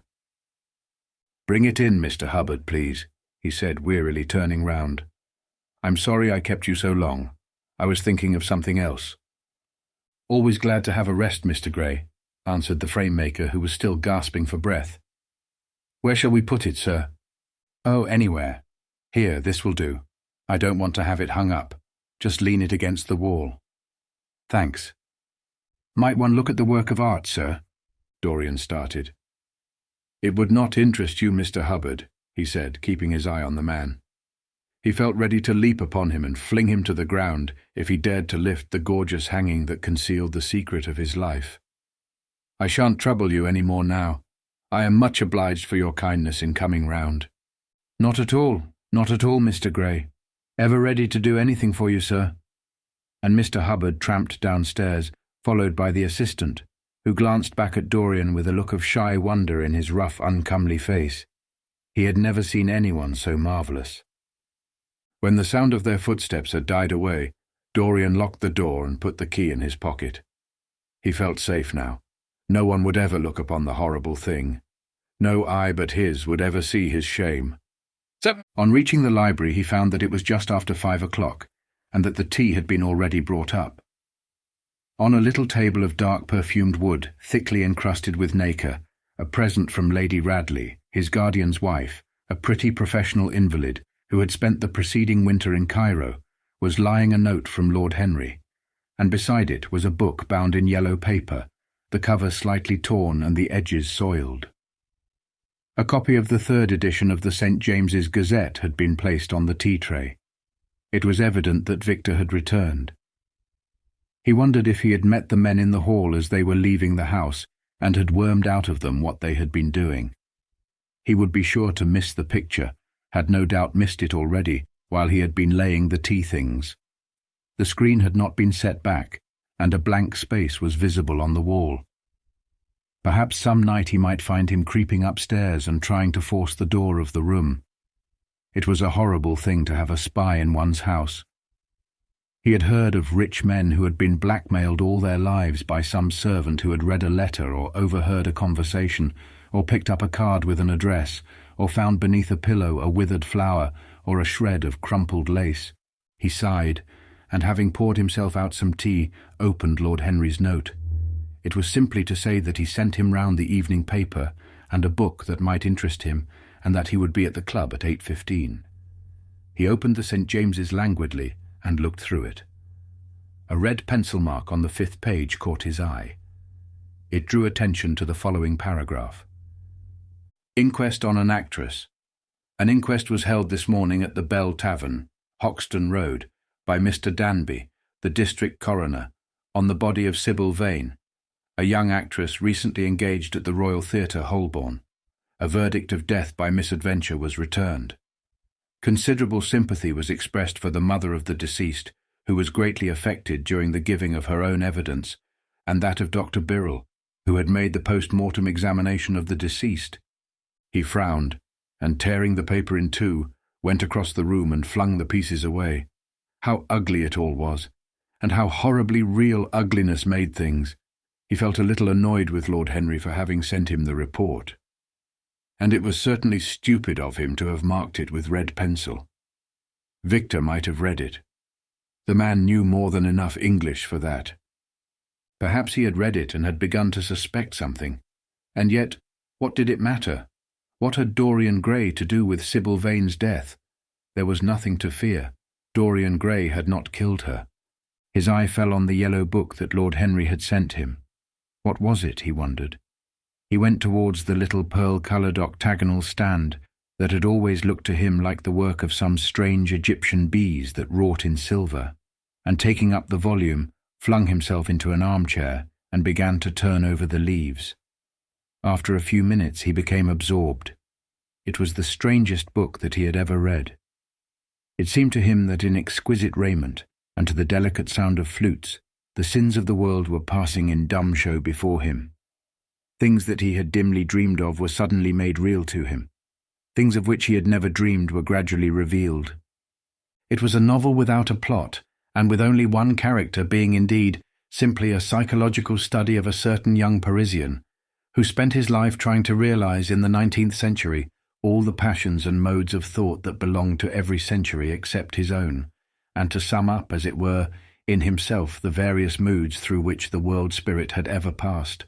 "Bring it in, Mr. Hubbard, please," he said wearily, turning round. "I'm sorry I kept you so long. I was thinking of something else." "Always glad to have a rest, Mr. Gray," answered the frame-maker, who was still gasping for breath. "Where shall we put it, sir?" "Oh, anywhere. Here, this will do. I don't want to have it hung up. Just lean it against the wall." "Thanks." "Might one look at the work of art, sir?" Dorian started. "It would not interest you, Mr. Hubbard," he said, keeping his eye on the man. He felt ready to leap upon him and fling him to the ground if he dared to lift the gorgeous hanging that concealed the secret of his life. "I shan't trouble you any more now. I am much obliged for your kindness in coming round." Not at all, Mr. Gray. Ever ready to do anything for you, sir." And Mr. Hubbard tramped downstairs, followed by the assistant, who glanced back at Dorian with a look of shy wonder in his rough, uncomely face. He had never seen anyone so marvellous. When the sound of their footsteps had died away, Dorian locked the door and put the key in his pocket. He felt safe now. No one would ever look upon the horrible thing. No eye but his would ever see his shame. On reaching the library, he found that it was just after 5 o'clock, and that the tea had been already brought up. On a little table of dark perfumed wood, thickly encrusted with nacre, a present from Lady Radley, his guardian's wife, a pretty professional invalid, who had spent the preceding winter in Cairo, was lying a note from Lord Henry, and beside it was a book bound in yellow paper, the cover slightly torn and the edges soiled. A copy of the 3rd edition of the St. James's Gazette had been placed on the tea-tray. It was evident that Victor had returned. He wondered if he had met the men in the hall as they were leaving the house and had wormed out of them what they had been doing. He would be sure to miss the picture, had no doubt missed it already, while he had been laying the tea things. The screen had not been set back, and a blank space was visible on the wall. Perhaps some night he might find him creeping upstairs and trying to force the door of the room. It was a horrible thing to have a spy in one's house. He had heard of rich men who had been blackmailed all their lives by some servant who had read a letter or overheard a conversation, or picked up a card with an address, or found beneath a pillow a withered flower or a shred of crumpled lace. He sighed, and having poured himself out some tea, opened Lord Henry's note. It was simply to say that he sent him round the evening paper and a book that might interest him, and that he would be at the club at 8:15. He opened the St. James's languidly and looked through it. A red pencil mark on the 5th page caught his eye. It drew attention to the following paragraph. Inquest on an actress. An inquest was held this morning at the Bell Tavern, Hoxton Road, by Mr. Danby, the district coroner, on the body of Sybil Vane, a young actress recently engaged at the Royal Theatre, Holborn. A verdict of death by misadventure was returned. Considerable sympathy was expressed for the mother of the deceased, who was greatly affected during the giving of her own evidence, and that of Dr. Birrell, who had made the post-mortem examination of the deceased. He frowned, and tearing the paper in two, went across the room and flung the pieces away. How ugly it all was, and how horribly real ugliness made things. He felt a little annoyed with Lord Henry for having sent him the report. And it was certainly stupid of him to have marked it with red pencil. Victor might have read it. The man knew more than enough English for that. Perhaps he had read it and had begun to suspect something. And yet, what did it matter? What had Dorian Gray to do with Sybil Vane's death? There was nothing to fear. Dorian Gray had not killed her. His eye fell on the yellow book that Lord Henry had sent him. What was it, he wondered? He went towards the little pearl-coloured octagonal stand that had always looked to him like the work of some strange Egyptian bees that wrought in silver, and taking up the volume, flung himself into an armchair and began to turn over the leaves. After a few minutes he became absorbed. It was the strangest book that he had ever read. It seemed to him that in exquisite raiment, and to the delicate sound of flutes, the sins of the world were passing in dumb show before him. Things that he had dimly dreamed of were suddenly made real to him. Things of which he had never dreamed were gradually revealed. It was a novel without a plot, and with only one character being indeed simply a psychological study of a certain young Parisian, who spent his life trying to realize in the 19th century all the passions and modes of thought that belonged to every century except his own, and to sum up, as it were, in himself the various moods through which the world spirit had ever passed,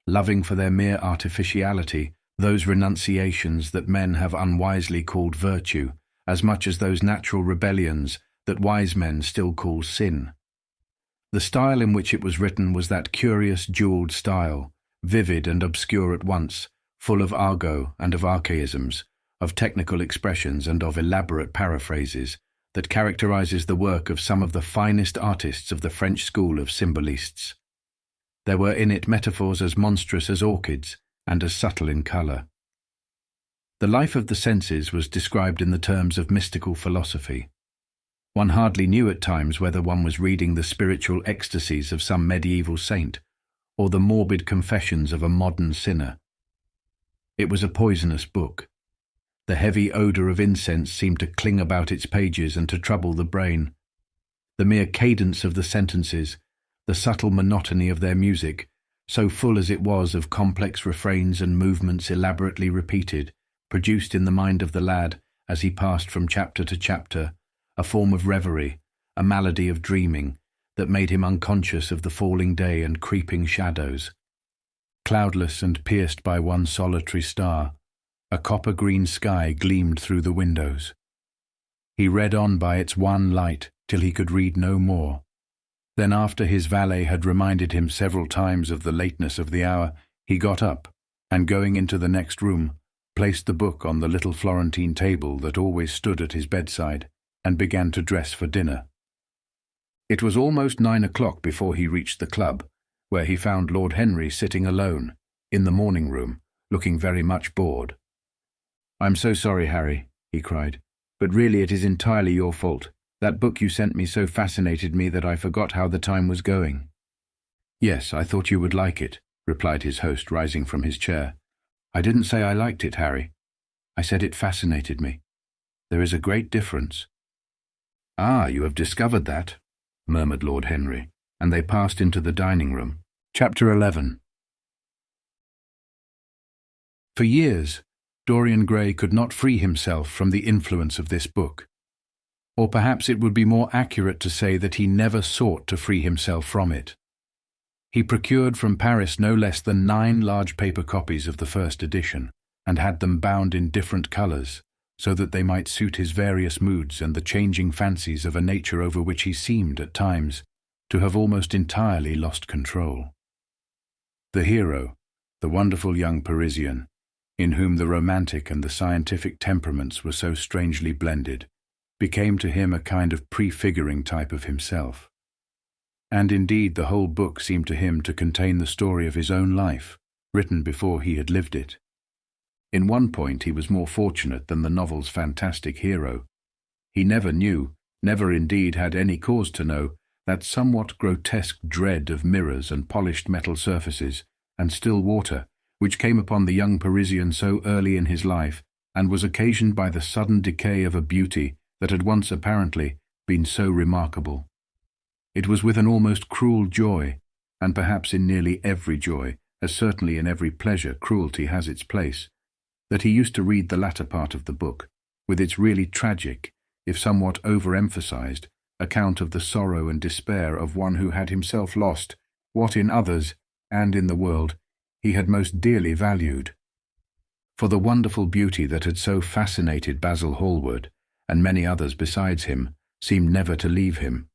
loving for their mere artificiality those renunciations that men have unwisely called virtue, as much as those natural rebellions that wise men still call sin. The style in which it was written was that curious jewelled style, vivid and obscure at once, full of argot and of archaisms, of technical expressions and of elaborate paraphrases, that characterizes the work of some of the finest artists of the French school of symbolists. There were in it metaphors as monstrous as orchids and as subtle in colour. The life of the senses was described in the terms of mystical philosophy. One hardly knew at times whether one was reading the spiritual ecstasies of some medieval saint or the morbid confessions of a modern sinner. It was a poisonous book. The heavy odour of incense seemed to cling about its pages and to trouble the brain. The mere cadence of the sentences, the subtle monotony of their music, so full as it was of complex refrains and movements elaborately repeated, produced in the mind of the lad, as he passed from chapter to chapter, a form of reverie, a malady of dreaming, that made him unconscious of the falling day and creeping shadows. Cloudless and pierced by one solitary star, a copper-green sky gleamed through the windows. He read on by its one light till he could read no more. Then, after his valet had reminded him several times of the lateness of the hour, he got up, and going into the next room, placed the book on the little Florentine table that always stood at his bedside, and began to dress for dinner. It was almost 9 o'clock before he reached the club, where he found Lord Henry sitting alone, in the morning room, looking very much bored. "I'm so sorry, Harry," he cried. "But really it is entirely your fault. That book you sent me so fascinated me that I forgot how the time was going." "Yes, I thought you would like it," replied his host, rising from his chair. "I didn't say I liked it, Harry. I said it fascinated me. There is a great difference." "Ah, you have discovered that," murmured Lord Henry, and they passed into the dining room. Chapter 11. For years, Dorian Gray could not free himself from the influence of this book. Or perhaps it would be more accurate to say that he never sought to free himself from it. He procured from Paris no less than 9 large paper copies of the first edition, and had them bound in different colours, so that they might suit his various moods and the changing fancies of a nature over which he seemed, at times, to have almost entirely lost control. The hero, the wonderful young Parisian, in whom the romantic and the scientific temperaments were so strangely blended, became to him a kind of prefiguring type of himself. And indeed the whole book seemed to him to contain the story of his own life, written before he had lived it. In one point he was more fortunate than the novel's fantastic hero. He never knew, never indeed had any cause to know, that somewhat grotesque dread of mirrors and polished metal surfaces and still water, which came upon the young Parisian so early in his life, and was occasioned by the sudden decay of a beauty that had once apparently been so remarkable. It was with an almost cruel joy, and perhaps in nearly every joy, as certainly in every pleasure cruelty has its place, that he used to read the latter part of the book, with its really tragic, if somewhat overemphasized, account of the sorrow and despair of one who had himself lost what in others, and in the world, he had most dearly valued. For the wonderful beauty that had so fascinated Basil Hallward, and many others besides him, seemed never to leave him.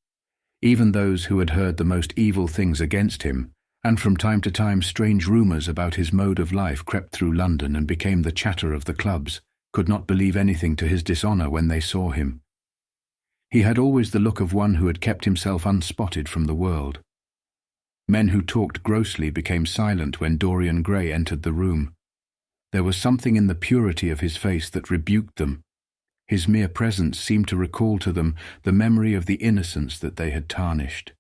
Even those who had heard the most evil things against him, and from time to time strange rumours about his mode of life crept through London and became the chatter of the clubs, could not believe anything to his dishonour when they saw him. He had always the look of one who had kept himself unspotted from the world. Men who talked grossly became silent when Dorian Gray entered the room. There was something in the purity of his face that rebuked them. His mere presence seemed to recall to them the memory of the innocence that they had tarnished.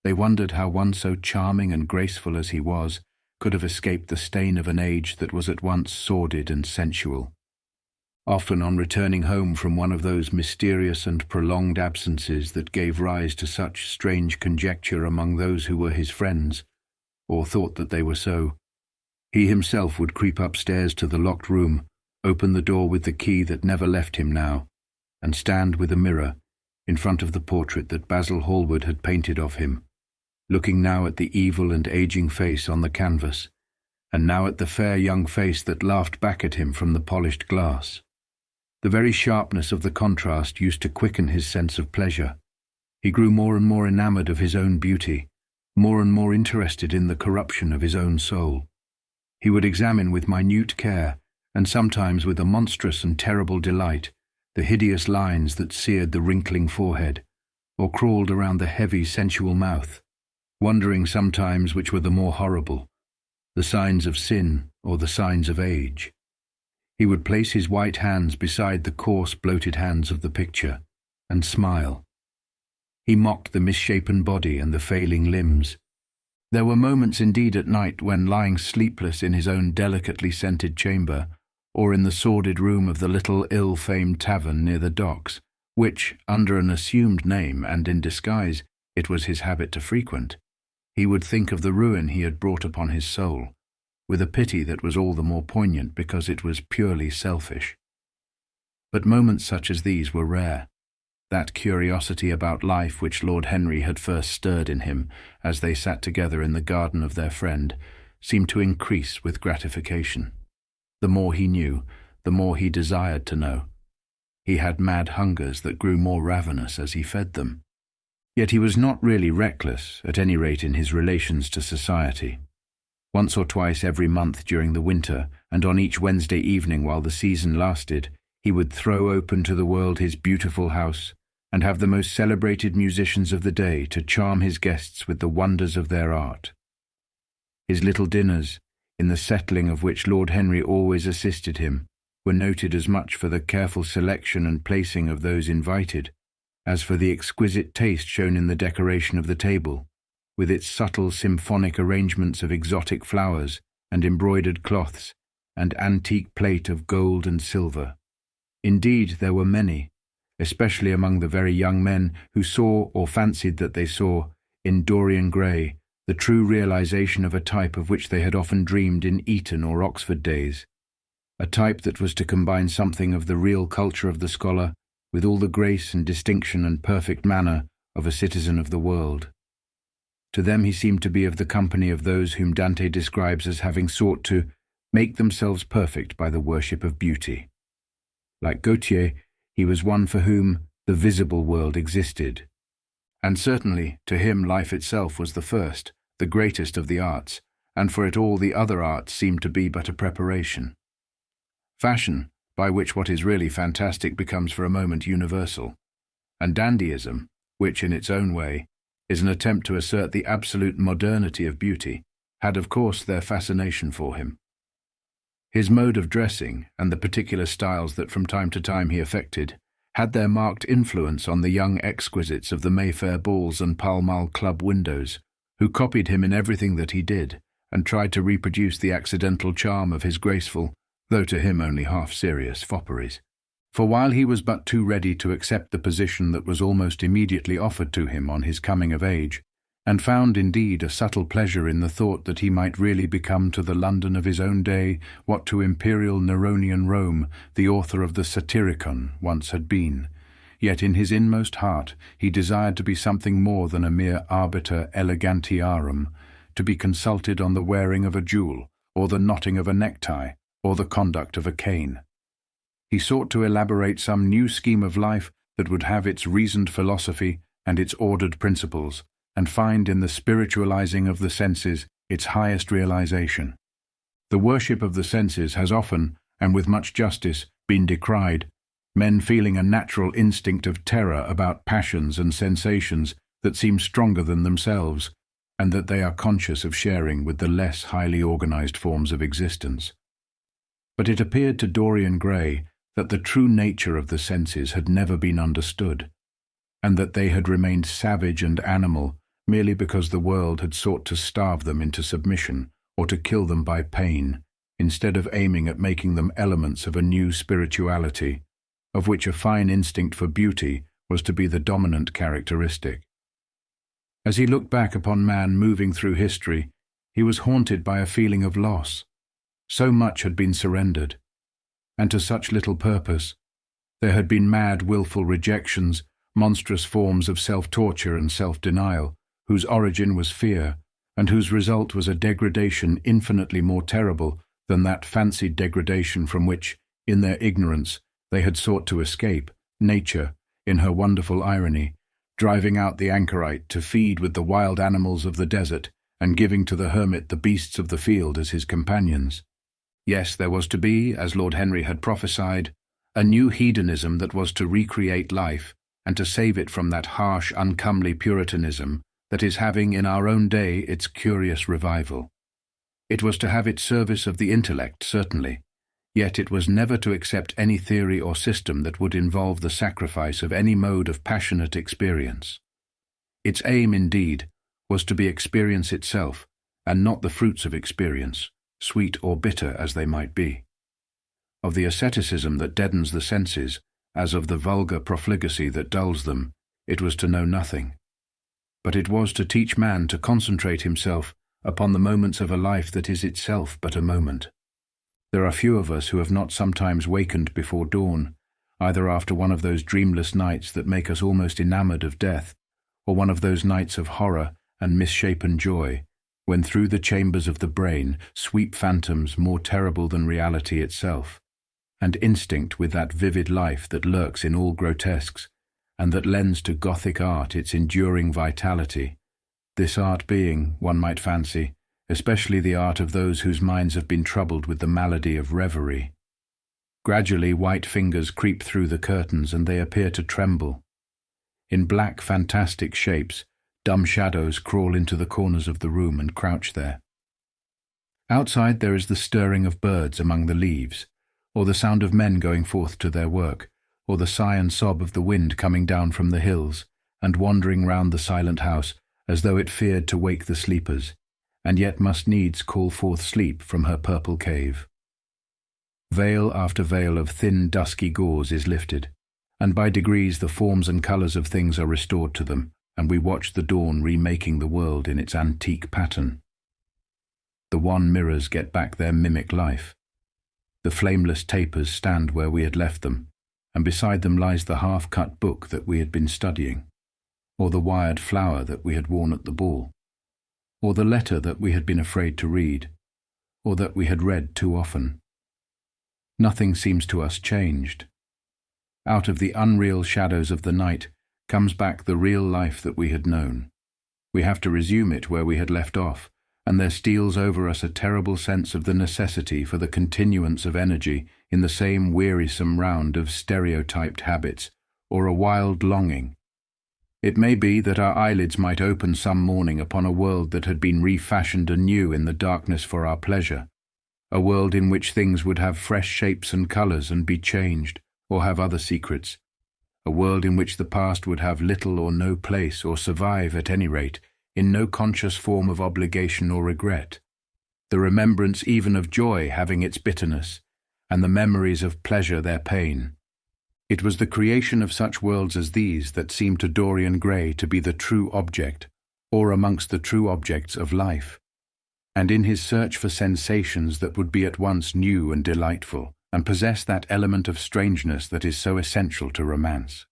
They wondered how one so charming and graceful as he was could have escaped the stain of an age that was at once sordid and sensual. Often on returning home from one of those mysterious and prolonged absences that gave rise to such strange conjecture among those who were his friends, or thought that they were so, he himself would creep upstairs to the locked room, open the door with the key that never left him now, and stand with a mirror in front of the portrait that Basil Hallward had painted of him, looking now at the evil and aging face on the canvas, and now at the fair young face that laughed back at him from the polished glass. The very sharpness of the contrast used to quicken his sense of pleasure. He grew more and more enamoured of his own beauty, more and more interested in the corruption of his own soul. He would examine with minute care, and sometimes with a monstrous and terrible delight, the hideous lines that seared the wrinkling forehead, or crawled around the heavy, sensual mouth, wondering sometimes which were the more horrible, the signs of sin or the signs of age. He would place his white hands beside the coarse, bloated hands of the picture, and smile. He mocked the misshapen body and the failing limbs. There were moments indeed at night when, lying sleepless in his own delicately scented chamber, or in the sordid room of the little ill-famed tavern near the docks, which, under an assumed name and in disguise, it was his habit to frequent, he would think of the ruin he had brought upon his soul, with a pity that was all the more poignant because it was purely selfish. But moments such as these were rare. That curiosity about life which Lord Henry had first stirred in him as they sat together in the garden of their friend seemed to increase with gratification. The more he knew, the more he desired to know. He had mad hungers that grew more ravenous as he fed them. Yet he was not really reckless, at any rate in his relations to society. Once or twice every month during the winter, and on each Wednesday evening while the season lasted, he would throw open to the world his beautiful house, and have the most celebrated musicians of the day to charm his guests with the wonders of their art. His little dinners, in the settling of which Lord Henry always assisted him, were noted as much for the careful selection and placing of those invited, as for the exquisite taste shown in the decoration of the table, with its subtle symphonic arrangements of exotic flowers and embroidered cloths and antique plate of gold and silver. Indeed, there were many, especially among the very young men, who saw, or fancied that they saw, in Dorian Gray, the true realization of a type of which they had often dreamed in Eton or Oxford days, a type that was to combine something of the real culture of the scholar with all the grace and distinction and perfect manner of a citizen of the world. To them he seemed to be of the company of those whom Dante describes as having sought to make themselves perfect by the worship of beauty. Like Gautier, he was one for whom the visible world existed. And certainly, to him life itself was the first, the greatest of the arts, and for it all the other arts seemed to be but a preparation. Fashion, by which what is really fantastic becomes for a moment universal, and dandyism, which in its own way is an attempt to assert the absolute modernity of beauty, had of course their fascination for him. His mode of dressing, and the particular styles that from time to time he affected, had their marked influence on the young exquisites of the Mayfair balls and Pall Mall club windows, who copied him in everything that he did, and tried to reproduce the accidental charm of his graceful, though to him only half-serious, fopperies. For while he was but too ready to accept the position that was almost immediately offered to him on his coming of age, and found indeed a subtle pleasure in the thought that he might really become to the London of his own day what to imperial Neronian Rome the author of the Satyricon once had been, yet in his inmost heart he desired to be something more than a mere arbiter elegantiarum, to be consulted on the wearing of a jewel, or the knotting of a necktie, or the conduct of a cane. He sought to elaborate some new scheme of life that would have its reasoned philosophy and its ordered principles, and find in the spiritualizing of the senses its highest realization. The worship of the senses has often, and with much justice, been decried, men feeling a natural instinct of terror about passions and sensations that seem stronger than themselves, and that they are conscious of sharing with the less highly organized forms of existence. But it appeared to Dorian Gray that the true nature of the senses had never been understood, and that they had remained savage and animal merely because the world had sought to starve them into submission or to kill them by pain, instead of aiming at making them elements of a new spirituality, of which a fine instinct for beauty was to be the dominant characteristic. As he looked back upon man moving through history, he was haunted by a feeling of loss. So much had been surrendered, and to such little purpose. There had been mad, willful rejections, monstrous forms of self-torture and self-denial, whose origin was fear, and whose result was a degradation infinitely more terrible than that fancied degradation from which, in their ignorance, they had sought to escape, nature, in her wonderful irony, driving out the anchorite to feed with the wild animals of the desert, and giving to the hermit the beasts of the field as his companions. Yes, there was to be, as Lord Henry had prophesied, a new hedonism that was to recreate life, and to save it from that harsh, uncomely Puritanism that is having in our own day its curious revival. It was to have its service of the intellect, certainly, yet it was never to accept any theory or system that would involve the sacrifice of any mode of passionate experience. Its aim, indeed, was to be experience itself, and not the fruits of experience, sweet or bitter as they might be. Of the asceticism that deadens the senses, as of the vulgar profligacy that dulls them, it was to know nothing. But it was to teach man to concentrate himself upon the moments of a life that is itself but a moment. There are few of us who have not sometimes wakened before dawn, either after one of those dreamless nights that make us almost enamored of death, or one of those nights of horror and misshapen joy, when through the chambers of the brain sweep phantoms more terrible than reality itself, and instinct with that vivid life that lurks in all grotesques, and that lends to Gothic art its enduring vitality, this art being, one might fancy, especially the art of those whose minds have been troubled with the malady of reverie. Gradually white fingers creep through the curtains, and they appear to tremble. In black fantastic shapes, dumb shadows crawl into the corners of the room and crouch there. Outside there is the stirring of birds among the leaves, or the sound of men going forth to their work, or the sigh and sob of the wind coming down from the hills, and wandering round the silent house, as though it feared to wake the sleepers, and yet must needs call forth sleep from her purple cave. Veil after veil of thin, dusky gauze is lifted, and by degrees the forms and colours of things are restored to them, and we watch the dawn remaking the world in its antique pattern. The wan mirrors get back their mimic life. The flameless tapers stand where we had left them, and beside them lies the half-cut book that we had been studying, or the wired flower that we had worn at the ball, or the letter that we had been afraid to read, or that we had read too often. Nothing seems to us changed. Out of the unreal shadows of the night comes back the real life that we had known. We have to resume it where we had left off, and there steals over us a terrible sense of the necessity for the continuance of energy in the same wearisome round of stereotyped habits, or a wild longing. It may be that our eyelids might open some morning upon a world that had been refashioned anew in the darkness for our pleasure, a world in which things would have fresh shapes and colours and be changed, or have other secrets, a world in which the past would have little or no place, or survive, at any rate, in no conscious form of obligation or regret, the remembrance even of joy having its bitterness, and the memories of pleasure their pain. It was the creation of such worlds as these that seemed to Dorian Gray to be the true object, or amongst the true objects of life, and in his search for sensations that would be at once new and delightful, and possess that element of strangeness that is so essential to romance.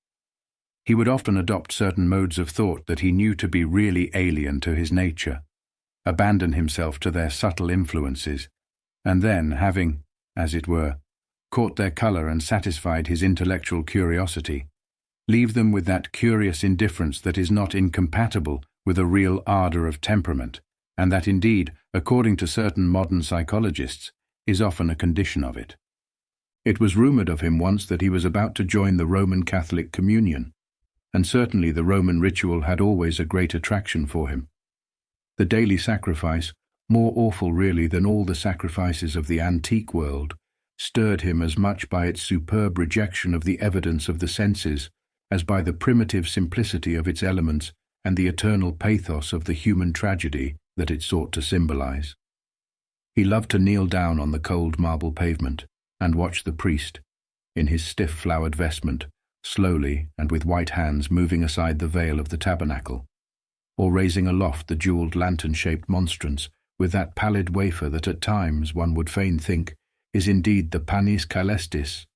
He would often adopt certain modes of thought that he knew to be really alien to his nature, abandon himself to their subtle influences, and then, having, as it were, caught their colour and satisfied his intellectual curiosity, leave them with that curious indifference that is not incompatible with a real ardour of temperament, and that indeed, according to certain modern psychologists, is often a condition of it. It was rumoured of him once that he was about to join the Roman Catholic communion, and certainly the Roman ritual had always a great attraction for him. The daily sacrifice, more awful really than all the sacrifices of the antique world, stirred him as much by its superb rejection of the evidence of the senses as by the primitive simplicity of its elements and the eternal pathos of the human tragedy that it sought to symbolize. He loved to kneel down on the cold marble pavement and watch the priest, in his stiff flowered vestment, slowly and with white hands moving aside the veil of the tabernacle, or raising aloft the jewelled lantern-shaped monstrance with that pallid wafer that at times one would fain think is indeed the panis caelestis,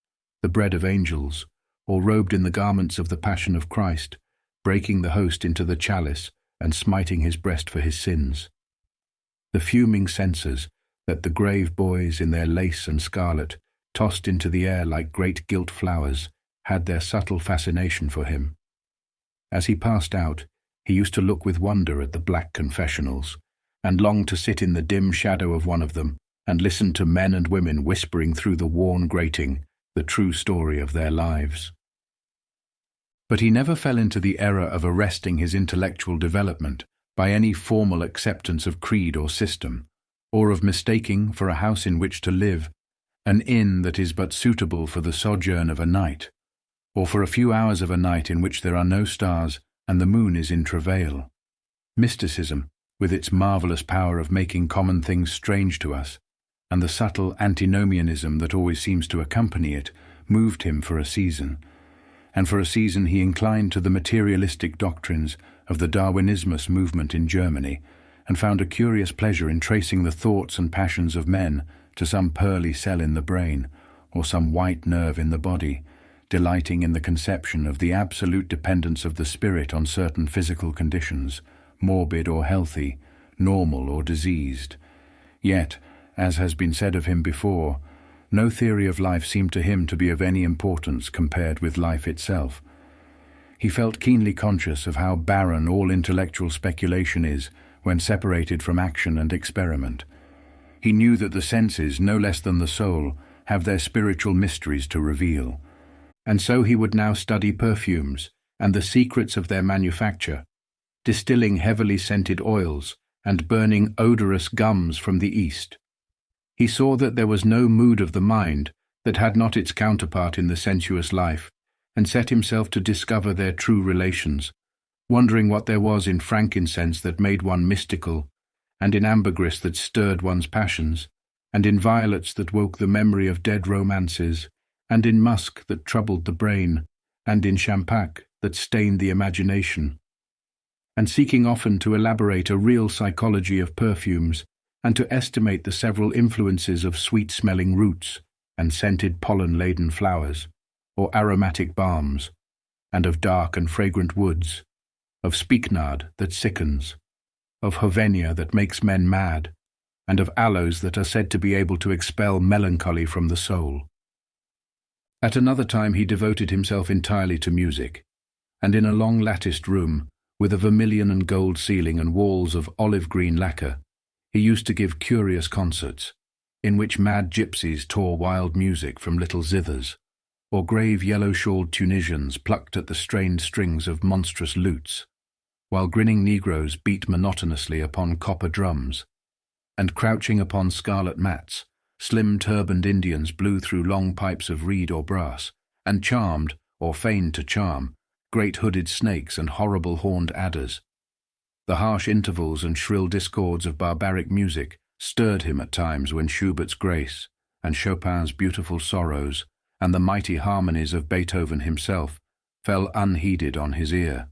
the bread of angels, or robed in the garments of the Passion of Christ, breaking the host into the chalice and smiting his breast for his sins. The fuming censers that the grave boys in their lace and scarlet tossed into the air like great gilt flowers had their subtle fascination for him. As he passed out, he used to look with wonder at the black confessionals, and longed to sit in the dim shadow of one of them and listen to men and women whispering through the worn grating the true story of their lives. But he never fell into the error of arresting his intellectual development by any formal acceptance of creed or system, or of mistaking for a house in which to live an inn that is but suitable for the sojourn of a night, or for a few hours of a night in which there are no stars and the moon is in travail. Mysticism, with its marvellous power of making common things strange to us, and the subtle antinomianism that always seems to accompany it, moved him for a season, and for a season he inclined to the materialistic doctrines of the Darwinismus movement in Germany, and found a curious pleasure in tracing the thoughts and passions of men to some pearly cell in the brain, or some white nerve in the body, delighting in the conception of the absolute dependence of the spirit on certain physical conditions, morbid or healthy, normal or diseased. Yet, as has been said of him before, no theory of life seemed to him to be of any importance compared with life itself. He felt keenly conscious of how barren all intellectual speculation is when separated from action and experiment. He knew that the senses, no less than the soul, have their spiritual mysteries to reveal. And so he would now study perfumes and the secrets of their manufacture, distilling heavily scented oils and burning odorous gums from the East. He saw that there was no mood of the mind that had not its counterpart in the sensuous life, and set himself to discover their true relations, wondering what there was in frankincense that made one mystical, and in ambergris that stirred one's passions, and in violets that woke the memory of dead romances, and in musk that troubled the brain, and in champagne that stained the imagination, and seeking often to elaborate a real psychology of perfumes, and to estimate the several influences of sweet-smelling roots, and scented pollen-laden flowers, or aromatic balms, and of dark and fragrant woods, of spikenard that sickens, of hovenia that makes men mad, and of aloes that are said to be able to expel melancholy from the soul. At another time he devoted himself entirely to music, and in a long latticed room, with a vermilion and gold ceiling and walls of olive-green lacquer, he used to give curious concerts, in which mad gypsies tore wild music from little zithers, or grave yellow-shawled Tunisians plucked at the strained strings of monstrous lutes, while grinning Negroes beat monotonously upon copper drums, and crouching upon scarlet mats, slim turbaned Indians blew through long pipes of reed or brass, and charmed, or feigned to charm, great hooded snakes and horrible horned adders. The harsh intervals and shrill discords of barbaric music stirred him at times when Schubert's Grace, and Chopin's Beautiful Sorrows, and the mighty harmonies of Beethoven himself fell unheeded on his ear.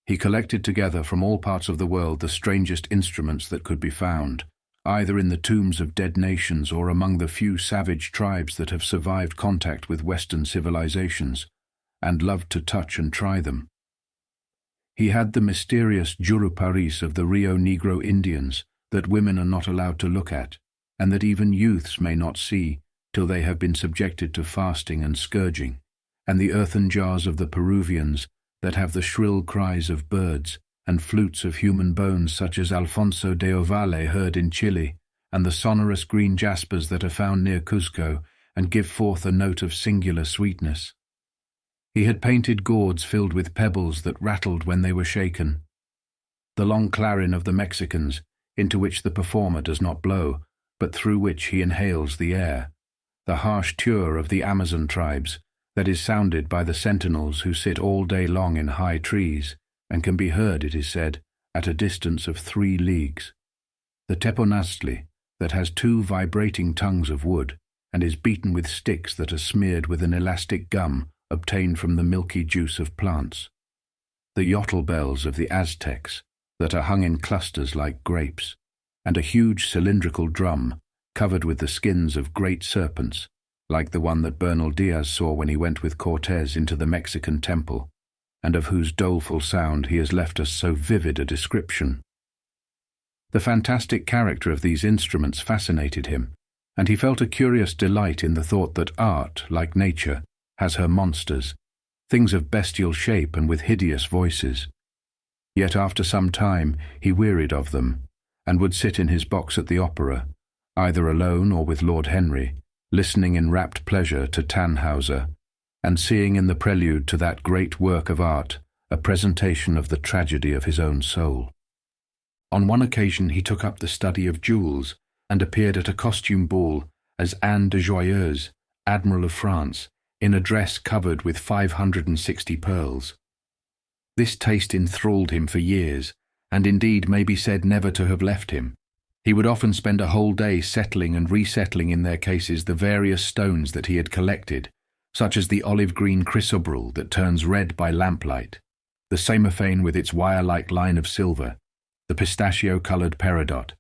He collected together from all parts of the world the strangest instruments that could be found, either in the tombs of dead nations or among the few savage tribes that have survived contact with Western civilizations, and loved to touch and try them. He had the mysterious juruparis of the Rio Negro Indians that women are not allowed to look at, and that even youths may not see till they have been subjected to fasting and scourging, and the earthen jars of the Peruvians that have the shrill cries of birds, and flutes of human bones such as Alfonso de Ovalle heard in Chile, and the sonorous green jaspers that are found near Cuzco, and give forth a note of singular sweetness. He had painted gourds filled with pebbles that rattled when they were shaken. The long clarin of the Mexicans, into which the performer does not blow, but through which he inhales the air. The harsh tur of the Amazon tribes, that is sounded by the sentinels who sit all day long in high trees, and can be heard, it is said, at a distance of 3 leagues. The teponaztli, that has 2 vibrating tongues of wood, and is beaten with sticks that are smeared with an elastic gum obtained from the milky juice of plants. The yotl bells of the Aztecs, that are hung in clusters like grapes, and a huge cylindrical drum, covered with the skins of great serpents, like the one that Bernal Diaz saw when he went with Cortés into the Mexican temple, and of whose doleful sound he has left us so vivid a description. The fantastic character of these instruments fascinated him, and he felt a curious delight in the thought that art, like nature, has her monsters, things of bestial shape and with hideous voices. Yet after some time he wearied of them, and would sit in his box at the opera, either alone or with Lord Henry, listening in rapt pleasure to Tannhauser, and seeing in the prelude to that great work of art a presentation of the tragedy of his own soul. On one occasion he took up the study of jewels, and appeared at a costume ball as Anne de Joyeuse, Admiral of France, in a dress covered with 560 pearls. This taste enthralled him for years, and indeed may be said never to have left him. He would often spend a whole day settling and resettling in their cases the various stones that he had collected, such as the olive-green chrysoberyl that turns red by lamplight, the samophane with its wire-like line of silver, the pistachio-coloured peridot,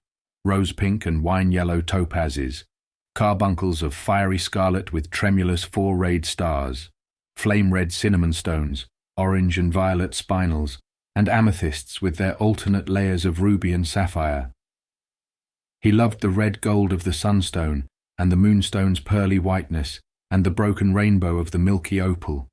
rose-pink and wine-yellow topazes, carbuncles of fiery scarlet with tremulous 4-rayed stars, flame-red cinnamon stones, orange and violet spinels, and amethysts with their alternate layers of ruby and sapphire. He loved the red gold of the sunstone, and the moonstone's pearly whiteness, and the broken rainbow of the milky opal.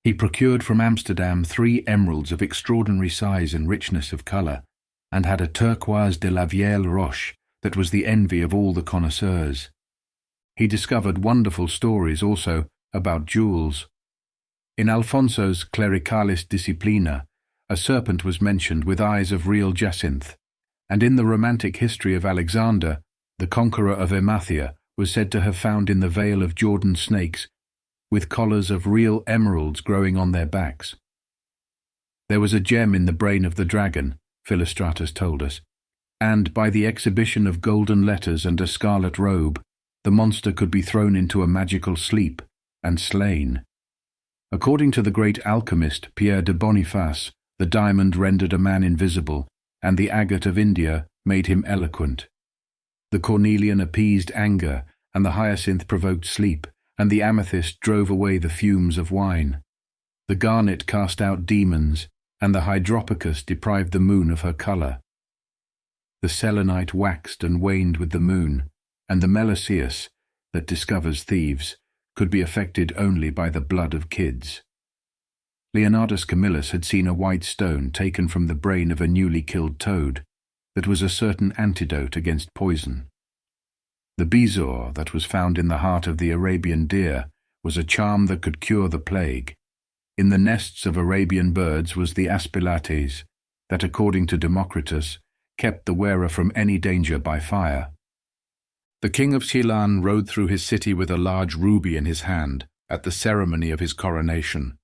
He procured from Amsterdam 3 emeralds of extraordinary size and richness of colour, and had a turquoise de la Vieille Roche that was the envy of all the connoisseurs. He discovered wonderful stories also about jewels. In Alfonso's Clericalis Disciplina, a serpent was mentioned with eyes of real jacinth, and in the romantic history of Alexander, the conqueror of Emathia, was said to have found in the Vale of Jordan snakes, with collars of real emeralds growing on their backs. There was a gem in the brain of the dragon, Philostratus told us, and by the exhibition of golden letters and a scarlet robe, the monster could be thrown into a magical sleep and slain. According to the great alchemist Pierre de Boniface, the diamond rendered a man invisible, and the agate of India made him eloquent. The cornelian appeased anger, and the hyacinth provoked sleep, and the amethyst drove away the fumes of wine. The garnet cast out demons, and the hydropicus deprived the moon of her colour. The selenite waxed and waned with the moon, and the meloceus, that discovers thieves, could be affected only by the blood of kids. Leonardus Camillus had seen a white stone taken from the brain of a newly killed toad that was a certain antidote against poison. The bezoar that was found in the heart of the Arabian deer was a charm that could cure the plague. In the nests of Arabian birds was the aspilates, that, according to Democritus, kept the wearer from any danger by fire. The king of Ceylon rode through his city with a large ruby in his hand at the ceremony of his coronation.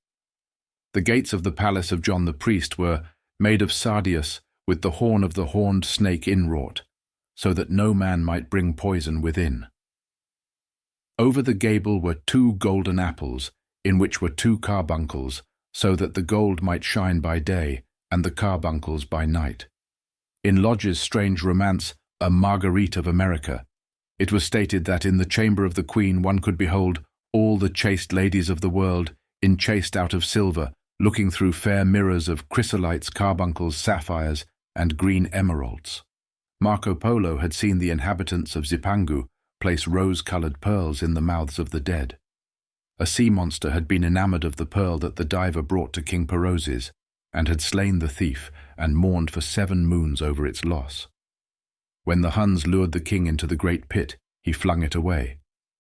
The gates of the palace of John the priest were made of sardius with the horn of the horned snake inwrought, so that no man might bring poison within. Over the gable were 2 golden apples, in which were 2 carbuncles, so that the gold might shine by day and the carbuncles by night. In Lodge's strange romance, A Marguerite of America, it was stated that in the chamber of the queen one could behold all the chaste ladies of the world, enchased out of silver, looking through fair mirrors of chrysolites, carbuncles, sapphires, and green emeralds. Marco Polo had seen the inhabitants of Zipangu place rose-coloured pearls in the mouths of the dead. A sea monster had been enamoured of the pearl that the diver brought to King Perozes, and had slain the thief and mourned for 7 moons over its loss. When the Huns lured the king into the great pit, he flung it away.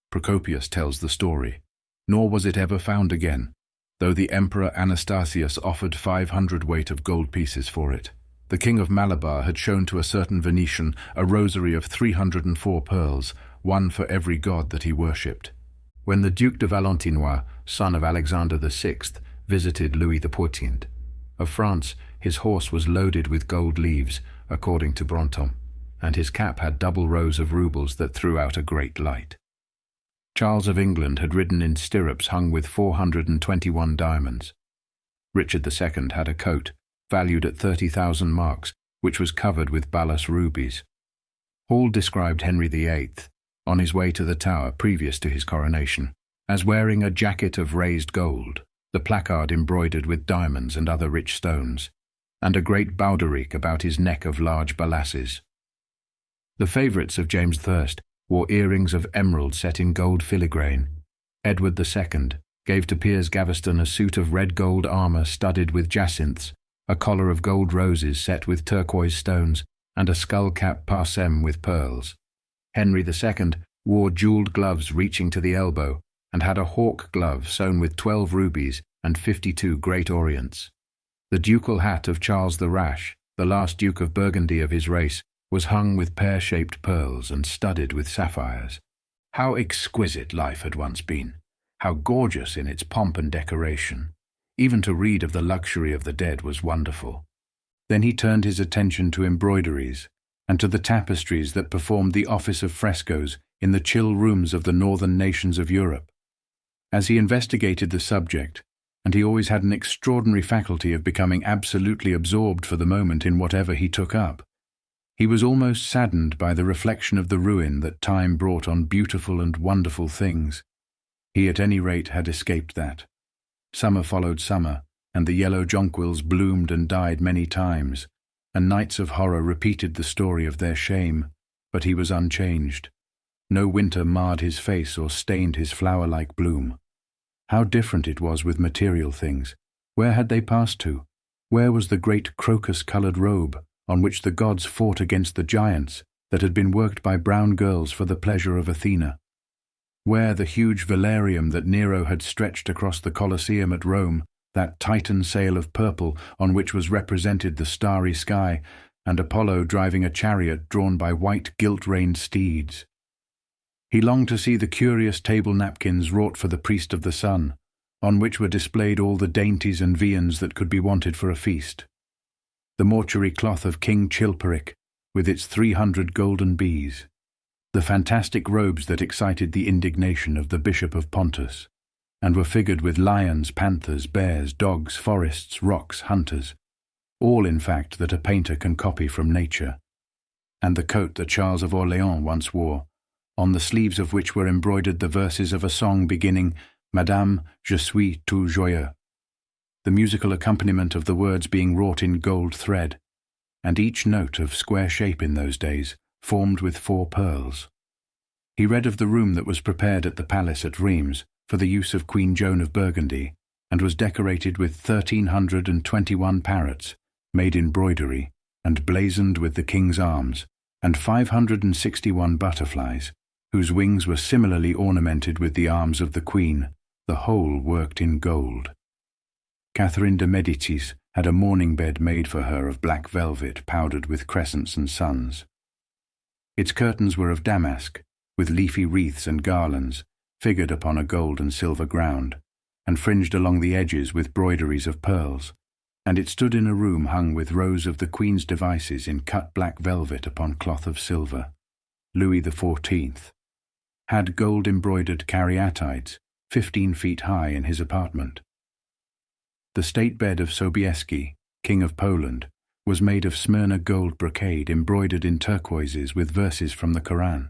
Procopius tells the story. Nor was it ever found again, though the Emperor Anastasius offered 500 weight of gold pieces for it. The king of Malabar had shown to a certain Venetian a rosary of 304 pearls, one for every god that he worshipped. When the Duc de Valentinois, son of Alexander VI, visited Louis XIV of France, his horse was loaded with gold leaves, according to Brantôme, and his cap had double rows of rubles that threw out a great light. Charles of England had ridden in stirrups hung with 421 diamonds. Richard II had a coat, valued at 30,000 marks, which was covered with balas rubies. Hall described Henry VIII, on his way to the Tower previous to his coronation, as wearing a jacket of raised gold, the placard embroidered with diamonds and other rich stones, and a great baldric about his neck of large balasses. The favourites of James I wore earrings of emerald set in gold filigrane. Edward II gave to Piers Gaveston a suit of red gold armour studded with jacinths, a collar of gold roses set with turquoise stones, and a skull-cap parsem with pearls. Henry II wore jewelled gloves reaching to the elbow, and had a hawk glove sewn with 12 rubies and 52 great orients. The ducal hat of Charles the Rash, the last Duke of Burgundy of his race, was hung with pear-shaped pearls and studded with sapphires. How exquisite life had once been! How gorgeous in its pomp and decoration! Even to read of the luxury of the dead was wonderful. Then he turned his attention to embroideries, and to the tapestries that performed the office of frescoes in the chill rooms of the northern nations of Europe. As he investigated the subject, and he always had an extraordinary faculty of becoming absolutely absorbed for the moment in whatever he took up, he was almost saddened by the reflection of the ruin that time brought on beautiful and wonderful things. He at any rate had escaped that. Summer followed summer, and the yellow jonquils bloomed and died many times, and nights of horror repeated the story of their shame, but he was unchanged. No winter marred his face or stained his flower-like bloom. How different it was with material things. Where had they passed to? Where was the great crocus-coloured robe, on which the gods fought against the giants, that had been worked by brown girls for the pleasure of Athena? Where the huge velarium that Nero had stretched across the Colosseum at Rome, that Titan sail of purple on which was represented the starry sky, and Apollo driving a chariot drawn by white gilt-reined steeds? He longed to see the curious table napkins wrought for the priest of the sun, on which were displayed all the dainties and viands that could be wanted for a feast. The mortuary cloth of King Chilperic, with its 300 golden bees. The fantastic robes that excited the indignation of the Bishop of Pontus, and were figured with lions, panthers, bears, dogs, forests, rocks, hunters, all in fact that a painter can copy from nature. And the coat that Charles of Orléans once wore, on the sleeves of which were embroidered the verses of a song beginning, Madame, je suis tout joyeux, the musical accompaniment of the words being wrought in gold thread, and each note of square shape in those days, formed with 4 pearls. He read of the room that was prepared at the palace at Rheims for the use of Queen Joan of Burgundy, and was decorated with 1,321 parrots, made in broidery, and blazoned with the king's arms, and 561 butterflies, whose wings were similarly ornamented with the arms of the queen, the whole worked in gold. Catherine de Medicis had a mourning bed made for her of black velvet powdered with crescents and suns. Its curtains were of damask, with leafy wreaths and garlands, figured upon a gold and silver ground, and fringed along the edges with broideries of pearls, and it stood in a room hung with rows of the Queen's devices in cut black velvet upon cloth of silver. Louis XIV had gold-embroidered caryatides 15 feet high in his apartment. The state bed of Sobieski, King of Poland, was made of Smyrna gold brocade embroidered in turquoises with verses from the Koran.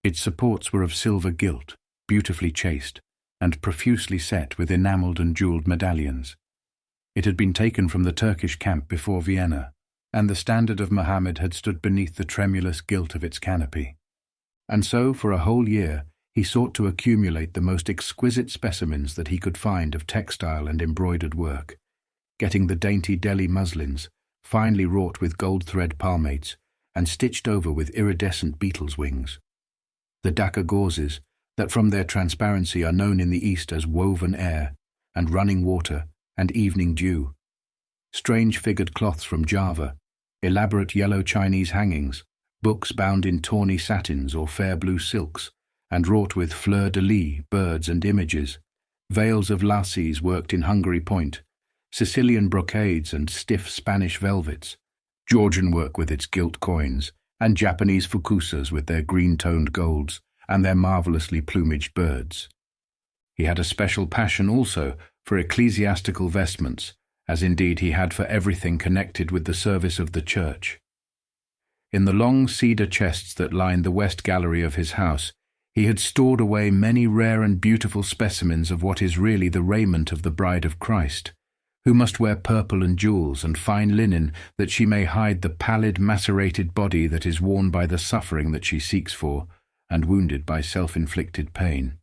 Its supports were of silver gilt, beautifully chased, and profusely set with enamelled and jewelled medallions. It had been taken from the Turkish camp before Vienna, and the standard of Mohammed had stood beneath the tremulous gilt of its canopy. And so, for a whole year, he sought to accumulate the most exquisite specimens that he could find of textile and embroidered work, getting the dainty Delhi muslins, finely wrought with gold thread palmates, and stitched over with iridescent beetles' wings. The Dhaka gauzes, that from their transparency are known in the East as woven air, and running water, and evening dew. Strange figured cloths from Java, elaborate yellow Chinese hangings, books bound in tawny satins or fair blue silks, and wrought with fleur-de-lis, birds and images, veils of laces worked in Hungary point, Sicilian brocades and stiff Spanish velvets, Georgian work with its gilt coins, and Japanese fukusas with their green-toned golds and their marvellously plumaged birds. He had a special passion also for ecclesiastical vestments, as indeed he had for everything connected with the service of the church. In the long cedar chests that lined the west gallery of his house, he had stored away many rare and beautiful specimens of what is really the raiment of the Bride of Christ, who must wear purple and jewels and fine linen that she may hide the pallid, macerated body that is worn by the suffering that she seeks for, and wounded by self-inflicted pain.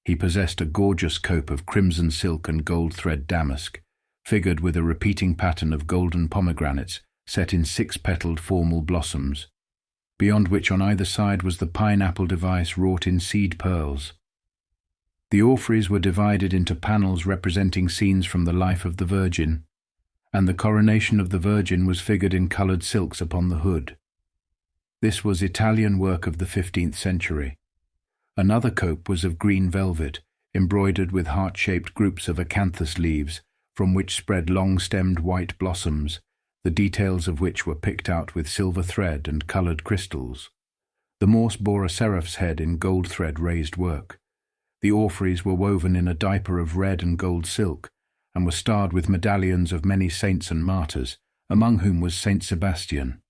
He possessed a gorgeous cope of crimson silk and gold thread damask, figured with a repeating pattern of golden pomegranates set in 6-petaled formal blossoms, beyond which on either side was the pineapple device wrought in seed pearls. The orphreys were divided into panels representing scenes from the life of the Virgin, and the coronation of the Virgin was figured in coloured silks upon the hood. This was Italian work of the 15th century. Another cope was of green velvet, embroidered with heart-shaped groups of acanthus leaves, from which spread long-stemmed white blossoms, the details of which were picked out with silver thread and coloured crystals. The morse bore a seraph's head in gold thread raised work. The orphreys were woven in a diaper of red and gold silk, and were starred with medallions of many saints and martyrs, among whom was Saint Sebastian.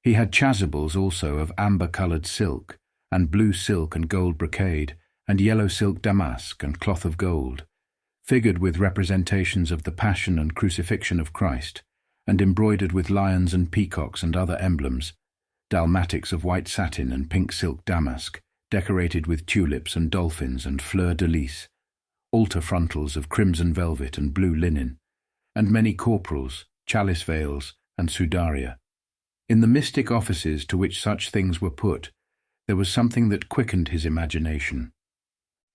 He had chasubles also of amber-coloured silk, and blue silk and gold brocade, and yellow silk damask and cloth of gold, figured with representations of the Passion and Crucifixion of Christ, and embroidered with lions and peacocks and other emblems, dalmatics of white satin and pink silk damask, decorated with tulips and dolphins and fleur-de-lis, altar frontals of crimson velvet and blue linen, and many corporals, chalice veils, and sudaria. In the mystic offices to which such things were put, there was something that quickened his imagination.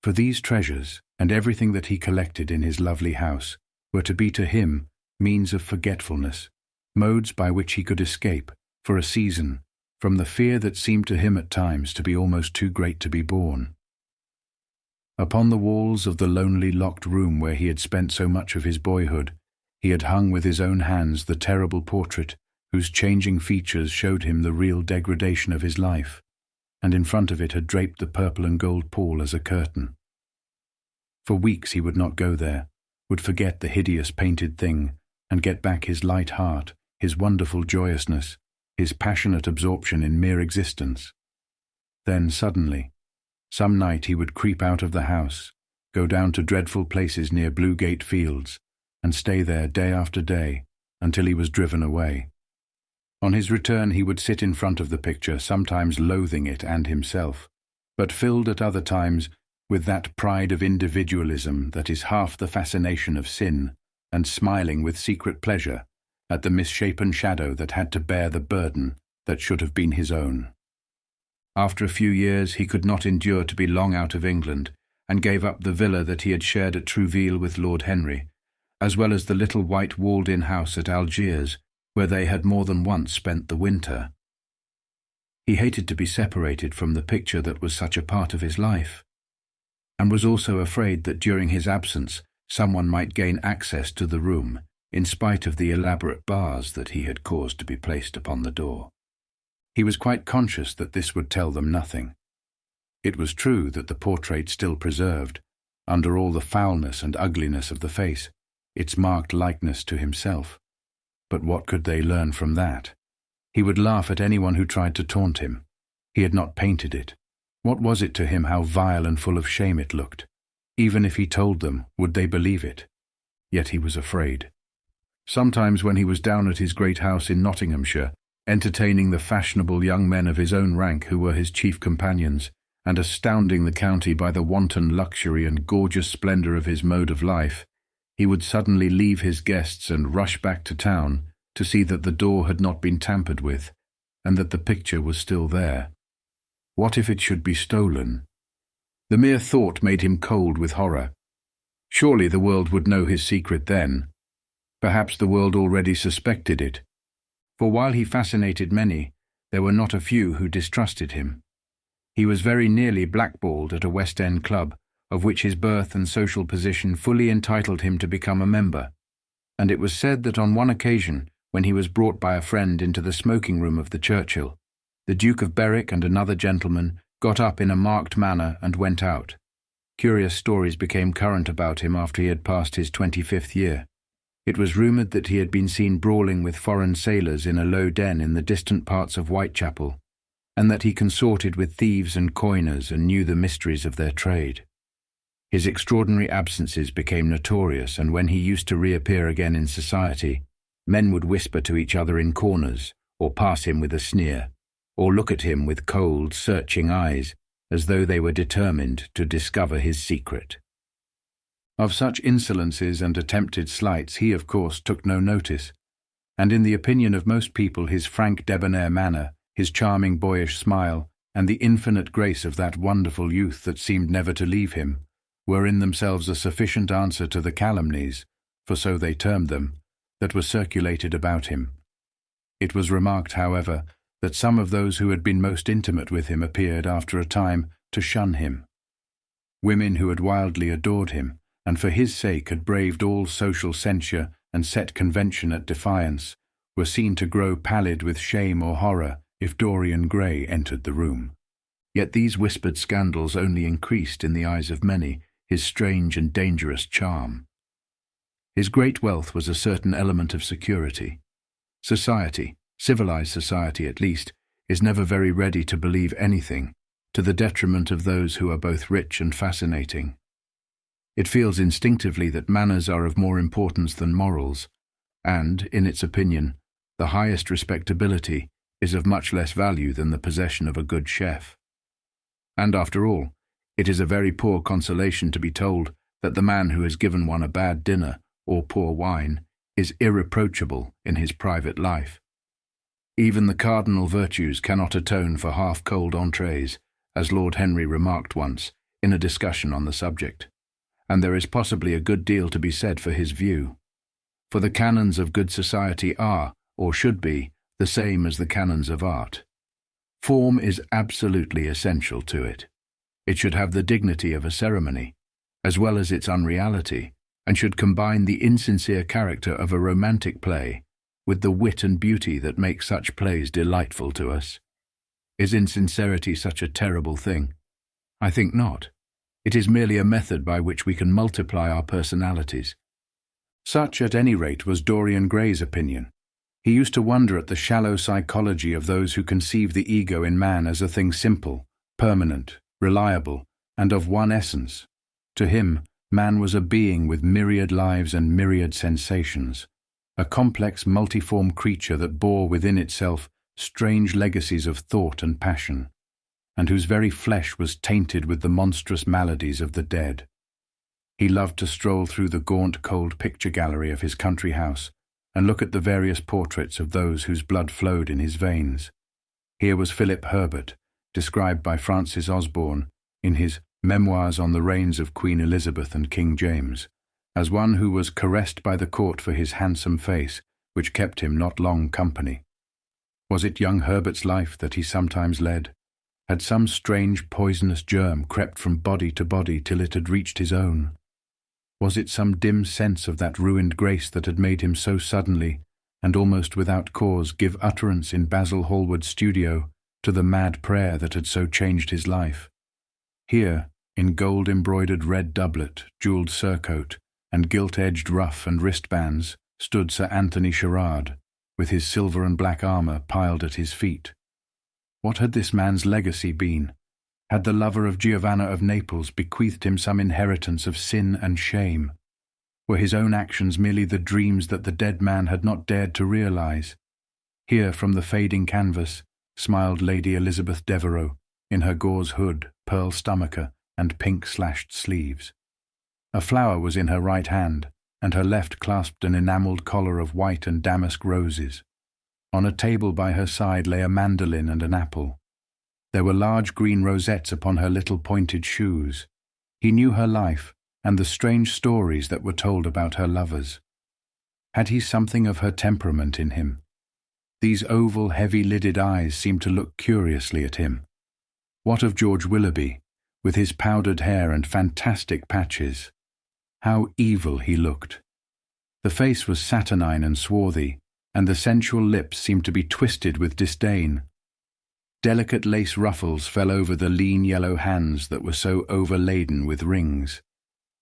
For these treasures, and everything that he collected in his lovely house, were to be to him means of forgetfulness, modes by which he could escape, for a season, from the fear that seemed to him at times to be almost too great to be borne. Upon the walls of the lonely locked room where he had spent so much of his boyhood, he had hung with his own hands the terrible portrait whose changing features showed him the real degradation of his life, and in front of it had draped the purple and gold pall as a curtain. For weeks he would not go there, would forget the hideous painted thing, and get back his light heart, his wonderful joyousness, his passionate absorption in mere existence. Then suddenly, some night he would creep out of the house, go down to dreadful places near Bluegate Fields, and stay there day after day, until he was driven away. On his return he would sit in front of the picture, sometimes loathing it and himself, but filled at other times with that pride of individualism that is half the fascination of sin, and smiling with secret pleasure at the misshapen shadow that had to bear the burden that should have been his own. After a few years he could not endure to be long out of England, and gave up the villa that he had shared at Trouville with Lord Henry, as well as the little white walled-in house at Algiers, where they had more than once spent the winter. He hated to be separated from the picture that was such a part of his life, and was also afraid that during his absence someone might gain access to the room, in spite of the elaborate bars that he had caused to be placed upon the door. He was quite conscious that this would tell them nothing. It was true that the portrait still preserved, under all the foulness and ugliness of the face, its marked likeness to himself. But what could they learn from that? He would laugh at anyone who tried to taunt him. He had not painted it. What was it to him how vile and full of shame it looked? Even if he told them, would they believe it? Yet he was afraid. Sometimes when he was down at his great house in Nottinghamshire, entertaining the fashionable young men of his own rank who were his chief companions, and astounding the county by the wanton luxury and gorgeous splendour of his mode of life, he would suddenly leave his guests and rush back to town to see that the door had not been tampered with, and that the picture was still there. What if it should be stolen? The mere thought made him cold with horror. Surely the world would know his secret then. Perhaps the world already suspected it. For while he fascinated many, there were not a few who distrusted him. He was very nearly blackballed at a West End club, of which his birth and social position fully entitled him to become a member, and it was said that on one occasion, when he was brought by a friend into the smoking room of the Churchill, the Duke of Berwick and another gentleman got up in a marked manner and went out. Curious stories became current about him after he had passed his 25th year. It was rumoured that he had been seen brawling with foreign sailors in a low den in the distant parts of Whitechapel, and that he consorted with thieves and coiners and knew the mysteries of their trade. His extraordinary absences became notorious, and when he used to reappear again in society, men would whisper to each other in corners, or pass him with a sneer, or look at him with cold, searching eyes, as though they were determined to discover his secret. Of such insolences and attempted slights he, of course, took no notice, and in the opinion of most people his frank debonair manner, his charming boyish smile, and the infinite grace of that wonderful youth that seemed never to leave him, were in themselves a sufficient answer to the calumnies, for so they termed them, that were circulated about him. It was remarked, however, that some of those who had been most intimate with him appeared, after a time, to shun him. Women who had wildly adored him, and for his sake had braved all social censure and set convention at defiance, were seen to grow pallid with shame or horror if Dorian Gray entered the room. Yet these whispered scandals only increased, in the eyes of many, his strange and dangerous charm. His great wealth was a certain element of security. Society, civilized society at least, is never very ready to believe anything, to the detriment of those who are both rich and fascinating. It feels instinctively that manners are of more importance than morals, and, in its opinion, the highest respectability is of much less value than the possession of a good chef. And after all, it is a very poor consolation to be told that the man who has given one a bad dinner or poor wine is irreproachable in his private life. Even the cardinal virtues cannot atone for half-cold entrees, as Lord Henry remarked once in a discussion on the subject, and there is possibly a good deal to be said for his view. For the canons of good society are, or should be, the same as the canons of art. Form is absolutely essential to it. It should have the dignity of a ceremony, as well as its unreality, and should combine the insincere character of a romantic play with the wit and beauty that make such plays delightful to us. Is insincerity such a terrible thing? I think not. It is merely a method by which we can multiply our personalities. Such, at any rate, was Dorian Gray's opinion. He used to wonder at the shallow psychology of those who conceive the ego in man as a thing simple, permanent, reliable, and of one essence. To him, man was a being with myriad lives and myriad sensations, a complex, multiform creature that bore within itself strange legacies of thought and passion, and whose very flesh was tainted with the monstrous maladies of the dead. He loved to stroll through the gaunt, cold picture gallery of his country house and look at the various portraits of those whose blood flowed in his veins. Here was Philip Herbert, described by Francis Osborne in his Memoirs on the Reigns of Queen Elizabeth and King James, as one who was caressed by the court for his handsome face, which kept him not long company. Was it young Herbert's life that he sometimes led? Had some strange poisonous germ crept from body to body till it had reached his own? Was it some dim sense of that ruined grace that had made him so suddenly, and almost without cause, give utterance in Basil Hallward's studio to the mad prayer that had so changed his life? Here, in gold-embroidered red doublet, jewelled surcoat, and gilt-edged ruff and wristbands, stood Sir Anthony Sherard, with his silver and black armour piled at his feet. What had this man's legacy been? Had the lover of Giovanna of Naples bequeathed him some inheritance of sin and shame? Were his own actions merely the dreams that the dead man had not dared to realize? Here, from the fading canvas, smiled Lady Elizabeth Devereux, in her gauze hood, pearl stomacher, and pink-slashed sleeves. A flower was in her right hand, and her left clasped an enamelled collar of white and damask roses. On a table by her side lay a mandolin and an apple. There were large green rosettes upon her little pointed shoes. He knew her life, and the strange stories that were told about her lovers. Had he something of her temperament in him? These oval, heavy-lidded eyes seemed to look curiously at him. What of George Willoughby, with his powdered hair and fantastic patches? How evil he looked! The face was saturnine and swarthy, and the sensual lips seemed to be twisted with disdain. Delicate lace ruffles fell over the lean yellow hands that were so overladen with rings.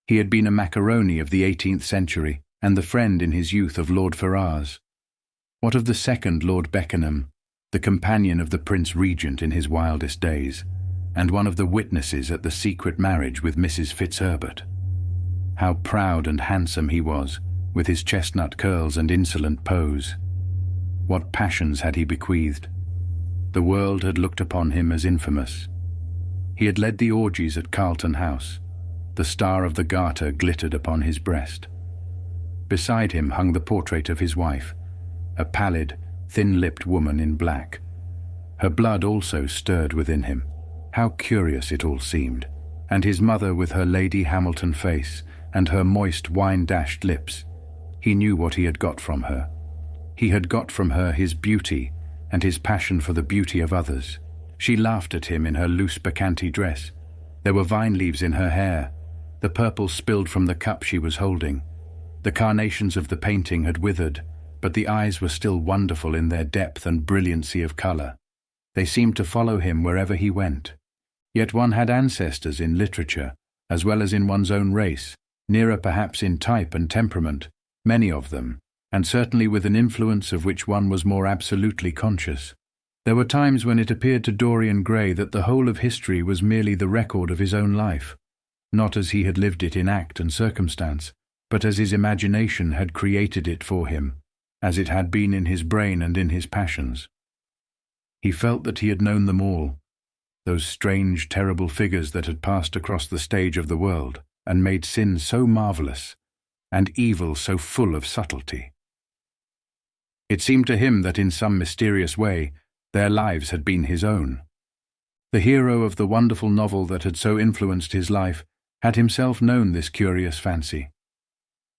He had been a macaroni of the 18th century, and the friend in his youth of Lord Ferrars. What of the second Lord Beckenham, the companion of the Prince Regent in his wildest days, and one of the witnesses at the secret marriage with Mrs. Fitzherbert? How proud and handsome he was, with his chestnut curls and insolent pose. What passions had he bequeathed? The world had looked upon him as infamous. He had led the orgies at Carlton House. The star of the Garter glittered upon his breast. Beside him hung the portrait of his wife, a pallid, thin-lipped woman in black. Her blood also stirred within him. How curious it all seemed. And his mother with her Lady Hamilton face and her moist, wine-dashed lips. He knew what he had got from her. He had got from her his beauty and his passion for the beauty of others. She laughed at him in her loose bacchanti dress. There were vine leaves in her hair. The purple spilled from the cup she was holding. The carnations of the painting had withered, but the eyes were still wonderful in their depth and brilliancy of colour. They seemed to follow him wherever he went. Yet one had ancestors in literature, as well as in one's own race, nearer perhaps in type and temperament, many of them, and certainly with an influence of which one was more absolutely conscious. There were times when it appeared to Dorian Gray that the whole of history was merely the record of his own life, not as he had lived it in act and circumstance, but as his imagination had created it for him, as it had been in his brain and in his passions. He felt that he had known them all, those strange, terrible figures that had passed across the stage of the world and made sin so marvellous, and evil so full of subtlety. It seemed to him that in some mysterious way their lives had been his own. The hero of the wonderful novel that had so influenced his life had himself known this curious fancy.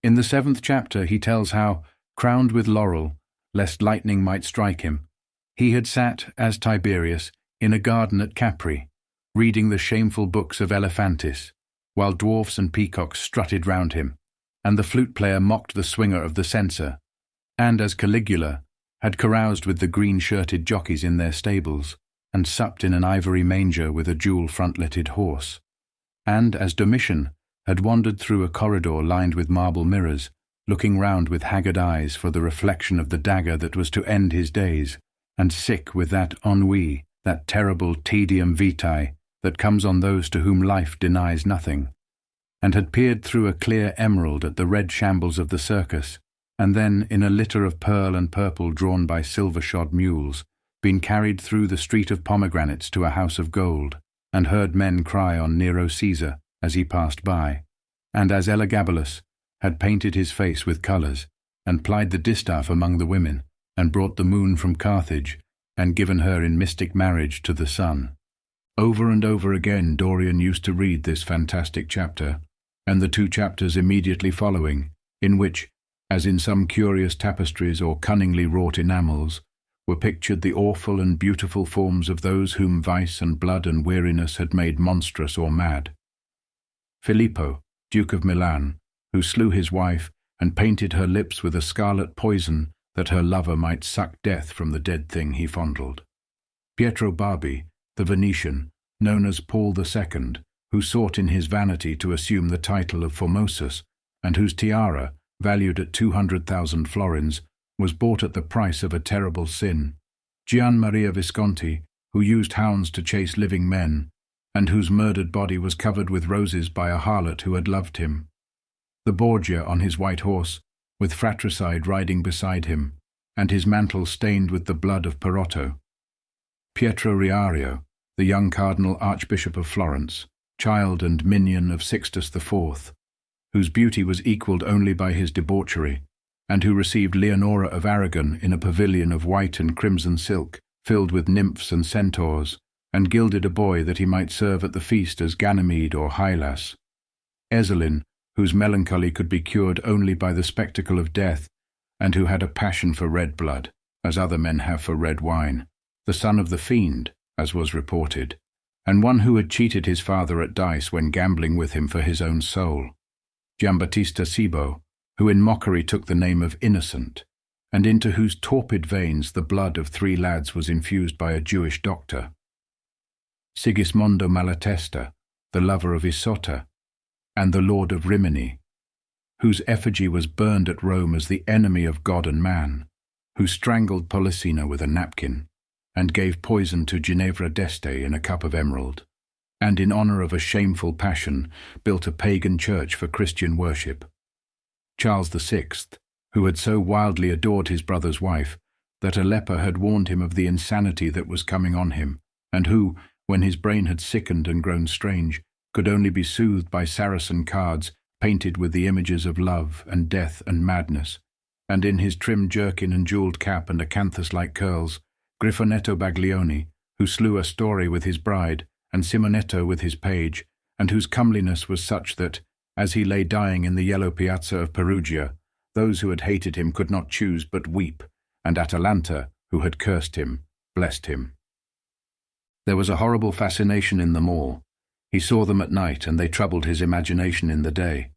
In the 7th chapter he tells how, crowned with laurel, lest lightning might strike him, he had sat, as Tiberius, in a garden at Capri, reading the shameful books of Elephantis, while dwarfs and peacocks strutted round him, and the flute-player mocked the swinger of the censer, and as Caligula had caroused with the green-shirted jockeys in their stables, and supped in an ivory manger with a jewel-frontleted horse, and as Domitian had wandered through a corridor lined with marble mirrors, looking round with haggard eyes for the reflection of the dagger that was to end his days, and sick with that ennui, that terrible tedium vitae that comes on those to whom life denies nothing, and had peered through a clear emerald at the red shambles of the circus, and then, in a litter of pearl and purple drawn by silver-shod mules, been carried through the street of pomegranates to a house of gold, and heard men cry on Nero Caesar as he passed by, and as Elagabalus had painted his face with colours, and plied the distaff among the women, and brought the moon from Carthage, and given her in mystic marriage to the sun. Over and over again Dorian used to read this fantastic chapter, and the 2 chapters immediately following, in which, as in some curious tapestries or cunningly wrought enamels, were pictured the awful and beautiful forms of those whom vice and blood and weariness had made monstrous or mad. Filippo, Duke of Milan, who slew his wife and painted her lips with a scarlet poison that her lover might suck death from the dead thing he fondled. Pietro Barbi, the Venetian, known as Paul II, who sought in his vanity to assume the title of Formosus, and whose tiara, valued at 200,000 florins, was bought at the price of a terrible sin. Gian Maria Visconti, who used hounds to chase living men, and whose murdered body was covered with roses by a harlot who had loved him. The Borgia on his white horse, with fratricide riding beside him, and his mantle stained with the blood of Perotto. Pietro Riario, the young Cardinal Archbishop of Florence, child and minion of Sixtus IV, whose beauty was equalled only by his debauchery, and who received Leonora of Aragon in a pavilion of white and crimson silk, filled with nymphs and centaurs, and gilded a boy that he might serve at the feast as Ganymede or Hylas. Ezelin, whose melancholy could be cured only by the spectacle of death, and who had a passion for red blood, as other men have for red wine, the son of the fiend, as was reported, and one who had cheated his father at dice when gambling with him for his own soul. Giambattista Cibo, who in mockery took the name of Innocent, and into whose torpid veins the blood of 3 lads was infused by a Jewish doctor. Sigismondo Malatesta, the lover of Isotta, and the lord of Rimini, whose effigy was burned at Rome as the enemy of God and man, who strangled Polissena with a napkin, and gave poison to Ginevra d'Este in a cup of emerald, and in honour of a shameful passion built a pagan church for Christian worship. Charles VI, who had so wildly adored his brother's wife that a leper had warned him of the insanity that was coming on him, and who, when his brain had sickened and grown strange, could only be soothed by Saracen cards painted with the images of love and death and madness, and in his trim jerkin and jewelled cap and acanthus-like curls, Griffonetto Baglioni, who slew a story with his bride, and Simonetto with his page, and whose comeliness was such that, as he lay dying in the yellow piazza of Perugia, those who had hated him could not choose but weep, and Atalanta, who had cursed him, blessed him. There was a horrible fascination in them all. He saw them at night, and they troubled his imagination in the day.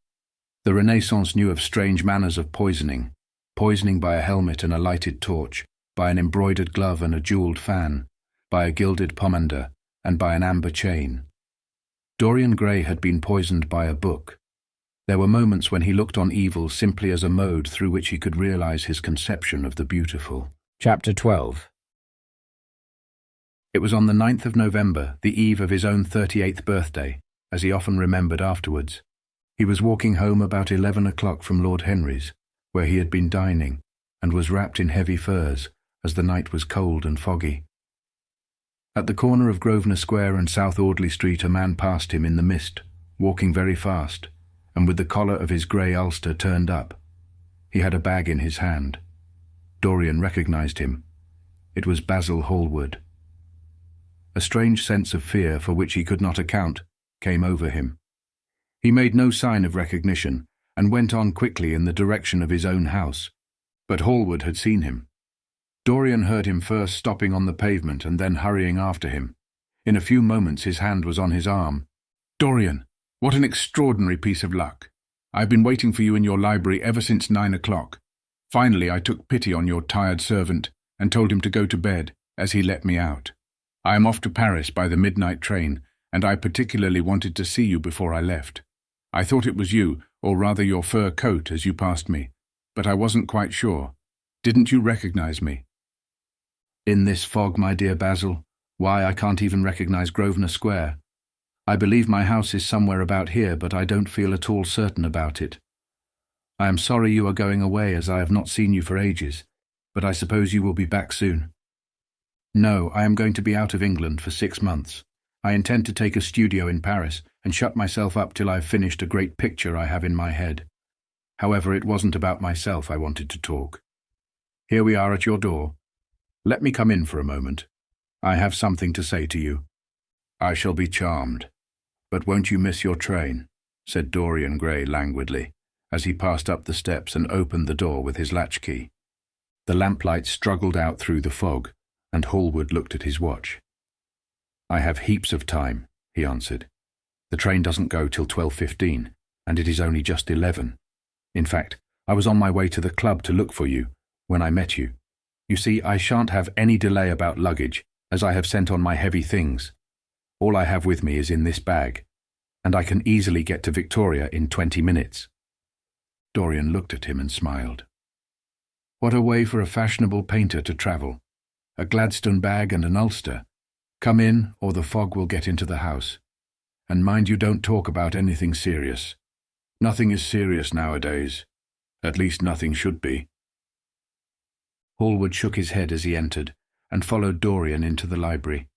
The Renaissance knew of strange manners of poisoning by a helmet and a lighted torch, by an embroidered glove and a jewelled fan, by a gilded pomander, and by an amber chain. Dorian Gray had been poisoned by a book. There were moments when he looked on evil simply as a mode through which he could realize his conception of the beautiful. Chapter 12. It was on the 9th of November, the eve of his own 38th birthday, as he often remembered afterwards. He was walking home about 11 o'clock from Lord Henry's, where he had been dining, and was wrapped in heavy furs, as the night was cold and foggy. At the corner of Grosvenor Square and South Audley Street a man passed him in the mist, walking very fast, and with the collar of his grey ulster turned up. He had a bag in his hand. Dorian recognized him. It was Basil Hallward. A strange sense of fear, for which he could not account, came over him. He made no sign of recognition, and went on quickly in the direction of his own house, but Hallward had seen him. Dorian heard him first stopping on the pavement and then hurrying after him. In a few moments his hand was on his arm. "Dorian, what an extraordinary piece of luck. I've been waiting for you in your library ever since 9 o'clock. Finally I took pity on your tired servant and told him to go to bed, as he let me out. I am off to Paris by the midnight train, and I particularly wanted to see you before I left. I thought it was you, or rather your fur coat, as you passed me, but I wasn't quite sure. Didn't you recognize me?" "In this fog, my dear Basil? Why, I can't even recognize Grosvenor Square. I believe my house is somewhere about here, but I don't feel at all certain about it. I am sorry you are going away, as I have not seen you for ages, but I suppose you will be back soon." "No, I am going to be out of England for 6 months. I intend to take a studio in Paris and shut myself up till I've finished a great picture I have in my head. However, it wasn't about myself I wanted to talk. Here we are at your door. Let me come in for a moment. I have something to say to you." "I shall be charmed. But won't you miss your train?" said Dorian Gray languidly, as he passed up the steps and opened the door with his latchkey. The lamplight struggled out through the fog, and Hallward looked at his watch. "I have heaps of time," he answered. "The train doesn't go till 12:15, and it is only just 11. In fact, I was on my way to the club to look for you when I met you. You see, I shan't have any delay about luggage, as I have sent on my heavy things. All I have with me is in this bag, and I can easily get to Victoria in 20 minutes. Dorian looked at him and smiled. What a way for a fashionable painter to travel. A Gladstone bag and an ulster. Come in, or the fog will get into the house. And mind you don't talk about anything serious. Nothing is serious nowadays. At least nothing should be. Hallward shook his head as he entered, and followed Dorian into the library.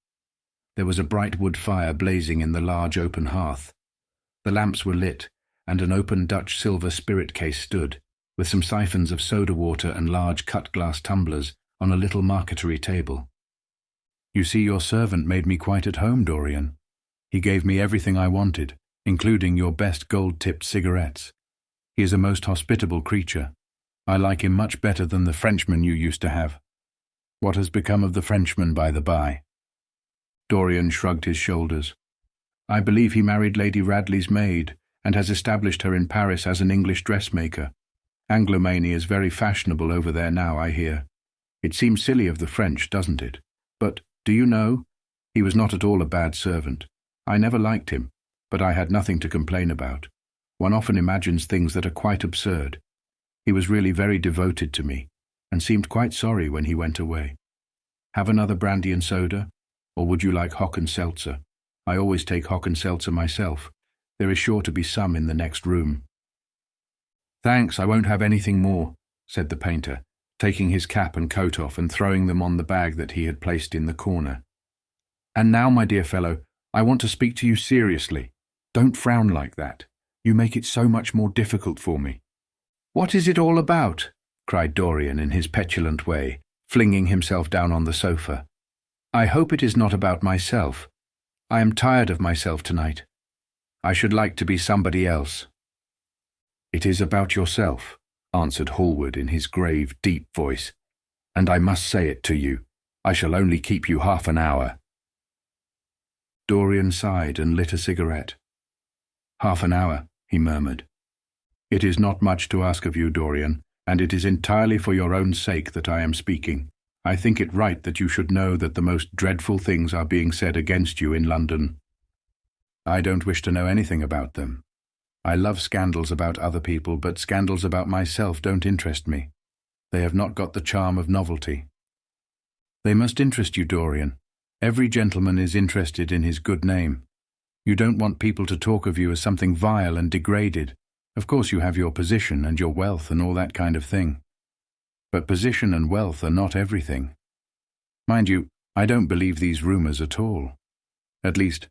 There was a bright wood fire blazing in the large open hearth. The lamps were lit, and an open Dutch silver spirit case stood, with some siphons of soda water and large cut-glass tumblers on a little marqueterie table. You see, your servant made me quite at home, Dorian. He gave me everything I wanted, including your best gold-tipped cigarettes. He is a most hospitable creature. I like him much better than the Frenchman you used to have. What has become of the Frenchman, by the by? Dorian shrugged his shoulders. I believe he married Lady Radley's maid, and has established her in Paris as an English dressmaker. Anglomania is very fashionable over there now, I hear. It seems silly of the French, doesn't it? But, do you know, he was not at all a bad servant. I never liked him, but I had nothing to complain about. One often imagines things that are quite absurd. He was really very devoted to me, and seemed quite sorry when he went away. Have another brandy and soda, or would you like hock and seltzer? I always take hock and seltzer myself. There is sure to be some in the next room. Thanks, I won't have anything more, said the painter, taking his cap and coat off and throwing them on the bag that he had placed in the corner. And now, my dear fellow, I want to speak to you seriously. Don't frown like that. You make it so much more difficult for me. What is it all about? Cried Dorian in his petulant way, flinging himself down on the sofa. I hope it is not about myself. I am tired of myself tonight. I should like to be somebody else. It is about yourself, answered Hallward in his grave, deep voice, and I must say it to you. I shall only keep you half an hour. Dorian sighed and lit a cigarette. Half an hour, he murmured. It is not much to ask of you, Dorian, and it is entirely for your own sake that I am speaking. I think it right that you should know that the most dreadful things are being said against you in London. I don't wish to know anything about them. I love scandals about other people, but scandals about myself don't interest me. They have not got the charm of novelty. They must interest you, Dorian. Every gentleman is interested in his good name. You don't want people to talk of you as something vile and degraded. Of course you have your position and your wealth and all that kind of thing. But position and wealth are not everything. Mind you, I don't believe these rumours at all. At least,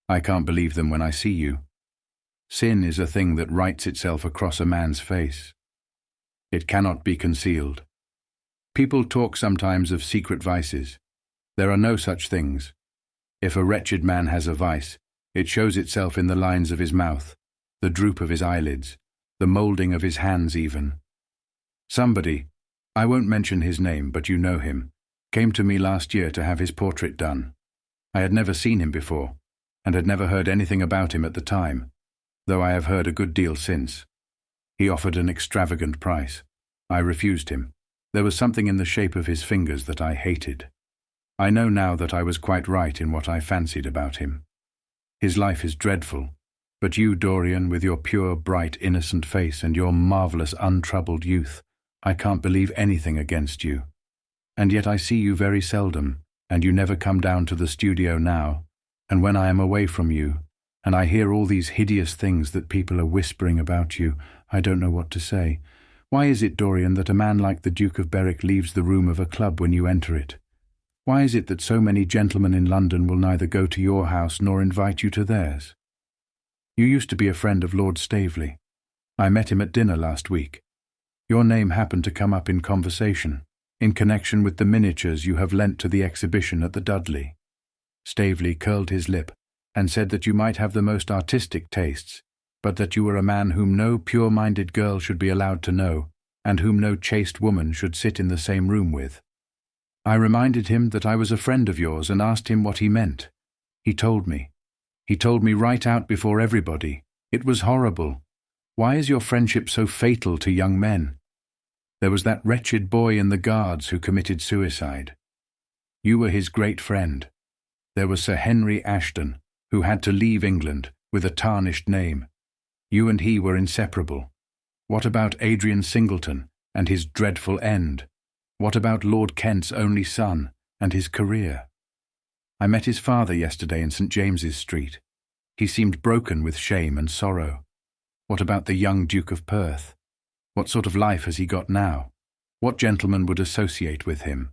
I can't believe them when I see you. Sin is a thing that writes itself across a man's face. It cannot be concealed. People talk sometimes of secret vices. There are no such things. If a wretched man has a vice, it shows itself in the lines of his mouth, the droop of his eyelids, the moulding of his hands even. Somebody, I won't mention his name, but you know him. Came to me last year to have his portrait done. I had never seen him before, and had never heard anything about him at the time, though I have heard a good deal since. He offered an extravagant price. I refused him. There was something in the shape of his fingers that I hated. I know now that I was quite right in what I fancied about him. His life is dreadful, but you, Dorian, with your pure, bright, innocent face and your marvelous, untroubled youth, I can't believe anything against you. And yet I see you very seldom, and you never come down to the studio now, and when I am away from you, and I hear all these hideous things that people are whispering about you, I don't know what to say. Why is it, Dorian, that a man like the Duke of Berwick leaves the room of a club when you enter it? Why is it that so many gentlemen in London will neither go to your house nor invite you to theirs? You used to be a friend of Lord Staveley. I met him at dinner last week. Your name happened to come up in conversation, in connection with the miniatures you have lent to the exhibition at the Dudley. Staveley curled his lip and said that you might have the most artistic tastes, but that you were a man whom no pure-minded girl should be allowed to know, and whom no chaste woman should sit in the same room with. I reminded him that I was a friend of yours and asked him what he meant. He told me. He told me right out before everybody. It was horrible. Why is your friendship so fatal to young men? There was that wretched boy in the Guards who committed suicide. You were his great friend. There was Sir Henry Ashton, who had to leave England with a tarnished name. You and he were inseparable. What about Adrian Singleton and his dreadful end? What about Lord Kent's only son and his career? I met his father yesterday in St. James's Street. He seemed broken with shame and sorrow. What about the young Duke of Perth? What sort of life has he got now? What gentleman would associate with him?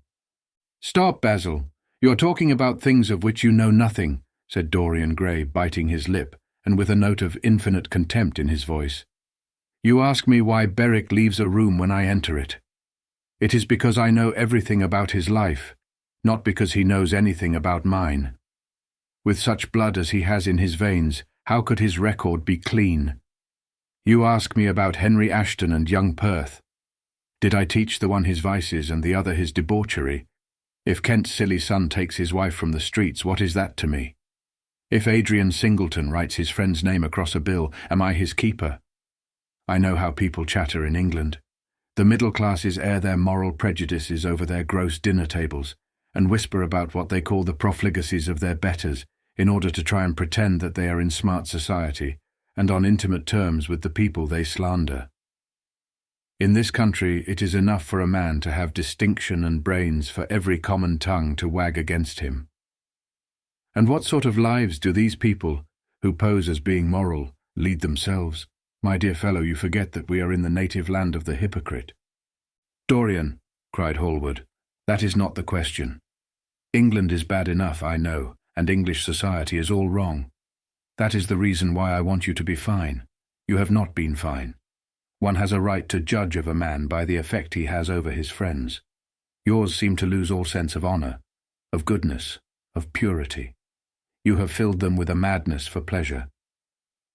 "Stop, Basil. You're talking about things of which you know nothing," said Dorian Gray, biting his lip, and with a note of infinite contempt in his voice. "You ask me why Berwick leaves a room when I enter it. It is because I know everything about his life, not because he knows anything about mine. With such blood as he has in his veins, how could his record be clean? You ask me about Henry Ashton and young Perth. Did I teach the one his vices and the other his debauchery? If Kent's silly son takes his wife from the streets, what is that to me? If Adrian Singleton writes his friend's name across a bill, am I his keeper? I know how people chatter in England. The middle classes air their moral prejudices over their gross dinner tables, and whisper about what they call the profligacies of their betters, in order to try and pretend that they are in smart society, and on intimate terms with the people they slander. In this country it is enough for a man to have distinction and brains for every common tongue to wag against him. And what sort of lives do these people, who pose as being moral, lead themselves? My dear fellow, you forget that we are in the native land of the hypocrite." "Dorian," cried Hallward, "that is not the question. England is bad enough, I know, and English society is all wrong. That is the reason why I want you to be fine. You have not been fine. One has a right to judge of a man by the effect he has over his friends. Yours seem to lose all sense of honour, of goodness, of purity. You have filled them with a madness for pleasure.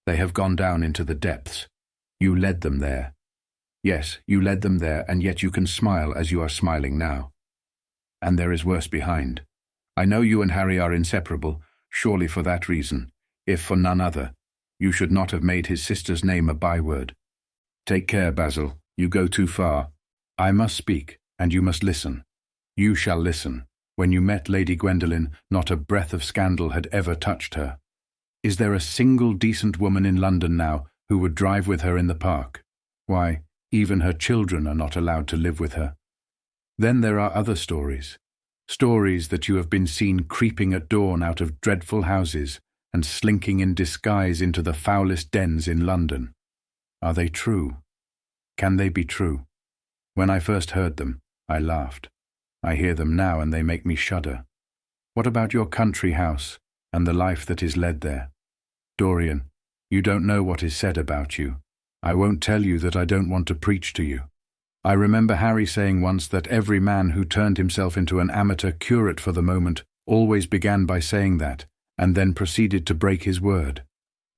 They have gone down into the depths. You led them there. Yes, you led them there, and yet you can smile as you are smiling now. And there is worse behind. I know you and Harry are inseparable, surely for that reason, if for none other. You should not have made his sister's name a byword. Take care, Basil, you go too far. I must speak, and you must listen. You shall listen. When you met Lady Gwendolen, not a breath of scandal had ever touched her. Is there a single decent woman in London now who would drive with her in the park? Why, even her children are not allowed to live with her. Then there are other stories. Stories that you have been seen creeping at dawn out of dreadful houses and slinking in disguise into the foulest dens in London. Are they true? Can they be true? When I first heard them, I laughed. I hear them now and they make me shudder. What about your country house and the life that is led there? Dorian, you don't know what is said about you. I won't tell you that I don't want to preach to you. I remember Harry saying once that every man who turned himself into an amateur curate for the moment always began by saying that, and then proceeded to break his word.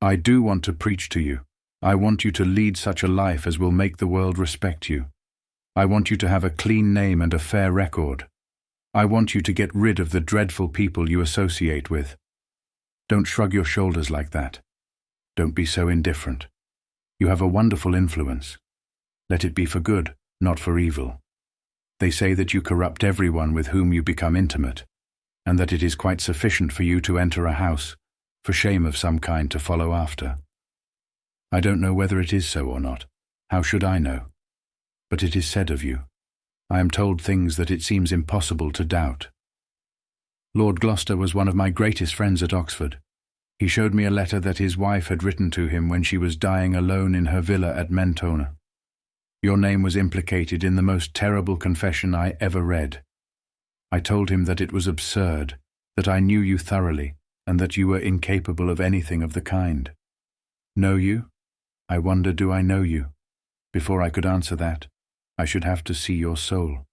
I do want to preach to you. I want you to lead such a life as will make the world respect you. I want you to have a clean name and a fair record. I want you to get rid of the dreadful people you associate with. Don't shrug your shoulders like that. Don't be so indifferent. You have a wonderful influence. Let it be for good, not for evil. They say that you corrupt everyone with whom you become intimate, and that it is quite sufficient for you to enter a house, for shame of some kind to follow after. I don't know whether it is so or not. How should I know? But it is said of you. I am told things that it seems impossible to doubt. Lord Gloucester was one of my greatest friends at Oxford. He showed me a letter that his wife had written to him when she was dying alone in her villa at Mentone. Your name was implicated in the most terrible confession I ever read. I told him that it was absurd, that I knew you thoroughly, and that you were incapable of anything of the kind. Know you? I wonder, do I know you? Before I could answer that, I should have to see your soul.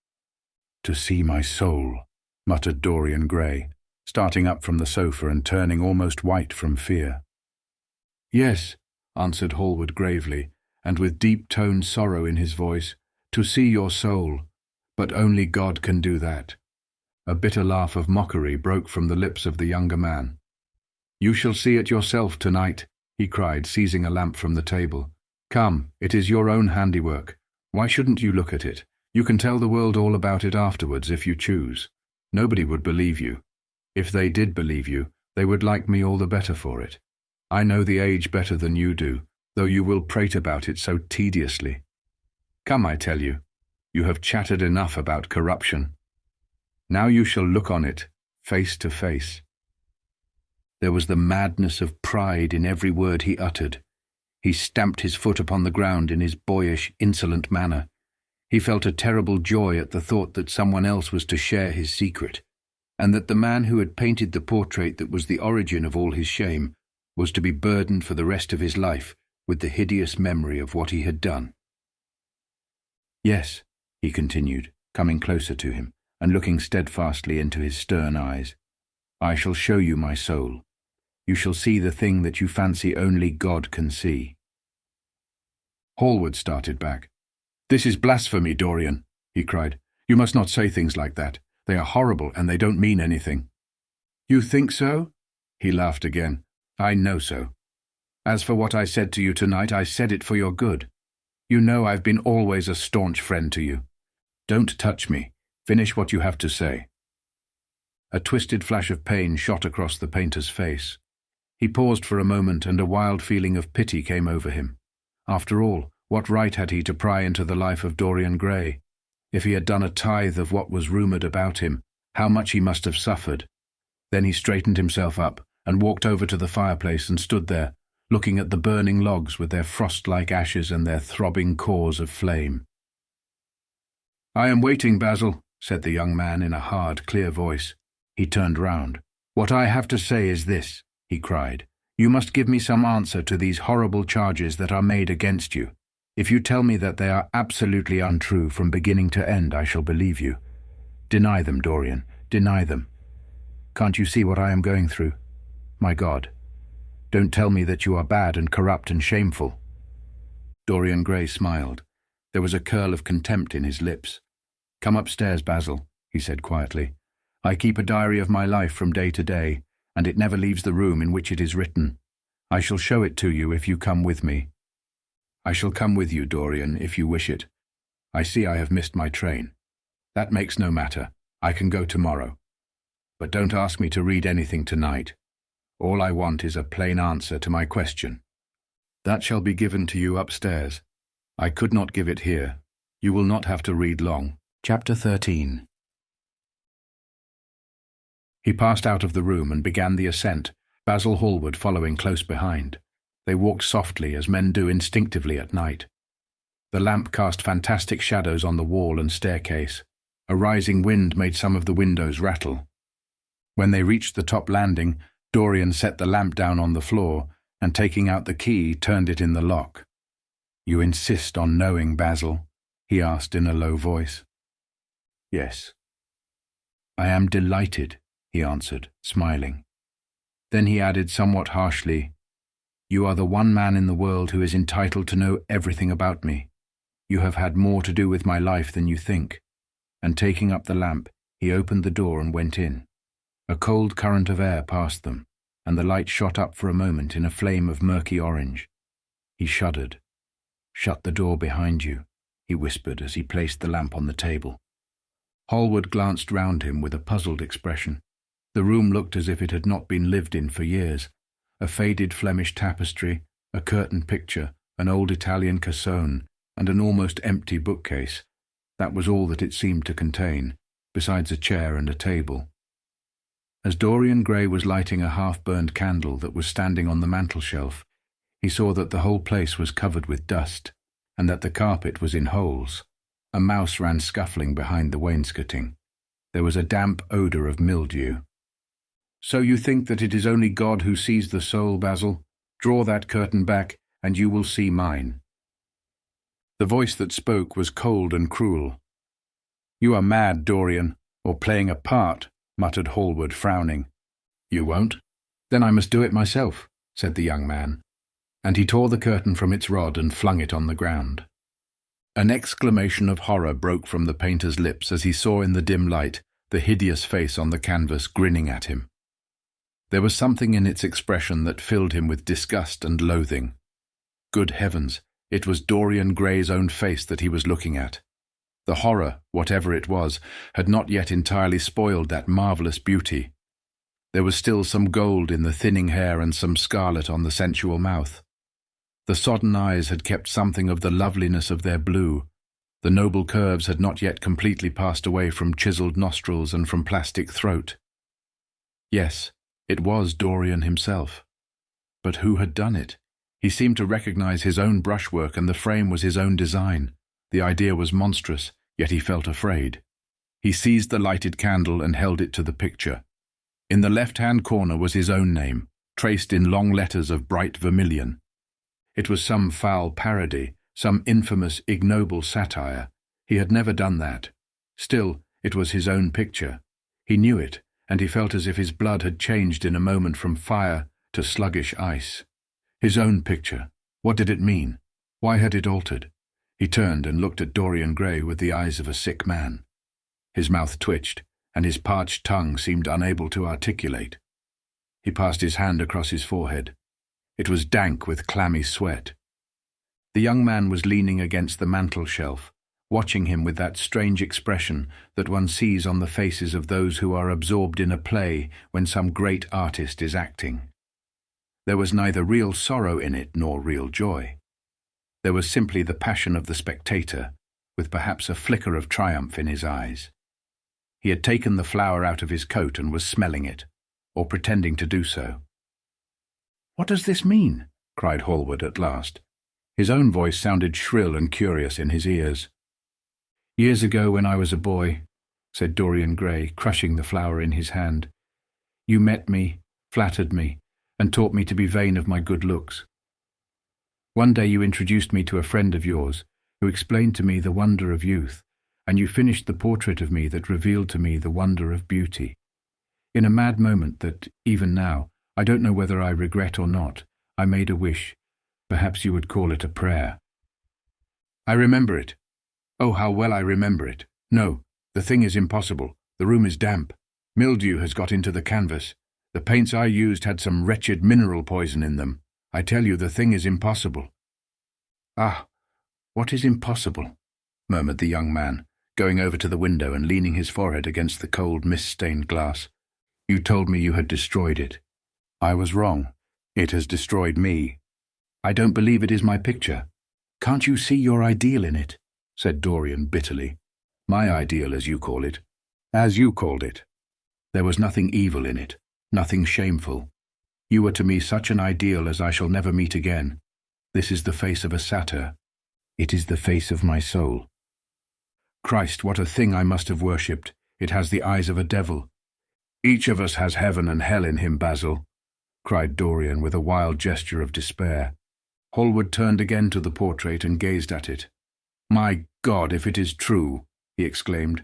To see my soul, muttered Dorian Gray, starting up from the sofa and turning almost white from fear. Yes, answered Hallward gravely, and with deep-toned sorrow in his voice, to see your soul, but only God can do that. A bitter laugh of mockery broke from the lips of the younger man. You shall see it yourself tonight, he cried, seizing a lamp from the table. Come, it is your own handiwork. Why shouldn't you look at it? You can tell the world all about it afterwards if you choose. Nobody would believe you. If they did believe you, they would like me all the better for it. I know the age better than you do, though you will prate about it so tediously. Come, I tell you, you have chattered enough about corruption. Now you shall look on it, face to face. There was the madness of pride in every word he uttered. He stamped his foot upon the ground in his boyish, insolent manner. He felt a terrible joy at the thought that someone else was to share his secret, and that the man who had painted the portrait that was the origin of all his shame was to be burdened for the rest of his life with the hideous memory of what he had done. Yes, he continued, coming closer to him and looking steadfastly into his stern eyes, I shall show you my soul. You shall see the thing that you fancy only God can see. Hallward started back. This is blasphemy, Dorian, he cried. You must not say things like that. They are horrible and they don't mean anything. You think so? He laughed again. I know so. As for what I said to you tonight, I said it for your good. You know I've been always a staunch friend to you. Don't touch me. Finish what you have to say. A twisted flash of pain shot across the painter's face. He paused for a moment, and a wild feeling of pity came over him. After all, what right had he to pry into the life of Dorian Gray? If he had done a tithe of what was rumoured about him, how much he must have suffered. Then he straightened himself up and walked over to the fireplace and stood there, looking at the burning logs with their frost-like ashes and their throbbing cores of flame. I am waiting, Basil, said the young man in a hard, clear voice. He turned round. What I have to say is this, he cried. You must give me some answer to these horrible charges that are made against you. If you tell me that they are absolutely untrue from beginning to end, I shall believe you. Deny them, Dorian, deny them. Can't you see what I am going through? My God, don't tell me that you are bad and corrupt and shameful. Dorian Gray smiled. There was a curl of contempt in his lips. Come upstairs, Basil, he said quietly. I keep a diary of my life from day to day, and it never leaves the room in which it is written. I shall show it to you if you come with me. I shall come with you, Dorian, if you wish it. I see I have missed my train. That makes no matter. I can go tomorrow. But don't ask me to read anything tonight. All I want is a plain answer to my question. That shall be given to you upstairs. I could not give it here. You will not have to read long. Chapter 13. He passed out of the room and began the ascent, Basil Hallward following close behind. They walked softly, as men do instinctively at night. The lamp cast fantastic shadows on the wall and staircase. A rising wind made some of the windows rattle. When they reached the top landing, Dorian set the lamp down on the floor, and taking out the key, turned it in the lock. You insist on knowing, Basil? He asked in a low voice. Yes. I am delighted, he answered, smiling. Then he added somewhat harshly, You are the one man in the world who is entitled to know everything about me. You have had more to do with my life than you think." And taking up the lamp, he opened the door and went in. A cold current of air passed them, and the light shot up for a moment in a flame of murky orange. He shuddered. "Shut the door behind you," he whispered as he placed the lamp on the table. Hallward glanced round him with a puzzled expression. The room looked as if it had not been lived in for years. A faded Flemish tapestry, a curtain picture, an old Italian cassone, and an almost empty bookcase. That was all that it seemed to contain, besides a chair and a table. As Dorian Gray was lighting a half-burned candle that was standing on the mantelshelf, he saw that the whole place was covered with dust, and that the carpet was in holes. A mouse ran scuffling behind the wainscoting. There was a damp odour of mildew. "So you think that it is only God who sees the soul, Basil? Draw that curtain back, and you will see mine." The voice that spoke was cold and cruel. "You are mad, Dorian, or playing a part," muttered Hallward, frowning. "You won't? Then I must do it myself," said the young man, and he tore the curtain from its rod and flung it on the ground. An exclamation of horror broke from the painter's lips as he saw in the dim light the hideous face on the canvas grinning at him. There was something in its expression that filled him with disgust and loathing. Good heavens, it was Dorian Gray's own face that he was looking at. The horror, whatever it was, had not yet entirely spoiled that marvellous beauty. There was still some gold in the thinning hair and some scarlet on the sensual mouth. The sodden eyes had kept something of the loveliness of their blue. The noble curves had not yet completely passed away from chiselled nostrils and from plastic throat. Yes, it was Dorian himself. But who had done it? He seemed to recognize his own brushwork, and the frame was his own design. The idea was monstrous, yet he felt afraid. He seized the lighted candle and held it to the picture. In the left-hand corner was his own name, traced in long letters of bright vermilion. It was some foul parody, some infamous, ignoble satire. He had never done that. Still, it was his own picture. He knew it, and he felt as if his blood had changed in a moment from fire to sluggish ice. His own picture. What did it mean? Why had it altered? He turned and looked at Dorian Gray with the eyes of a sick man. His mouth twitched, and his parched tongue seemed unable to articulate. He passed his hand across his forehead. It was dank with clammy sweat. The young man was leaning against the mantel-shelf, watching him with that strange expression that one sees on the faces of those who are absorbed in a play when some great artist is acting. There was neither real sorrow in it nor real joy. There was simply the passion of the spectator, with perhaps a flicker of triumph in his eyes. He had taken the flower out of his coat and was smelling it, or pretending to do so. "What does this mean?" cried Hallward at last. His own voice sounded shrill and curious in his ears. "Years ago when I was a boy," said Dorian Gray, crushing the flower in his hand, "you met me, flattered me, and taught me to be vain of my good looks. One day you introduced me to a friend of yours, who explained to me the wonder of youth, and you finished the portrait of me that revealed to me the wonder of beauty. In a mad moment that, even now, I don't know whether I regret or not, I made a wish. Perhaps you would call it a prayer. I remember it. Oh, how well I remember it. No, the thing is impossible. The room is damp. Mildew has got into the canvas. The paints I used had some wretched mineral poison in them. I tell you, the thing is impossible." "Ah, what is impossible?" murmured the young man, going over to the window and leaning his forehead against the cold, mist-stained glass. "You told me you had destroyed it. I was wrong. It has destroyed me. I don't believe it is my picture. Can't you see your ideal in it?" said Dorian bitterly. "My ideal, as you call it. As you called it. There was nothing evil in it, nothing shameful. You were to me such an ideal as I shall never meet again. This is the face of a satyr. It is the face of my soul. Christ, what a thing I must have worshipped. It has the eyes of a devil. Each of us has heaven and hell in him, Basil," cried Dorian with a wild gesture of despair. Hallward turned again to the portrait and gazed at it. "My God, if it is true," he exclaimed,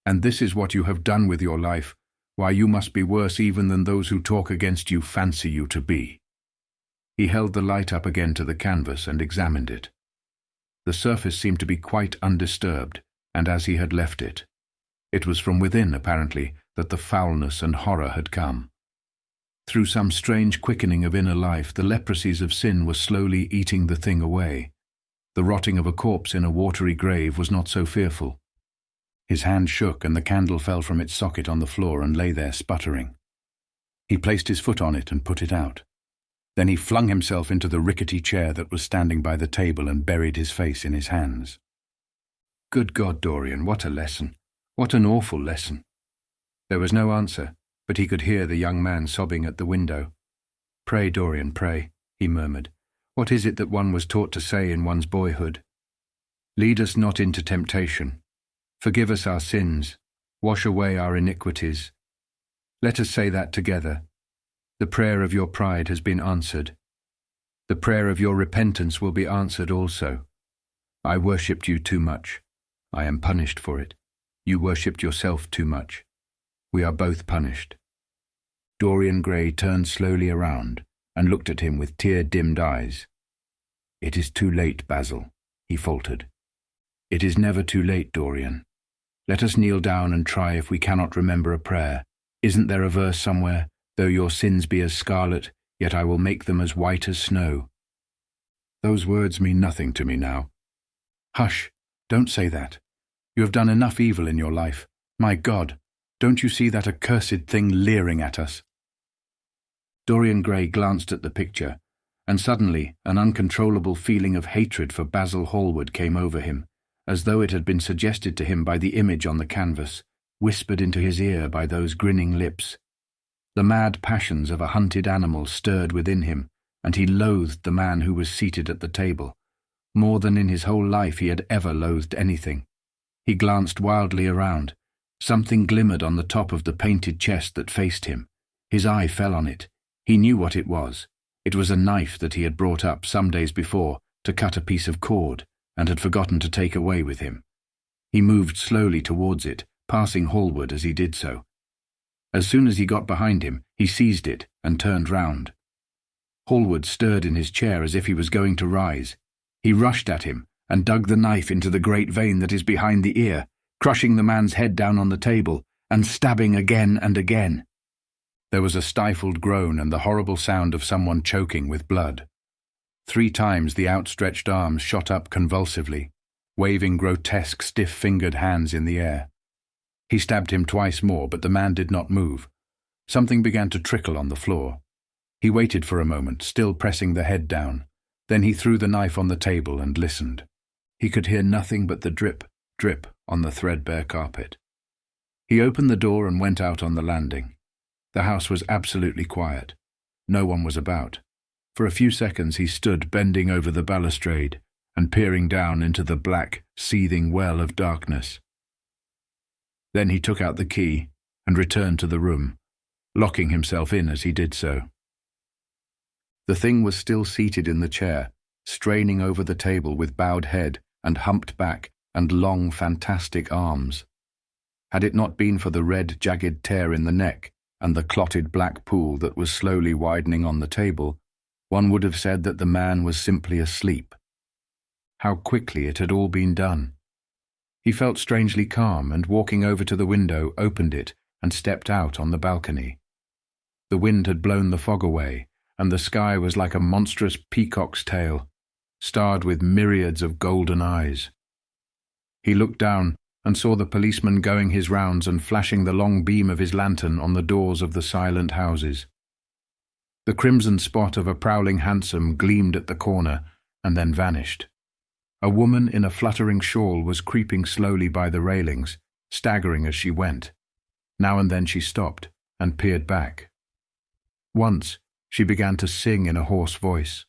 "and this is what you have done with your life, why you must be worse even than those who talk against you fancy you to be." He held the light up again to the canvas and examined it. The surface seemed to be quite undisturbed, and as he had left it. It was from within, apparently, that the foulness and horror had come. Through some strange quickening of inner life, the leprosies of sin were slowly eating the thing away. The rotting of a corpse in a watery grave was not so fearful. His hand shook, and the candle fell from its socket on the floor and lay there sputtering. He placed his foot on it and put it out. Then he flung himself into the rickety chair that was standing by the table and buried his face in his hands. Good God, Dorian, what a lesson! What an awful lesson! There was no answer, but he could hear the young man sobbing at the window. Pray, Dorian, pray, he murmured. What is it that one was taught to say in one's boyhood? Lead us not into temptation. Forgive us our sins. Wash away our iniquities. Let us say that together. The prayer of your pride has been answered. The prayer of your repentance will be answered also. I worshipped you too much. I am punished for it. You worshipped yourself too much. We are both punished. Dorian Gray turned slowly around and looked at him with tear-dimmed eyes. It is too late, Basil, he faltered. It is never too late, Dorian. Let us kneel down and try if we cannot remember a prayer. Isn't there a verse somewhere? Though your sins be as scarlet, yet I will make them as white as snow. Those words mean nothing to me now. Hush, don't say that. You have done enough evil in your life. My God, don't you see that accursed thing leering at us? Dorian Gray glanced at the picture, and suddenly an uncontrollable feeling of hatred for Basil Hallward came over him, as though it had been suggested to him by the image on the canvas, whispered into his ear by those grinning lips. The mad passions of a hunted animal stirred within him, and he loathed the man who was seated at the table. More than in his whole life he had ever loathed anything. He glanced wildly around. Something glimmered on the top of the painted chest that faced him. His eye fell on it. He knew what it was. It was a knife that he had brought up some days before to cut a piece of cord, and had forgotten to take away with him. He moved slowly towards it, passing Hallward as he did so. As soon as he got behind him, he seized it and turned round. Hallward stirred in his chair as if he was going to rise. He rushed at him and dug the knife into the great vein that is behind the ear, crushing the man's head down on the table and stabbing again and again. There was a stifled groan and the horrible sound of someone choking with blood. 3 times the outstretched arms shot up convulsively, waving grotesque, stiff-fingered hands in the air. He stabbed him twice more, but the man did not move. Something began to trickle on the floor. He waited for a moment, still pressing the head down. Then he threw the knife on the table and listened. He could hear nothing but the drip, drip on the threadbare carpet. He opened the door and went out on the landing. The house was absolutely quiet. No one was about. For a few seconds he stood bending over the balustrade and peering down into the black, seething well of darkness. Then he took out the key and returned to the room, locking himself in as he did so. The thing was still seated in the chair, straining over the table with bowed head and humped back and long, fantastic arms. Had it not been for the red, jagged tear in the neck and the clotted black pool that was slowly widening on the table, one would have said that the man was simply asleep. How quickly it had all been done! He felt strangely calm, and walking over to the window, opened it and stepped out on the balcony. The wind had blown the fog away, and the sky was like a monstrous peacock's tail, starred with myriads of golden eyes. He looked down and saw the policeman going his rounds and flashing the long beam of his lantern on the doors of the silent houses. The crimson spot of a prowling hansom gleamed at the corner and then vanished. A woman in a fluttering shawl was creeping slowly by the railings, staggering as she went. Now and then she stopped and peered back. Once she began to sing in a hoarse voice.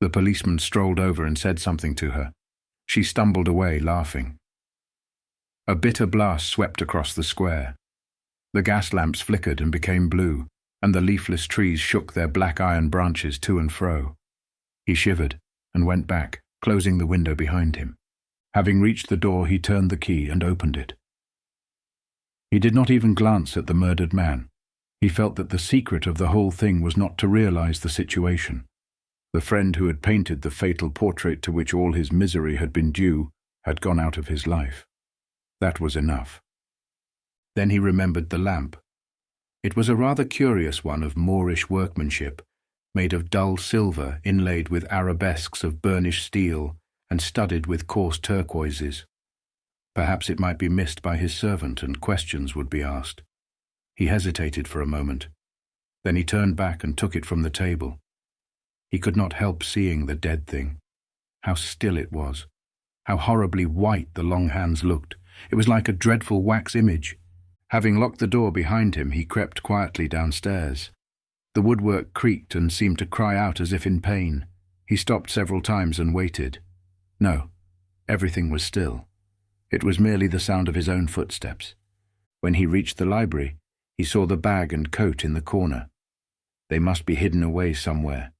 The policeman strolled over and said something to her. She stumbled away, laughing. A bitter blast swept across the square. The gas lamps flickered and became blue, and the leafless trees shook their black iron branches to and fro. He shivered and went back, closing the window behind him. Having reached the door, he turned the key and opened it. He did not even glance at the murdered man. He felt that the secret of the whole thing was not to realize the situation. The friend who had painted the fatal portrait to which all his misery had been due had gone out of his life. That was enough. Then he remembered the lamp. It was a rather curious one of Moorish workmanship, made of dull silver inlaid with arabesques of burnished steel and studded with coarse turquoises. Perhaps it might be missed by his servant and questions would be asked. He hesitated for a moment. Then he turned back and took it from the table. He could not help seeing the dead thing. How still it was. How horribly white the long hands looked. It was like a dreadful wax image. Having locked the door behind him, he crept quietly downstairs. The woodwork creaked and seemed to cry out as if in pain. He stopped several times and waited. No, everything was still. It was merely the sound of his own footsteps. When he reached the library, he saw the bag and coat in the corner. They must be hidden away somewhere.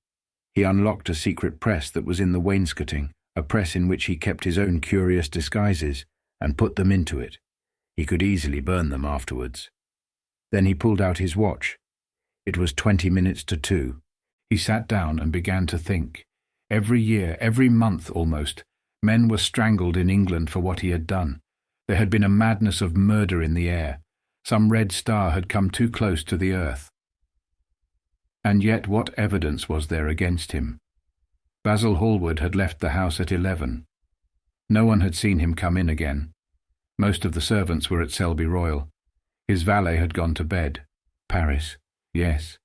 He unlocked a secret press that was in the wainscoting, a press in which he kept his own curious disguises, and put them into it. He could easily burn them afterwards. Then he pulled out his watch. It was 20 minutes to 2. He sat down and began to think. Every year, every month almost, men were strangled in England for what he had done. There had been a madness of murder in the air. Some red star had come too close to the earth. And yet what evidence was there against him? Basil Hallward had left the house at 11. No one had seen him come in again. Most of the servants were at Selby Royal. His valet had gone to bed. Paris, yes.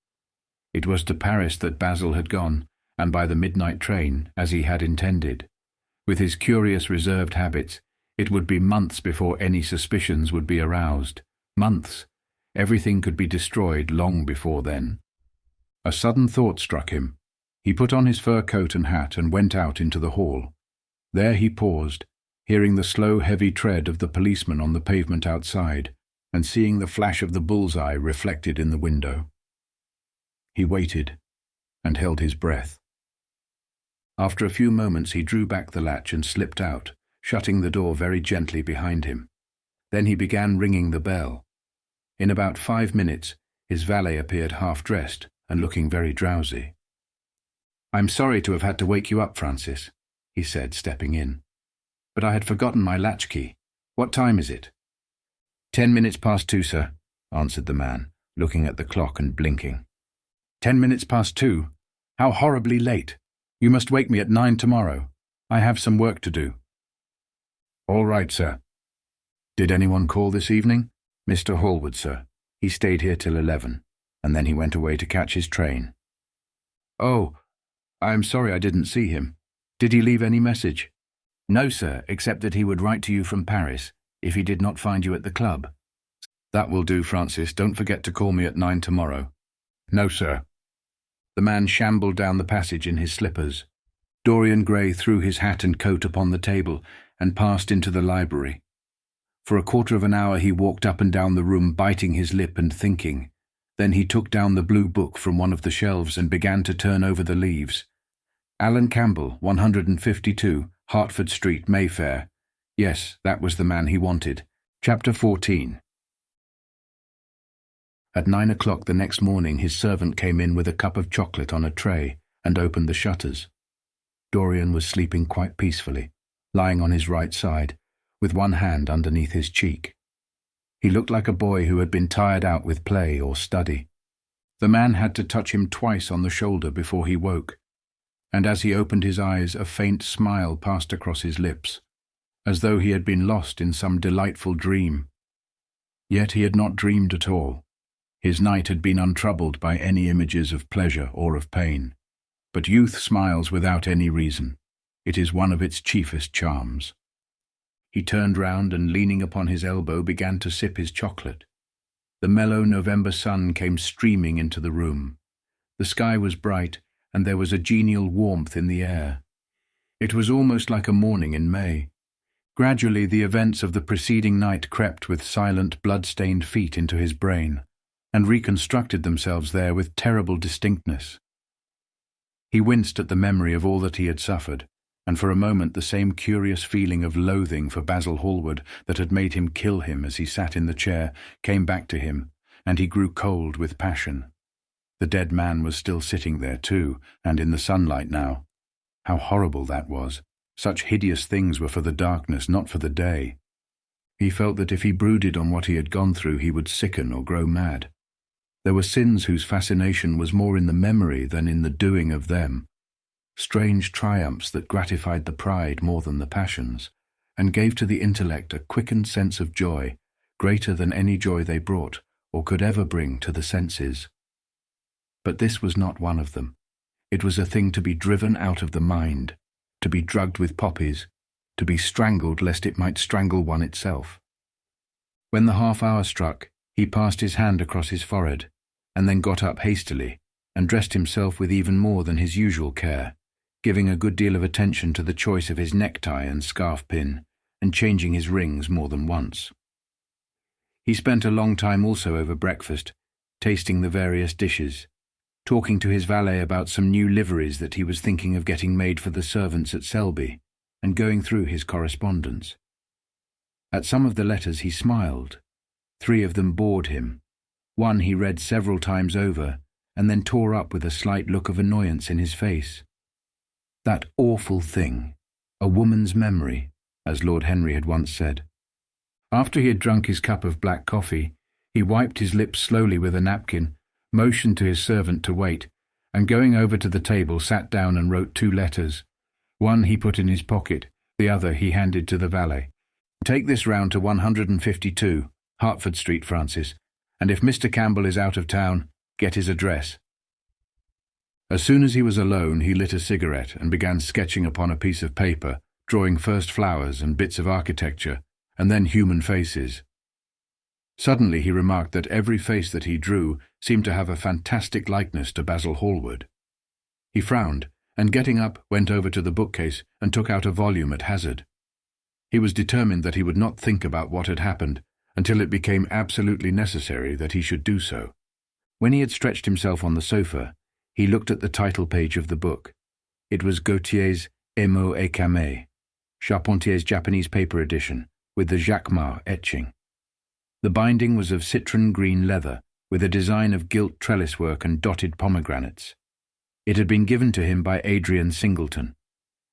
It was to Paris that Basil had gone, and by the midnight train, as he had intended. With his curious reserved habits, it would be months before any suspicions would be aroused. Months. Everything could be destroyed long before then. A sudden thought struck him. He put on his fur coat and hat and went out into the hall. There he paused, hearing the slow, heavy tread of the policeman on the pavement outside, and seeing the flash of the bull's-eye reflected in the window. He waited, and held his breath. After a few moments he drew back the latch and slipped out, shutting the door very gently behind him. Then he began ringing the bell. In about 5 minutes, his valet appeared half-dressed and looking very drowsy. "I'm sorry to have had to wake you up, Francis," he said, stepping in. "But I had forgotten my latchkey. What time is it?" 10 minutes past 2, sir," answered the man, looking at the clock and blinking. 10 minutes past 2? How horribly late! You must wake me at 9 tomorrow. I have some work to do." "All right, sir." "Did anyone call this evening?" "Mr. Hallward, sir. He stayed here till 11, and then he went away to catch his train." "Oh, I'm sorry I didn't see him. Did he leave any message?" "No, sir, except that he would write to you from Paris if he did not find you at the club." "That will do, Francis. Don't forget to call me at 9 tomorrow." "No, sir." The man shambled down the passage in his slippers. Dorian Gray threw his hat and coat upon the table and passed into the library. For a quarter of an hour he walked up and down the room, biting his lip and thinking. Then he took down the blue book from one of the shelves and began to turn over the leaves. Alan Campbell, 152, Hertford Street, Mayfair. Yes, that was the man he wanted. Chapter 14. At 9 o'clock the next morning his servant came in with a cup of chocolate on a tray and opened the shutters. Dorian was sleeping quite peacefully, lying on his right side, with one hand underneath his cheek. He looked like a boy who had been tired out with play or study. The man had to touch him twice on the shoulder before he woke, and as he opened his eyes a faint smile passed across his lips, as though he had been lost in some delightful dream. Yet he had not dreamed at all. His night had been untroubled by any images of pleasure or of pain. But youth smiles without any reason. It is one of its chiefest charms. He turned round and, leaning upon his elbow, began to sip his chocolate. The mellow November sun came streaming into the room. The sky was bright, and there was a genial warmth in the air. It was almost like a morning in May. Gradually the events of the preceding night crept with silent, blood-stained feet into his brain, and reconstructed themselves there with terrible distinctness. He winced at the memory of all that he had suffered, and for a moment the same curious feeling of loathing for Basil Hallward that had made him kill him as he sat in the chair came back to him, and he grew cold with passion. The dead man was still sitting there too, and in the sunlight now. How horrible that was. Such hideous things were for the darkness, not for the day. He felt that if he brooded on what he had gone through, he would sicken or grow mad. There were sins whose fascination was more in the memory than in the doing of them. Strange triumphs that gratified the pride more than the passions, and gave to the intellect a quickened sense of joy, greater than any joy they brought or could ever bring to the senses. But this was not one of them. It was a thing to be driven out of the mind, to be drugged with poppies, to be strangled lest it might strangle one itself. When the half-hour struck, he passed his hand across his forehead, and then got up hastily, and dressed himself with even more than his usual care, giving a good deal of attention to the choice of his necktie and scarf pin, and changing his rings more than once. He spent a long time also over breakfast, tasting the various dishes, talking to his valet about some new liveries that he was thinking of getting made for the servants at Selby, and going through his correspondence. At some of the letters he smiled. 3 of them bored him. One he read several times over, and then tore up with a slight look of annoyance in his face. That awful thing, a woman's memory, as Lord Henry had once said. After he had drunk his cup of black coffee, he wiped his lips slowly with a napkin, motioned to his servant to wait, and going over to the table sat down and wrote 2 letters. One he put in his pocket, the other he handed to the valet. "Take this round to 152, Hertford Street, Francis, and if Mr. Campbell is out of town, get his address." As soon as he was alone, he lit a cigarette and began sketching upon a piece of paper, drawing first flowers and bits of architecture, and then human faces. Suddenly he remarked that every face that he drew seemed to have a fantastic likeness to Basil Hallward. He frowned, and getting up, went over to the bookcase and took out a volume at hazard. He was determined that he would not think about what had happened until it became absolutely necessary that he should do so. When he had stretched himself on the sofa, he looked at the title page of the book. It was Gautier's Émaux et Camée, Charpentier's Japanese paper edition, with the Jacquemart etching. The binding was of citron green leather, with a design of gilt trellis work and dotted pomegranates. It had been given to him by Adrian Singleton.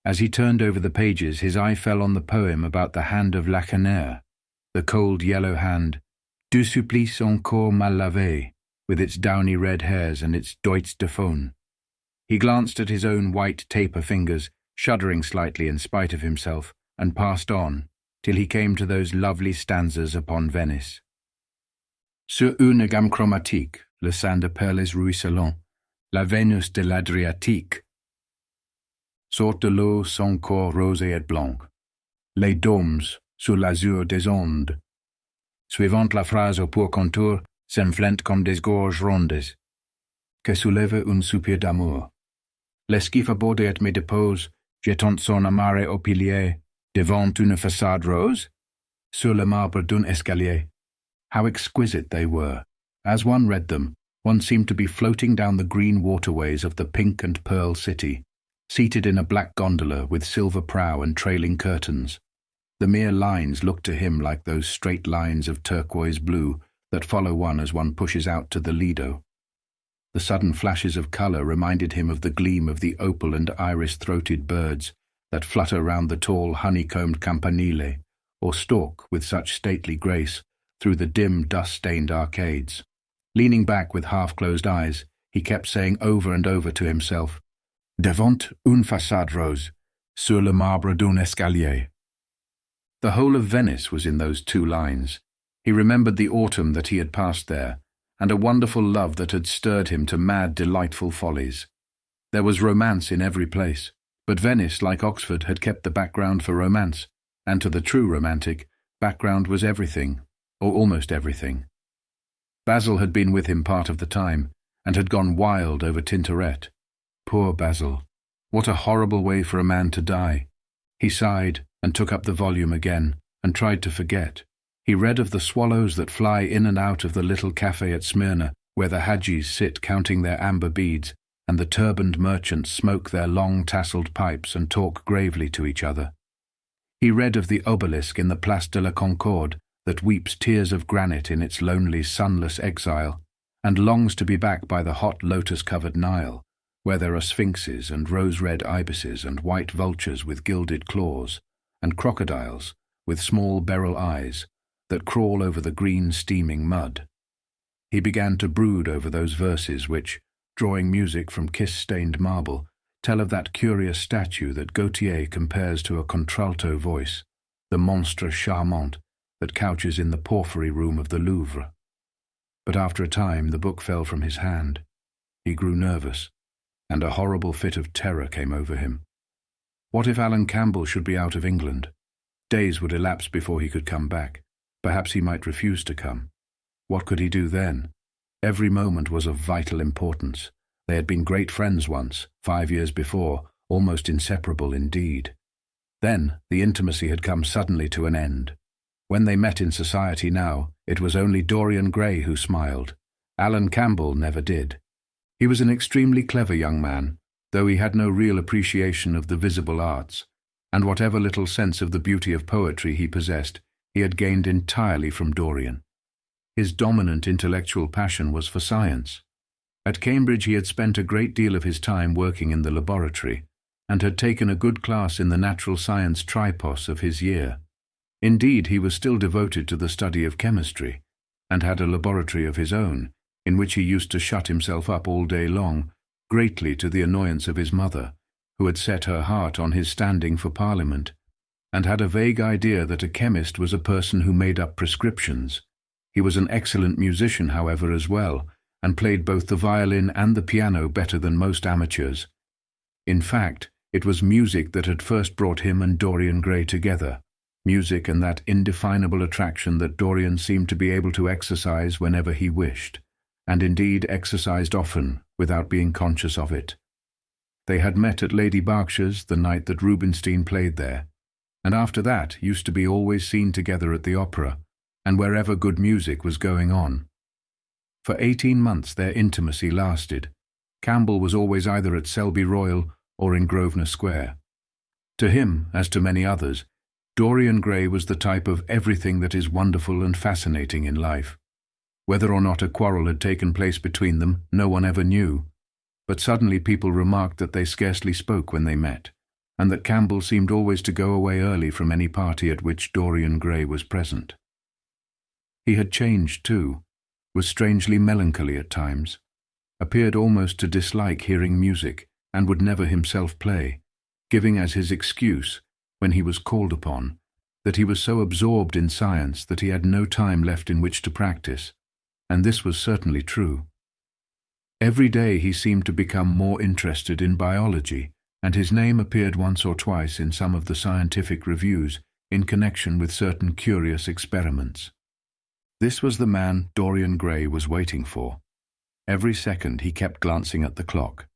As he turned over the pages, his eye fell on the poem about the hand of Lacenaire, the cold yellow hand, du supplice encore mal lavé, with its downy red hairs and its doigts de faune. He glanced at his own white taper fingers, shuddering slightly in spite of himself, and passed on, till he came to those lovely stanzas upon Venice. Sur une gamme chromatique, le sein de perles ruisselant, la Vénus de l'Adriatique. Sort de l'eau son corps rose et blanc, les dômes sur l'azur des ondes. Suivant la phrase au pur contour, s'enflent comme des gorges rondes, que soulève un soupir d'amour. L'esquif aborde et me dépose, jetant son amarre au pilier, devant une façade rose, sur le marbre d'un escalier. How exquisite they were! As one read them, one seemed to be floating down the green waterways of the pink and pearl city, seated in a black gondola with silver prow and trailing curtains. The mere lines looked to him like those straight lines of turquoise blue that follow one as one pushes out to the Lido. The sudden flashes of colour reminded him of the gleam of the opal and iris-throated birds that flutter round the tall honeycombed campanile, or stalk with such stately grace through the dim dust-stained arcades. Leaning back with half-closed eyes, he kept saying over and over to himself, "Devant une façade rose, sur le marbre d'un escalier." The whole of Venice was in those 2 lines. He remembered the autumn that he had passed there, and a wonderful love that had stirred him to mad, delightful follies. There was romance in every place, but Venice, like Oxford, had kept the background for romance, and to the true romantic, background was everything, or almost everything. Basil had been with him part of the time, and had gone wild over Tintoret. Poor Basil! What a horrible way for a man to die! He sighed, and took up the volume again, and tried to forget. He read of the swallows that fly in and out of the little cafe at Smyrna, where the Hajis sit counting their amber beads, and the turbaned merchants smoke their long tasselled pipes and talk gravely to each other. He read of the obelisk in the Place de la Concorde that weeps tears of granite in its lonely, sunless exile, and longs to be back by the hot lotus-covered Nile, where there are sphinxes and rose-red ibises and white vultures with gilded claws, and crocodiles with small beryl eyes that crawl over the green steaming mud. He began to brood over those verses which, drawing music from kiss-stained marble, tell of that curious statue that Gautier compares to a contralto voice, the monstre charmant that couches in the porphyry room of the Louvre. But after a time the book fell from his hand. He grew nervous, and a horrible fit of terror came over him. What if Alan Campbell should be out of England? Days would elapse before he could come back. Perhaps he might refuse to come. What could he do then? Every moment was of vital importance. They had been great friends once, 5 years before, almost inseparable indeed. Then the intimacy had come suddenly to an end. When they met in society now, it was only Dorian Gray who smiled. Alan Campbell never did. He was an extremely clever young man, though he had no real appreciation of the visible arts, and whatever little sense of the beauty of poetry he possessed, he had gained entirely from Dorian. His dominant intellectual passion was for science. At Cambridge he had spent a great deal of his time working in the laboratory, and had taken a good class in the natural science tripos of his year. Indeed, he was still devoted to the study of chemistry, and had a laboratory of his own, in which he used to shut himself up all day long, greatly to the annoyance of his mother, who had set her heart on his standing for Parliament, and had a vague idea that a chemist was a person who made up prescriptions. He was an excellent musician, however, as well, and played both the violin and the piano better than most amateurs. In fact, it was music that had first brought him and Dorian Gray together, music and that indefinable attraction that Dorian seemed to be able to exercise whenever he wished, and indeed exercised often without being conscious of it. They had met at Lady Berkshire's the night that Rubinstein played there, and after that used to be always seen together at the opera, and wherever good music was going on. For 18 months their intimacy lasted. Campbell was always either at Selby Royal or in Grosvenor Square. To him, as to many others, Dorian Gray was the type of everything that is wonderful and fascinating in life. Whether or not a quarrel had taken place between them, no one ever knew. But suddenly people remarked that they scarcely spoke when they met, and that Campbell seemed always to go away early from any party at which Dorian Gray was present. He had changed too, was strangely melancholy at times, appeared almost to dislike hearing music, and would never himself play, giving as his excuse, when he was called upon, that he was so absorbed in science that he had no time left in which to practice, and this was certainly true. Every day he seemed to become more interested in biology, and his name appeared once or twice in some of the scientific reviews in connection with certain curious experiments. This was the man Dorian Gray was waiting for. Every second he kept glancing at the clock.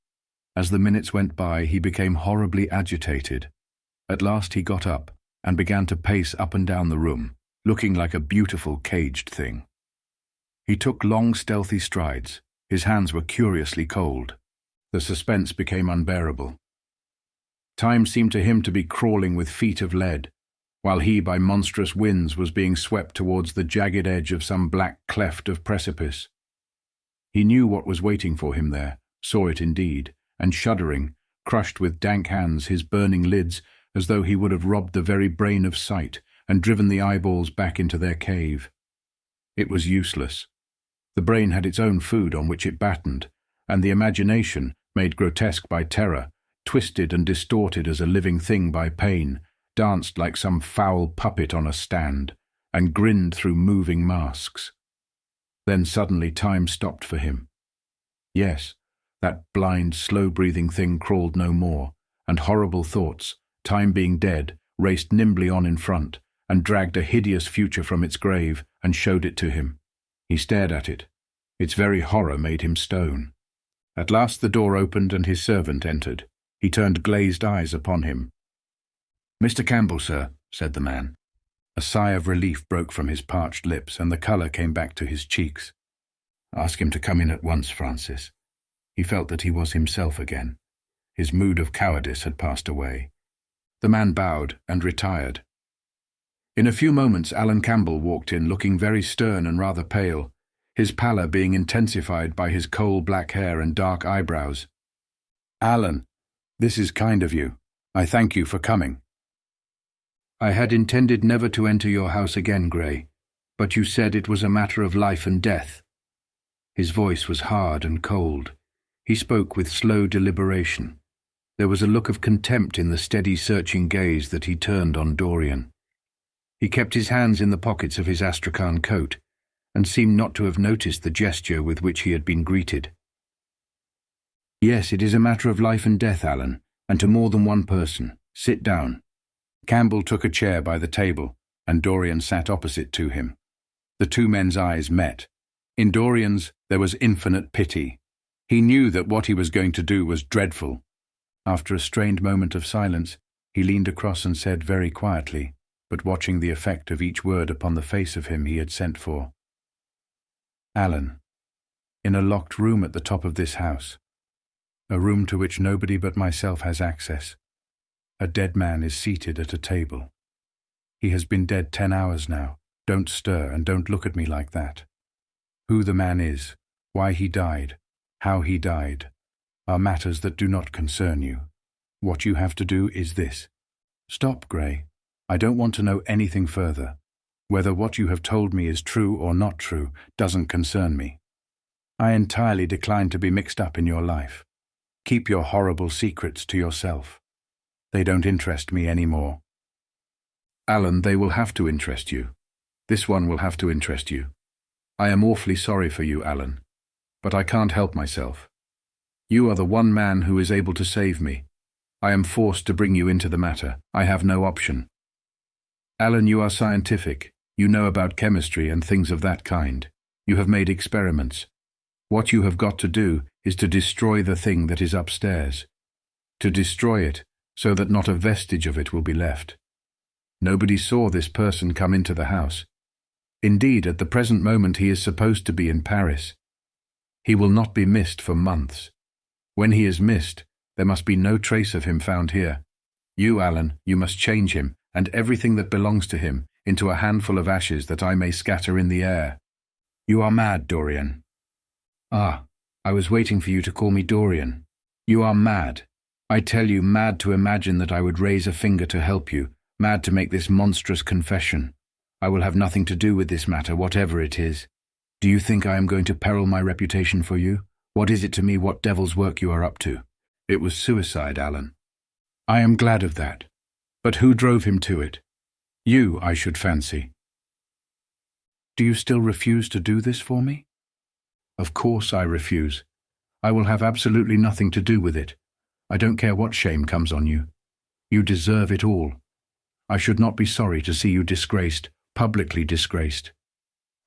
As the minutes went by, he became horribly agitated. At last he got up and began to pace up and down the room, looking like a beautiful caged thing. He took long, stealthy strides. His hands were curiously cold. The suspense became unbearable. Time seemed to him to be crawling with feet of lead, while he, by monstrous winds, was being swept towards the jagged edge of some black cleft of precipice. He knew what was waiting for him there, saw it indeed, and shuddering, crushed with dank hands his burning lids as though he would have robbed the very brain of sight and driven the eyeballs back into their cave. It was useless. The brain had its own food on which it battened, and the imagination, made grotesque by terror, twisted and distorted as a living thing by pain, danced like some foul puppet on a stand, and grinned through moving masks. Then suddenly time stopped for him. Yes, that blind, slow-breathing thing crawled no more, and horrible thoughts, time being dead, raced nimbly on in front, and dragged a hideous future from its grave, and showed it to him. He stared at it. Its very horror made him stone. At last the door opened and his servant entered. He turned glazed eyes upon him. "Mr. Campbell, sir," said the man. A sigh of relief broke from his parched lips, and the colour came back to his cheeks. "Ask him to come in at once, Francis." He felt that he was himself again. His mood of cowardice had passed away. The man bowed and retired. In a few moments Alan Campbell walked in, looking very stern and rather pale. his pallor being intensified by his coal black hair and dark eyebrows. "Alan, this is kind of you. I thank you for coming." "I had intended never to enter your house again, Gray, but you said it was a matter of life and death." His voice was hard and cold. He spoke with slow deliberation. There was a look of contempt in the steady, searching gaze that he turned on Dorian. He kept his hands in the pockets of his astrakhan coat, and seemed not to have noticed the gesture with which he had been greeted. "Yes, it is a matter of life and death, Alan, and to more than one person. Sit down." Campbell took a chair by the table, and Dorian sat opposite to him. The two men's eyes met. In Dorian's, there was infinite pity. He knew that what he was going to do was dreadful. After a strained moment of silence, he leaned across and said very quietly, but watching the effect of each word upon the face of him he had sent for, "Alan, in a locked room at the top of this house, a room to which nobody but myself has access, a dead man is seated at a table. He has been dead 10 hours now. Don't stir and don't look at me like that. Who the man is, why he died, how he died, are matters that do not concern you. What you have to do is this. Stop, Gray. I don't want to know anything further. Whether what you have told me is true or not true doesn't concern me. I entirely decline to be mixed up in your life. Keep your horrible secrets to yourself. They don't interest me anymore." "Alan, they will have to interest you. This one will have to interest you. I am awfully sorry for you, Alan, but I can't help myself. You are the one man who is able to save me. I am forced to bring you into the matter. I have no option. Alan, you are scientific. You know about chemistry and things of that kind. You have made experiments. What you have got to do is to destroy the thing that is upstairs. To destroy it so that not a vestige of it will be left. Nobody saw this person come into the house. Indeed, at the present moment he is supposed to be in Paris. He will not be missed for months. When he is missed, there must be no trace of him found here. You, Alan, you must change him, and everything that belongs to him, into a handful of ashes that I may scatter in the air. You are mad, Dorian." "Ah, I was waiting for you to call me Dorian. You are mad. I tell you, mad to imagine that I would raise a finger to help you, mad to make this monstrous confession. I will have nothing to do with this matter, whatever it is. Do you think I am going to peril my reputation for you? What is it to me what devil's work you are up to? It was suicide, Alan. I am glad of that. But who drove him to it? You, I should fancy. Do you still refuse to do this for me?" "Of course I refuse. I will have absolutely nothing to do with it. I don't care what shame comes on you. You deserve it all. I should not be sorry to see you disgraced, publicly disgraced.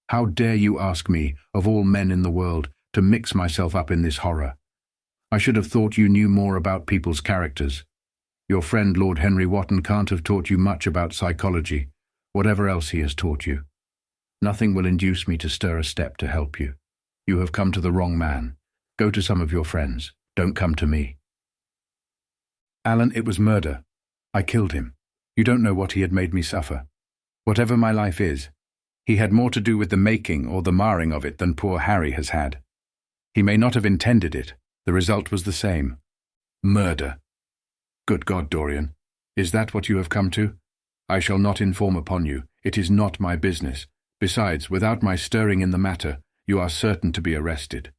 How dare you ask me, of all men in the world, to mix myself up in this horror? I should have thought you knew more about people's characters. Your friend Lord Henry Wotton can't have taught you much about psychology, whatever else he has taught you. Nothing will induce me to stir a step to help you. You have come to the wrong man. Go to some of your friends. Don't come to me." "Alan, it was murder. I killed him. You don't know what he had made me suffer. Whatever my life is, he had more to do with the making or the marring of it than poor Harry has had. He may not have intended it. The result was the same. Murder. Good God, Dorian, is that what you have come to? I shall not inform upon you. It is not my business. Besides, without my stirring in the matter, you are certain to be arrested.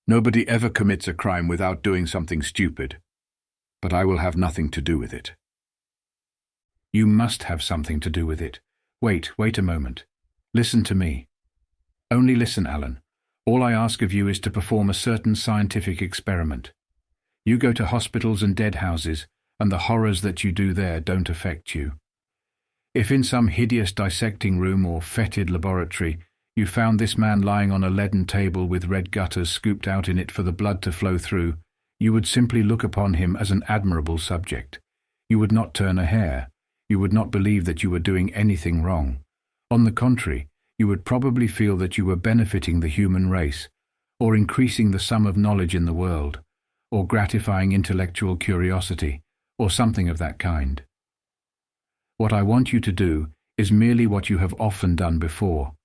Nobody ever commits a crime without doing something stupid. But I will have nothing to do with it." "You must have something to do with it. Wait a moment. Listen to me. Only listen, Alan. All I ask of you is to perform a certain scientific experiment. You go to hospitals and dead houses, and the horrors that you do there don't affect you. If in some hideous dissecting room or fetid laboratory you found this man lying on a leaden table with red gutters scooped out in it for the blood to flow through, you would simply look upon him as an admirable subject. You would not turn a hair. You would not believe that you were doing anything wrong. On the contrary, you would probably feel that you were benefiting the human race, or increasing the sum of knowledge in the world, or gratifying intellectual curiosity, or something of that kind. What I want you to do is merely what you have often done before.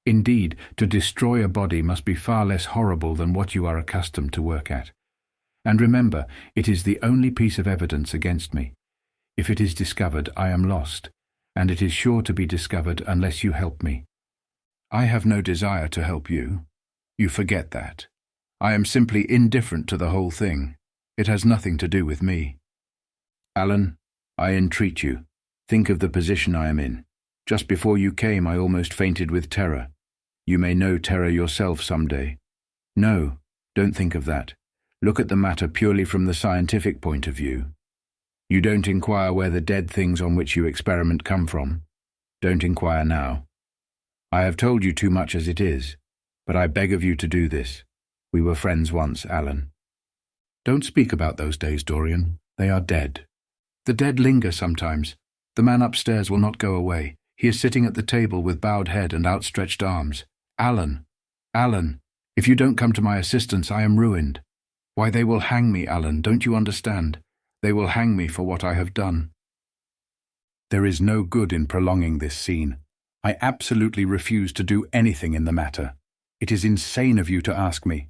Indeed, to destroy a body must be far less horrible than what you are accustomed to work at. And remember, it is the only piece of evidence against me. If it is discovered, I am lost, and it is sure to be discovered unless you help me. I have no desire to help you. You forget that. I am simply indifferent to the whole thing. It has nothing to do with me. Alan, I entreat you, think of the position I am in. Just before you came, I almost fainted with terror. You may know terror yourself someday. No, don't think of that. Look at the matter purely from the scientific point of view. You don't inquire where the dead things on which you experiment come from. Don't inquire now. I have told you too much as it is, but I beg of you to do this. We were friends once, Alan. Don't speak about those days, Dorian. They are dead. The dead linger sometimes. The man upstairs will not go away. He is sitting at the table with bowed head and outstretched arms. Alan, Alan, if you don't come to my assistance, I am ruined. Why, they will hang me, Alan, don't you understand? They will hang me for what I have done. There is no good in prolonging this scene. I absolutely refuse to do anything in the matter. It is insane of you to ask me.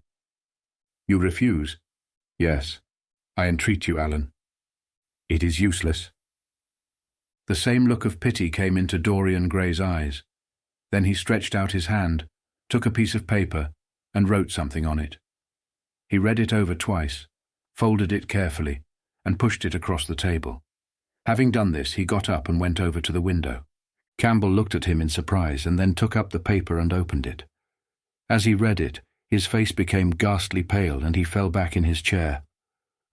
You refuse? Yes. I entreat you, Alan. It is useless. The same look of pity came into Dorian Gray's eyes. Then he stretched out his hand, took a piece of paper, and wrote something on it. He read it over twice, folded it carefully, and pushed it across the table. Having done this, he got up and went over to the window. Campbell looked at him in surprise and then took up the paper and opened it. As he read it, his face became ghastly pale and he fell back in his chair.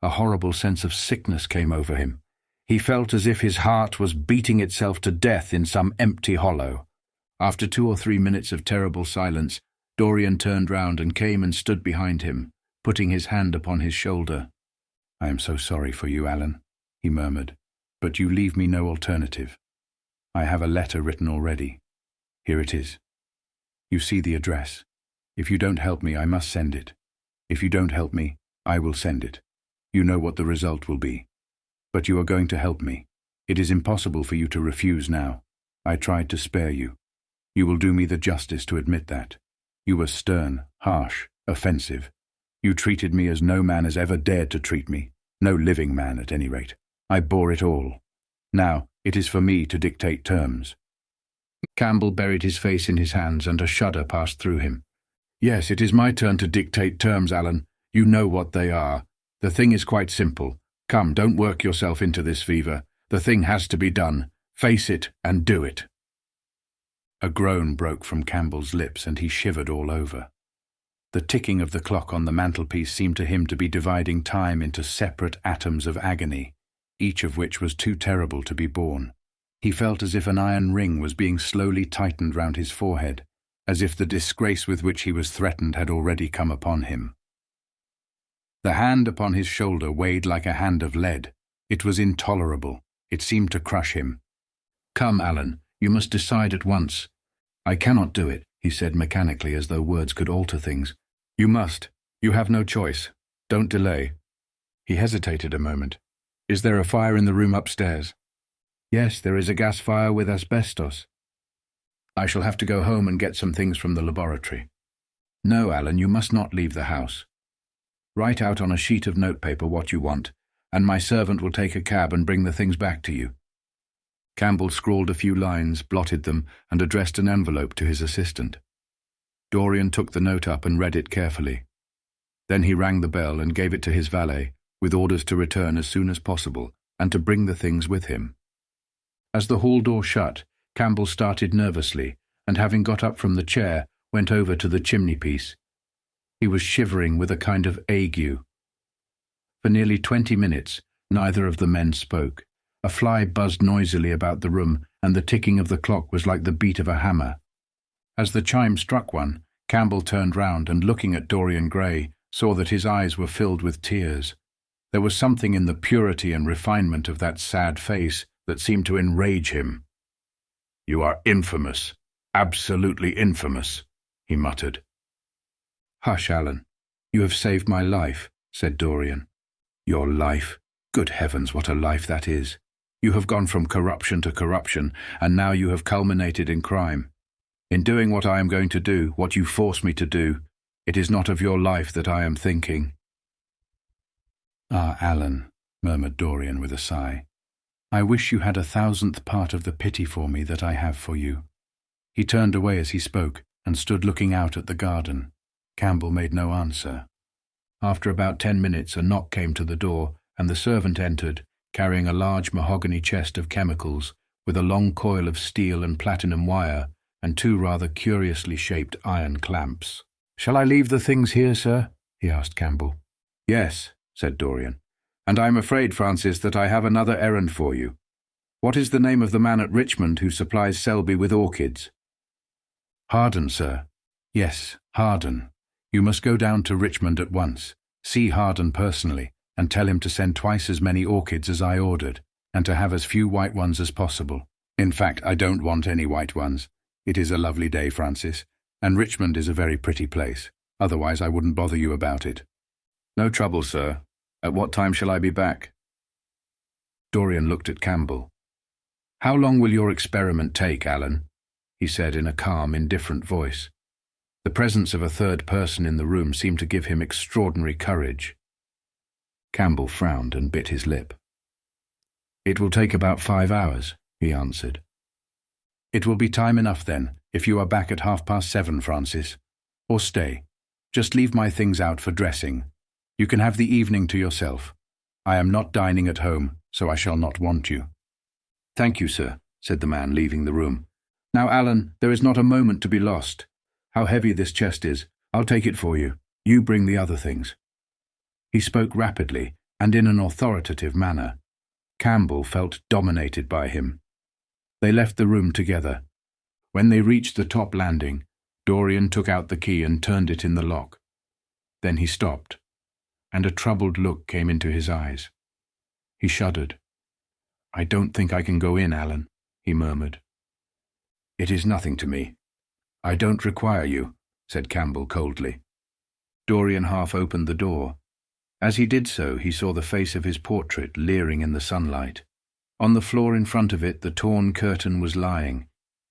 A horrible sense of sickness came over him. He felt as if his heart was beating itself to death in some empty hollow. After 2 or 3 minutes of terrible silence, Dorian turned round and came and stood behind him, putting his hand upon his shoulder. I am so sorry for you, Alan, he murmured, but you leave me no alternative. I have a letter written already. Here it is. You see the address. If you don't help me, I must send it. If you don't help me, I will send it. You know what the result will be. But you are going to help me. It is impossible for you to refuse now. I tried to spare you. You will do me the justice to admit that. You were stern, harsh, offensive. You treated me as no man has ever dared to treat me. No living man, at any rate. I bore it all. Now, it is for me to dictate terms. Campbell buried his face in his hands and a shudder passed through him. Yes, it is my turn to dictate terms, Alan. You know what they are. The thing is quite simple. Come, don't work yourself into this fever. The thing has to be done. Face it and do it. A groan broke from Campbell's lips and he shivered all over. The ticking of the clock on the mantelpiece seemed to him to be dividing time into separate atoms of agony, each of which was too terrible to be borne. He felt as if an iron ring was being slowly tightened round his forehead, as if the disgrace with which he was threatened had already come upon him. The hand upon his shoulder weighed like a hand of lead. It was intolerable. It seemed to crush him. Come, Alan, you must decide at once. I cannot do it, he said mechanically, as though words could alter things. You must. You have no choice. Don't delay. He hesitated a moment. Is there a fire in the room upstairs? Yes, there is a gas fire with asbestos. I shall have to go home and get some things from the laboratory. No, Alan, you must not leave the house. Write out on a sheet of notepaper what you want, and my servant will take a cab and bring the things back to you. Campbell scrawled a few lines, blotted them, and addressed an envelope to his assistant. Dorian took the note up and read it carefully. Then he rang the bell and gave it to his valet, with orders to return as soon as possible and to bring the things with him. As the hall door shut, Campbell started nervously, and having got up from the chair, went over to the chimney-piece. He was shivering with a kind of ague. For nearly 20 minutes, neither of the men spoke. A fly buzzed noisily about the room, and the ticking of the clock was like the beat of a hammer. As the chime struck one, Campbell turned round and, looking at Dorian Gray, saw that his eyes were filled with tears. There was something in the purity and refinement of that sad face that seemed to enrage him. "You are infamous, absolutely infamous," he muttered. "Hush, Alan. You have saved my life," said Dorian. "Your life? Good heavens, what a life that is! You have gone from corruption to corruption, and now you have culminated in crime. In doing what I am going to do, what you force me to do, it is not of your life that I am thinking." "Ah, Alan," murmured Dorian with a sigh, "I wish you had 1,000th part of the pity for me that I have for you." He turned away as he spoke and stood looking out at the garden. Campbell made no answer. After about 10 minutes, a knock came to the door, and the servant entered, carrying a large mahogany chest of chemicals, with a long coil of steel and platinum wire, and 2 rather curiously shaped iron clamps. "Shall I leave the things here, sir?" he asked Campbell. "Yes," said Dorian, "and I am afraid, Francis, that I have another errand for you. What is the name of the man at Richmond who supplies Selby with orchids?" "Harden, sir." "Yes, Harden. You must go down to Richmond at once, see Harden personally, and tell him to send twice as many orchids as I ordered, and to have as few white ones as possible. In fact, I don't want any white ones. It is a lovely day, Francis, and Richmond is a very pretty place. Otherwise I wouldn't bother you about it." "No trouble, sir. At what time shall I be back?" Dorian looked at Campbell. "How long will your experiment take, Alan?" he said in a calm, indifferent voice. The presence of a third person in the room seemed to give him extraordinary courage. Campbell frowned and bit his lip. "It will take about 5 hours," he answered. "It will be time enough then, if you are back at 7:30, Francis. Or stay, just leave my things out for dressing. You can have the evening to yourself. I am not dining at home, so I shall not want you." "Thank you, sir," said the man, leaving the room. "Now, Alan, there is not a moment to be lost. How heavy this chest is. I'll take it for you. You bring the other things." He spoke rapidly and in an authoritative manner. Campbell felt dominated by him. They left the room together. When they reached the top landing, Dorian took out the key and turned it in the lock. Then he stopped, and a troubled look came into his eyes. He shuddered. "I don't think I can go in, Alan," he murmured. "It is nothing to me. I don't require you," said Campbell coldly. Dorian half opened the door. As he did so, he saw the face of his portrait leering in the sunlight. On the floor in front of it, the torn curtain was lying.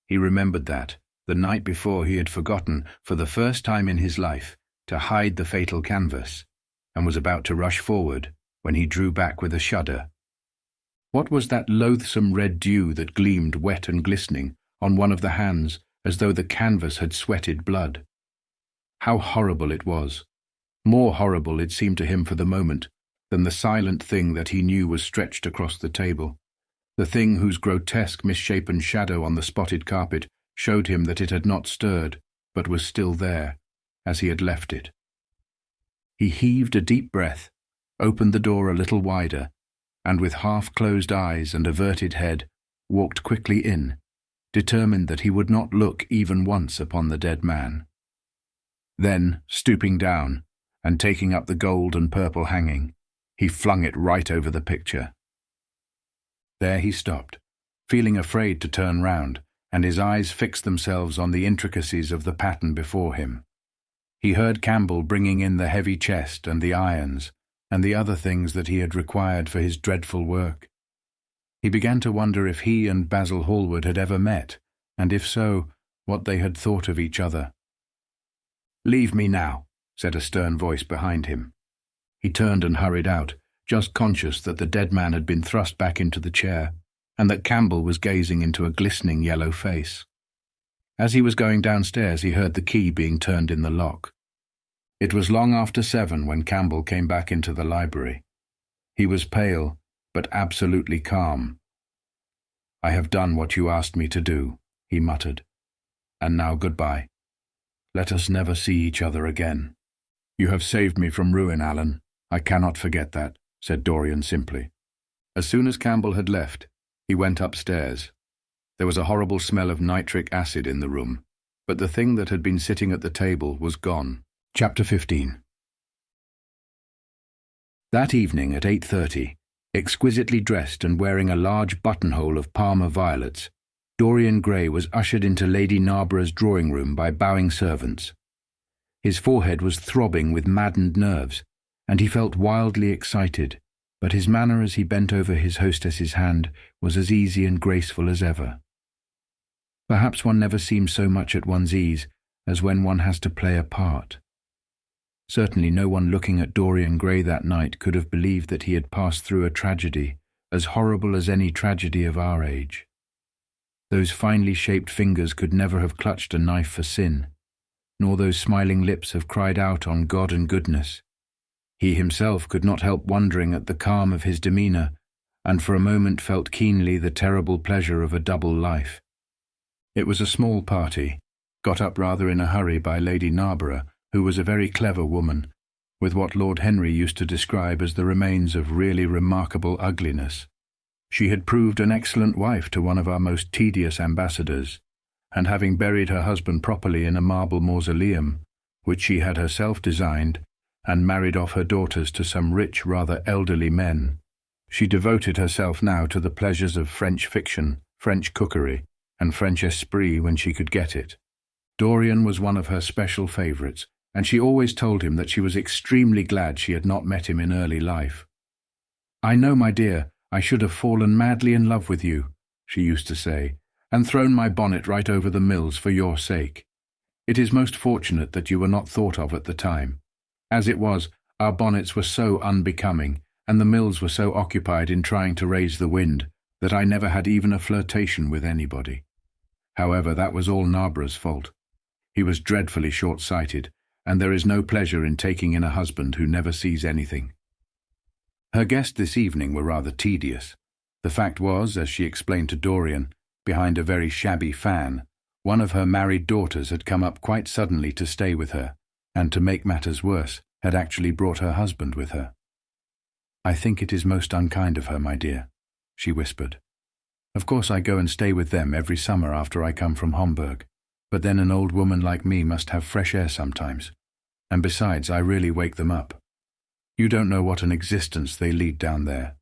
He remembered that, the night before, he had forgotten, for the first time in his life, to hide the fatal canvas, and was about to rush forward, when he drew back with a shudder. What was that loathsome red dew that gleamed wet and glistening on one of the hands, as though the canvas had sweated blood? How horrible it was! More horrible, it seemed to him for the moment, than the silent thing that he knew was stretched across the table, the thing whose grotesque, misshapen shadow on the spotted carpet showed him that it had not stirred, but was still there, as he had left it. He heaved a deep breath, opened the door a little wider, and with half-closed eyes and averted head, walked quickly in, determined that he would not look even once upon the dead man. Then, stooping down, and taking up the gold and purple hanging, he flung it right over the picture. There he stopped, feeling afraid to turn round, and his eyes fixed themselves on the intricacies of the pattern before him. He heard Campbell bringing in the heavy chest and the irons, and the other things that he had required for his dreadful work. He began to wonder if he and Basil Hallward had ever met, and if so, what they had thought of each other. "Leave me now," said a stern voice behind him. He turned and hurried out, just conscious that the dead man had been thrust back into the chair, and that Campbell was gazing into a glistening yellow face. As he was going downstairs, he heard the key being turned in the lock. It was long after 7 when Campbell came back into the library. He was pale, but absolutely calm. "I have done what you asked me to do," he muttered. "And now goodbye. Let us never see each other again." "You have saved me from ruin, Alan. I cannot forget that," said Dorian simply. As soon as Campbell had left, he went upstairs. There was a horrible smell of nitric acid in the room, but the thing that had been sitting at the table was gone. Chapter 15. That evening at 8:30, exquisitely dressed and wearing a large buttonhole of Parma violets, Dorian Gray was ushered into Lady Narborough's drawing-room by bowing servants. His forehead was throbbing with maddened nerves, and he felt wildly excited, but his manner as he bent over his hostess's hand was as easy and graceful as ever. Perhaps one never seems so much at one's ease as when one has to play a part. Certainly no one looking at Dorian Gray that night could have believed that he had passed through a tragedy as horrible as any tragedy of our age. Those finely shaped fingers could never have clutched a knife for sin, nor those smiling lips have cried out on God and goodness. He himself could not help wondering at the calm of his demeanour, and for a moment felt keenly the terrible pleasure of a double life. It was a small party, got up rather in a hurry by Lady Narborough, who was a very clever woman, with what Lord Henry used to describe as the remains of really remarkable ugliness. She had proved an excellent wife to one of our most tedious ambassadors, and having buried her husband properly in a marble mausoleum, which she had herself designed, and married off her daughters to some rich, rather elderly men, she devoted herself now to the pleasures of French fiction, French cookery, and French esprit when she could get it. Dorian was one of her special favourites, and she always told him that she was extremely glad she had not met him in early life. "I know, my dear, I should have fallen madly in love with you," she used to say, "and thrown my bonnet right over the mills for your sake. It is most fortunate that you were not thought of at the time. As it was, our bonnets were so unbecoming, and the mills were so occupied in trying to raise the wind, that I never had even a flirtation with anybody." However, that was all Narborough's fault. He was dreadfully short-sighted, and there is no pleasure in taking in a husband who never sees anything. Her guests this evening were rather tedious. The fact was, as she explained to Dorian, behind a very shabby fan, one of her married daughters had come up quite suddenly to stay with her, and to make matters worse, had actually brought her husband with her. "I think it is most unkind of her, my dear," she whispered. "Of course I go and stay with them every summer after I come from Homburg, but then an old woman like me must have fresh air sometimes, and besides I really wake them up. You don't know what an existence they lead down there.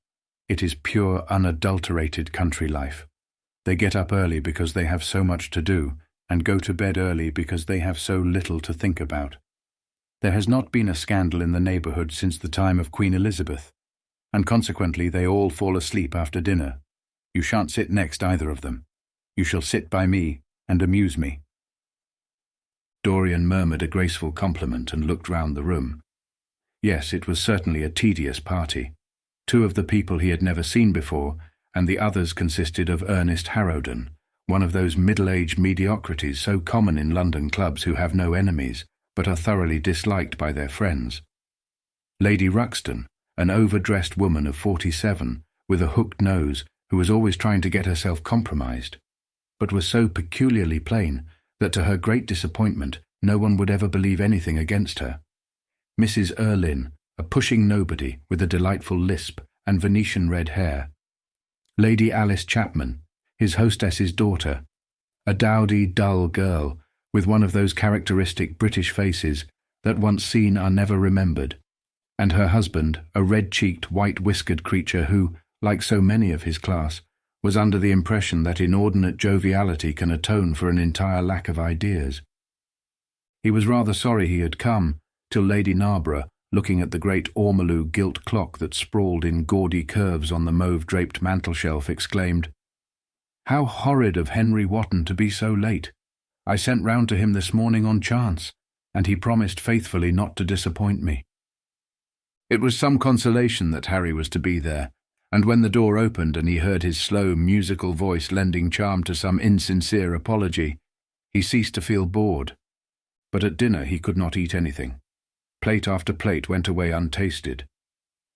It is pure, unadulterated country life. They get up early because they have so much to do, and go to bed early because they have so little to think about. There has not been a scandal in the neighbourhood since the time of Queen Elizabeth, and consequently they all fall asleep after dinner. You shan't sit next either of them. You shall sit by me and amuse me." Dorian murmured a graceful compliment and looked round the room. Yes, it was certainly a tedious party. Two of the people he had never seen before, and the others consisted of Ernest Harrowden, one of those middle-aged mediocrities so common in London clubs who have no enemies, but are thoroughly disliked by their friends. Lady Ruxton, an overdressed woman of 47, with a hooked nose, who was always trying to get herself compromised, but was so peculiarly plain that to her great disappointment no one would ever believe anything against her. Mrs. Erlynne, a pushing nobody with a delightful lisp and Venetian red hair. Lady Alice Chapman, his hostess's daughter, a dowdy, dull girl with one of those characteristic British faces that once seen are never remembered, and her husband, a red-cheeked, white-whiskered creature who, like so many of his class, was under the impression that inordinate joviality can atone for an entire lack of ideas. He was rather sorry he had come, till Lady Narborough, looking at the great ormolu gilt clock that sprawled in gaudy curves on the mauve-draped mantelshelf, exclaimed, "How horrid of Henry Wotton to be so late! I sent round to him this morning on chance, and he promised faithfully not to disappoint me." It was some consolation that Harry was to be there, and when the door opened and he heard his slow, musical voice lending charm to some insincere apology, he ceased to feel bored. But at dinner he could not eat anything. Plate after plate went away untasted.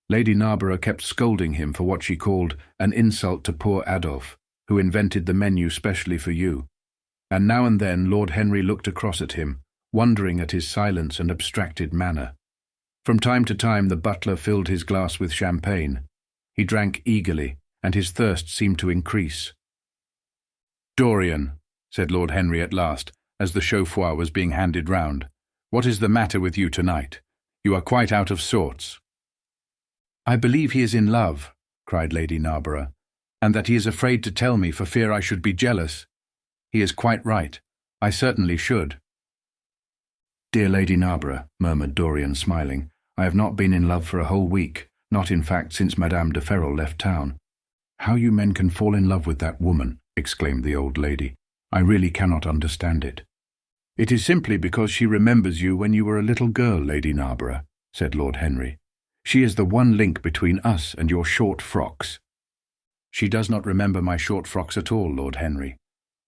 Lady Narborough kept scolding him for what she called an insult to poor Adolphe, who invented the menu specially for you, and now and then Lord Henry looked across at him, wondering at his silence and abstracted manner. From time to time the butler filled his glass with champagne. He drank eagerly, and his thirst seemed to increase. "Dorian," said Lord Henry at last, as the chauffoir was being handed round, "what is the matter with you tonight? You are quite out of sorts." "I believe he is in love," cried Lady Narborough, "and that he is afraid to tell me for fear I should be jealous. He is quite right. I certainly should." "Dear Lady Narborough," murmured Dorian, smiling, "I have not been in love for a whole week, not in fact since Madame de Ferrol left town." "How you men can fall in love with that woman," exclaimed the old lady. I really cannot understand it." "It is simply because she remembers you when you were a little girl, Lady Narborough," said Lord Henry. "She is the one link between us and your short frocks." "She does not remember my short frocks at all, Lord Henry,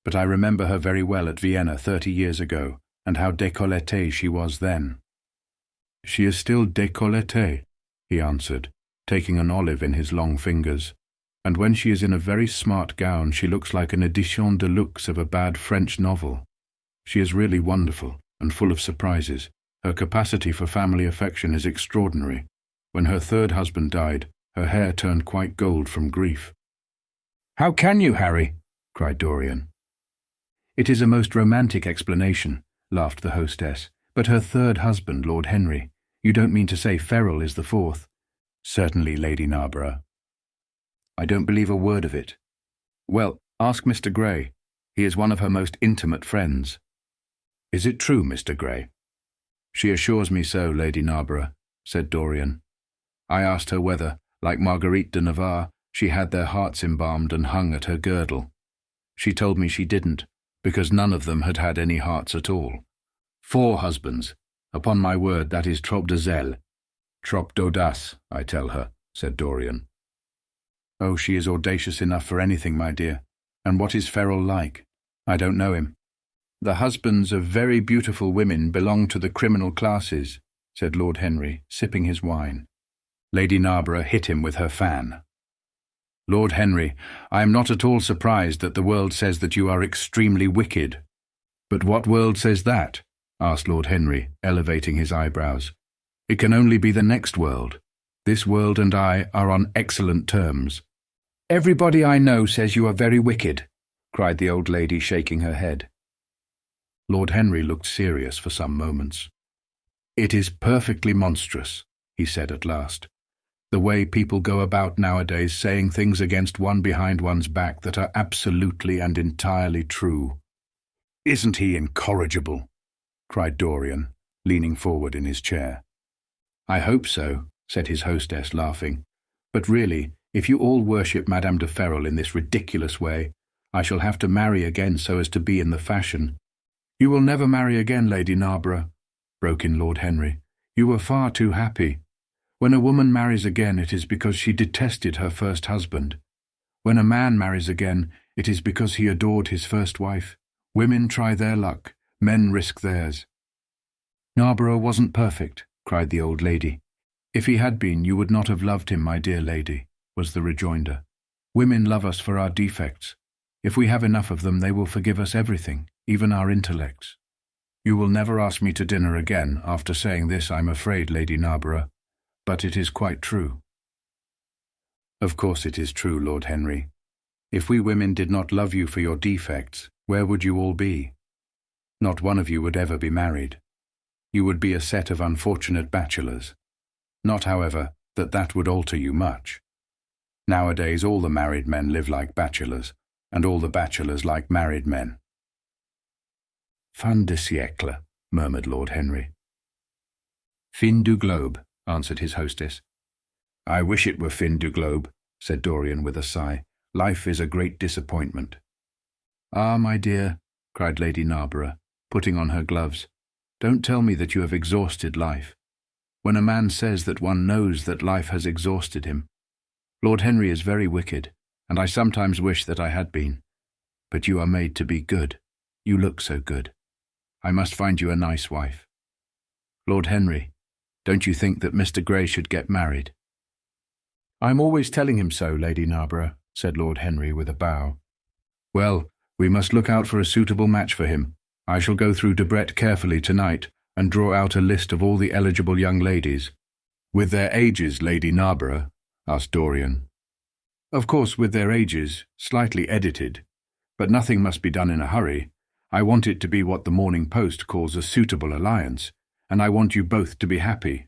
but I remember her very well at Vienna 30 years ago, and how décolletée she was then." "She is still décolletée," he answered, taking an olive in his long fingers, "and when she is in a very smart gown she looks like an édition de luxe of a bad French novel. She is really wonderful and full of surprises. Her capacity for family affection is extraordinary. When her third husband died, her hair turned quite gold from grief." "How can you, Harry?" cried Dorian. "It is a most romantic explanation," laughed the hostess. "But her third husband, Lord Henry, you don't mean to say Ferrol is the fourth?" "Certainly, Lady Narborough." "I don't believe a word of it." "Well, ask Mr. Gray. He is one of her most intimate friends." "Is it true, Mr. Gray?" "She assures me so, Lady Narborough," said Dorian. "I asked her whether, like Marguerite de Navarre, she had their hearts embalmed and hung at her girdle. She told me she didn't, because none of them had had any hearts at all. 4 husbands. Upon my word, that is trop de zèle." "Trop d'audace, I tell her," said Dorian. "Oh, she is audacious enough for anything, my dear. And what is Ferrol like?" "I don't know him." "The husbands of very beautiful women belong to the criminal classes," said Lord Henry, sipping his wine. Lady Narborough hit him with her fan. "Lord Henry, I am not at all surprised that the world says that you are extremely wicked." "But what world says that?" asked Lord Henry, elevating his eyebrows. "It can only be the next world. This world and I are on excellent terms." "Everybody I know says you are very wicked," cried the old lady, shaking her head. Lord Henry looked serious for some moments. "It is perfectly monstrous," he said at last, "the way people go about nowadays saying things against one behind one's back that are absolutely and entirely true." "Isn't he incorrigible?" cried Dorian, leaning forward in his chair. "I hope so," said his hostess, laughing. "But really, if you all worship Madame de Ferrol in this ridiculous way, I shall have to marry again so as to be in the fashion." "You will never marry again, Lady Narborough," broke in Lord Henry. "You were far too happy. When a woman marries again, it is because she detested her first husband. When a man marries again, it is because he adored his first wife. Women try their luck, men risk theirs." "Narborough wasn't perfect," cried the old lady. "If he had been, you would not have loved him, my dear lady," was the rejoinder. "Women love us for our defects. If we have enough of them, they will forgive us everything, even our intellects. You will never ask me to dinner again after saying this, I'm afraid, Lady Narborough, but it is quite true." "Of course it is true, Lord Henry. If we women did not love you for your defects, where would you all be? Not one of you would ever be married. You would be a set of unfortunate bachelors. Not, however, that that would alter you much. Nowadays all the married men live like bachelors, and all the bachelors like married men." "Fin de siècle," murmured Lord Henry. "Fin du globe," answered his hostess. "I wish it were fin du globe," said Dorian with a sigh. "Life is a great disappointment." "Ah, my dear," cried Lady Narborough, putting on her gloves, "don't tell me that you have exhausted life. When a man says that, one knows that life has exhausted him. Lord Henry is very wicked, and I sometimes wish that I had been. But you are made to be good. You look so good. I must find you a nice wife. Lord Henry, don't you think that Mr. Gray should get married?" "I'm always telling him so, Lady Narborough," said Lord Henry with a bow. "Well, we must look out for a suitable match for him. I shall go through Debrett carefully tonight and draw out a list of all the eligible young ladies." "With their ages, Lady Narborough?" asked Dorian. "Of course, with their ages, slightly edited. But nothing must be done in a hurry. I want it to be what the Morning Post calls a suitable alliance, and I want you both to be happy."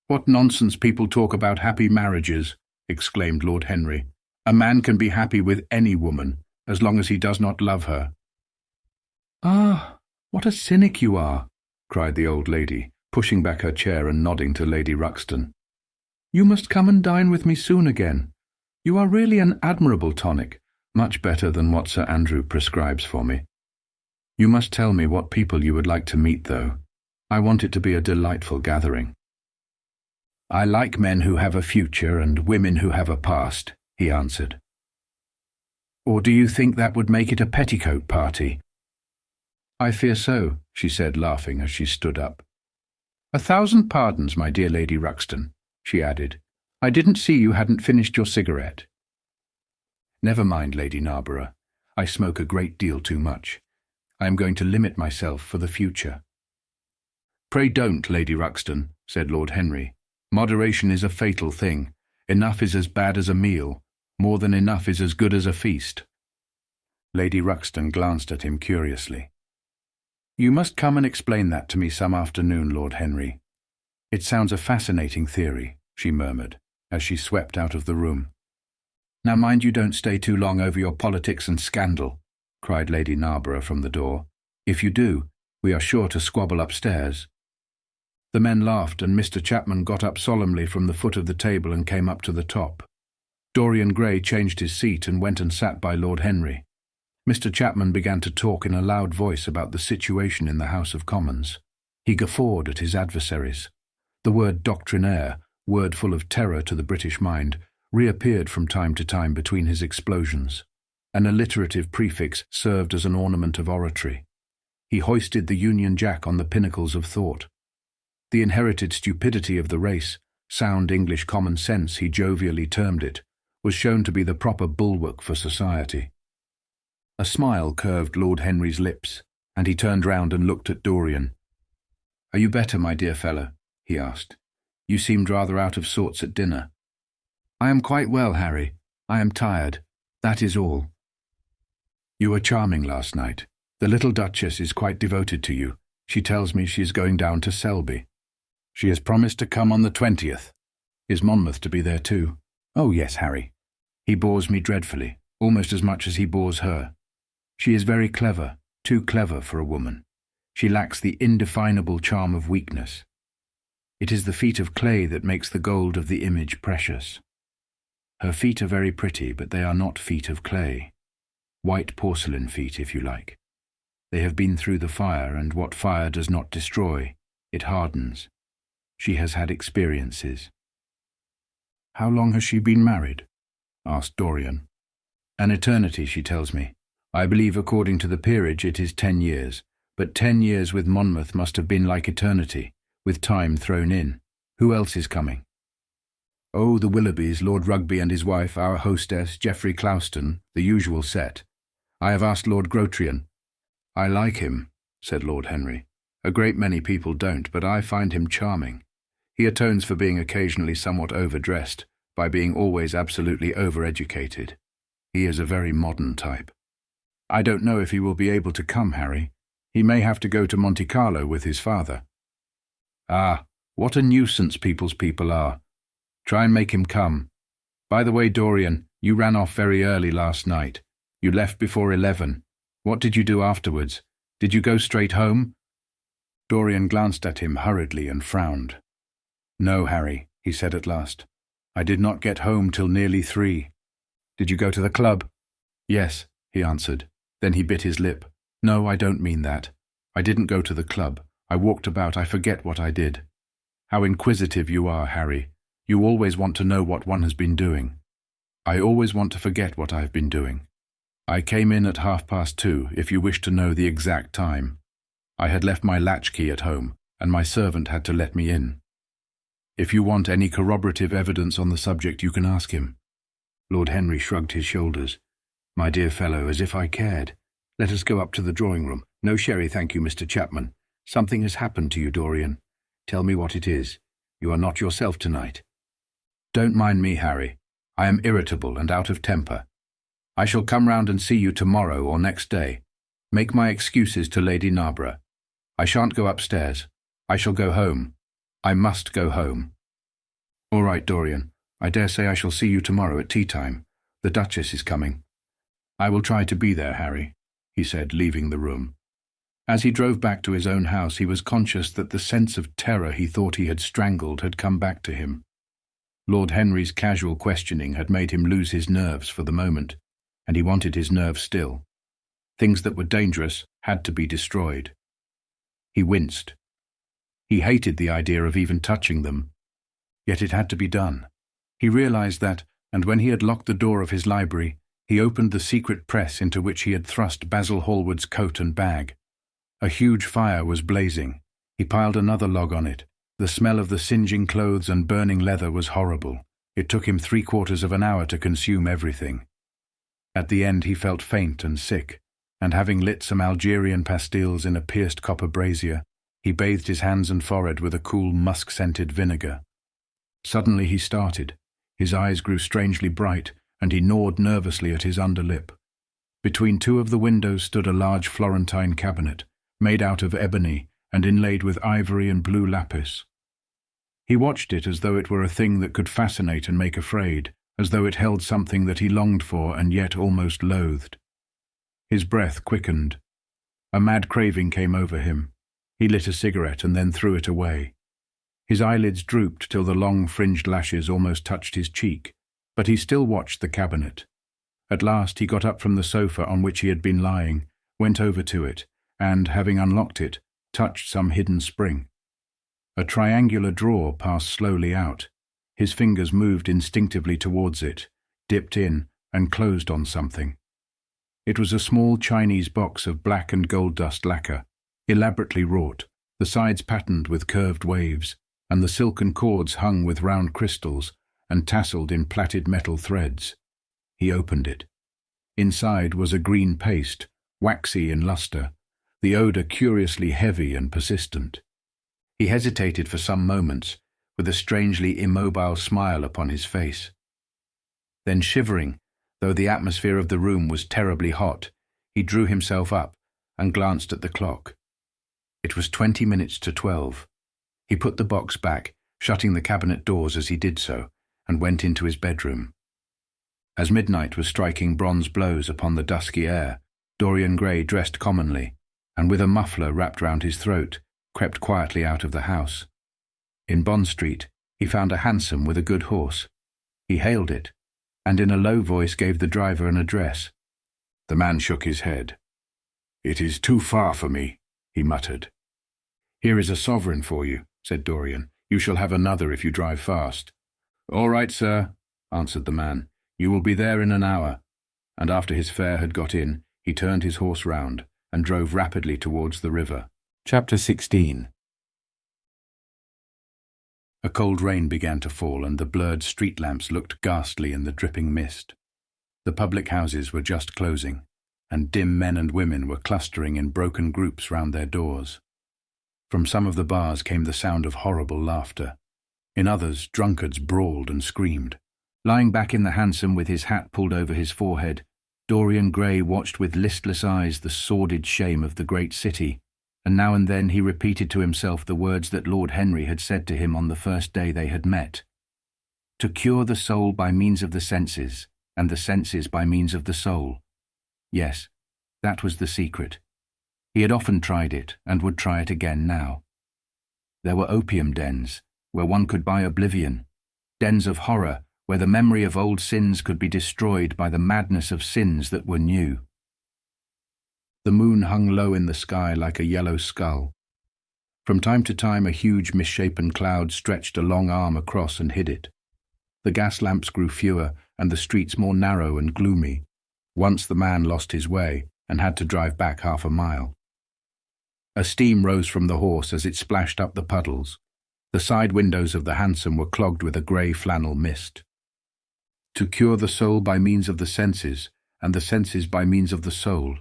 "What nonsense people talk about happy marriages," exclaimed Lord Henry. "A man can be happy with any woman, as long as he does not love her." "Ah, what a cynic you are," cried the old lady, pushing back her chair and nodding to Lady Ruxton. "You must come and dine with me soon again. You are really an admirable tonic, Much better than what Sir Andrew prescribes for me. You must tell me what people you would like to meet, though. I want it to be a delightful gathering." "I like men who have a future and women who have a past," he answered. "Or do you think that would make it a petticoat party?" "I fear so," she said, laughing as she stood up. "1,000 pardons, my dear Lady Ruxton," she added. "I didn't see you hadn't finished your cigarette." "Never mind, Lady Narborough. I smoke a great deal too much. I am going to limit myself for the future." "Pray don't, Lady Ruxton," said Lord Henry. "Moderation is a fatal thing. Enough is as bad as a meal. More than enough is as good as a feast." Lady Ruxton glanced at him curiously. "You must come and explain that to me some afternoon, Lord Henry. It sounds a fascinating theory," she murmured, as she swept out of the room. "Now mind you don't stay too long over your politics and scandal," cried Lady Narborough from the door. "If you do, we are sure to squabble upstairs." The men laughed, and Mr. Chapman got up solemnly from the foot of the table and came up to the top. Dorian Gray changed his seat and went and sat by Lord Henry. Mr. Chapman began to talk in a loud voice about the situation in the House of Commons. He guffawed at his adversaries. The word doctrinaire, word full of terror to the British mind, reappeared from time to time between his explosions. An alliterative prefix served as an ornament of oratory. He hoisted the Union Jack on the pinnacles of thought. The inherited stupidity of the race, sound English common sense he jovially termed it, was shown to be the proper bulwark for society. A smile curved Lord Henry's lips, and he turned round and looked at Dorian. "Are you better, my dear fellow?" he asked. "You seemed rather out of sorts at dinner." "I am quite well, Harry. I am tired. That is all." "You were charming last night. The little Duchess is quite devoted to you. She tells me she is going down to Selby. She has promised to come on the 20th. Is Monmouth to be there too?" "Oh yes, Harry. He bores me dreadfully, almost as much as he bores her. She is very clever, too clever for a woman. She lacks the indefinable charm of weakness. It is the feet of clay that makes the gold of the image precious. Her feet are very pretty, but they are not feet of clay. White porcelain feet, if you like. They have been through the fire, and what fire does not destroy, it hardens. She has had experiences." "How long has she been married?" asked Dorian. "An eternity, she tells me. I believe according to the peerage it is 10 years, but 10 years with Monmouth must have been like eternity, with time thrown in. Who else is coming?" "Oh, the Willoughbys, Lord Rugby and his wife, our hostess, Geoffrey Clouston, the usual set. I have asked Lord Grotrian." "I like him," said Lord Henry. "A great many people don't, but I find him charming. He atones for being occasionally somewhat overdressed, by being always absolutely overeducated. He is a very modern type." "I don't know if he will be able to come, Harry. He may have to go to Monte Carlo with his father." "Ah, what a nuisance people's people are. Try and make him come. By the way, Dorian, you ran off very early last night. You left before 11. What did you do afterwards? Did you go straight home?" Dorian glanced at him hurriedly and frowned. "No, Harry," he said at last. "I did not get home till nearly 3. "Did you go to the club?" "Yes," he answered. Then he bit his lip. "No, I don't mean that. I didn't go to the club. I walked about. I forget what I did." "How inquisitive you are, Harry. You always want to know what one has been doing." "I always want to forget what I have been doing. I came in at 2:30, if you wish to know the exact time. I had left my latchkey at home, and my servant had to let me in. If you want any corroborative evidence on the subject, you can ask him." Lord Henry shrugged his shoulders. "My dear fellow, as if I cared. Let us go up to the drawing-room. No sherry, thank you, Mr. Chapman. Something has happened to you, Dorian. Tell me what it is. You are not yourself tonight." "Don't mind me, Harry. I am irritable and out of temper. I shall come round and see you tomorrow or next day. Make my excuses to Lady Narborough. I shan't go upstairs. I shall go home. I must go home." "All right, Dorian. I dare say I shall see you tomorrow at tea-time. The Duchess is coming." "I will try to be there, Harry," he said, leaving the room. As he drove back to his own house, he was conscious that the sense of terror he thought he had strangled had come back to him. Lord Henry's casual questioning had made him lose his nerves for the moment. and he wanted his nerve still. Things that were dangerous had to be destroyed. He winced. He hated the idea of even touching them, yet it had to be done. He realized that, and when he had locked the door of his library, he opened the secret press into which he had thrust Basil Hallward's coat and bag. A huge fire was blazing. He piled another log on it. The smell of the singeing clothes and burning leather was horrible. It took him 3/4 of an hour to consume everything. At the end he felt faint and sick, and having lit some Algerian pastilles in a pierced copper brazier, he bathed his hands and forehead with a cool musk-scented vinegar. Suddenly he started. His eyes grew strangely bright, and he gnawed nervously at his underlip. Between two of the windows stood a large Florentine cabinet, made out of ebony and inlaid with ivory and blue lapis. He watched it as though it were a thing that could fascinate and make afraid, as though it held something that he longed for and yet almost loathed. His breath quickened. A mad craving came over him. He lit a cigarette and then threw it away. His eyelids drooped till the long fringed lashes almost touched his cheek, but he still watched the cabinet. At last he got up from the sofa on which he had been lying, went over to it, and, having unlocked it, touched some hidden spring. A triangular drawer passed slowly out. His fingers moved instinctively towards it, dipped in, and closed on something. It was a small Chinese box of black and gold dust lacquer, elaborately wrought, the sides patterned with curved waves, and the silken cords hung with round crystals and tasseled in plaited metal threads. He opened it. Inside was a green paste, waxy in lustre, the odour curiously heavy and persistent. He hesitated for some moments, with a strangely immobile smile upon his face. Then, shivering, though the atmosphere of the room was terribly hot, he drew himself up and glanced at the clock. It was 20 minutes to 12. He put the box back, shutting the cabinet doors as he did so, and went into his bedroom. As midnight was striking bronze blows upon the dusky air, Dorian Gray dressed commonly, and with a muffler wrapped round his throat, crept quietly out of the house. In Bond Street, he found a hansom with a good horse. He hailed it, and in a low voice gave the driver an address. The man shook his head. "It is too far for me," he muttered. "Here is a sovereign for you," said Dorian. "You shall have another if you drive fast." "All right, sir," answered the man. "You will be there in an hour." And after his fare had got in, he turned his horse round and drove rapidly towards the river. Chapter 16. A cold rain began to fall, and the blurred street lamps looked ghastly in the dripping mist. The public houses were just closing, and dim men and women were clustering in broken groups round their doors. From some of the bars came the sound of horrible laughter. In others, drunkards brawled and screamed. Lying back in the hansom with his hat pulled over his forehead, Dorian Gray watched with listless eyes the sordid shame of the great city, and now and then he repeated to himself the words that Lord Henry had said to him on the first day they had met. To cure the soul by means of the senses, and the senses by means of the soul. Yes, that was the secret. He had often tried it, and would try it again now. There were opium dens, where one could buy oblivion, dens of horror, where the memory of old sins could be destroyed by the madness of sins that were new. The moon hung low in the sky like a yellow skull. From time to time a huge misshapen cloud stretched a long arm across and hid it. The gas lamps grew fewer, and the streets more narrow and gloomy. Once the man lost his way, and had to drive back 1/2 mile. A steam rose from the horse as it splashed up the puddles. The side windows of the hansom were clogged with a grey flannel mist. To cure the soul by means of the senses, and the senses by means of the soul.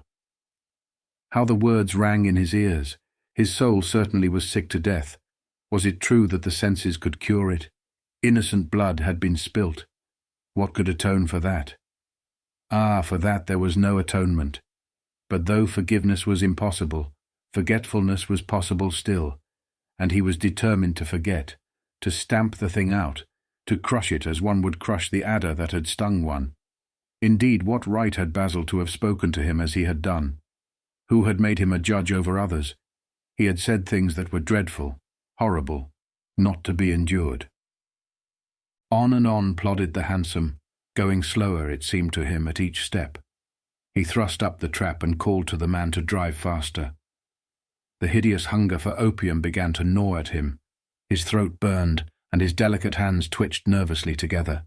How the words rang in his ears. His soul certainly was sick to death. Was it true that the senses could cure it? Innocent blood had been spilt. What could atone for that? Ah, for that there was no atonement. But though forgiveness was impossible, forgetfulness was possible still, and he was determined to forget, to stamp the thing out, to crush it as one would crush the adder that had stung one. Indeed, what right had Basil to have spoken to him as he had done? Who had made him a judge over others? He had said things that were dreadful, horrible, not to be endured. On and on plodded the hansom, going slower, it seemed to him, at each step, He thrust up the trap and called to the man to drive faster. The hideous hunger for opium began to gnaw at him. His throat burned, and his delicate hands twitched nervously together.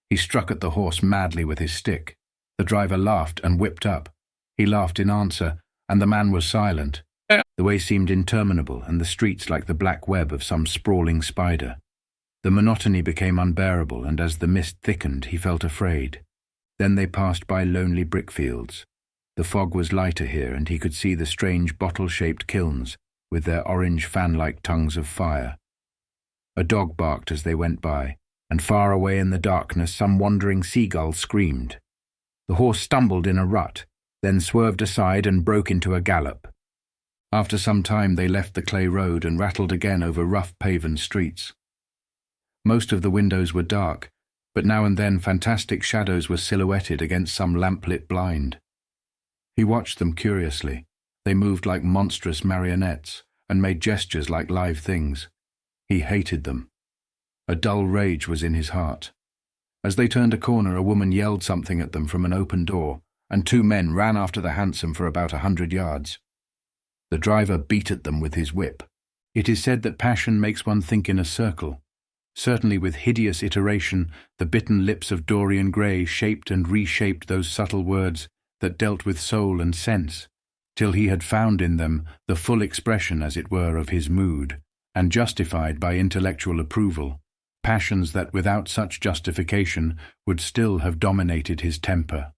He struck at the horse madly with his stick. The driver laughed and whipped up. He laughed in answer, and the man was silent. The way seemed interminable, and the streets like the black web of some sprawling spider. The monotony became unbearable, and as the mist thickened, he felt afraid. Then they passed by lonely brickfields. The fog was lighter here, and he could see the strange bottle-shaped kilns with their orange fan-like tongues of fire. A dog barked as they went by, and far away in the darkness some wandering seagull screamed. The horse stumbled in a rut, then swerved aside and broke into a gallop. After some time they left the clay road and rattled again over rough paven streets. Most of the windows were dark, but now and then fantastic shadows were silhouetted against some lamplit blind. He watched them curiously. They moved like monstrous marionettes and made gestures like live things. He hated them. A dull rage was in his heart. As they turned a corner, a woman yelled something at them from an open door, and two men ran after the hansom for about 100 yards. The driver beat at them with his whip. It is said that passion makes one think in a circle. Certainly with hideous iteration, the bitten lips of Dorian Gray shaped and reshaped those subtle words that dealt with soul and sense, till he had found in them the full expression, as it were, of his mood, and justified by intellectual approval, passions that without such justification would still have dominated his temper.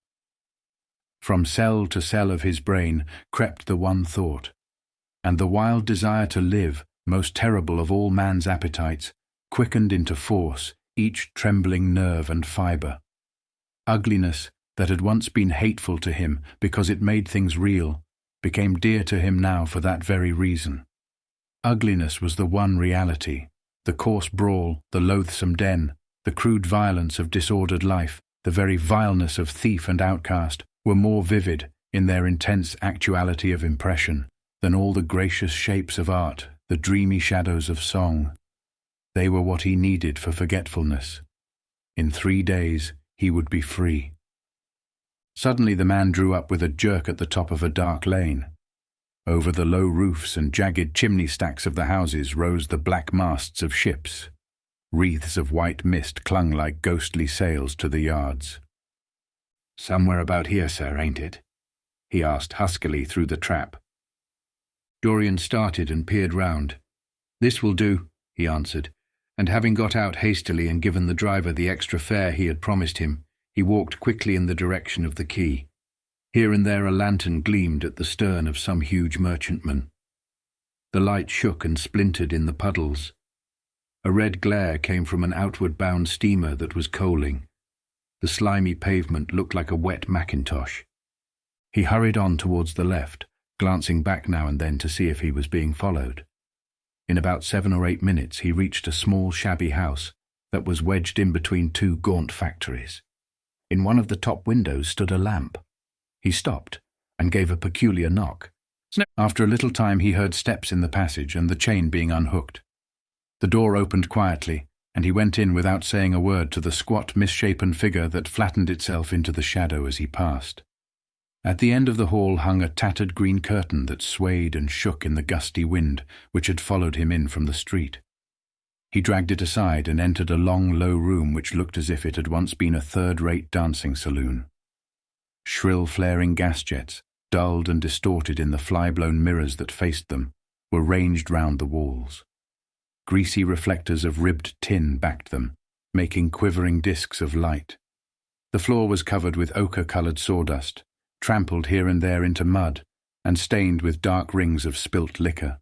From cell to cell of his brain crept the one thought, and the wild desire to live, most terrible of all man's appetites, quickened into force each trembling nerve and fibre. Ugliness, that had once been hateful to him because it made things real, became dear to him now for that very reason. Ugliness was the one reality. The coarse brawl, the loathsome den, the crude violence of disordered life, the very vileness of thief and outcast, were more vivid, in their intense actuality of impression, than all the gracious shapes of art, the dreamy shadows of song. They were what he needed for forgetfulness. In 3 days he would be free. Suddenly the man drew up with a jerk at the top of a dark lane. Over the low roofs and jagged chimney stacks of the houses rose the black masts of ships. Wreaths of white mist clung like ghostly sails to the yards. "Somewhere about here, sir, ain't it?" he asked huskily through the trap. Dorian started and peered round. "This will do," he answered, and having got out hastily and given the driver the extra fare he had promised him, he walked quickly in the direction of the quay. Here and there a lantern gleamed at the stern of some huge merchantman. The light shook and splintered in the puddles. A red glare came from an outward-bound steamer that was coaling. The slimy pavement looked like a wet mackintosh. He hurried on towards the left, glancing back now and then to see if he was being followed. In about 7 or 8 minutes he reached a small shabby house that was wedged in between two gaunt factories. In one of the top windows stood a lamp. He stopped and gave a peculiar knock. After a little time he heard steps in the passage and the chain being unhooked. The door opened quietly, and he went in without saying a word to the squat, misshapen figure that flattened itself into the shadow as he passed. At the end of the hall hung a tattered green curtain that swayed and shook in the gusty wind which had followed him in from the street. He dragged it aside and entered a long, low room which looked as if it had once been a third-rate dancing saloon. Shrill flaring gas jets, dulled and distorted in the fly-blown mirrors that faced them, were ranged round the walls. Greasy reflectors of ribbed tin backed them, making quivering discs of light. The floor was covered with ochre-coloured sawdust, trampled here and there into mud, and stained with dark rings of spilt liquor.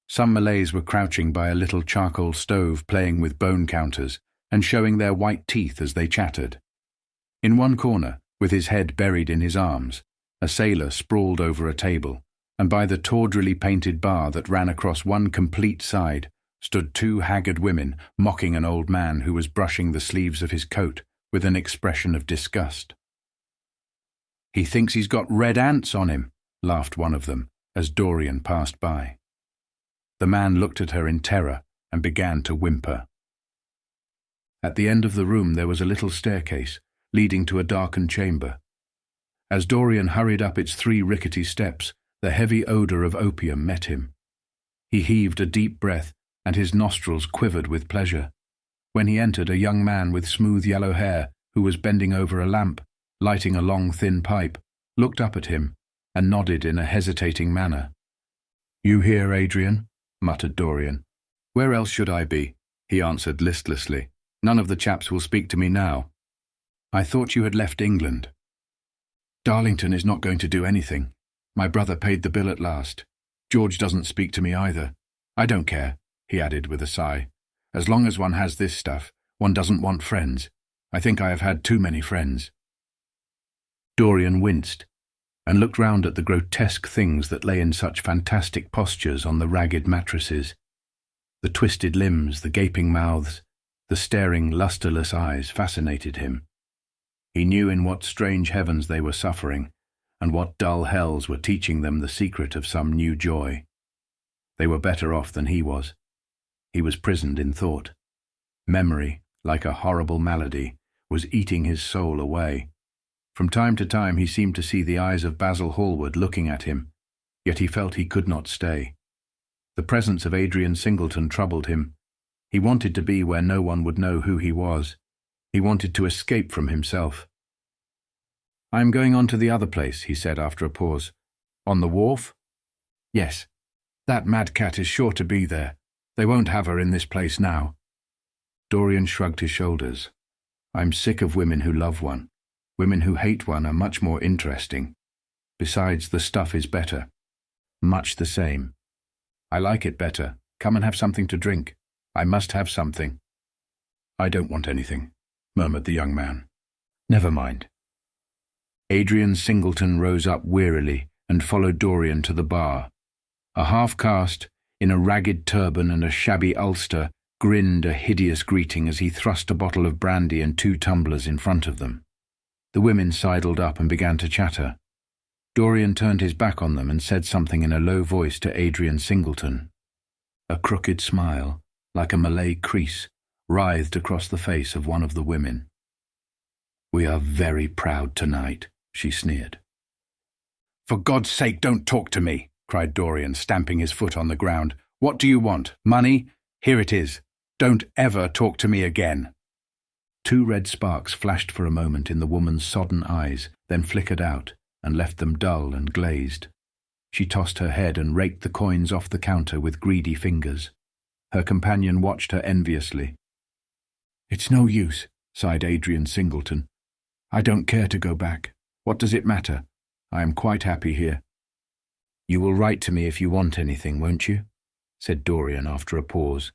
Some Malays were crouching by a little charcoal stove playing with bone counters and showing their white teeth as they chattered. In one corner, with his head buried in his arms, a sailor sprawled over a table, and by the tawdrily painted bar that ran across one complete side stood 2 haggard women mocking an old man who was brushing the sleeves of his coat with an expression of disgust. "He thinks he's got red ants on him," laughed one of them as Dorian passed by. The man looked at her in terror and began to whimper. At the end of the room there was a little staircase leading to a darkened chamber. As Dorian hurried up its 3 rickety steps, the heavy odour of opium met him. He heaved a deep breath, and his nostrils quivered with pleasure. When he entered, a young man with smooth yellow hair, who was bending over a lamp, lighting a long thin pipe, looked up at him, and nodded in a hesitating manner. "You here, Adrian?" muttered Dorian. "Where else should I be?" he answered listlessly. "None of the chaps will speak to me now." "I thought you had left England." "Darlington is not going to do anything. My brother paid the bill at last. George doesn't speak to me either. I don't care," he added with a sigh. "As long as one has this stuff, one doesn't want friends. I think I have had too many friends." Dorian winced, and looked round at the grotesque things that lay in such fantastic postures on the ragged mattresses. The twisted limbs, the gaping mouths, the staring, lustreless eyes fascinated him. He knew in what strange heavens they were suffering, and what dull hells were teaching them the secret of some new joy. They were better off than he was. He was prisoned in thought. Memory, like a horrible malady, was eating his soul away. From time to time he seemed to see the eyes of Basil Hallward looking at him, yet he felt he could not stay. The presence of Adrian Singleton troubled him. He wanted to be where no one would know who he was. He wanted to escape from himself. "I am going on to the other place," he said after a pause. "On the wharf?" "Yes. That mad cat is sure to be there. They won't have her in this place now." Dorian shrugged his shoulders. "I'm sick of women who love one. Women who hate one are much more interesting. Besides, the stuff is better. Much the same. I like it better. Come and have something to drink. I must have something." "I don't want anything," murmured the young man. "Never mind." Adrian Singleton rose up wearily and followed Dorian to the bar. A half-caste, in a ragged turban and a shabby ulster, grinned a hideous greeting as he thrust a bottle of brandy and 2 tumblers in front of them. The women sidled up and began to chatter. Dorian turned his back on them and said something in a low voice to Adrian Singleton. A crooked smile, like a Malay crease, writhed across the face of one of the women. "We are very proud tonight," she sneered. "For God's sake, don't talk to me," cried Dorian, stamping his foot on the ground. "What do you want? Money? Here it is. Don't ever talk to me again." 2 red sparks flashed for a moment in the woman's sodden eyes, then flickered out and left them dull and glazed. She tossed her head and raked the coins off the counter with greedy fingers. Her companion watched her enviously. "It's no use," sighed Adrian Singleton. "I don't care to go back. What does it matter? I am quite happy here." "You will write to me if you want anything, won't you?" said Dorian after a pause.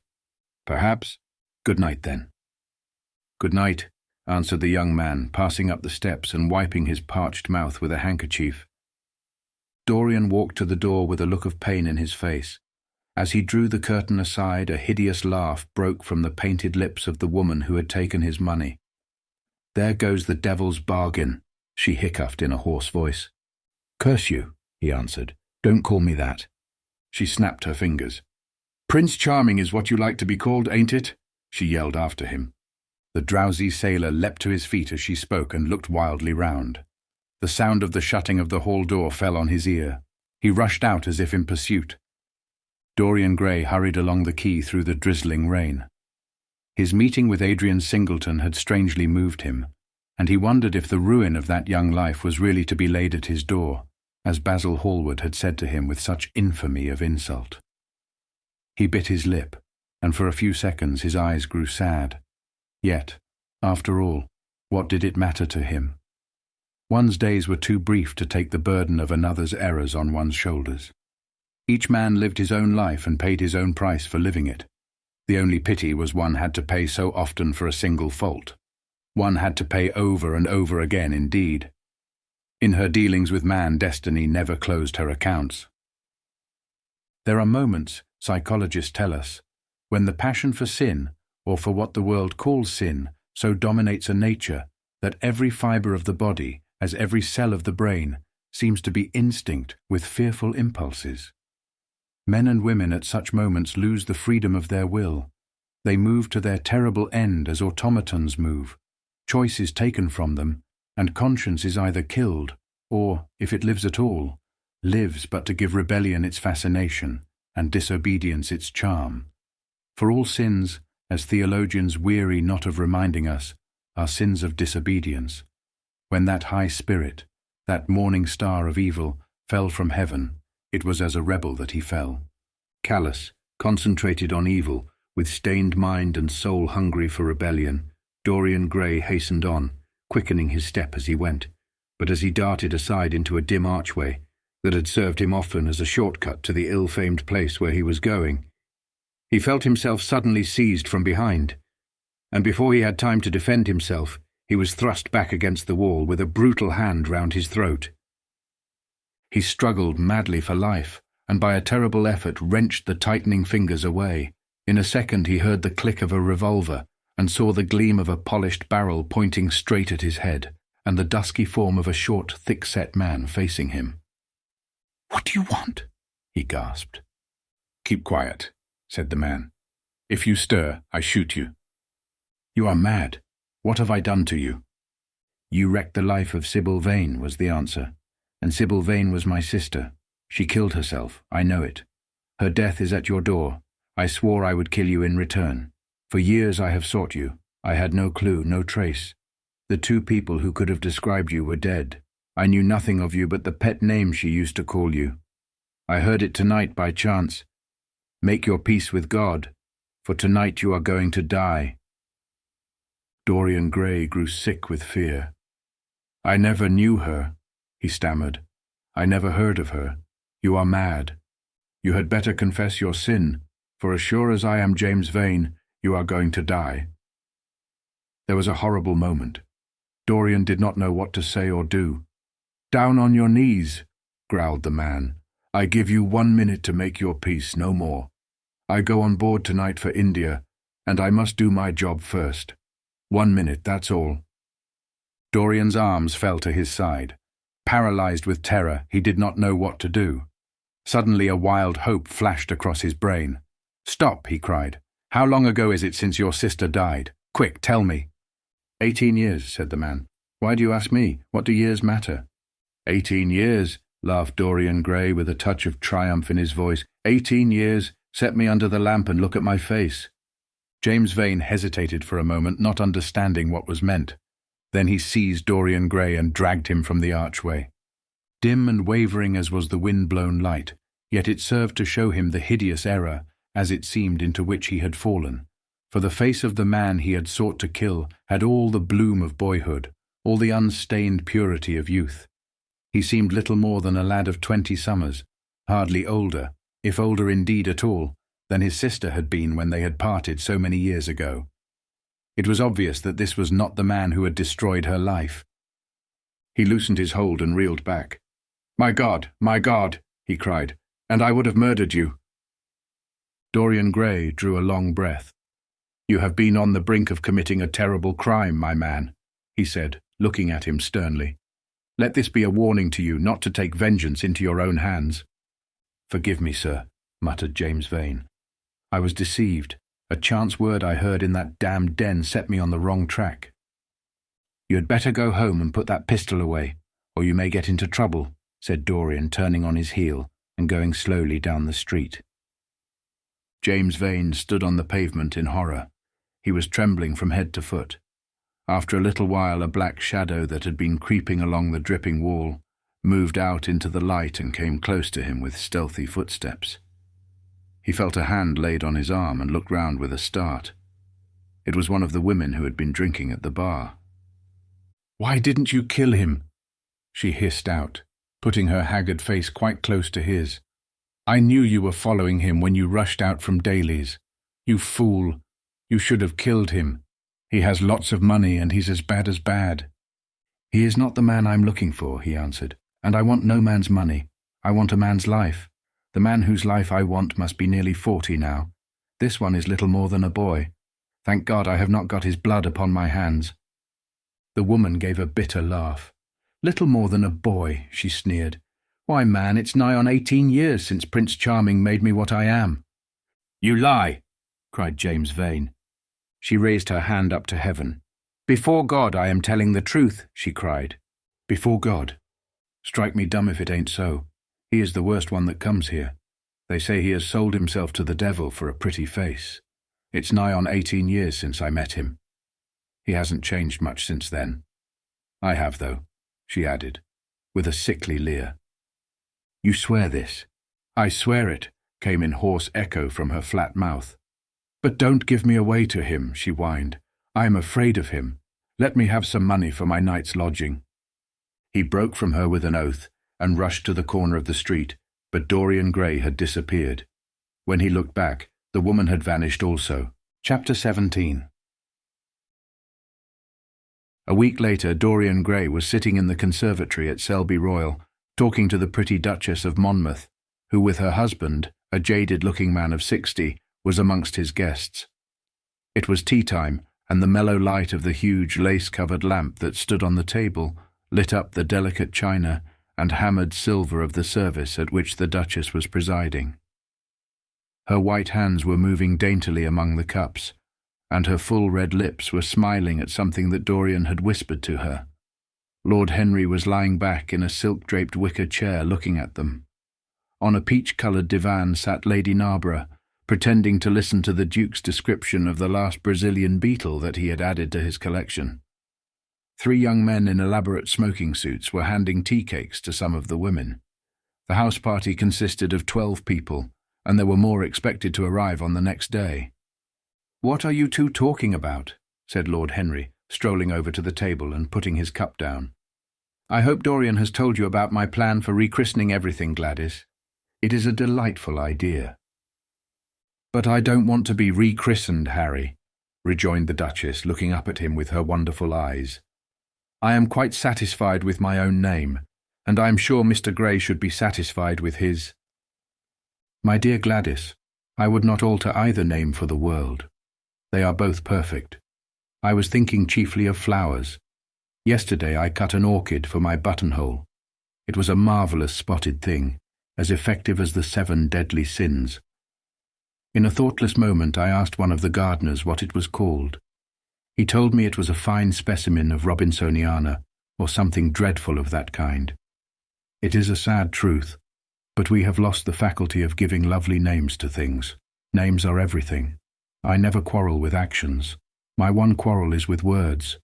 "Perhaps. Good night, then." "Good night," answered the young man, passing up the steps and wiping his parched mouth with a handkerchief. Dorian walked to the door with a look of pain in his face. As he drew the curtain aside, a hideous laugh broke from the painted lips of the woman who had taken his money. "There goes the devil's bargain," she hiccuped in a hoarse voice. "Curse you," he answered. "Don't call me that." She snapped her fingers. "Prince Charming is what you like to be called, ain't it?" she yelled after him. The drowsy sailor leapt to his feet as she spoke and looked wildly round. The sound of the shutting of the hall door fell on his ear. He rushed out as if in pursuit. Dorian Gray hurried along the quay through the drizzling rain. His meeting with Adrian Singleton had strangely moved him, and he wondered if the ruin of that young life was really to be laid at his door, as Basil Hallward had said to him with such infamy of insult. He bit his lip, and for a few seconds his eyes grew sad. Yet, after all, what did it matter to him? One's days were too brief to take the burden of another's errors on one's shoulders. Each man lived his own life and paid his own price for living it. The only pity was one had to pay so often for a single fault. One had to pay over and over again indeed. In her dealings with man, destiny never closed her accounts. There are moments, psychologists tell us, when the passion for sin, or for what the world calls sin, so dominates a nature that every fibre of the body, as every cell of the brain, seems to be instinct with fearful impulses. Men and women at such moments lose the freedom of their will. They move to their terrible end as automatons move. Choice is taken from them, and conscience is either killed or, if it lives at all, lives but to give rebellion its fascination and disobedience its charm. For all sins, as theologians weary not of reminding us, are sins of disobedience. When that high spirit, that morning star of evil, fell from heaven, it was as a rebel that he fell. Callous, concentrated on evil, with stained mind and soul hungry for rebellion, Dorian Gray hastened on, quickening his step as he went, but as he darted aside into a dim archway that had served him often as a shortcut to the ill-famed place where he was going, he felt himself suddenly seized from behind, and before he had time to defend himself, he was thrust back against the wall with a brutal hand round his throat. He struggled madly for life, and by a terrible effort wrenched the tightening fingers away. In a second he heard the click of a revolver, and saw the gleam of a polished barrel pointing straight at his head, and the dusky form of a short, thick-set man facing him. "What do you want?" he gasped. "Keep quiet," said the man. "If you stir, I shoot you." "You are mad. What have I done to you?" "You wrecked the life of Sybil Vane," was the answer. "And Sybil Vane was my sister. She killed herself, I know it. Her death is at your door. I swore I would kill you in return. For years I have sought you. I had no clue, no trace. The two people who could have described you were dead. I knew nothing of you but the pet name she used to call you. I heard it tonight by chance. Make your peace with God, for tonight you are going to die." Dorian Gray grew sick with fear. "I never knew her," he stammered. "I never heard of her. You are mad. You had better confess your sin, for as sure as I am James Vane, you are going to die." There was a horrible moment. Dorian did not know what to say or do. "Down on your knees," growled the man. "I give you 1 minute to make your peace, no more. I go on board tonight for India, and I must do my job first. 1 minute, that's all." Dorian's arms fell to his side. Paralyzed with terror, he did not know what to do. Suddenly a wild hope flashed across his brain. "Stop," he cried. "How long ago is it since your sister died? Quick, tell me." 18 years, said the man. "Why do you ask me? What do years matter?" 18 years, laughed Dorian Gray with a touch of triumph in his voice. 18 years, set me under the lamp and look at my face. James Vane hesitated for a moment, not understanding what was meant. Then he seized Dorian Gray and dragged him from the archway. Dim and wavering as was the wind-blown light, yet it served to show him the hideous error, as it seemed, into which he had fallen. For the face of the man he had sought to kill had all the bloom of boyhood, all the unstained purity of youth. He seemed little more than a lad of 20 summers, hardly older, if older indeed at all, than his sister had been when they had parted so many years ago. It was obvious that this was not the man who had destroyed her life. He loosened his hold and reeled back. My God, he cried, and I would have murdered you." Dorian Gray drew a long breath. "You have been on the brink of committing a terrible crime, my man," he said, looking at him sternly. "Let this be a warning to you not to take vengeance into your own hands." "Forgive me, sir," muttered James Vane. "I was deceived. A chance word I heard in that damned den set me on the wrong track." "You had better go home and put that pistol away, or you may get into trouble," said Dorian, turning on his heel and going slowly down the street. James Vane stood on the pavement in horror. He was trembling from head to foot. After a little while, a black shadow that had been creeping along the dripping wall moved out into the light and came close to him with stealthy footsteps. He felt a hand laid on his arm and looked round with a start. It was one of the women who had been drinking at the bar. "Why didn't you kill him?" she hissed out, putting her haggard face quite close to his. "I knew you were following him when you rushed out from Daly's. You fool! You should have killed him. He has lots of money and he's as bad as bad." "He is not the man I'm looking for," he answered, "and I want no man's money. I want a man's life. The man whose life I want must be nearly 40 now. This one is little more than a boy. Thank God I have not got his blood upon my hands." The woman gave a bitter laugh. "Little more than a boy," she sneered. "Why, man, it's nigh on 18 years since Prince Charming made me what I am." "You lie!" cried James Vane. She raised her hand up to heaven. "Before God I am telling the truth," she cried. "Before God?" Strike me dumb if it ain't so. He is the worst one that comes here. They say he has sold himself to the devil for a pretty face. It's nigh on 18 years since I met him. He hasn't changed much since then. I have, though," she added, with a sickly leer. "You swear this?" "I swear it," came in hoarse echo from her flat mouth. "But don't give me away to him," she whined. "I am afraid of him. Let me have some money for my night's lodging." He broke from her with an oath and rushed to the corner of the street, but Dorian Gray had disappeared. When he looked back, the woman had vanished also. Chapter 17. A week later, Dorian Gray was sitting in the conservatory at Selby Royal, talking to the pretty Duchess of Monmouth, who with her husband, a jaded-looking man of 60, was amongst his guests. It was tea-time, and the mellow light of the huge lace-covered lamp that stood on the table lit up the delicate china and hammered silver of the service at which the Duchess was presiding. Her white hands were moving daintily among the cups, and her full red lips were smiling at something that Dorian had whispered to her. Lord Henry was lying back in a silk-draped wicker chair looking at them. On a peach-coloured divan sat Lady Narborough, pretending to listen to the Duke's description of the last Brazilian beetle that he had added to his collection. 3 young men in elaborate smoking suits were handing tea cakes to some of the women. The house party consisted of 12 people, and there were more expected to arrive on the next day. "What are you two talking about?" said Lord Henry, strolling over to the table and putting his cup down. "I hope Dorian has told you about my plan for rechristening everything, Gladys. It is a delightful idea." "But I don't want to be rechristened, Harry," rejoined the Duchess, looking up at him with her wonderful eyes. "I am quite satisfied with my own name, and I am sure Mr. Gray should be satisfied with his." "My dear Gladys, I would not alter either name for the world. They are both perfect. I was thinking chiefly of flowers. Yesterday I cut an orchid for my buttonhole. It was a marvellous spotted thing, as effective as the 7 deadly sins. In a thoughtless moment I asked one of the gardeners what it was called. He told me it was a fine specimen of Robinsoniana, or something dreadful of that kind. It is a sad truth, but we have lost the faculty of giving lovely names to things. Names are everything. I never quarrel with actions. My one quarrel is with words.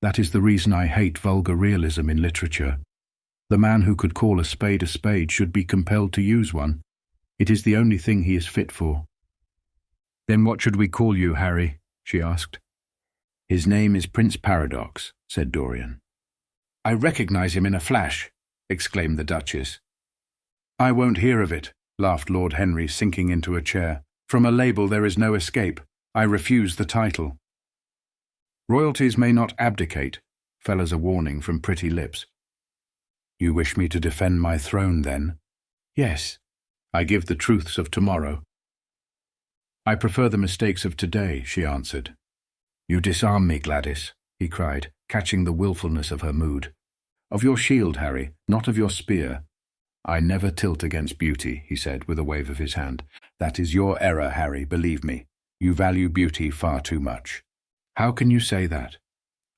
That is the reason I hate vulgar realism in literature. The man who could call a spade should be compelled to use one. It is the only thing he is fit for." "Then what should we call you, Harry?" she asked. "His name is Prince Paradox," said Dorian. "I recognize him in a flash," exclaimed the Duchess. "I won't hear of it," laughed Lord Henry, sinking into a chair. "From a label there is no escape. I refuse the title." "Royalties may not abdicate," fell as a warning from pretty lips. "You wish me to defend my throne, then?" "Yes. I give the truths of tomorrow." "I prefer the mistakes of today," she answered. "You disarm me, Gladys," he cried, catching the wilfulness of her mood. "Of your shield, Harry, not of your spear." "I never tilt against beauty," he said with a wave of his hand. "That is your error, Harry, believe me. You value beauty far too much." "How can you say that?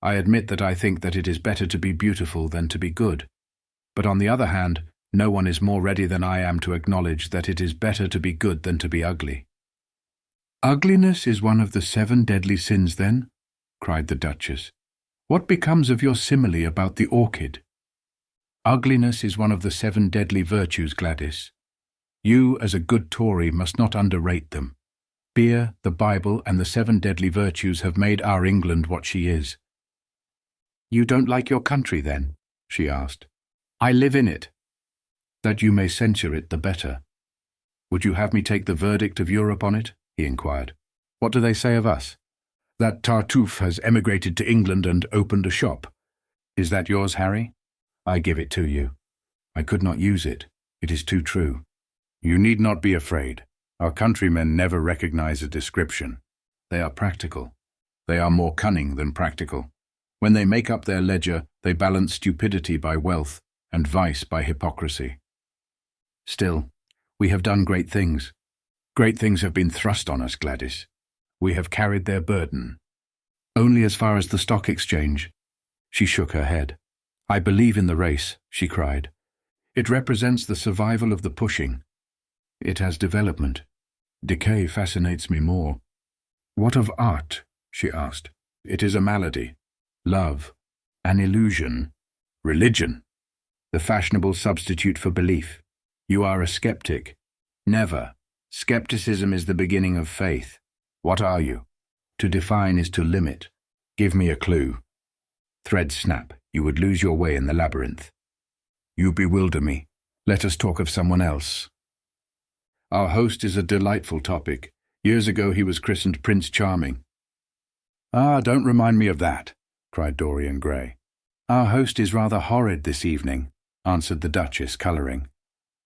I admit that I think that it is better to be beautiful than to be good. But on the other hand, no one is more ready than I am to acknowledge that it is better to be good than to be ugly." "Ugliness is one of the 7 deadly sins, then?" cried the Duchess. "What becomes of your simile about the orchid?" "Ugliness is one of the 7 deadly virtues, Gladys. You, as a good Tory, must not underrate them. Beer, the Bible, and the 7 deadly virtues have made our England what she is." "You don't like your country, then?" she asked. "I live in it." "That you may censure it the better. Would you have me take the verdict of Europe on it?" he inquired. "What do they say of us?" "That Tartuffe has emigrated to England and opened a shop. Is that yours, Harry? I give it to you. I could not use it. It is too true." "You need not be afraid. Our countrymen never recognize a description. They are practical. They are more cunning than practical. When they make up their ledger, they balance stupidity by wealth and vice by hypocrisy. Still, we have done great things. Great things have been thrust on us, Gladys. We have carried their burden." "Only as far as the stock exchange." She shook her head. "I believe in the race," she cried. It represents the survival of the pushing. It has development. Decay fascinates me more. What of art? She asked. It is a malady. Love. An illusion. Religion. The fashionable substitute for belief. You are a skeptic. Never. Skepticism is the beginning of faith. What are you? To define is to limit. Give me a clue. Threads snap. You would lose your way in the labyrinth. You bewilder me. Let us talk of someone else. Our host is a delightful topic. Years ago he was christened Prince Charming. Ah, don't remind me of that, cried Dorian Gray. Our host is rather horrid this evening, answered the Duchess, colouring.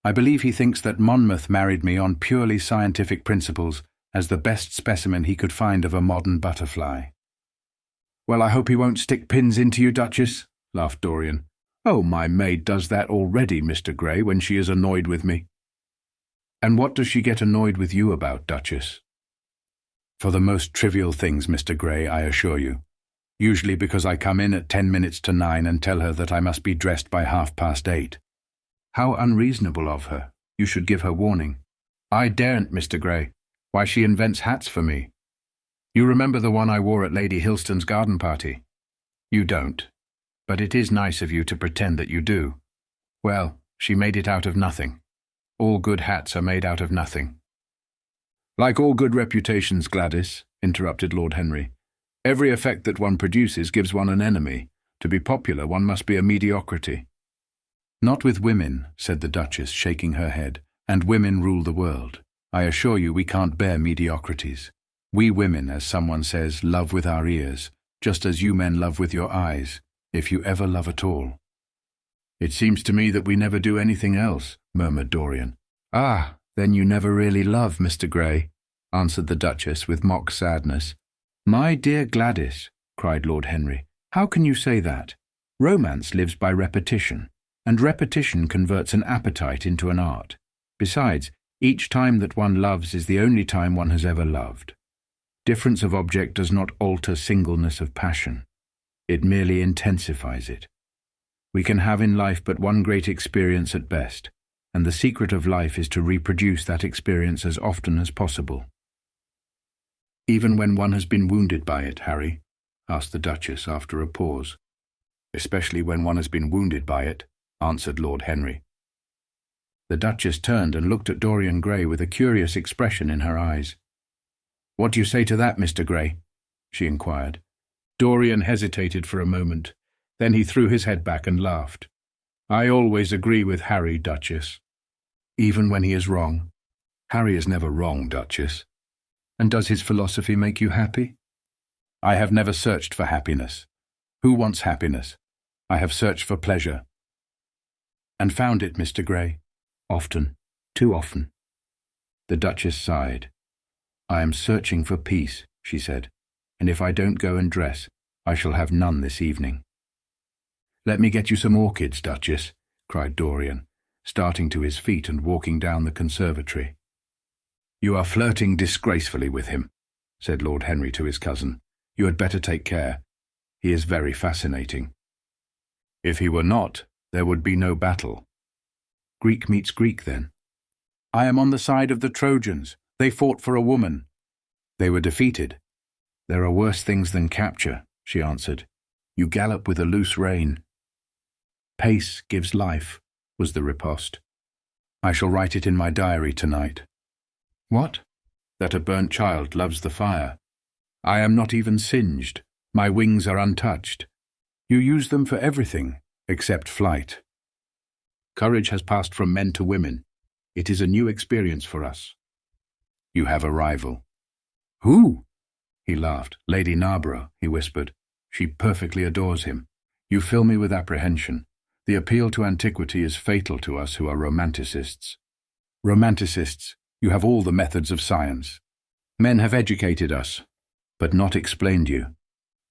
I believe he thinks that Monmouth married me on purely scientific principles as the best specimen he could find of a modern butterfly. Well, I hope he won't stick pins into you, Duchess, laughed Dorian. Oh, my maid does that already, Mr. Gray, when she is annoyed with me. And what does she get annoyed with you about, Duchess? For the most trivial things, Mr. Gray, I assure you. Usually because I come in at 10 minutes to 9 and tell her that I must be dressed by 8:30. How unreasonable of her. You should give her warning. I daren't, Mr. Gray. Why, she invents hats for me. You remember the one I wore at Lady Hilston's garden party? You don't. But it is nice of you to pretend that you do. Well, she made it out of nothing. All good hats are made out of nothing. Like all good reputations, Gladys, interrupted Lord Henry. Every effect that one produces gives one an enemy. To be popular, one must be a mediocrity. Not with women, said the Duchess, shaking her head, and women rule the world. I assure you we can't bear mediocrities. We women, as someone says, love with our ears, just as you men love with your eyes, if you ever love at all. It seems to me that we never do anything else, murmured Dorian. Ah, then you never really love, Mr. Gray, answered the Duchess with mock sadness. My dear Gladys, cried Lord Henry, how can you say that? Romance lives by repetition, and repetition converts an appetite into an art. Besides, each time that one loves is the only time one has ever loved. Difference of object does not alter singleness of passion. It merely intensifies it. We can have in life but one great experience at best, and the secret of life is to reproduce that experience as often as possible. Even when one has been wounded by it, Harry? Asked the Duchess after a pause. Especially when one has been wounded by it, answered Lord Henry. The Duchess turned and looked at Dorian Gray with a curious expression in her eyes. What do you say to that, Mr. Gray? She inquired. Dorian hesitated for a moment. Then he threw his head back and laughed. I always agree with Harry, Duchess. Even when he is wrong? Harry is never wrong, Duchess. And does his philosophy make you happy? I have never searched for happiness. Who wants happiness? I have searched for pleasure. And found it, Mr. Gray. Often. Too often. The Duchess sighed. I am searching for peace, she said, and if I don't go and dress, I shall have none this evening. Let me get you some orchids, Duchess, cried Dorian, starting to his feet and walking down the conservatory. You are flirting disgracefully with him, said Lord Henry to his cousin. You had better take care. He is very fascinating. If he were not, there would be no battle. Greek meets Greek, then. I am on the side of the Trojans. They fought for a woman. They were defeated. There are worse things than capture, she answered. You gallop with a loose rein. Pace gives life, was the riposte. I shall write it in my diary tonight. What? That a burnt child loves the fire. I am not even singed. My wings are untouched. You use them for everything, except flight. Courage has passed from men to women. It is a new experience for us. You have a rival. Who? He laughed. Lady Narborough, he whispered. She perfectly adores him. You fill me with apprehension. The appeal to antiquity is fatal to us who are romanticists. Romanticists, you have all the methods of science. Men have educated us, but not explained you.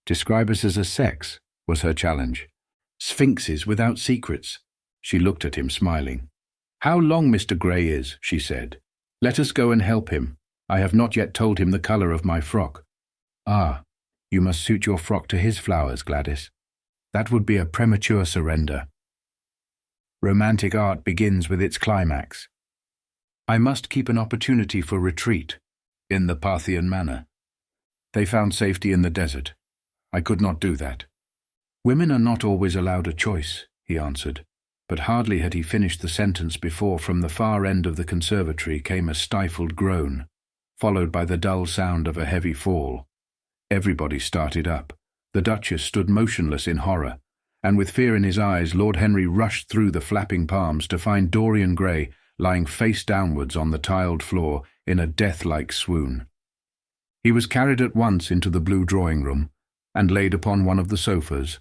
Describe us as a sex, was her challenge. Sphinxes without secrets. She looked at him, smiling. How long Mr. Gray is, she said. Let us go and help him. I have not yet told him the colour of my frock. Ah, you must suit your frock to his flowers, Gladys. That would be a premature surrender. Romantic art begins with its climax. I must keep an opportunity for retreat, in the Parthian manner. They found safety in the desert. I could not do that. Women are not always allowed a choice, he answered, but hardly had he finished the sentence before from the far end of the conservatory came a stifled groan, followed by the dull sound of a heavy fall. Everybody started up. The Duchess stood motionless in horror, and with fear in his eyes, Lord Henry rushed through the flapping palms to find Dorian Gray lying face downwards on the tiled floor in a death-like swoon. He was carried at once into the blue drawing-room and laid upon one of the sofas.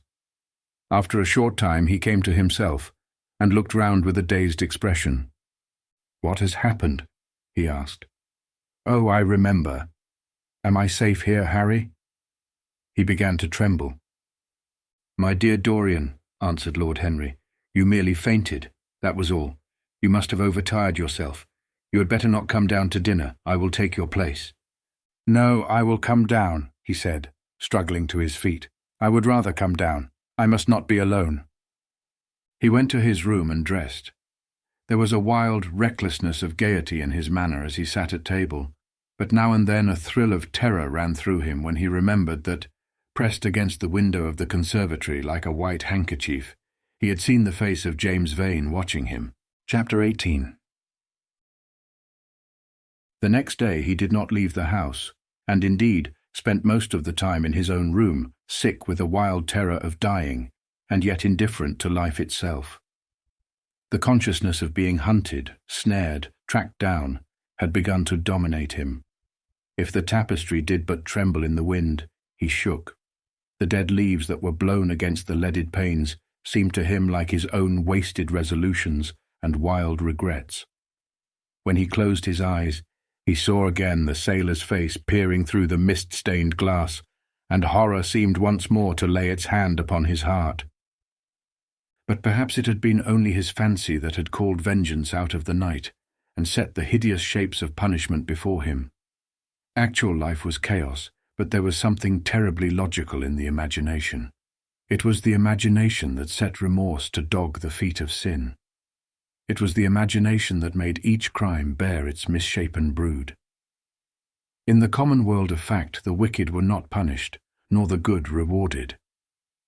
After a short time he came to himself and looked round with a dazed expression. "What has happened?" he asked. "Oh, I remember. Am I safe here, Harry?" He began to tremble. "My dear Dorian," answered Lord Henry, "you merely fainted, that was all. You must have overtired yourself. You had better not come down to dinner. I will take your place." "No, I will come down," he said, struggling to his feet. "I would rather come down. I must not be alone." He went to his room and dressed. There was a wild recklessness of gaiety in his manner as he sat at table, but now and then a thrill of terror ran through him when he remembered that, pressed against the window of the conservatory like a white handkerchief, he had seen the face of James Vane watching him. Chapter 18. The next day he did not leave the house, and indeed spent most of the time in his own room, sick with a wild terror of dying, and yet indifferent to life itself. The consciousness of being hunted, snared, tracked down, had begun to dominate him. If the tapestry did but tremble in the wind, he shook. The dead leaves that were blown against the leaded panes seemed to him like his own wasted resolutions and wild regrets. When he closed his eyes, he saw again the sailor's face peering through the mist-stained glass, and horror seemed once more to lay its hand upon his heart. But perhaps it had been only his fancy that had called vengeance out of the night, and set the hideous shapes of punishment before him. Actual life was chaos, but there was something terribly logical in the imagination. It was the imagination that set remorse to dog the feet of sin. It was the imagination that made each crime bear its misshapen brood. In the common world of fact, the wicked were not punished, nor the good rewarded.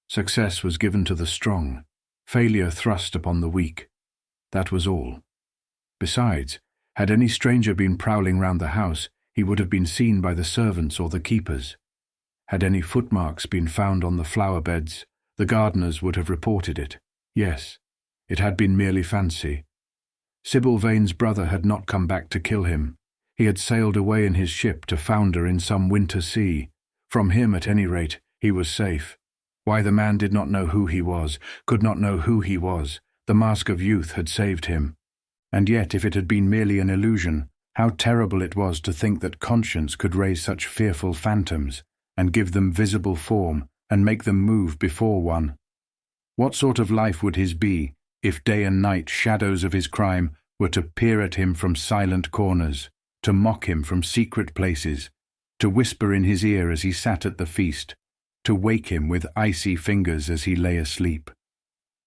Success was given to the strong, failure thrust upon the weak. That was all. Besides, had any stranger been prowling round the house, he would have been seen by the servants or the keepers. Had any footmarks been found on the flower beds, the gardeners would have reported it. Yes, it had been merely fancy. Sybil Vane's brother had not come back to kill him. He had sailed away in his ship to founder in some winter sea. From him, at any rate, he was safe. Why the man did not know who he was, could not know who he was. The mask of youth had saved him. And yet, if it had been merely an illusion, how terrible it was to think that conscience could raise such fearful phantoms, and give them visible form, and make them move before one. What sort of life would his be, if day and night shadows of his crime were to peer at him from silent corners, to mock him from secret places, to whisper in his ear as he sat at the feast, to wake him with icy fingers as he lay asleep?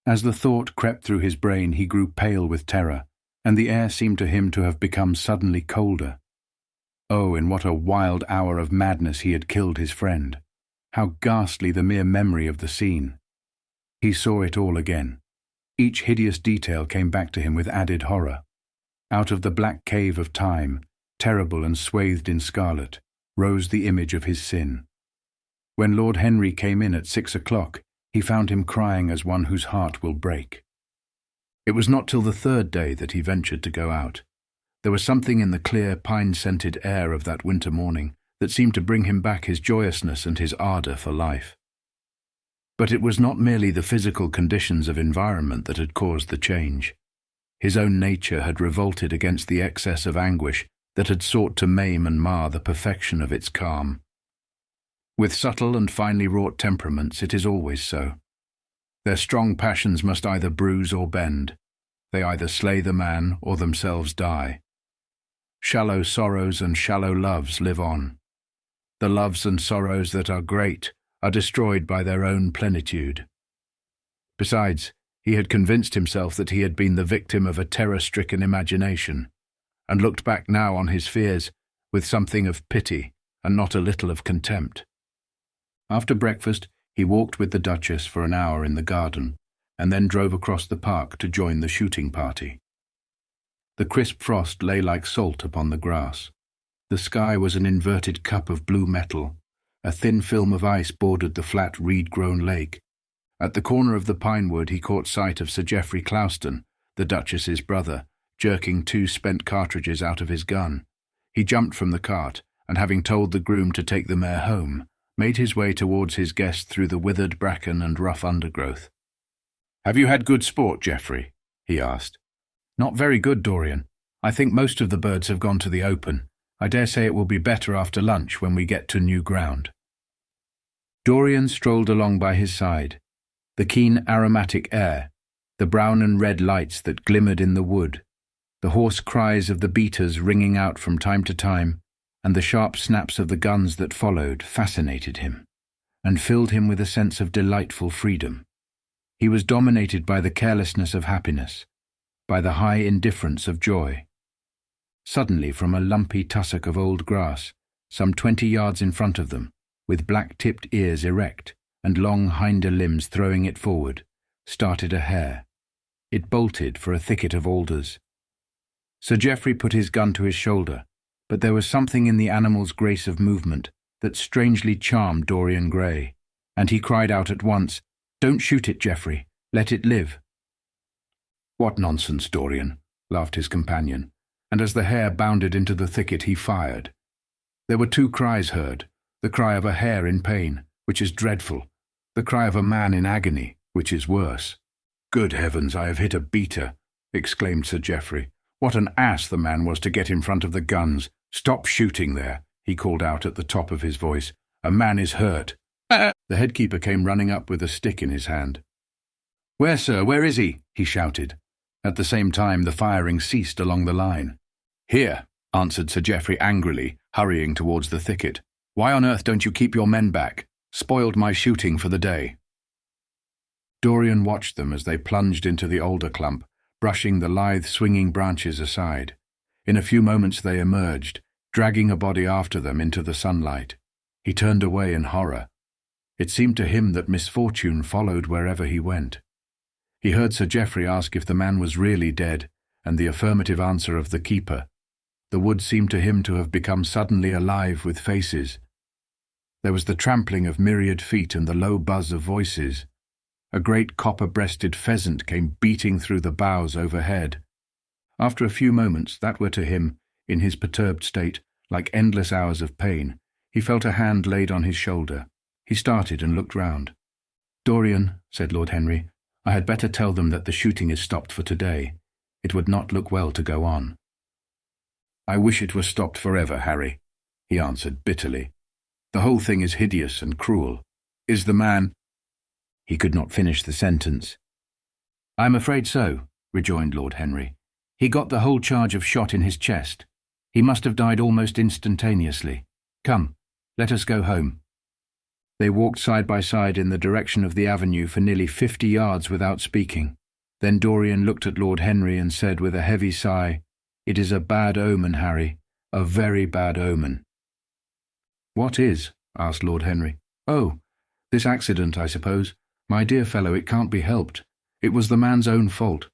As the thought crept through his brain, he grew pale with terror, and the air seemed to him to have become suddenly colder. Oh, in what a wild hour of madness he had killed his friend! How ghastly the mere memory of the scene! He saw it all again. Each hideous detail came back to him with added horror. Out of the black cave of time, terrible and swathed in scarlet, rose the image of his sin. When Lord Henry came in at 6 o'clock, he found him crying as one whose heart will break. It was not till the third day that he ventured to go out. There was something in the clear, pine-scented air of that winter morning that seemed to bring him back his joyousness and his ardour for life. But it was not merely the physical conditions of environment that had caused the change. His own nature had revolted against the excess of anguish that had sought to maim and mar the perfection of its calm. With subtle and finely wrought temperaments it is always so. Their strong passions must either bruise or bend. They either slay the man or themselves die. Shallow sorrows and shallow loves live on. The loves and sorrows that are great are destroyed by their own plenitude. Besides, He had convinced himself that he had been the victim of a terror-stricken imagination, and looked back now on his fears with something of pity and not a little of contempt. After breakfast, he walked with the Duchess for an hour in the garden, and then drove across the park to join the shooting party. The crisp frost lay like salt upon the grass. The sky was an inverted cup of blue metal. A thin film of ice bordered the flat reed-grown lake. At the corner of the pine wood he caught sight of Sir Geoffrey Clouston, the Duchess's brother, jerking 2 spent cartridges out of his gun. He jumped from the cart, and having told the groom to take the mare home, made his way towards his guest through the withered bracken and rough undergrowth. "Have you had good sport, Geoffrey?" he asked. "Not very good, Dorian. I think most of the birds have gone to the open. I dare say it will be better after lunch when we get to new ground." Dorian strolled along by his side. The keen aromatic air, the brown and red lights that glimmered in the wood, the hoarse cries of the beaters ringing out from time to time, and the sharp snaps of the guns that followed fascinated him, and filled him with a sense of delightful freedom. He was dominated by the carelessness of happiness, by the high indifference of joy. Suddenly, from a lumpy tussock of old grass, some 20 yards in front of them, with black-tipped ears erect and long hinder limbs throwing it forward, started a hare. It bolted for a thicket of alders. Sir Geoffrey put his gun to his shoulder, but there was something in the animal's grace of movement that strangely charmed Dorian Gray, and he cried out at once, "Don't shoot it, Geoffrey. Let it live." "What nonsense, Dorian," laughed his companion, and as the hare bounded into the thicket he fired. There were 2 cries heard, the cry of a hare in pain, which is dreadful, the cry of a man in agony, which is worse. "Good heavens, I have hit a beater," exclaimed Sir Geoffrey. "What an ass the man was to get in front of the guns. Stop shooting there," he called out at the top of his voice. "A man is hurt." The headkeeper came running up with a stick in his hand. "Where, sir? Where is he?" he shouted. At the same time the firing ceased along the line. "Here," answered Sir Geoffrey angrily, hurrying towards the thicket. "Why on earth don't you keep your men back? Spoiled my shooting for the day." Dorian watched them as they plunged into the alder clump, brushing the lithe swinging branches aside. In a few moments they emerged, dragging a body after them into the sunlight. He turned away in horror. It seemed to him that misfortune followed wherever he went. He heard Sir Geoffrey ask if the man was really dead, and the affirmative answer of the keeper. The wood seemed to him to have become suddenly alive with faces. There was the trampling of myriad feet and the low buzz of voices. A great copper-breasted pheasant came beating through the boughs overhead. After a few moments that were to him, in his perturbed state, like endless hours of pain, he felt a hand laid on his shoulder. He started and looked round. "Dorian," said Lord Henry, "I had better tell them that the shooting is stopped for today. It would not look well to go on." "I wish it were stopped forever, Harry," he answered bitterly. "The whole thing is hideous and cruel. Is the man—" He could not finish the sentence. "I am afraid so," rejoined Lord Henry. "He got the whole charge of shot in his chest. He must have died almost instantaneously. Come, let us go home." They walked side by side in the direction of the avenue for nearly 50 yards without speaking. Then Dorian looked at Lord Henry and said with a heavy sigh, "It is a bad omen, Harry, a very bad omen." "What is?" asked Lord Henry. "Oh, this accident, I suppose. My dear fellow, it can't be helped. It was the man's own fault.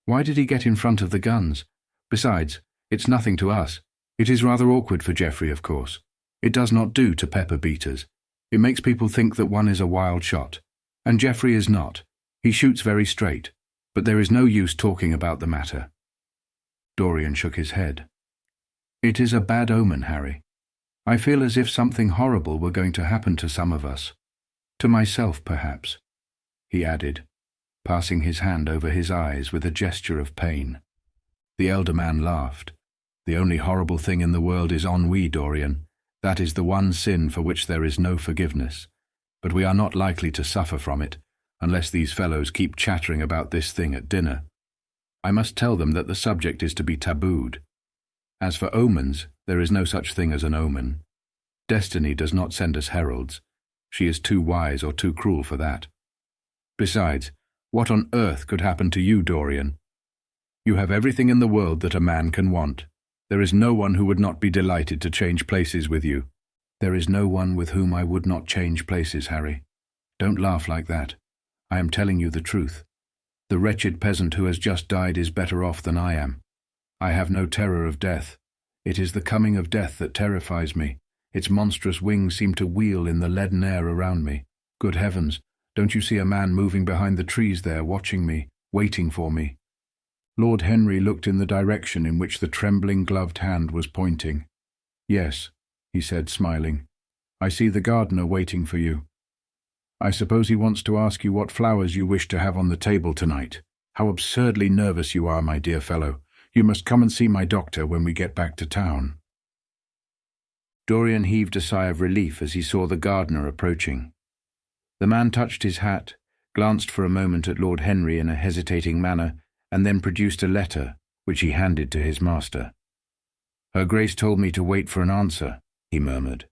Why did he get in front of the guns? Besides, it's nothing to us. It is rather awkward for Geoffrey, of course. It does not do to pepper beaters. It makes people think that one is a wild shot. And Geoffrey is not. He shoots very straight. But there is no use talking about the matter." Dorian shook his head. "It is a bad omen, Harry. I feel as if something horrible were going to happen to some of us. To myself, perhaps," he added, passing his hand over his eyes with a gesture of pain. The elder man laughed. "The only horrible thing in the world is ennui, Dorian. That is the one sin for which there is no forgiveness. But we are not likely to suffer from it, unless these fellows keep chattering about this thing at dinner. I must tell them that the subject is to be tabooed. As for omens, there is no such thing as an omen. Destiny does not send us heralds. She is too wise or too cruel for that. Besides, What on earth could happen to you, Dorian? You have everything in the world that a man can want. There is no one who would not be delighted to change places with you. There is no one with whom I would not change places, Harry. Don't laugh like that. I am telling you the truth. The wretched peasant who has just died is better off than I am. I have no terror of death. It is the coming of death that terrifies me. Its monstrous wings seem to wheel in the leaden air around me. Good heavens, don't you see a man moving behind the trees there, watching me, waiting for me? Lord Henry looked in the direction in which the trembling gloved hand was pointing. Yes, he said, smiling. I see the gardener waiting for you. I suppose he wants to ask you what flowers you wish to have on the table tonight. How absurdly nervous you are, my dear fellow. You must come and see my doctor when we get back to town. Dorian heaved a sigh of relief as he saw the gardener approaching. The man touched his hat, glanced for a moment at Lord Henry in a hesitating manner, and then produced a letter, which he handed to his master. Her Grace told me to wait for an answer, he murmured.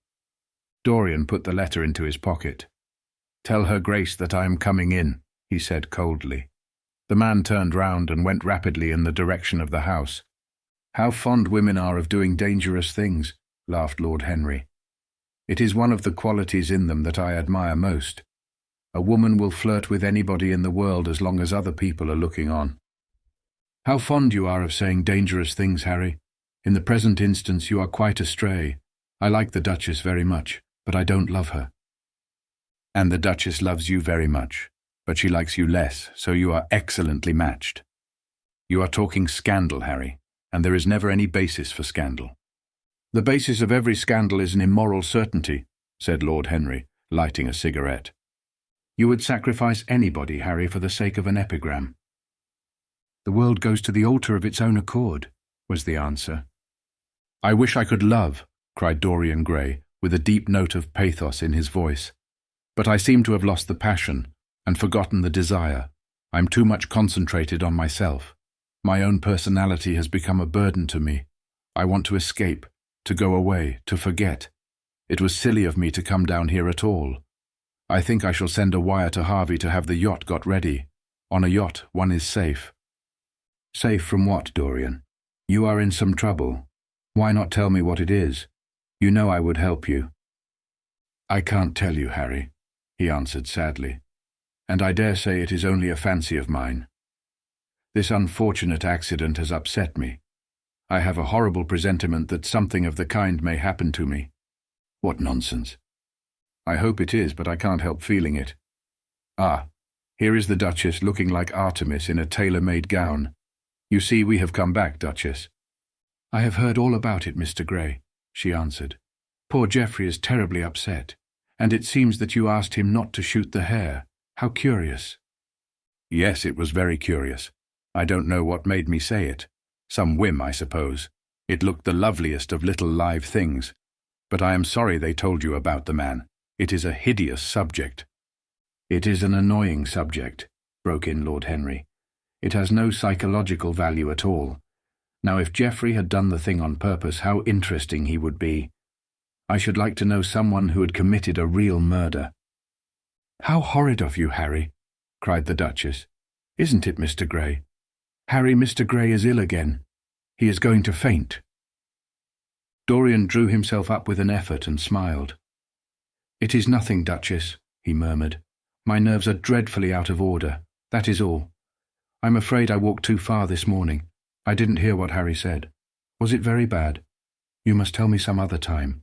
Dorian put the letter into his pocket. Tell Her Grace that I am coming in, he said coldly. The man turned round and went rapidly in the direction of the house. How fond women are of doing dangerous things, laughed Lord Henry. It is one of the qualities in them that I admire most. A woman will flirt with anybody in the world as long as other people are looking on. How fond you are of saying dangerous things, Harry. In the present instance you are quite astray. I like the Duchess very much, but I don't love her. And the Duchess loves you very much, but she likes you less, so you are excellently matched. You are talking scandal, Harry, and there is never any basis for scandal. The basis of every scandal is an immoral certainty, said Lord Henry, lighting a cigarette. You would sacrifice anybody, Harry, for the sake of an epigram. The world goes to the altar of its own accord, was the answer. I wish I could love, cried Dorian Gray, with a deep note of pathos in his voice. But I seem to have lost the passion and forgotten the desire. I'm too much concentrated on myself. My own personality has become a burden to me. I want to escape, to go away, to forget. It was silly of me to come down here at all. I think I shall send a wire to Harvey to have the yacht got ready. On a yacht, one is safe. Safe from what, Dorian? You are in some trouble. Why not tell me what it is? You know I would help you. I can't tell you, Harry, he answered sadly, and I dare say it is only a fancy of mine. This unfortunate accident has upset me. I have a horrible presentiment that something of the kind may happen to me. What nonsense. I hope it is, but I can't help feeling it. Ah, here is the Duchess looking like Artemis in a tailor-made gown. You see, we have come back, Duchess. I have heard all about it, Mr. Gray, she answered. Poor Geoffrey is terribly upset, and it seems that you asked him not to shoot the hare. How curious. Yes, it was very curious. I don't know what made me say it. Some whim, I suppose. It looked the loveliest of little live things. But I am sorry they told you about the man. It is a hideous subject. It is an annoying subject, broke in Lord Henry. It has no psychological value at all. Now, if Geoffrey had done the thing on purpose, how interesting he would be. I should like to know someone who had committed a real murder. How horrid of you, Harry, cried the Duchess. Isn't it, Mr. Gray? Harry, Mr. Gray is ill again. He is going to faint. Dorian drew himself up with an effort and smiled. It is nothing, Duchess, he murmured. My nerves are dreadfully out of order. That is all. I'm afraid I walked too far this morning. I didn't hear what Harry said. Was it very bad? You must tell me some other time.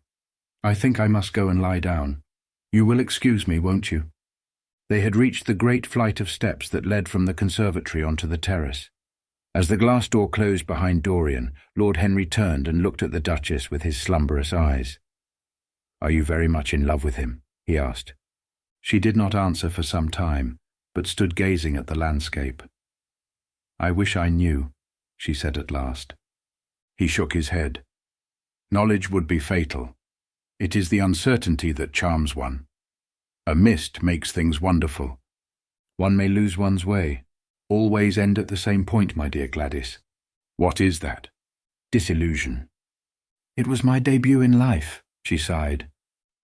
I think I must go and lie down. You will excuse me, won't you? They had reached the great flight of steps that led from the conservatory onto the terrace. As the glass door closed behind Dorian, Lord Henry turned and looked at the Duchess with his slumberous eyes. Are you very much in love with him? He asked. She did not answer for some time, but stood gazing at the landscape. I wish I knew, she said at last. He shook his head. Knowledge would be fatal. It is the uncertainty that charms one. A mist makes things wonderful. One may lose one's way. Always end at the same point, my dear Gladys. What is that? Disillusion. It was my debut in life, she sighed.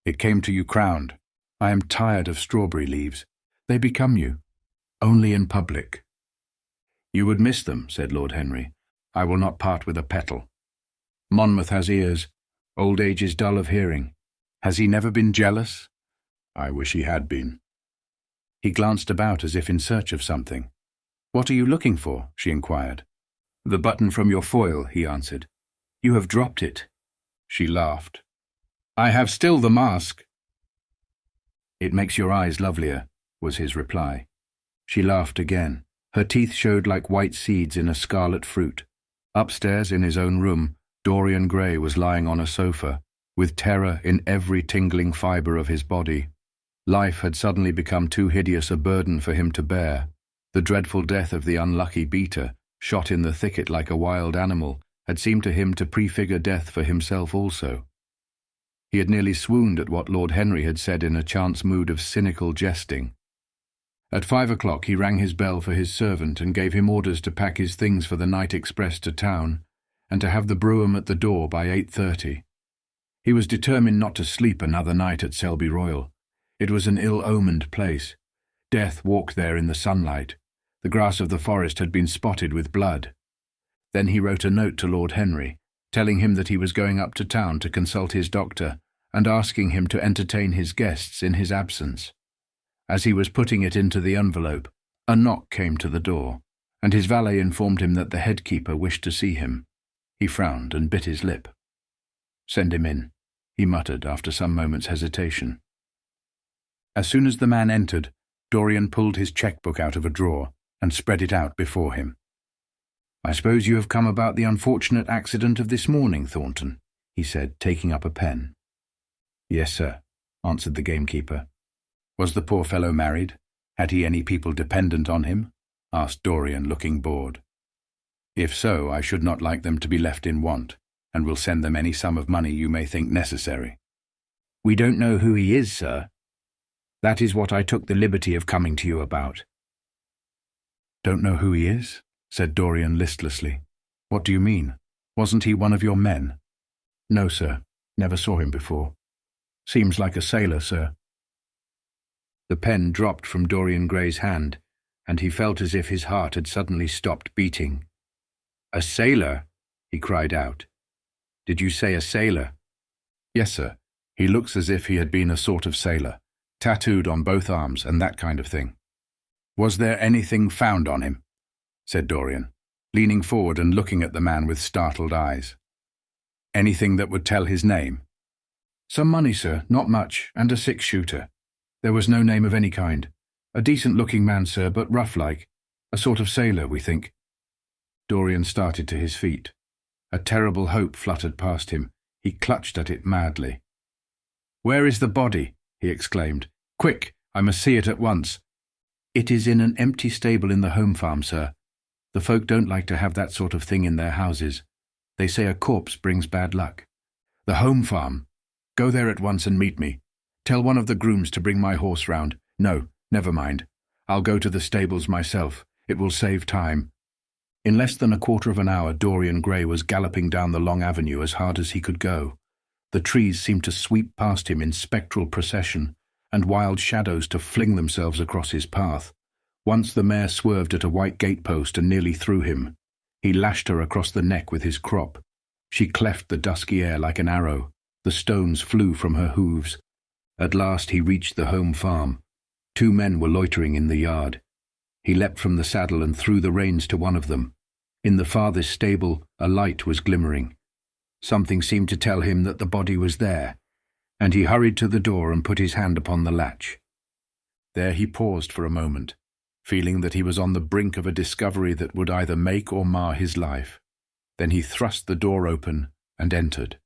It came to you crowned. I am tired of strawberry leaves. They become you. Only in public. You would miss them, said Lord Henry. I will not part with a petal. Monmouth has ears. Old age is dull of hearing. Has he never been jealous? I wish he had been. He glanced about as if in search of something. What are you looking for? She inquired. The button from your foil, he answered. You have dropped it. She laughed. I have still the mask. It makes your eyes lovelier, was his reply. She laughed again. Her teeth showed like white seeds in a scarlet fruit. Upstairs in his own room, Dorian Gray was lying on a sofa, with terror in every tingling fibre of his body. Life had suddenly become too hideous a burden for him to bear. The dreadful death of the unlucky beater, shot in the thicket like a wild animal, had seemed to him to prefigure death for himself also. He had nearly swooned at what Lord Henry had said in a chance mood of cynical jesting. At 5 o'clock he rang his bell for his servant and gave him orders to pack his things for the night express to town, and to have the brougham at the door by 8:30. He was determined not to sleep another night at Selby Royal. It was an ill-omened place. Death walked there in the sunlight. The grass of the forest had been spotted with blood. Then he wrote a note to Lord Henry, telling him that he was going up to town to consult his doctor, and asking him to entertain his guests in his absence. As he was putting it into the envelope, a knock came to the door, and his valet informed him that the head-keeper wished to see him. He frowned and bit his lip. Send him in, he muttered after some moments' hesitation. As soon as the man entered, Dorian pulled his cheque-book out of a drawer and spread it out before him. I suppose you have come about the unfortunate accident of this morning, Thornton, he said, taking up a pen. Yes, sir, answered the gamekeeper. Was the poor fellow married? Had he any people dependent on him? Asked Dorian, looking bored. If so, I should not like them to be left in want, and will send them any sum of money you may think necessary. We don't know who he is, sir. That is what I took the liberty of coming to you about. Don't know who he is? Said Dorian listlessly. What do you mean? Wasn't he one of your men? No, sir. Never saw him before. Seems like a sailor, sir. The pen dropped from Dorian Gray's hand, and he felt as if his heart had suddenly stopped beating. A sailor? He cried out. Did you say a sailor? Yes, sir. He looks as if he had been a sort of sailor, tattooed on both arms and that kind of thing. Was there anything found on him? Said Dorian, leaning forward and looking at the man with startled eyes. Anything that would tell his name? Some money, sir, not much, and a 6-shooter. There was no name of any kind. A decent-looking man, sir, but rough-like. A sort of sailor, we think. Dorian started to his feet. A terrible hope fluttered past him. He clutched at it madly. Where is the body? He exclaimed. Quick, I must see it at once. It is in an empty stable in the home farm, sir. The folk don't like to have that sort of thing in their houses. They say a corpse brings bad luck. The home farm. Go there at once and meet me. Tell one of the grooms to bring my horse round. No, never mind. I'll go to the stables myself. It will save time. In less than a quarter of an hour, Dorian Gray was galloping down the long avenue as hard as he could go. The trees seemed to sweep past him in spectral procession, and wild shadows to fling themselves across his path. Once the mare swerved at a white gatepost and nearly threw him. He lashed her across the neck with his crop. She cleft the dusky air like an arrow. The stones flew from her hooves. At last he reached the home farm. 2 men were loitering in the yard. He leapt from the saddle and threw the reins to one of them. In the farthest stable, a light was glimmering. Something seemed to tell him that the body was there, and he hurried to the door and put his hand upon the latch. There he paused for a moment, feeling that he was on the brink of a discovery that would either make or mar his life. Then he thrust the door open and entered.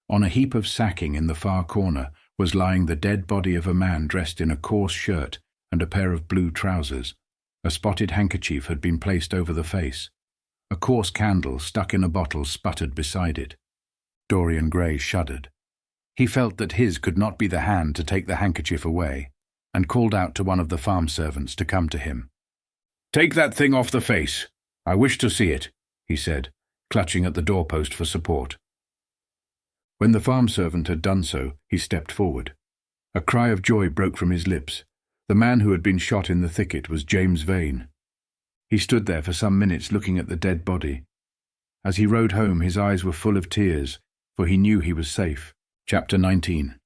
On a heap of sacking in the far corner was lying the dead body of a man dressed in a coarse shirt and a pair of blue trousers. A spotted handkerchief had been placed over the face. A coarse candle stuck in a bottle sputtered beside it. Dorian Gray shuddered. He felt that his could not be the hand to take the handkerchief away, and called out to one of the farm servants to come to him. "Take that thing off the face. I wish to see it," he said, clutching at the doorpost for support. When the farm servant had done so, he stepped forward. A cry of joy broke from his lips. The man who had been shot in the thicket was James Vane. He stood there for some minutes looking at the dead body. As he rode home, his eyes were full of tears, for he knew he was safe. Chapter 19.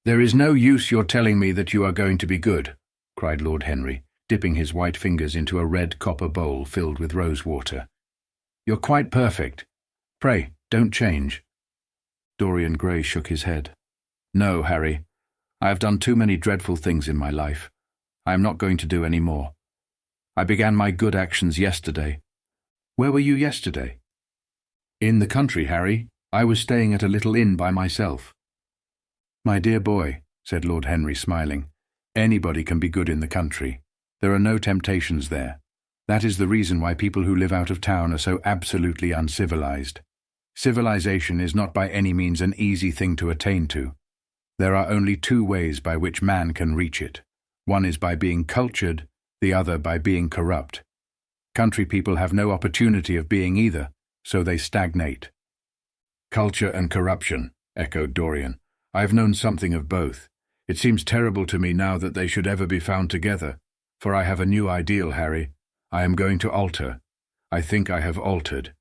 "There is no use your telling me that you are going to be good," cried Lord Henry, dipping his white fingers into a red copper bowl filled with rose water. "You're quite perfect. Pray, don't change." Dorian Gray shook his head. "No, Harry. I have done too many dreadful things in my life. I am not going to do any more. I began my good actions yesterday." "Where were you yesterday?" "In the country, Harry. I was staying at a little inn by myself." "My dear boy," said Lord Henry, smiling, "anybody can be good in the country. There are no temptations there. That is the reason why people who live out of town are so absolutely uncivilized. Civilization is not by any means an easy thing to attain to. There are only two ways by which man can reach it. One is by being cultured, the other by being corrupt. Country people have no opportunity of being either, so they stagnate." "Culture and corruption," echoed Dorian. "I have known something of both. It seems terrible to me now that they should ever be found together, for I have a new ideal, Harry. I am going to alter. I think I have altered."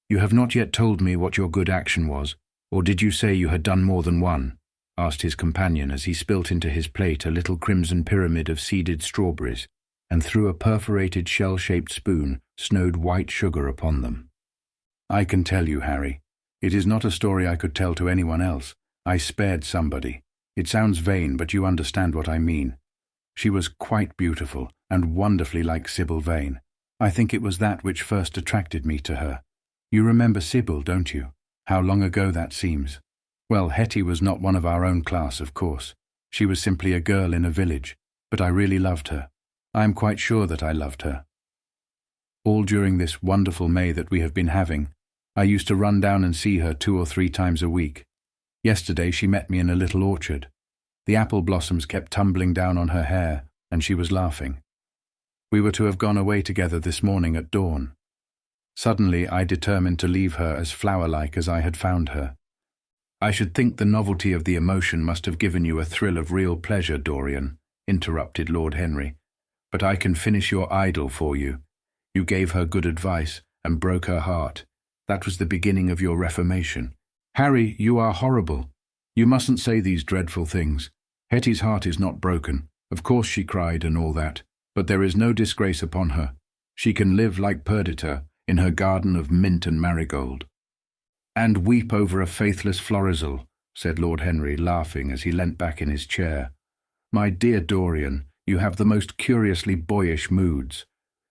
"You have not yet told me what your good action was, or did you say you had done more than one?" asked his companion as he spilt into his plate a little crimson pyramid of seeded strawberries, and through a perforated shell-shaped spoon snowed white sugar upon them. "I can tell you, Harry. It is not a story I could tell to anyone else. I spared somebody. It sounds vain, but you understand what I mean. She was quite beautiful, and wonderfully like Sybil Vane. I think it was that which first attracted me to her. You remember Sybil, don't you? How long ago that seems. Well, Hetty was not one of our own class, of course. She was simply a girl in a village, but I really loved her. I am quite sure that I loved her. All during this wonderful May that we have been having, I used to run down and see her 2 or 3 times a week. Yesterday she met me in a little orchard. The apple blossoms kept tumbling down on her hair, and she was laughing. We were to have gone away together this morning at dawn. Suddenly I determined to leave her as flower-like as I had found her. I should think the novelty of the emotion must have given you a thrill of real pleasure, Dorian," interrupted Lord Henry. "But I can finish your idyll for you. You gave her good advice and broke her heart. That was the beginning of your reformation." "Harry, you are horrible. You mustn't say these dreadful things. Hetty's heart is not broken. Of course she cried and all that, but there is no disgrace upon her. She can live like Perdita in her garden of mint and marigold." "And weep over a faithless Florizel," said Lord Henry, laughing as he leant back in his chair. "My dear Dorian, you have the most curiously boyish moods.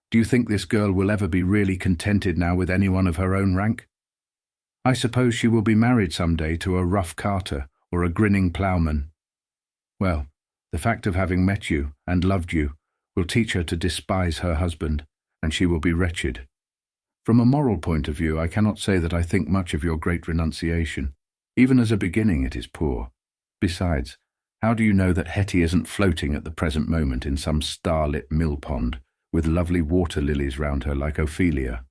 Do you think this girl will ever be really contented now with anyone of her own rank? I suppose she will be married some day to a rough carter or a grinning ploughman. Well, the fact of having met you and loved you will teach her to despise her husband, and she will be wretched. From a moral point of view, I cannot say that I think much of your great renunciation. Even as a beginning, it is poor. Besides, how do you know that Hetty isn't floating at the present moment in some starlit mill-pond, with lovely water-lilies round her like Ophelia?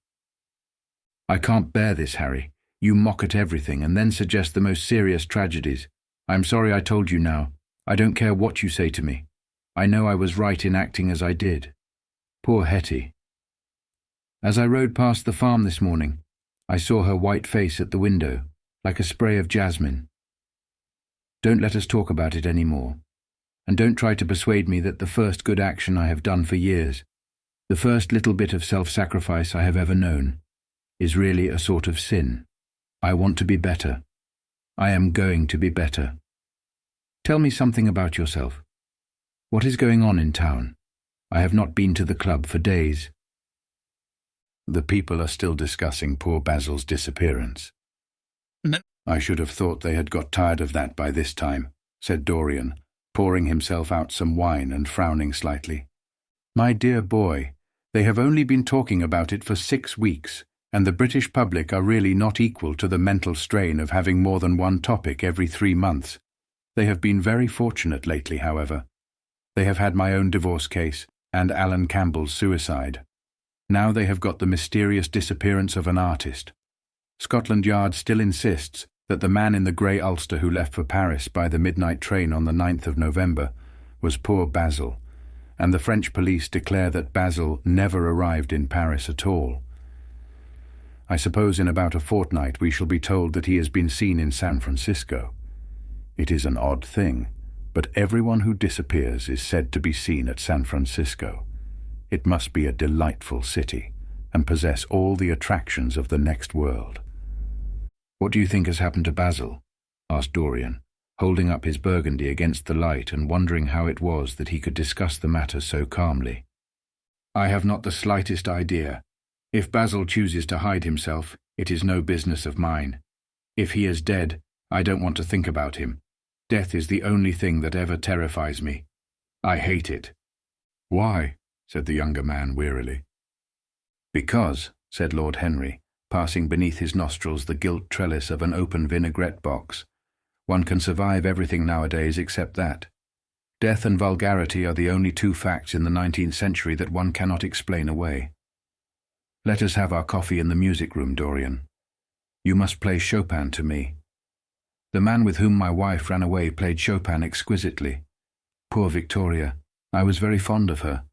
I can't bear this, Harry. You mock at everything and then suggest the most serious tragedies. I am sorry I told you now. I don't care what you say to me. I know I was right in acting as I did. Poor Hetty. As I rode past the farm this morning, I saw her white face at the window, like a spray of jasmine. Don't let us talk about it any more. And don't try to persuade me that the first good action I have done for years, the first little bit of self-sacrifice I have ever known, is really a sort of sin. I want to be better. I am going to be better. Tell me something about yourself. What is going on in town? I have not been to the club for days. The people are still discussing poor Basil's disappearance. I should have thought they had got tired of that by this time, said Dorian, pouring himself out some wine and frowning slightly. My dear boy, they have only been talking about it for 6 weeks, and the British public are really not equal to the mental strain of having more than one topic every 3 months. They have been very fortunate lately, however. They have had my own divorce case and Alan Campbell's suicide. Now they have got the mysterious disappearance of an artist. Scotland Yard still insists that the man in the grey ulster who left for Paris by the midnight train on the 9th of November was poor Basil, and the French police declare that Basil never arrived in Paris at all. I suppose in about a fortnight we shall be told that he has been seen in San Francisco. It is an odd thing, but everyone who disappears is said to be seen at San Francisco. It must be a delightful city, and possess all the attractions of the next world. "What do you think has happened to Basil?" asked Dorian, holding up his Burgundy against the light and wondering how it was that he could discuss the matter so calmly. "I have not the slightest idea. If Basil chooses to hide himself, it is no business of mine. If he is dead, I don't want to think about him. Death is the only thing that ever terrifies me. I hate it." "Why?" said the younger man wearily. "Because," said Lord Henry, passing beneath his nostrils the gilt trellis of an open vinaigrette box, "one can survive everything nowadays except that. Death and vulgarity are the only two facts in the 19th century that one cannot explain away. Let us have our coffee in the music room, Dorian. You must play Chopin to me. The man with whom my wife ran away played Chopin exquisitely. Poor Victoria, I was very fond of her.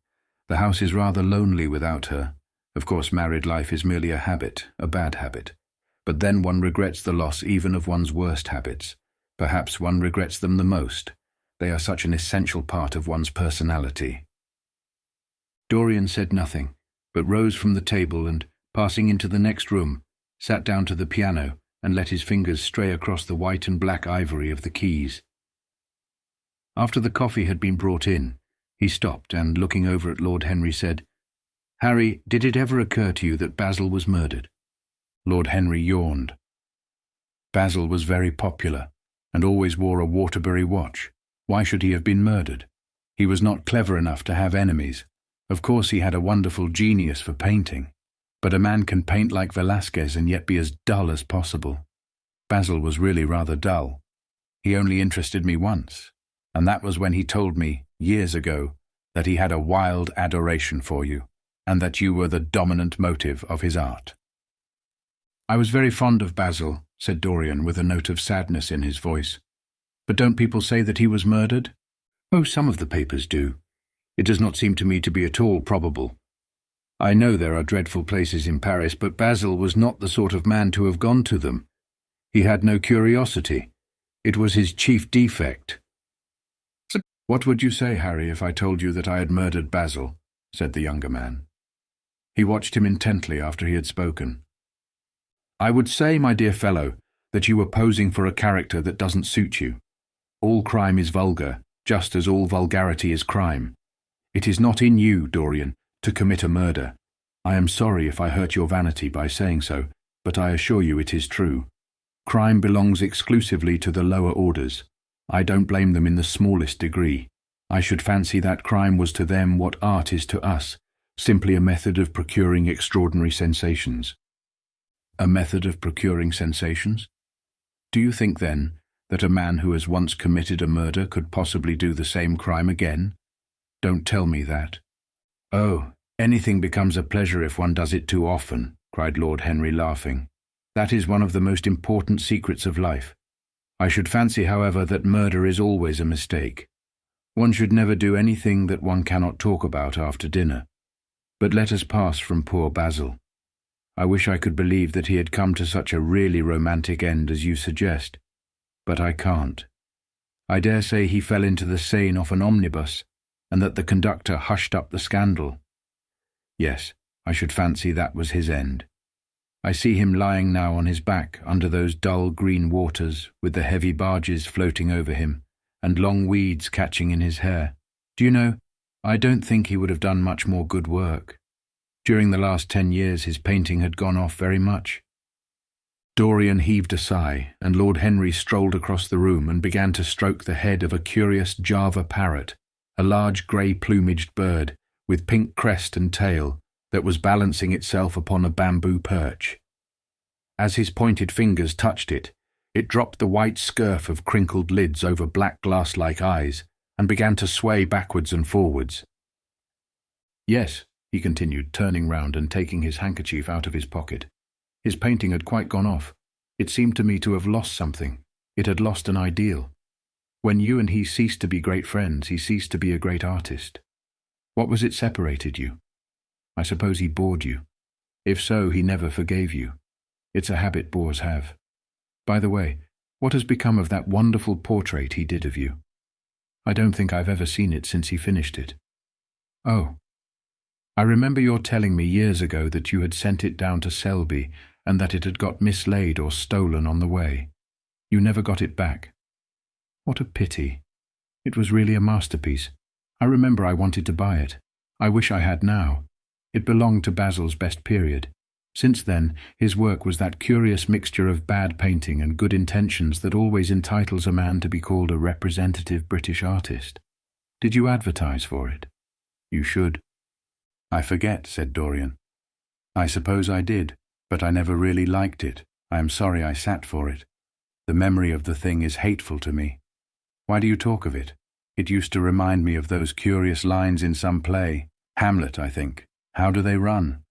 The house is rather lonely without her. Of course, married life is merely a habit, a bad habit. But then one regrets the loss even of one's worst habits. Perhaps one regrets them the most. They are such an essential part of one's personality." Dorian said nothing, but rose from the table and, passing into the next room, sat down to the piano and let his fingers stray across the white and black ivory of the keys. After the coffee had been brought in, he stopped and, looking over at Lord Henry, said, "Harry, did it ever occur to you that Basil was murdered?" Lord Henry yawned. "Basil was very popular, and always wore a Waterbury watch. Why should he have been murdered? He was not clever enough to have enemies. Of course he had a wonderful genius for painting, but a man can paint like Velasquez and yet be as dull as possible. Basil was really rather dull. He only interested me once, and that was when he told me, years ago, that he had a wild adoration for you, and that you were the dominant motive of his art." "I was very fond of Basil," said Dorian with a note of sadness in his voice. "But don't people say that he was murdered?" "Oh, some of the papers do. It does not seem to me to be at all probable. I know there are dreadful places in Paris, but Basil was not the sort of man to have gone to them. He had no curiosity. It was his chief defect." "What would you say, Harry, if I told you that I had murdered Basil?" said the younger man. He watched him intently after he had spoken. "I would say, my dear fellow, that you were posing for a character that doesn't suit you. All crime is vulgar, just as all vulgarity is crime. It is not in you, Dorian, to commit a murder. I am sorry if I hurt your vanity by saying so, but I assure you it is true. Crime belongs exclusively to the lower orders. I don't blame them in the smallest degree. I should fancy that crime was to them what art is to us, simply a method of procuring extraordinary sensations." "A method of procuring sensations? Do you think, then, that a man who has once committed a murder could possibly do the same crime again? Don't tell me that." "Oh, anything becomes a pleasure if one does it too often," cried Lord Henry, laughing. "That is one of the most important secrets of life. I should fancy, however, that murder is always a mistake. One should never do anything that one cannot talk about after dinner. But let us pass from poor Basil. I wish I could believe that he had come to such a really romantic end as you suggest, but I can't. I dare say he fell into the Seine off an omnibus, and that the conductor hushed up the scandal. Yes, I should fancy that was his end. I see him lying now on his back under those dull green waters, with the heavy barges floating over him, and long weeds catching in his hair. Do you know, I don't think he would have done much more good work. During the last 10 years his painting had gone off very much." Dorian heaved a sigh, and Lord Henry strolled across the room and began to stroke the head of a curious Java parrot, a large grey-plumaged bird, with pink crest and tail, that was balancing itself upon a bamboo perch. As his pointed fingers touched it, it dropped the white scurf of crinkled lids over black glass-like eyes, and began to sway backwards and forwards. "Yes," he continued, turning round and taking his handkerchief out of his pocket. "His painting had quite gone off. It seemed to me to have lost something. It had lost an ideal. When you and he ceased to be great friends, he ceased to be a great artist. What was it separated you? I suppose he bored you. If so, he never forgave you. It's a habit bores have. By the way, what has become of that wonderful portrait he did of you? I don't think I've ever seen it since he finished it. Oh. I remember your telling me years ago that you had sent it down to Selby and that it had got mislaid or stolen on the way. You never got it back. What a pity. It was really a masterpiece. I remember I wanted to buy it. I wish I had now. It belonged to Basil's best period. Since then, his work was that curious mixture of bad painting and good intentions that always entitles a man to be called a representative British artist. Did you advertise for it? You should. I forget, said Dorian. I suppose I did, but I never really liked it. I am sorry I sat for it. The memory of the thing is hateful to me. Why do you talk of it? It used to remind me of those curious lines in some play. Hamlet, I think. How do they run?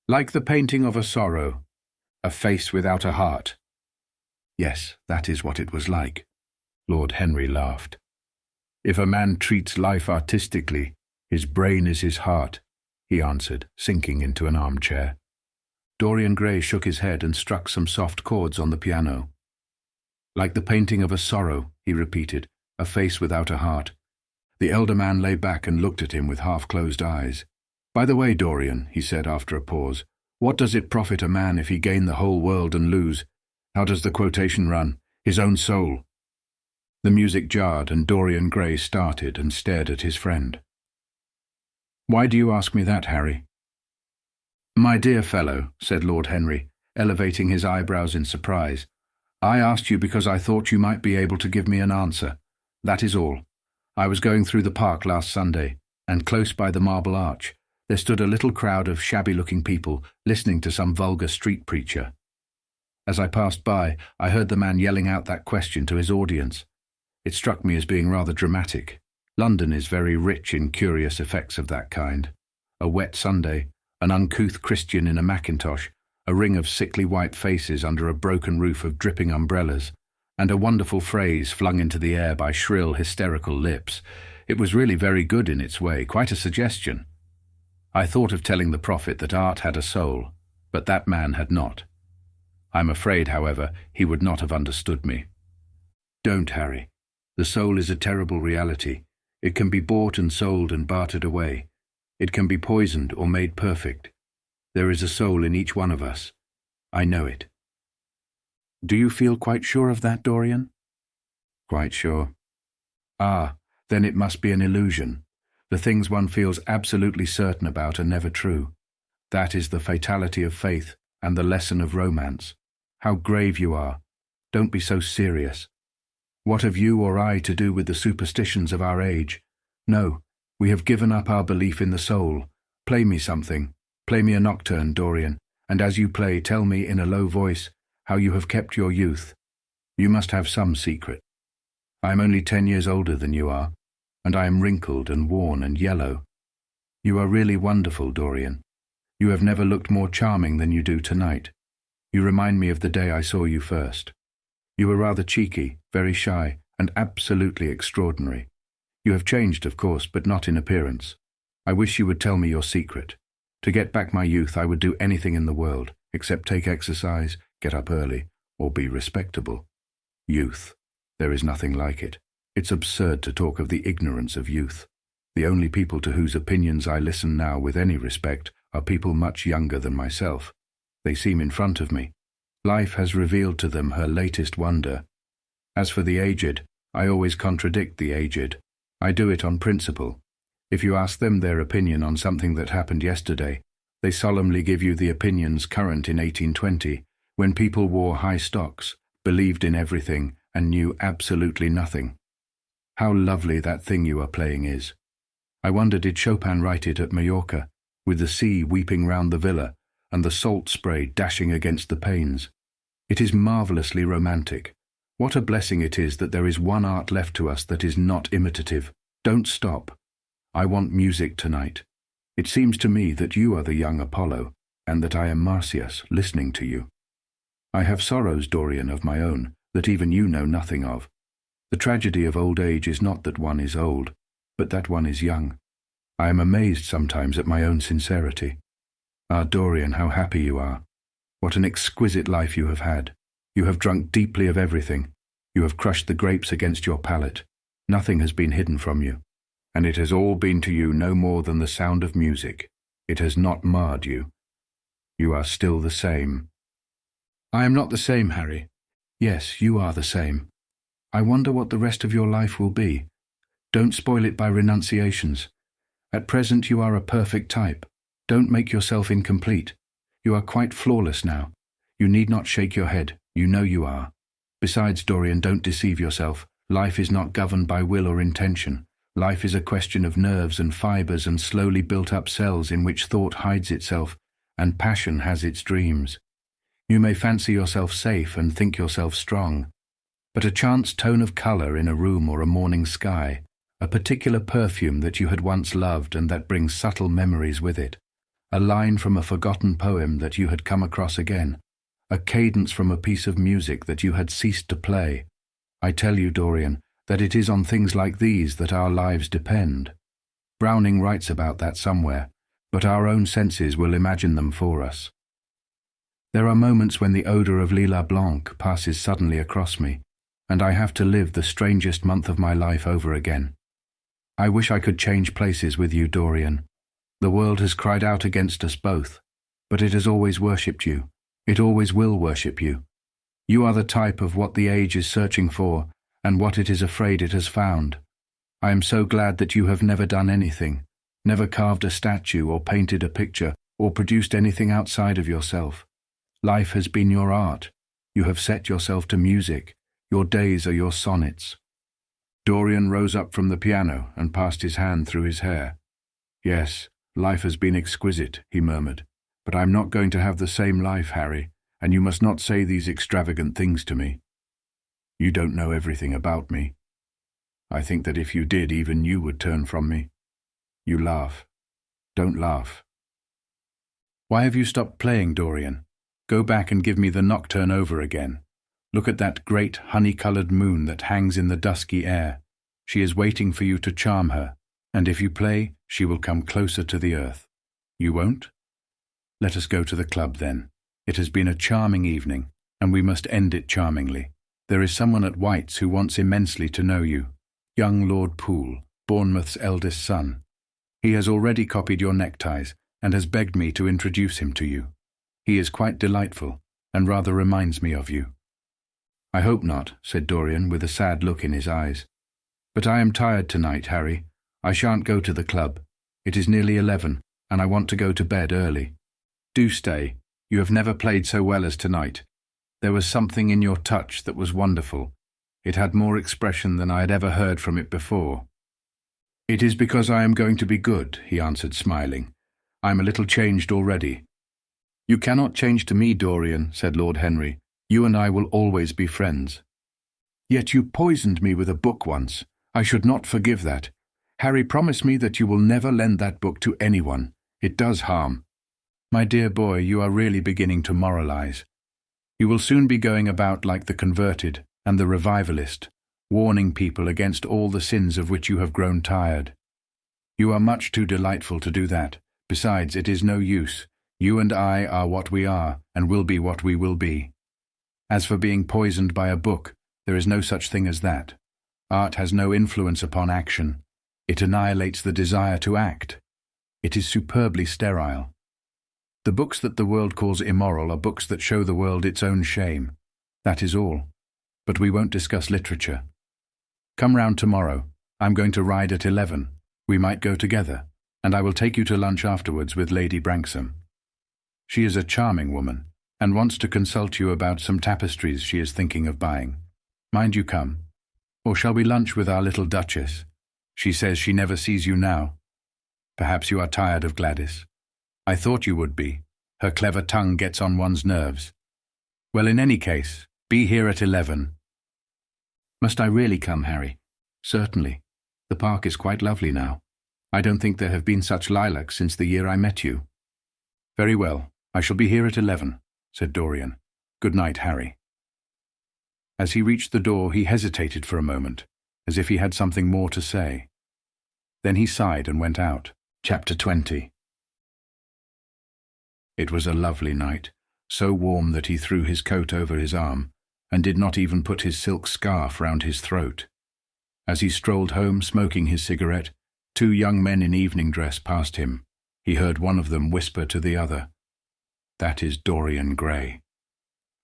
Like the painting of a sorrow, a face without a heart. Yes, that is what it was like. Lord Henry laughed. If a man treats life artistically, his brain is his heart, he answered, sinking into an armchair. Dorian Gray shook his head and struck some soft chords on the piano. Like the painting of a sorrow, he repeated, a face without a heart. The elder man lay back and looked at him with half-closed eyes. By the way, Dorian, he said after a pause, what does it profit a man if he gain the whole world and lose? How does the quotation run? His own soul. The music jarred and Dorian Gray started and stared at his friend. Why do you ask me that, Harry? My dear fellow, said Lord Henry, elevating his eyebrows in surprise, I asked you because I thought you might be able to give me an answer. That is all. I was going through the park last Sunday, and close by the Marble Arch, there stood a little crowd of shabby-looking people listening to some vulgar street preacher. As I passed by, I heard the man yelling out that question to his audience. It struck me as being rather dramatic. London is very rich in curious effects of that kind. A wet Sunday, an uncouth Christian in a mackintosh, a ring of sickly white faces under a broken roof of dripping umbrellas, and a wonderful phrase flung into the air by shrill, hysterical lips. It was really very good in its way, quite a suggestion. I thought of telling the prophet that art had a soul, but that man had not. I'm afraid, however, he would not have understood me. Don't, Harry. The soul is a terrible reality. It can be bought and sold and bartered away. It can be poisoned or made perfect. There is a soul in each one of us. I know it. Do you feel quite sure of that, Dorian? Quite sure. Ah, then it must be an illusion. The things one feels absolutely certain about are never true. That is the fatality of faith and the lesson of romance. How grave you are. Don't be so serious. What have you or I to do with the superstitions of our age? No, we have given up our belief in the soul. Play me something. Play me a nocturne, Dorian, and as you play, tell me in a low voice how you have kept your youth. You must have some secret. I am only 10 years older than you are, and I am wrinkled and worn and yellow. You are really wonderful, Dorian. You have never looked more charming than you do tonight. You remind me of the day I saw you first. You were rather cheeky, very shy, and absolutely extraordinary. You have changed, of course, but not in appearance. I wish you would tell me your secret. To get back my youth, I would do anything in the world, except take exercise, get up early, or be respectable. Youth. There is nothing like it. It's absurd to talk of the ignorance of youth. The only people to whose opinions I listen now with any respect are people much younger than myself. They seem in front of me. Life has revealed to them her latest wonder. As for the aged, I always contradict the aged. I do it on principle. If you ask them their opinion on something that happened yesterday, they solemnly give you the opinions current in 1820, when people wore high stocks, believed in everything, and knew absolutely nothing. How lovely that thing you are playing is. I wonder, did Chopin write it at Majorca, with the sea weeping round the villa, and the salt spray dashing against the panes? It is marvellously romantic. What a blessing it is that there is one art left to us that is not imitative. Don't stop. I want music tonight. It seems to me that you are the young Apollo, and that I am Marsyas listening to you. I have sorrows, Dorian, of my own, that even you know nothing of. The tragedy of old age is not that one is old, but that one is young. I am amazed sometimes at my own sincerity. Ah, Dorian, how happy you are. What an exquisite life you have had. You have drunk deeply of everything. You have crushed the grapes against your palate. Nothing has been hidden from you. And it has all been to you no more than the sound of music. It has not marred you. You are still the same. I am not the same, Harry. Yes, you are the same. I wonder what the rest of your life will be. Don't spoil it by renunciations. At present you are a perfect type. Don't make yourself incomplete. You are quite flawless now. You need not shake your head. You know you are. Besides, Dorian, don't deceive yourself. Life is not governed by will or intention. Life is a question of nerves and fibres and slowly built-up cells in which thought hides itself and passion has its dreams. You may fancy yourself safe and think yourself strong, but a chance tone of colour in a room or a morning sky, a particular perfume that you had once loved and that brings subtle memories with it, a line from a forgotten poem that you had come across again, a cadence from a piece of music that you had ceased to play. I tell you, Dorian, that it is on things like these that our lives depend. Browning writes about that somewhere, but our own senses will imagine them for us. There are moments when the odour of Lilas Blanc passes suddenly across me, and I have to live the strangest month of my life over again. I wish I could change places with you, Dorian. The world has cried out against us both, but it has always worshipped you. It always will worship you. You are the type of what the age is searching for and what it is afraid it has found. I am so glad that you have never done anything, never carved a statue or painted a picture or produced anything outside of yourself. Life has been your art. You have set yourself to music. Your days are your sonnets. Dorian rose up from the piano and passed his hand through his hair. Yes, life has been exquisite, he murmured, but I am not going to have the same life, Harry, and you must not say these extravagant things to me. You don't know everything about me. I think that if you did, even you would turn from me. You laugh. Don't laugh. Why have you stopped playing, Dorian? Go back and give me the nocturne over again. Look at that great honey-coloured moon that hangs in the dusky air. She is waiting for you to charm her, and if you play, she will come closer to the earth. You won't? Let us go to the club then. It has been a charming evening, and we must end it charmingly. There is someone at White's who wants immensely to know you. Young Lord Poole, Bournemouth's eldest son. He has already copied your neckties, and has begged me to introduce him to you. He is quite delightful, and rather reminds me of you. I hope not, said Dorian, with a sad look in his eyes. But I am tired tonight, Harry. I shan't go to the club. It is nearly 11, and I want to go to bed early. Do stay. You have never played so well as tonight. There was something in your touch that was wonderful. It had more expression than I had ever heard from it before. It is because I am going to be good, he answered, smiling. I am a little changed already. You cannot change to me, Dorian, said Lord Henry. You and I will always be friends. Yet you poisoned me with a book once. I should not forgive that. Harry, promise me that you will never lend that book to anyone. It does harm. My dear boy, you are really beginning to moralize. You will soon be going about like the converted and the revivalist, warning people against all the sins of which you have grown tired. You are much too delightful to do that. Besides, it is no use. You and I are what we are, and will be what we will be. As for being poisoned by a book, there is no such thing as that. Art has no influence upon action. It annihilates the desire to act. It is superbly sterile. The books that the world calls immoral are books that show the world its own shame. That is all. But we won't discuss literature. Come round tomorrow. I'm going to ride at 11. We might go together, and I will take you to lunch afterwards with Lady Branksome. She is a charming woman, and wants to consult you about some tapestries she is thinking of buying. Mind you come. Or shall we lunch with our little Duchess? She says she never sees you now. Perhaps you are tired of Gladys. I thought you would be. Her clever tongue gets on one's nerves. Well, in any case, be here at 11. Must I really come, Harry? Certainly. The park is quite lovely now. I don't think there have been such lilacs since the year I met you. Very well. I shall be here at 11, said Dorian. Good night, Harry." As he reached the door, he hesitated for a moment, as if he had something more to say. Then he sighed and went out. Chapter 20. It was a lovely night, so warm that he threw his coat over his arm, and did not even put his silk scarf round his throat. As he strolled home smoking his cigarette, 2 young men in evening dress passed him. He heard one of them whisper to the other, "That is Dorian Gray."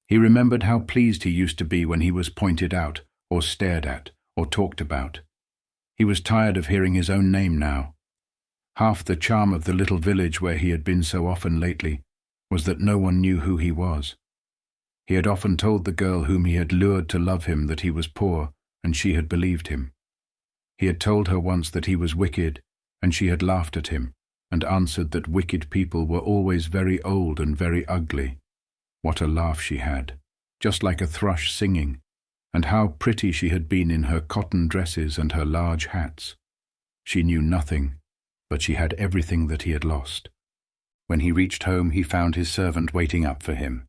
He remembered how pleased he used to be when he was pointed out, or stared at, or talked about. He was tired of hearing his own name now. Half the charm of the little village where he had been so often lately was that no one knew who he was. He had often told the girl whom he had lured to love him that he was poor, and she had believed him. He had told her once that he was wicked, and she had laughed at him, and answered that wicked people were always very old and very ugly. What a laugh she had, just like a thrush singing, and how pretty she had been in her cotton dresses and her large hats. She knew nothing, but she had everything that he had lost. When he reached home, he found his servant waiting up for him.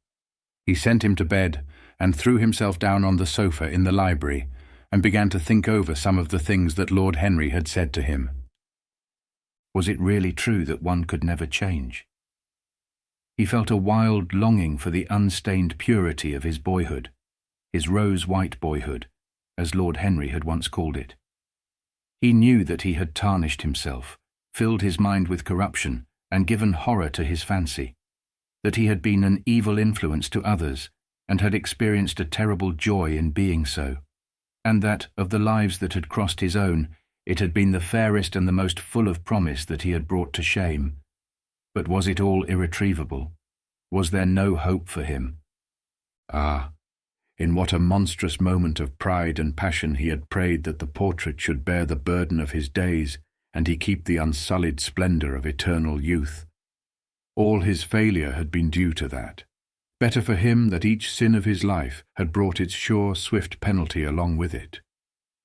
He sent him to bed and threw himself down on the sofa in the library and began to think over some of the things that Lord Henry had said to him. Was it really true that one could never change? He felt a wild longing for the unstained purity of his boyhood, his rose-white boyhood, as Lord Henry had once called it. He knew that he had tarnished himself, filled his mind with corruption, and given horror to his fancy, that he had been an evil influence to others, and had experienced a terrible joy in being so, and that, of the lives that had crossed his own, it had been the fairest and the most full of promise that he had brought to shame. But was it all irretrievable? Was there no hope for him? Ah, in what a monstrous moment of pride and passion he had prayed that the portrait should bear the burden of his days, and he keep the unsullied splendor of eternal youth. All his failure had been due to that. Better for him that each sin of his life had brought its sure, swift penalty along with it.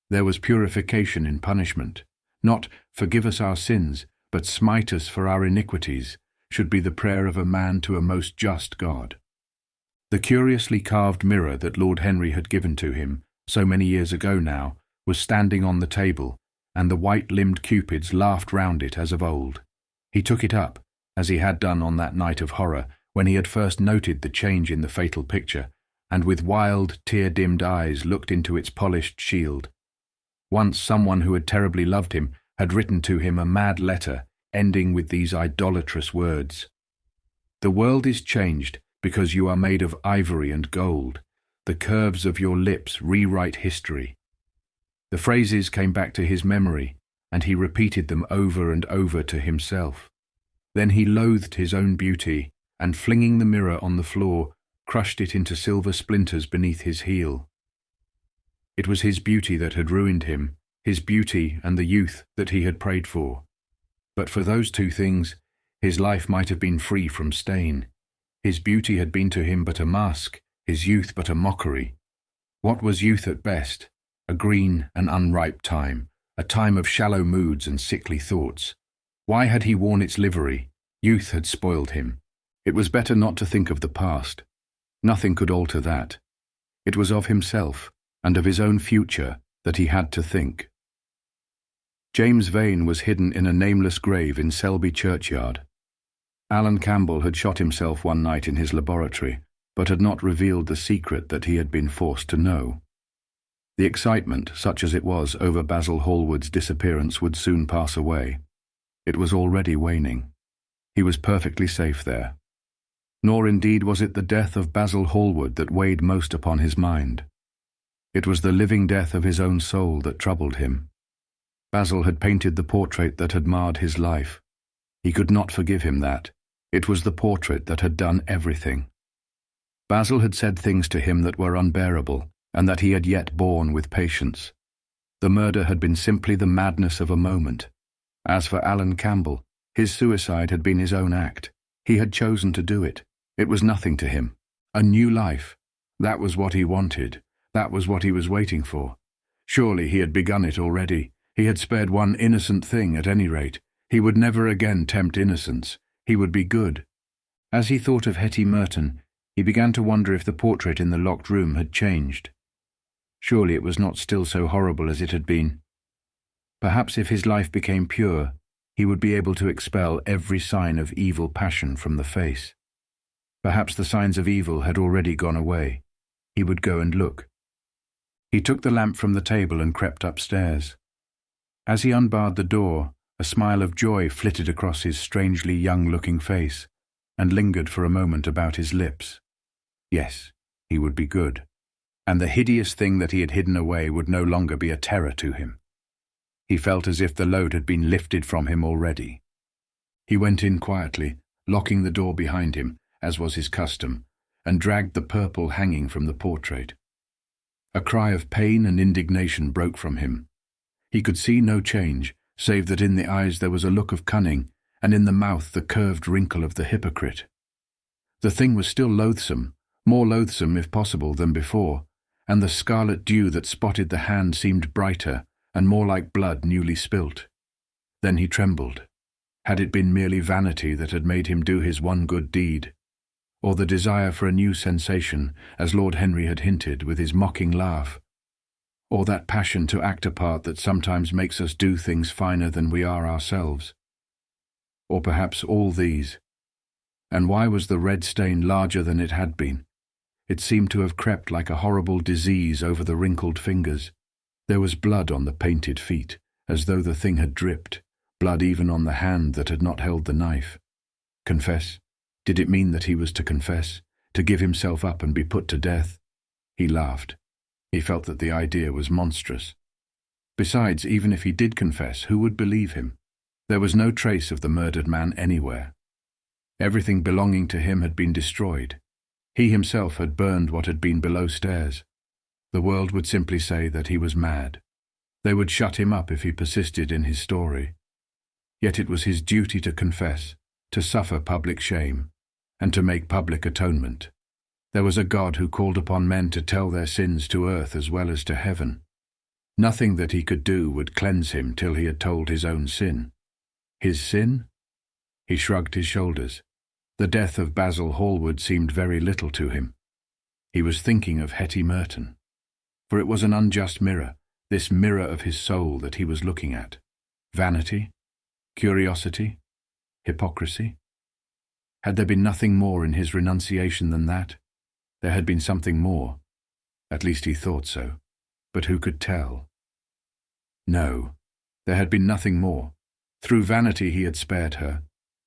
There was purification in punishment. Not "forgive us our sins," but "smite us for our iniquities," should be the prayer of a man to a most just God. The curiously carved mirror that Lord Henry had given to him, so many years ago now, was standing on the table, and the white-limbed cupids laughed round it as of old. He took it up, as he had done on that night of horror, when he had first noted the change in the fatal picture, and with wild, tear-dimmed eyes looked into its polished shield. Once someone who had terribly loved him had written to him a mad letter, ending with these idolatrous words: "The world is changed because you are made of ivory and gold. The curves of your lips rewrite history." The phrases came back to his memory, and he repeated them over and over to himself. Then he loathed his own beauty, and flinging the mirror on the floor, crushed it into silver splinters beneath his heel. It was his beauty that had ruined him, his beauty and the youth that he had prayed for. But for those 2 things, his life might have been free from stain. His beauty had been to him but a mask, his youth but a mockery. What was youth at best? A green and unripe time, a time of shallow moods and sickly thoughts. Why had he worn its livery? Youth had spoiled him. It was better not to think of the past. Nothing could alter that. It was of himself, and of his own future, that he had to think. James Vane was hidden in a nameless grave in Selby churchyard. Alan Campbell had shot himself one night in his laboratory, but had not revealed the secret that he had been forced to know. The excitement, such as it was, over Basil Hallward's disappearance would soon pass away. It was already waning. He was perfectly safe there. Nor indeed was it the death of Basil Hallward that weighed most upon his mind. It was the living death of his own soul that troubled him. Basil had painted the portrait that had marred his life. He could not forgive him that. It was the portrait that had done everything. Basil had said things to him that were unbearable, and that he had yet borne with patience. The murder had been simply the madness of a moment. As for Alan Campbell, his suicide had been his own act. He had chosen to do it. It was nothing to him. A new life. That was what he wanted. That was what he was waiting for. Surely he had begun it already. He had spared one innocent thing at any rate. He would never again tempt innocence. He would be good. As he thought of Hetty Merton, He began to wonder if the portrait in the locked room had changed. Surely it was not still so horrible as it had been. Perhaps if his life became pure, he would be able to expel every sign of evil passion from the face. Perhaps the signs of evil had already gone away. He would go and look. He took the lamp from the table and crept upstairs. As he unbarred the door, a smile of joy flitted across his strangely young-looking face and lingered for a moment about his lips. Yes, he would be good, and the hideous thing that he had hidden away would no longer be a terror to him. He felt as if the load had been lifted from him already. He went in quietly, locking the door behind him, as was his custom, and dragged the purple hanging from the portrait. A cry of pain and indignation broke from him. He could see no change, save that in the eyes there was a look of cunning, and in the mouth the curved wrinkle of the hypocrite. The thing was still loathsome, more loathsome if possible than before, and the scarlet dew that spotted the hand seemed brighter and more like blood newly spilt. Then he trembled. Had it been merely vanity that had made him do his one good deed? Or the desire for a new sensation, as Lord Henry had hinted with his mocking laugh? Or that passion to act a part that sometimes makes us do things finer than we are ourselves? Or perhaps all these? And why was the red stain larger than it had been? It seemed to have crept like a horrible disease over the wrinkled fingers. There was blood on the painted feet, as though the thing had dripped, blood even on the hand that had not held the knife. Confess? Did it mean that he was to confess, to give himself up and be put to death? He laughed. He felt that the idea was monstrous. Besides, even if he did confess, who would believe him? There was no trace of the murdered man anywhere. Everything belonging to him had been destroyed. He himself had burned what had been below stairs. The world would simply say that he was mad. They would shut him up if he persisted in his story. Yet it was his duty to confess, to suffer public shame, and to make public atonement. There was a God who called upon men to tell their sins to earth as well as to heaven. Nothing that he could do would cleanse him till he had told his own sin. His sin? He shrugged his shoulders. The death of Basil Hallward seemed very little to him. He was thinking of Hetty Merton. For it was an unjust mirror, this mirror of his soul that he was looking at. Vanity? Curiosity? Hypocrisy? Had there been nothing more in his renunciation than that? There had been something more. At least he thought so. But who could tell? No, there had been nothing more. Through vanity he had spared her.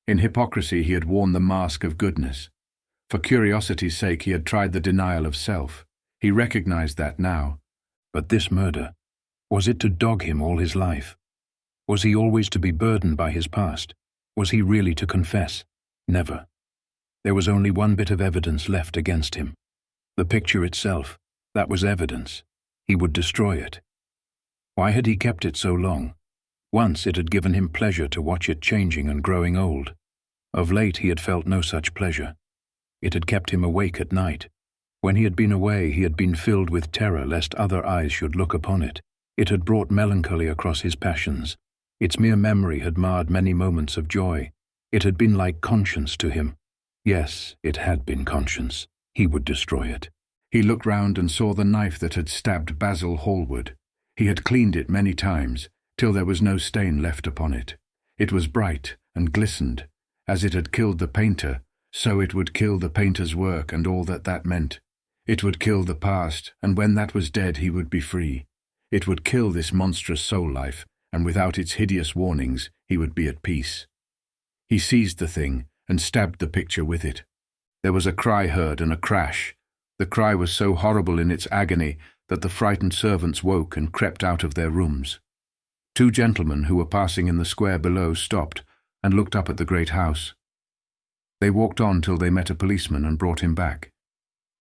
In hypocrisy he had worn the mask of goodness. For curiosity's sake he had tried the denial of self. He recognized that now. But this murder, was it to dog him all his life? Was he always to be burdened by his past? Was he really to confess? Never. There was only one bit of evidence left against him. The picture itself, that was evidence. He would destroy it. Why had he kept it so long? Once it had given him pleasure to watch it changing and growing old. Of late he had felt no such pleasure. It had kept him awake at night. When he had been away, he had been filled with terror lest other eyes should look upon it. It had brought melancholy across his passions. Its mere memory had marred many moments of joy. It had been like conscience to him. Yes, it had been conscience. He would destroy it. He looked round and saw the knife that had stabbed Basil Hallward. He had cleaned it many times, till there was no stain left upon it. It was bright and glistened. As it had killed the painter, so it would kill the painter's work and all that that meant. It would kill the past, and when that was dead he would be free. It would kill this monstrous soul life, and without its hideous warnings he would be at peace. He seized the thing and stabbed the picture with it. There was a cry heard and a crash. The cry was so horrible in its agony that the frightened servants woke and crept out of their rooms. Two gentlemen who were passing in the square below stopped and looked up at the great house. They walked on till they met a policeman and brought him back.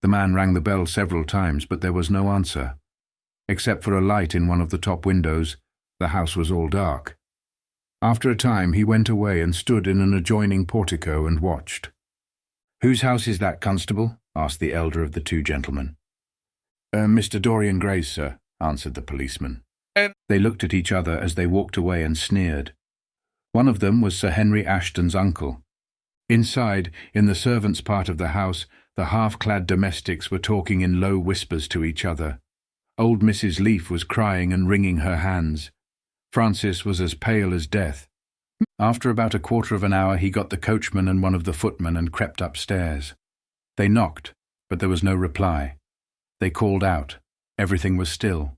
The man rang the bell several times, but there was no answer. Except for a light in one of the top windows, the house was all dark. After a time he went away and stood in an adjoining portico and watched. "Whose house is that, constable?" asked the elder of the two gentlemen. Mr. Dorian Gray's, sir," answered the policeman. They looked at each other as they walked away and sneered. One of them was Sir Henry Ashton's uncle. Inside, in the servants' part of the house, The half-clad domestics were talking in low whispers to each other. Old Mrs. Leaf was crying and wringing her hands. Francis was as pale as death. After about a quarter of an hour, he got the coachman and one of the footmen and crept upstairs. They knocked, but there was no reply. They called out. Everything was still.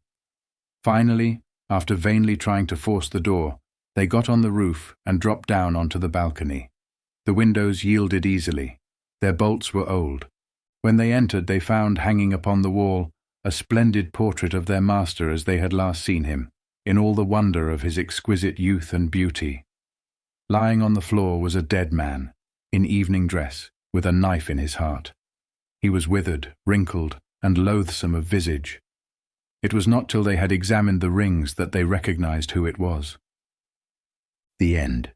Finally, after vainly trying to force the door, they got on the roof and dropped down onto the balcony. The windows yielded easily. Their bolts were old. When they entered, they found hanging upon the wall a splendid portrait of their master as they had last seen him, in all the wonder of his exquisite youth and beauty. Lying on the floor was a dead man, in evening dress, with a knife in his heart. He was withered, wrinkled, and loathsome of visage. It was not till they had examined the rings that they recognized who it was. The end.